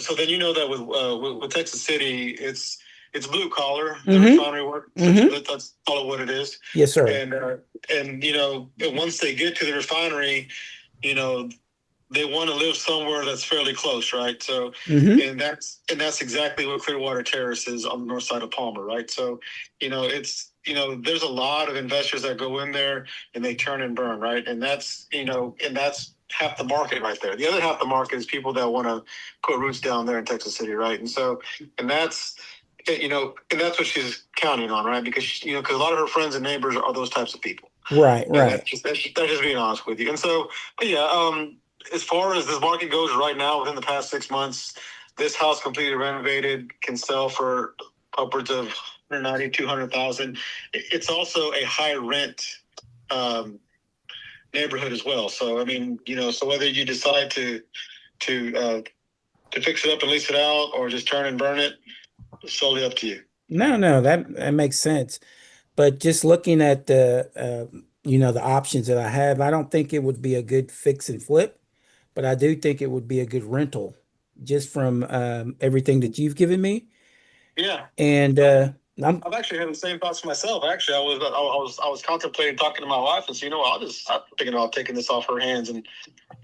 So then you know that with Texas City, it's blue collar, the refinery work. That's all what it is. Yes, sir. And once they get to the refinery, you know they want to live somewhere that's fairly close, right? So, and that's exactly what Clearwater Terrace is on the north side of Palmer, right? So, there's a lot of investors that go in there and they turn and burn, right? And that's half the market right there. The other half the market is people that want to put roots down there in Texas City, right? And so, and that's what she's counting on, right? Because because a lot of her friends and neighbors are those types of people. Right, And right. that's just being honest with you. And so, but yeah, as far as this market goes right now, within the past 6 months, this house completely renovated can sell for upwards of 190, 200,000. It's also a high rent um, neighborhood as well. So, I mean, so whether you decide to fix it up and lease it out or just turn and burn it, it's solely up to you. No, that makes sense. But just looking at the options that I have, I don't think it would be a good fix and flip, but I do think it would be a good rental, just from everything that you've given me. Yeah. And I've actually had the same thoughts myself. Actually, I was contemplating talking to my wife and say, I'm thinking about taking this off her hands and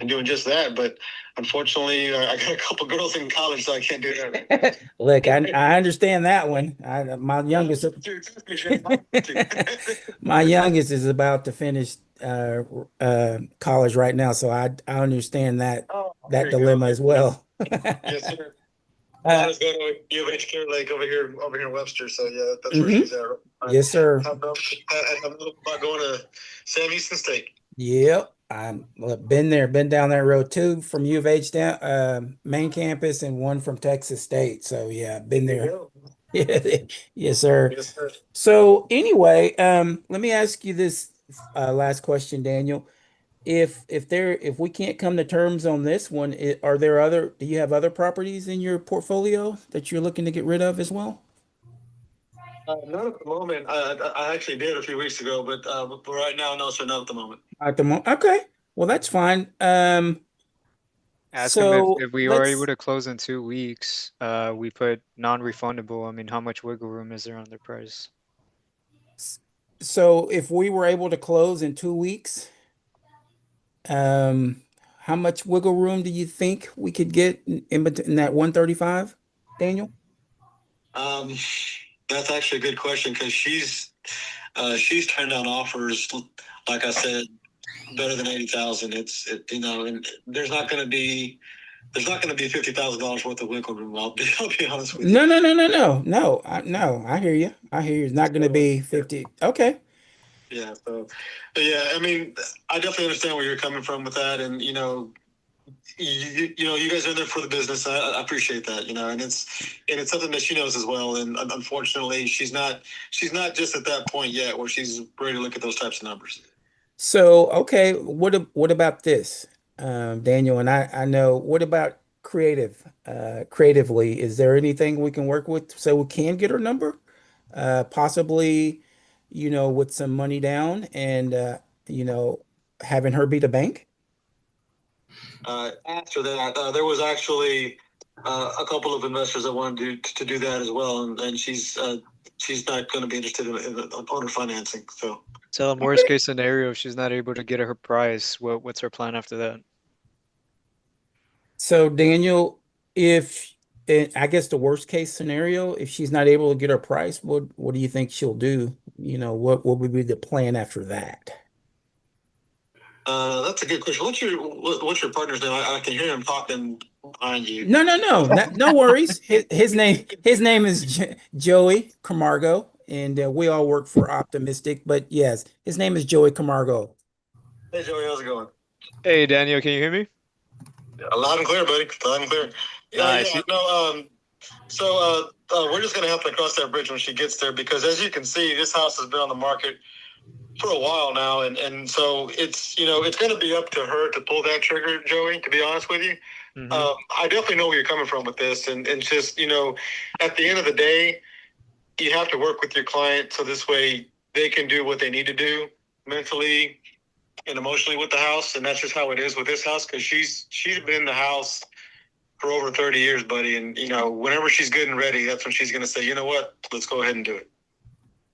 doing just that. But unfortunately, I got a couple girls in college, so I can't do that. Look, I understand that one. My youngest is about to finish college right now, so I understand that dilemma as well. Yes, sir. I was going to UH Clear Lake over here in Webster, so yeah, that's where she's at. Yes, sir. I'm about going to Sam Houston State. Yep, I've been there, been down that road too, from U of H down main campus, and one from Texas State. So yeah, been there. Yeah, yes, sir. Yes, sir. So anyway, let me ask you this last question, Daniel. If we can't come to terms on this one, do you have other properties in your portfolio that you're looking to get rid of as well? Not at the moment. I actually did a few weeks ago, but right now, no, sir, not at the moment. At the moment, okay. Well, that's fine. Ask him So if we are able to close in 2 weeks, we put non-refundable. I mean, how much wiggle room is there on the price? So if we were able to close in 2 weeks, um, how much wiggle room do you think we could get in that 135, Daniel? That's actually a good question because she's turned down offers, like I said, better than 80,000. And there's not going to be $50,000 worth of wiggle room. I'll be honest with you. No. I hear you. It's not going to be 50. Okay. Yeah. So, but yeah, I mean, I definitely understand where you're coming from with that, and you guys are in there for the business. I appreciate that, and it's something that she knows as well. And unfortunately, she's not just at that point yet where she's ready to look at those types of numbers. So, okay, what about this, Daniel? And I know, what about creatively, is there anything we can work with so we can get her number? Possibly, with some money down and, having her be the bank? After that, there was actually a couple of investors that wanted to do that as well, and she's not going to be interested in owner financing. So Tell him worst case scenario, if she's not able to get her price, what's her plan after that? So Daniel, if I guess the worst case scenario, if she's not able to get her price, what do you think she'll do? What would be the plan after that? that's a good question. What's your partner's name? I can hear him talking behind you. No, no worries. His name is Joey Camargo, and we all work for Optimistic. But yes, his name is Joey Camargo. Hey Joey, how's it going? Hey Daniel, can you hear me? Loud and clear, buddy. Loud and clear. Nice. No. So we're just gonna have to cross that bridge when she gets there, because as you can see, this house has been on the market for a while now, and so it's going to be up to her to pull that trigger, Joey. To be honest with you, I definitely know where you're coming from with this, and just at the end of the day, you have to work with your client so this way they can do what they need to do mentally and emotionally with the house, and that's just how it is with this house, because she's been in the house for over 30 years, buddy, and whenever she's good and ready, that's when she's going to say, you know what, let's go ahead and do it.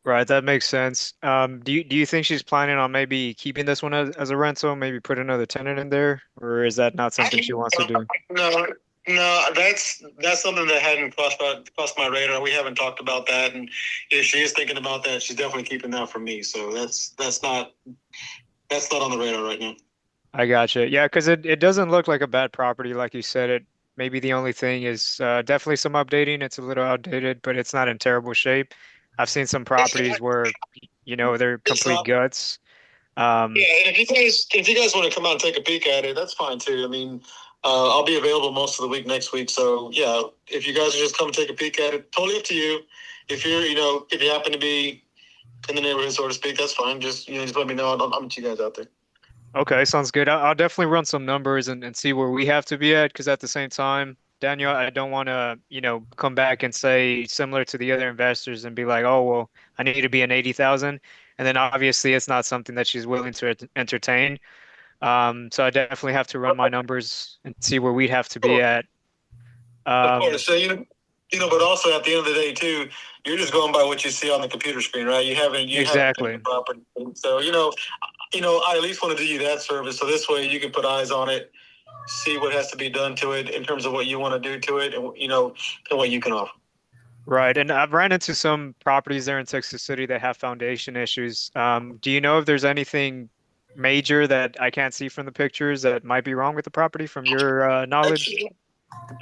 Right, that makes sense. Do you think she's planning on maybe keeping this one as a rental, maybe put another tenant in there, or is that not something she wants to do? No, that's something that hadn't crossed my radar. We haven't talked about that, and if she is thinking about that, she's definitely keeping that from me. So that's not on the radar right now. I gotcha. Yeah, because it doesn't look like a bad property, like you said. It maybe the only thing is definitely some updating. It's a little outdated, but it's not in terrible shape. I've seen some properties where they're complete guts. Yeah, and if you guys want to come out and take a peek at it, that's fine too. I mean, I'll be available most of the week next week. So yeah, if you guys are just come and take a peek at it, totally up to you. If if you happen to be in the neighborhood, so to speak, that's fine. Just let me know. I'll meet you guys out there. Okay, sounds good. I'll definitely run some numbers and see where we have to be at, because at the same time, Daniel, I don't want to, come back and say similar to the other investors and be like, oh, well, I need to be an 80,000. And then obviously it's not something that she's willing to entertain. So I definitely have to run my numbers and see where we'd have to be at. Of course. So, but also at the end of the day too, you're just going by what you see on the computer screen, right? You haven't Exactly. seen the property. So, I at least want to do you that service. So this way you can put eyes on it, see what has to be done to it in terms of what you want to do to it, and and what you can offer. Right. And I've ran into some properties there in Texas City that have foundation issues. Do you know if there's anything major that I can't see from the pictures that might be wrong with the property from your knowledge?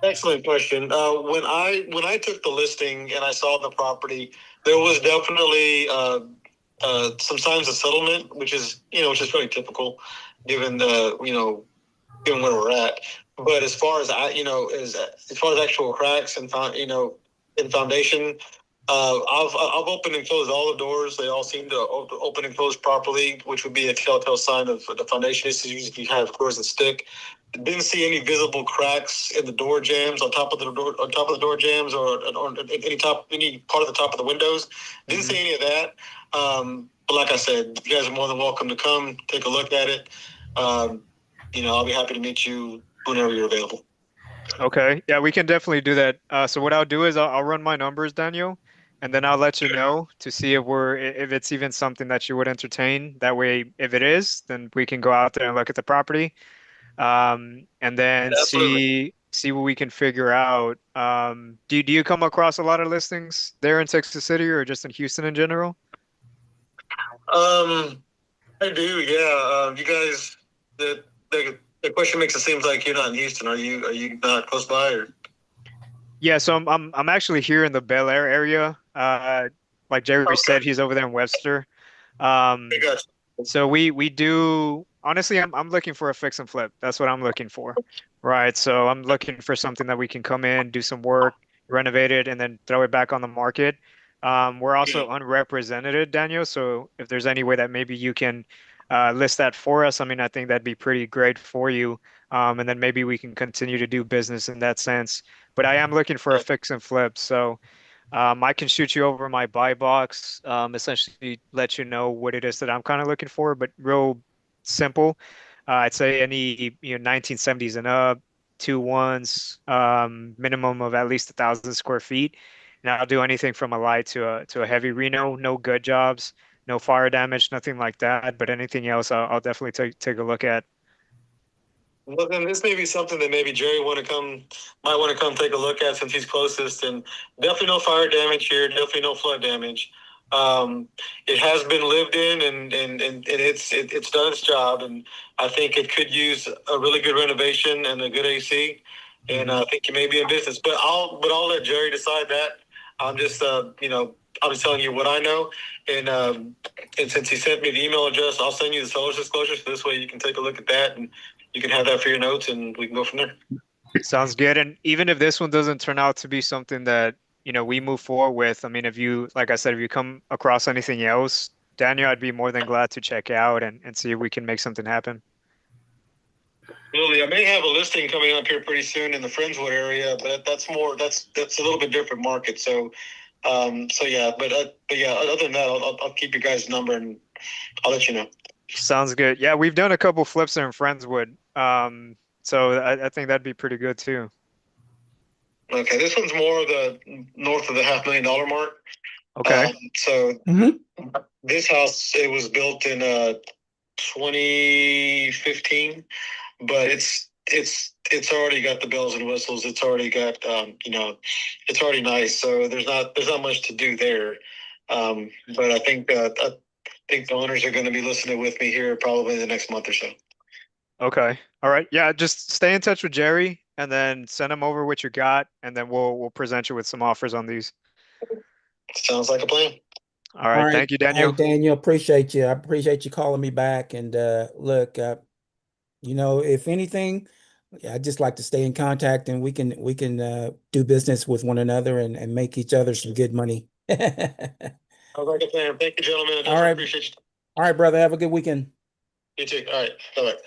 Excellent question. When I took the listing and I saw the property, there was definitely some signs of settlement, which is very typical given given where we're at. But as far as as far as actual cracks and in foundation, I've opened and closed all the doors. They all seem to open and close properly, which would be a telltale sign of the foundation issues if you have doors that stick. Didn't see any visible cracks in the door jambs on top of the door jambs or any part of the top of the windows. Didn't see any of that. But like I said, you guys are more than welcome to come take a look at it. I'll be happy to meet you whenever you're available. Okay. Yeah, we can definitely do that. So what I'll do is I'll run my numbers, Daniel, and then I'll let you know to see if it's even something that you would entertain. That way, if it is, then we can go out there and look at the property, and then see what we can figure out. Do you come across a lot of listings there in Texas City or just in Houston in general? I do. Yeah. You guys, the question makes it seem like you're not in Houston. Are you not close by or? Yeah, so I'm actually here in the Bel Air area. Like Jerry said, he's over there in Webster. So we do honestly, I'm looking for a fix and flip. That's what I'm looking for. Right. So I'm looking for something that we can come in, do some work, renovate it, and then throw it back on the market. We're also unrepresented, Daniel. So if there's any way that maybe you can list that for us, I mean, I think that'd be pretty great for you. And then maybe we can continue to do business in that sense. But I am looking for a fix and flip. So I can shoot you over my buy box, essentially let you know what it is that I'm kind of looking for, but real simple. I'd say any 1970s and up, 2 1s, minimum of at least 1,000 square feet. And I'll do anything from a light to a heavy reno. No gut jobs, no fire damage, nothing like that. But anything else, I'll definitely take a look at. Well, then this may be something that maybe Jerry might want to come take a look at since he's closest. And definitely no fire damage here. Definitely no flood damage. It has been lived in, and it's done its job. And I think it could use a really good renovation and a good AC. And I think you may be in business. But I'll let Jerry decide that. I'm just I'm just telling you what I know. And since he sent me the email address, I'll send you the seller's disclosure. So this way you can take a look at that and you can have that for your notes, and we can go from there. Sounds good. And even if this one doesn't turn out to be something that, we move forward with, I mean, like I said, if you come across anything else, Daniel, I'd be more than glad to check out and see if we can make something happen. Lily, I may have a listing coming up here pretty soon in the Friendswood area, but that's a little bit different market. So, yeah, but yeah, other than that, I'll keep your guys' number and I'll let you know. Sounds good. Yeah, we've done a couple flips there in Friendswood. So I think that'd be pretty good too. Okay, this one's more of the north of the $500,000 mark. Okay. This house, it was built in 2015, but it's already got the bells and whistles. It's already got it's already nice. So there's not much to do there. But I think the owners are going to be listening with me here probably in the next month or so. Okay. All right. Yeah, just stay in touch with Jerry and then send him over what you got, and then we'll present you with some offers on these. Sounds like a plan. All right. Thank you, Daniel. All right, Daniel, appreciate you. I appreciate you calling me back. And look, if anything, I'd just like to stay in contact, and we can do business with one another and make each other some good money. Sounds like a plan. Thank you, gentlemen. I All right. appreciate you. All right, brother. Have a good weekend. You too. All right. Bye-bye.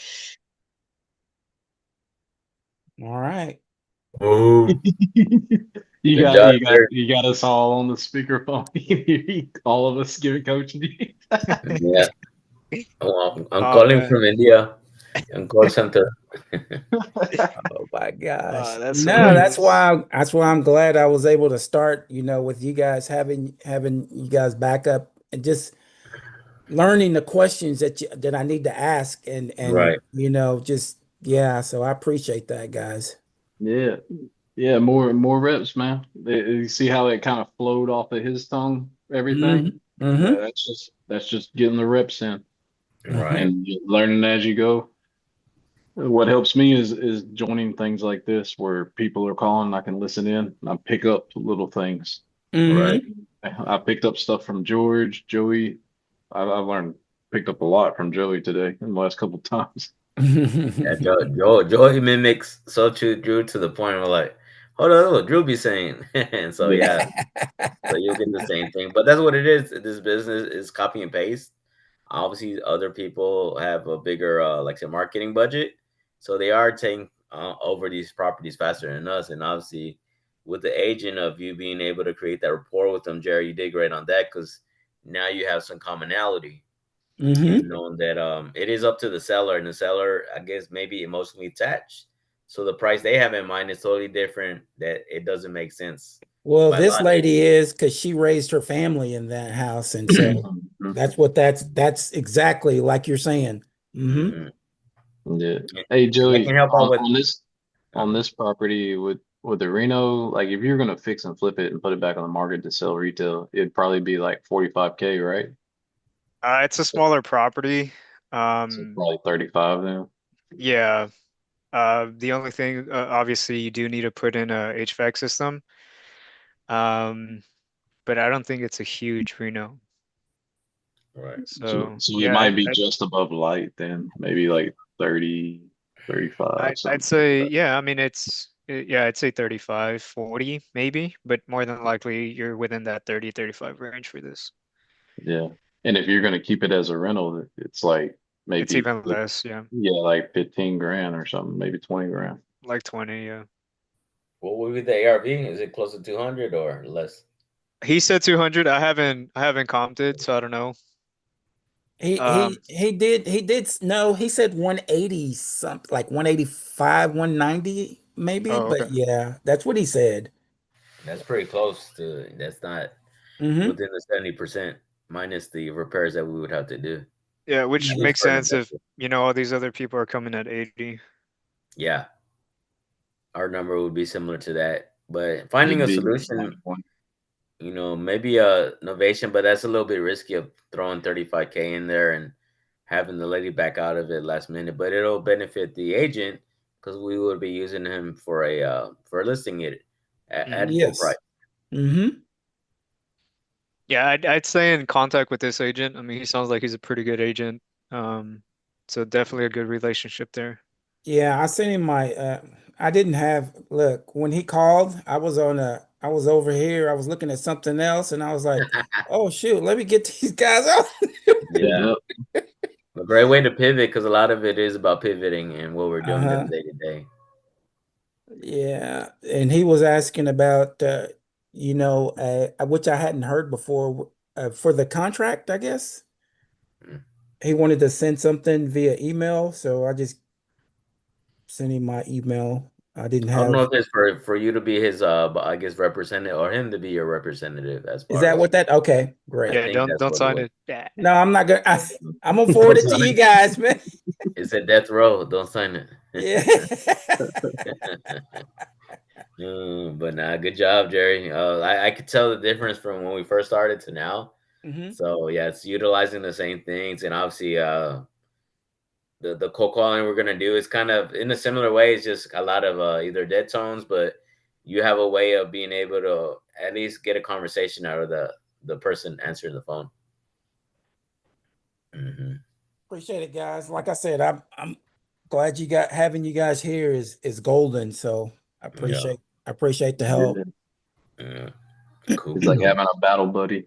All right. Oh, You good got job, you got sir. you got us all on the speakerphone. All of us giving coaching. Yeah. Oh, I'm Oh, calling man. from India. I'm call center. Oh my gosh. That's No, that's hilarious. why I'm glad I was able to start, with you guys having you guys back up and just learning the questions that I need to ask and Right. just yeah, so I appreciate that, guys. Yeah, yeah, more reps, man. You see how it kind of flowed off of his tongue, everything. Mm-hmm. That's just getting the reps in Right. and you're learning as you go. What helps me is joining things like this where people are calling, I can listen in, and I pick up little things. Right. I picked up stuff from George, Joey. I learned picked up a lot from Joey today in the last couple of times. Yeah, Joe mimics so true Drew to the point where like, hold on, what Drew be saying. And so yeah, so you'll get the same thing. But that's what it is. This business is copy and paste. Obviously, other people have a bigger like say marketing budget. So they are taking over these properties faster than us. And obviously with the agent of you being able to create that rapport with them, Jerry, you did great on that because now you have some commonality. Mm-hmm. And knowing that it is up to the seller, and the seller, I guess, maybe emotionally attached. So the price they have in mind is totally different. That it doesn't make sense. Well, By this logic. lady is because she raised her family in that house, and so that's exactly like you're saying. Mm-hmm. Yeah. Hey, And they Joey, can help out with. on this property with the Reno, like if you're gonna fix and flip it and put it back on the market to sell retail, it'd probably be like 45K, right? It's a smaller property. So probably 35 then. Yeah. The only thing, obviously, you do need to put in a HVAC system. But I don't think it's a huge Reno. Right. So So it yeah, might be just above light then, maybe like 30, 35, I'd something say, like yeah, I mean, yeah, I'd say 35, 40 maybe, but more than likely you're within that 30, 35 range for this. that. Yeah. And if you're gonna keep it as a rental, it's like It's maybe even less, yeah. yeah, like 15 grand or something, maybe 20 grand. Like 20, yeah. What would be the ARV? Is it close to 200 or less? He said 200. I haven't comped it, so I don't know. He did no, he said 180 something, like 185, 190 maybe, Oh, but okay. yeah, that's what he said. That's pretty close to. That's not Mm-hmm. within the 70% minus the repairs that we would have to do. Yeah, which At least makes for an sense if, investor. all these other people are coming at 80. Yeah, our number would be similar to that. But finding It'd a be solution, 91. maybe a innovation, but that's a little bit risky of throwing 35K in there and having the lady back out of it last minute. But it'll benefit the agent because we would be using him for listing it at full price. Yes. Mm-hmm. Yeah, I'd stay in contact with this agent. I mean, he sounds like he's a pretty good agent. Um, so definitely a good relationship there. Yeah, I sent him my I didn't have look, when he called, I was over here, I was looking at something else and I was like, oh shoot, let me get these guys out. Yeah, Yep. a great way to pivot because a lot of it is about pivoting and what we're doing Uh-huh. day to day. Yeah, and he was asking about which I hadn't heard before, for the contract, I guess. Mm. He wanted to send something via email, so I just sent him my email. I didn't I don't know have. if it's for you to be his I guess representative or him to be your representative as Is far that as what that? Okay, I great. Yeah, think don't that's don't what it sign was. it. Yeah. No, I'm not gonna. I'm gonna forward Don't it to sign you it. guys, man. It's a death row. Don't sign it. Yeah. But nah, good job, Jerry. I could tell the difference from when we first started to now. Hmm. So yeah, it's utilizing the same things, and obviously, the cold calling we're gonna do is kind of in a similar way. It's just a lot of either dead tones, but you have a way of being able to at least get a conversation out of the person answering the phone. Hmm. Appreciate it, guys. Like I said, I'm glad having you guys here is golden. So Yeah, I appreciate the help. Yeah. yeah, cool, It's like cool. having a battle buddy.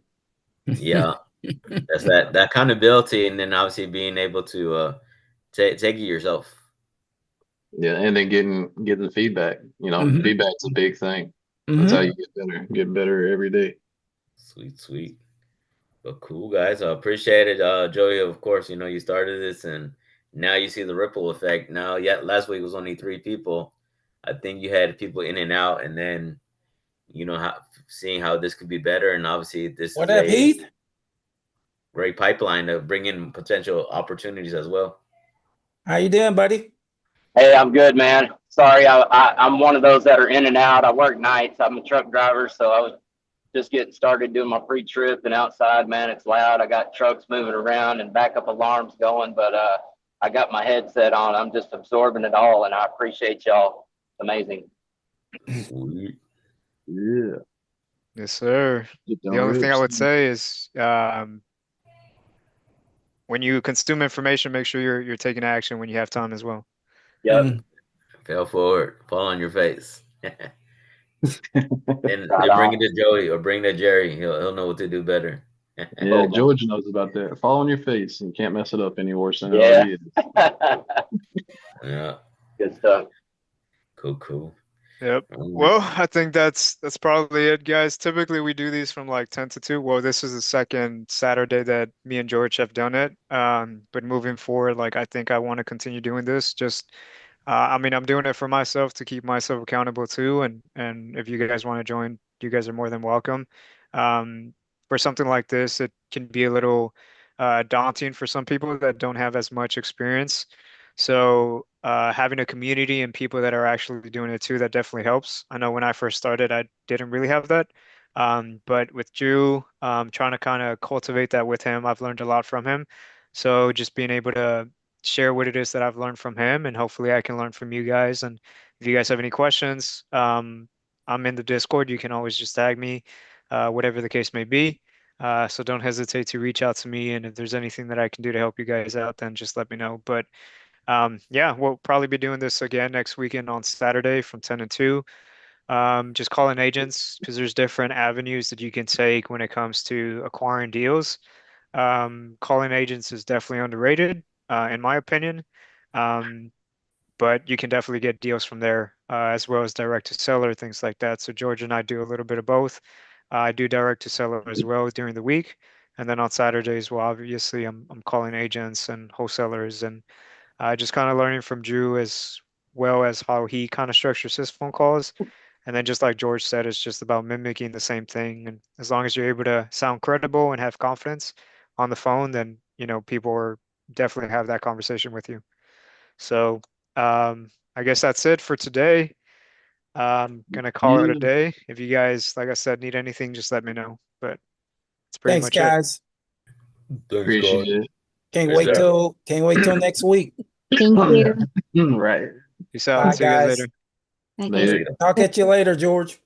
Yeah, that's that accountability, and then obviously being able to take it yourself. Yeah, and then getting the feedback. Hmm. Feedback's a big thing. That's how Hmm. you get better every day. Sweet, sweet. But cool, guys. I appreciate it. Joey, of course, you started this and now you see the ripple effect. Now, yeah, last week was only 3 people. I think you had people in and out, and then, seeing how this could be better. And obviously, this What is up, a Heath? great pipeline to bring in potential opportunities as well. How you doing, buddy? Hey, I'm good, man. Sorry, I'm one of those that are in and out. I work nights. I'm a truck driver, so I was just getting started doing my pre-trip and outside, man, it's loud. I got trucks moving around and backup alarms going, but I got my headset on. I'm just absorbing it all, and I appreciate y'all. Amazing. Sweet. Yeah. Yes, sir. Get them The only thing I ribs. would say is, when you consume information, make sure you're taking action when you have time as well. Yep. Fell forward, fall on your face. And Right bring on. it to Joey or bring it to Jerry. He'll know what to do better. Yeah, George knows about that. Fall on your face and can't mess it up any worse than it Yeah. already is. Yeah. Good stuff. Cool. Yep. Um, Well, I think that's probably it, guys. Typically, we do these from like 10 to 2. Well, this is the second Saturday that me and George have done it. But moving forward, like I think I want to continue doing this. Just, I mean, I'm doing it for myself to keep myself accountable too. And if you guys want to join, you guys are more than welcome. Um, for something like this, it can be a little daunting for some people that don't have as much experience. So having a community and people that are actually doing it too, that definitely helps. I know when I first started, I didn't really have that. But with Drew, trying to kind of cultivate that with him, I've learned a lot from him. So just being able to share what it is that I've learned from him, and hopefully I can learn from you guys. And if you guys have any questions, I'm in the Discord. You can always just tag me, whatever the case may be. So don't hesitate to reach out to me. And if there's anything that I can do to help you guys out, then just let me know. But yeah, we'll probably be doing this again next weekend on Saturday from 10 to 2. Just calling agents because there's different avenues that you can take when it comes to acquiring deals. Calling agents is definitely underrated, in my opinion. Um, but you can definitely get deals from there, as well as direct to seller, things like that. So George and I do a little bit of both. I do direct to seller as well during the week, And then on Saturdays, well, obviously I'm calling agents and wholesalers and just kind of learning from Drew as well as how he kind of structures his phone calls. And then just like George said, it's just about mimicking the same thing. And as long as you're able to sound credible and have confidence on the phone, then, people are definitely have that conversation with you. So I guess that's it for today. I'm gonna call it a day. If you guys, like I said, need anything, just let me know. But it's pretty Thanks, much it. guys. Appreciate it. Can't wait till next week. Thank you. Right. Peace out. Bye, See you guys guys. later. Bye, guys. Later. Talk at you later, George.